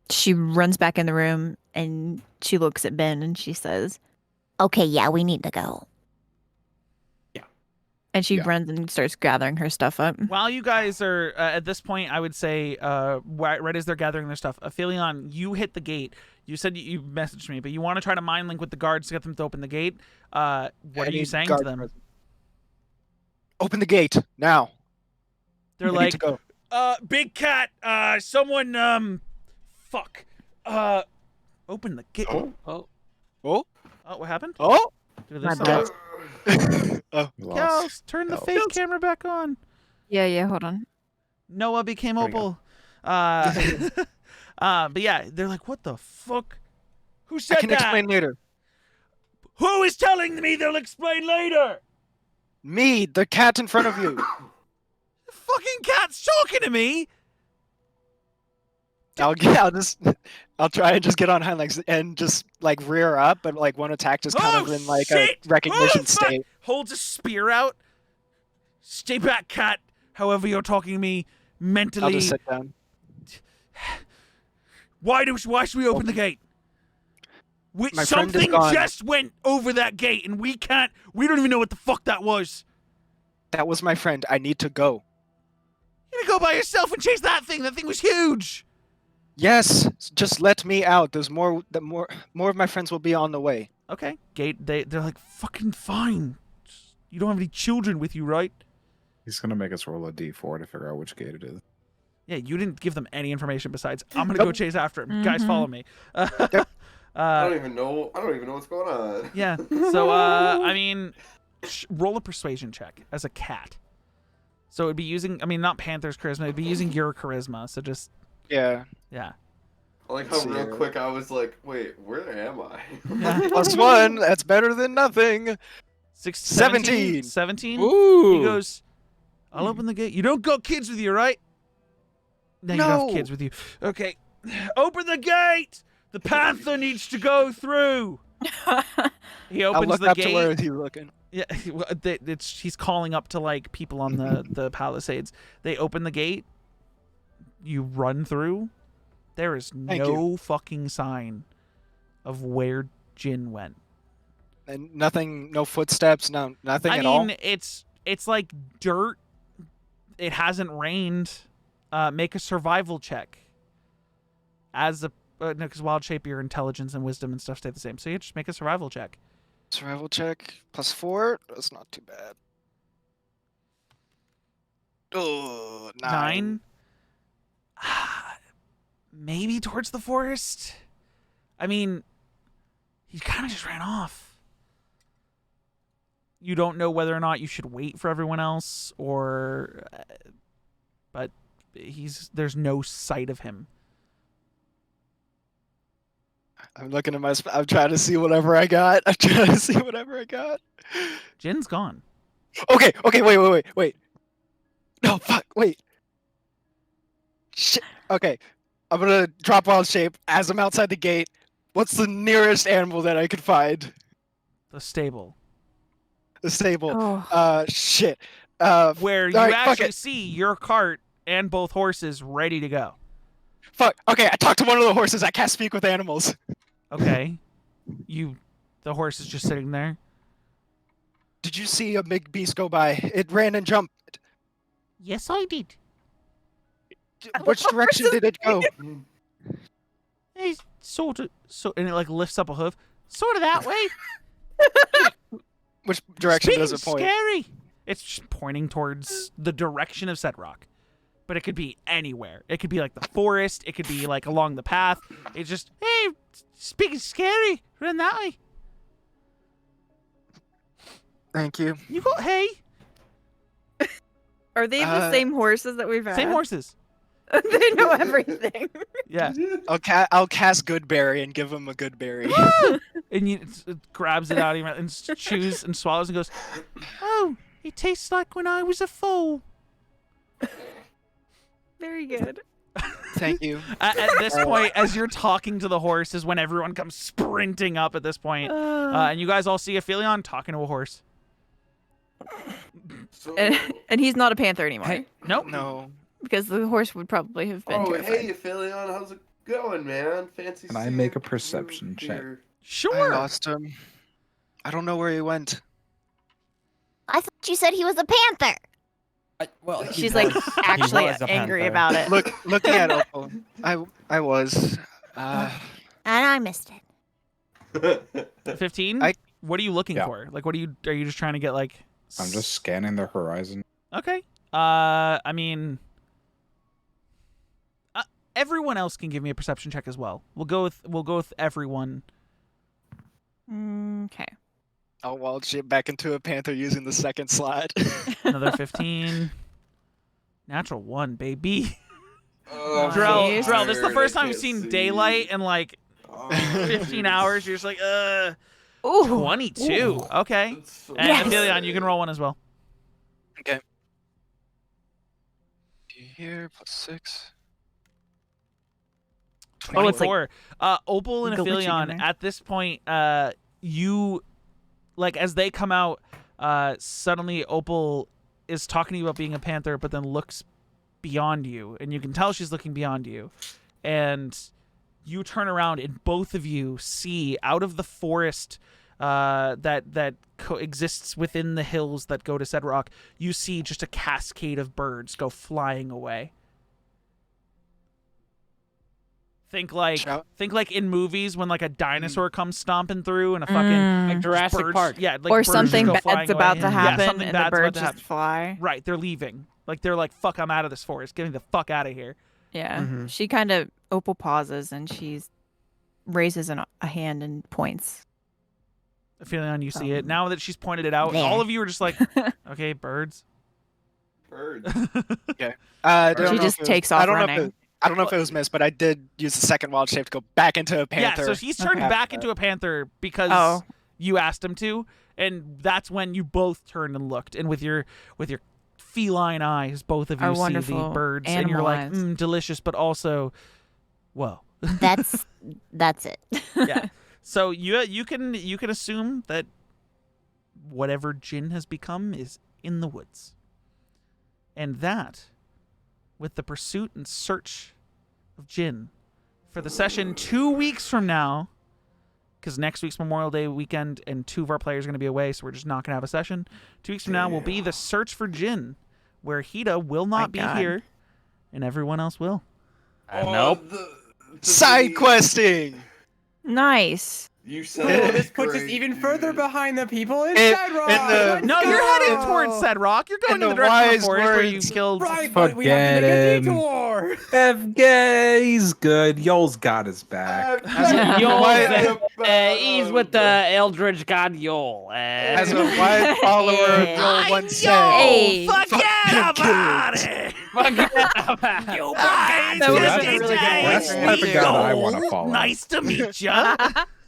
She runs back in the room and she looks at Ben and she says, Okay, yeah, we need to go. and she Yeah. runs and starts gathering her stuff up. While you guys are at this point, I would say, right as they're gathering their stuff, Aphelion, you hit the gate. You said you messaged me, but you want to try to mind link with the guards to get them to open the gate. What I are you need saying to guard them? presence. Open the gate now. They're I need like, to go. Big Cat, someone, fuck, open the gate. Oh. Oh, what happened? Oh. Do My this bad. Oh. We lost. Gals, turn the help. face camera back on. Yeah, hold on. Noah became There we go. Opal. But yeah, they're like, what the fuck? Who I said can that? explain later. Who is telling me they'll explain later? Me, the cat in front of you. The fucking cat's talking to me. I'll try and just get on hind legs and just like rear up, but like one attack just kind of in like shit! a recognition Oh, fuck! state. Holds a spear out. Stay back, cat. However you're talking to me mentally. I'll just sit down. Why should we open the gate? My friend is Something gone. just went over that gate, and we don't even know what the fuck that was. That was my friend. I need to go. You're gonna go by yourself and chase that thing. That thing was huge. Yes, just let me out. There's more of my friends will be on the way. Okay. Gate. They're like, fucking fine. You don't have any children with you, right? He's gonna make us roll a d4 to figure out which gate it is. Yeah, you didn't give them any information besides, I'm gonna go Nope. chase after him. Guys, Mhm. follow me. I don't even know what's going on. Yeah. So, I mean, roll a persuasion check as a cat. So it'd be using, I mean, not Panther's charisma. It'd be using your charisma. So just, Yeah. yeah. I like how Let's see real here. quick I was like, wait, where am I? Yeah. +1. That's better than nothing. 17. 17. 17. Ooh. He goes, I'll open the gate. You don't got kids with you, right? Now you have kids with you. Okay. Open the gate! The panther needs to go through. He opens I'll look the up gate. to where he's looking. Yeah, he's calling up to like people on the Palisades. They open the gate. You run through. There is no fucking sign of where Jin went. And nothing, no footsteps, nothing at all. I mean, it's like dirt. It hasn't rained. Make a survival check. As a no, because wild shape, your intelligence and wisdom and stuff stay the same. So you just make a survival check. Survival check +4. That's not too bad. Oh, 9. Maybe towards the forest. I mean, he kind of just ran off. You don't know whether or not you should wait for everyone else, or, but there's no sight of him. I'm looking at my. I'm trying to see whatever I got. Jin's gone. Okay. Wait. No, fuck. Wait. Shit. Okay. I'm gonna drop wild shape as I'm outside the gate. What's the nearest animal that I could find? The stable. The stable. Oh. Shit. Where you actually see your cart and both horses ready to go. Fuck. Okay, I talked to one of the horses. I can't speak with animals. Okay. The horse is just sitting there. Did you see a big beast go by? It ran and jumped. Yes, I did. Which direction did it go? Hey, and it like lifts up a hoof. Sort of that way. Which direction does it point? Scary. It's just pointing towards the direction of Sedrock. But it could be anywhere. It could be like the forest. It could be like along the path. It's just, hey, speaking scary. Run that way. Thank you. You go, hey. Are they the same horses that we've had? Same horses. They know everything. Yeah. I'll cast Goodberry and give him a Goodberry. And it grabs it out of your mouth and chews and swallows and goes, oh, it tastes like when I was a foal. Very good. Thank you. At this point, as you're talking to the horse, is when everyone comes sprinting up at this point. And you guys all see Aphelion talking to a horse. And he's not a panther anymore. Hey, nope. No. Because the horse would probably have been terrified. Hey, Aphelion, how's it going, man? Fancy Can I seeing make a you perception check? here. Sure. I lost him. I don't know where he went. I thought you said he was a panther. Well, She's like actually was a angry panther. about it. Looking at Opal, I was. And I missed it. 15? What are you looking for? Like, are you just trying to get like... I'm just scanning the horizon. Okay. I mean... everyone else can give me a perception check as well. We'll go with everyone. Okay. I'll wild shape back into a panther using the second slot. Another 15. Natural 1, baby. Drell, this is the first time we've seen daylight in like 15 hours. You're just like, Ooh. 22. Ooh. Okay. So And Yes. Aphelion, you can roll one as well. Okay. Here +6. 24. Opal and Go what you Aphelion, can at this point, you, like, as they come out, suddenly Opal is talking to you about being a panther, but then looks beyond you, and you can tell she's looking beyond you. And you turn around, and both of you see out of the forest that coexists within the hills that go to Sedrock, you see just a cascade of birds go flying away. Think like in movies when like a dinosaur comes stomping through and a fucking Like Jurassic birds, Park. yeah, like Or birds just something go bad's flying about away. to Yeah, happen something and the bad's about birds to just happen. fly. Right, they're leaving. Like they're like, fuck, I'm out of this forest. Get me the fuck out of here. Yeah. Mhm. She kind of Opal pauses and she raises a hand and points. Aphelion, you see it now that she's pointed it out. There. All of you are just like, okay, birds. Birds. I don't She know just if it was- takes off I don't know if running. I don't know if it was missed, but I did use the second wild shape to go back into a panther. Yeah, so he's turned after back that. into a panther because Oh. you asked him to, and that's when you both turned and looked, and with your feline eyes, both of you Our see the wonderful birds, and you're like, animal delicious, but also, whoa. That's it. Yeah. So you can assume that whatever Jin has become is in the woods, and that, with the pursuit and search of Jin, for the session 2 weeks from now, because next week's Memorial Day weekend and 2 of our players are going to be away, so we're just not going to have a session. 2 weeks from now will be the search for Jin, where Hida will not be here, and everyone else will. Nope. Side questing. Nice. You said This puts us even further behind the people in It- Sedrock. in the- Let's No, you're go! heading towards Sedrock. You're going In in the the direction of wise the forest where you words- killed. Right, but we have Forget to make a him. detour. He's good. Yoel's got his back. He's with the Eldritch God Yol. As a wise follower of Joel once said, Hey. Forget about it. You guys, That would've just been a really good That's voice the right type of there. guy I want to follow. Nice to meet ya.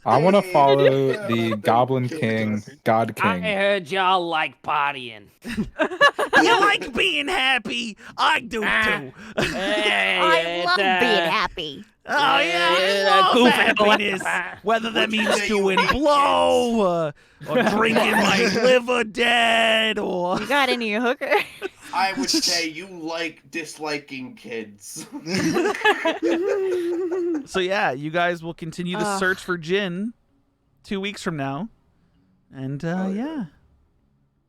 I want to follow the Goblin King, God I King. heard y'all like partying. You like being happy? I do too. I love being happy. Oh yeah, I love goof happiness. Whether that means doing blow or drinking my liver dead or You got any hooker? I would say you like disliking kids. So yeah, you guys will continue the search for Jin 2 weeks from now, and yeah,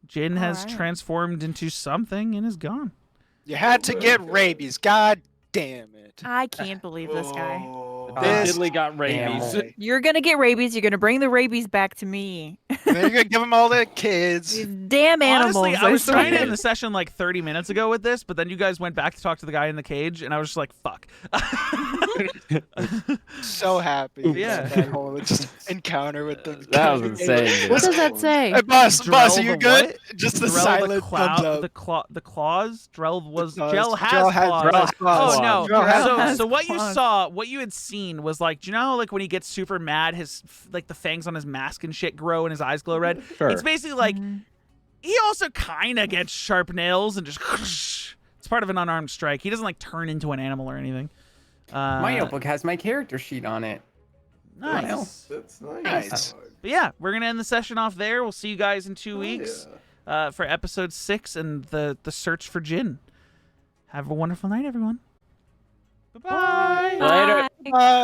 Jin has right. transformed into something and is gone. you had to get rabies. God damn it. I can't believe this guy. This Diddley got rabies. family. You're gonna get rabies. You're gonna bring the rabies back to me. And then you're gonna give them all the kids. These damn animals. Honestly, I was swear. trying to end the session like 30 minutes ago with this, but then you guys went back to talk to the guy in the cage, and I was just like, fuck. So happy. Yeah. That whole just encounter with the. That was insane. What does that say? Hey, boss, Drell are you the good? what? Just the Drell silent thumbs up. the claws. Drell was Claws. Gel has Drell has claws. Drell has claws. Oh no! Drell has So what you claws. saw, what you had seen was like, do you know how, like when he gets super mad, his like the fangs on his mask and shit grow and his eyes glow red? Sure. It's basically like he also kind of gets sharp nails and just. It's part of an unarmed strike. He doesn't like turn into an animal or anything. My notebook has my character sheet on it. Nice. That's Nice. But yeah, we're gonna end the session off there. We'll see you guys in 2 weeks for episode 6 and the search for Jin. Have a wonderful night, everyone. Bye-bye. Later. Bye. Bye.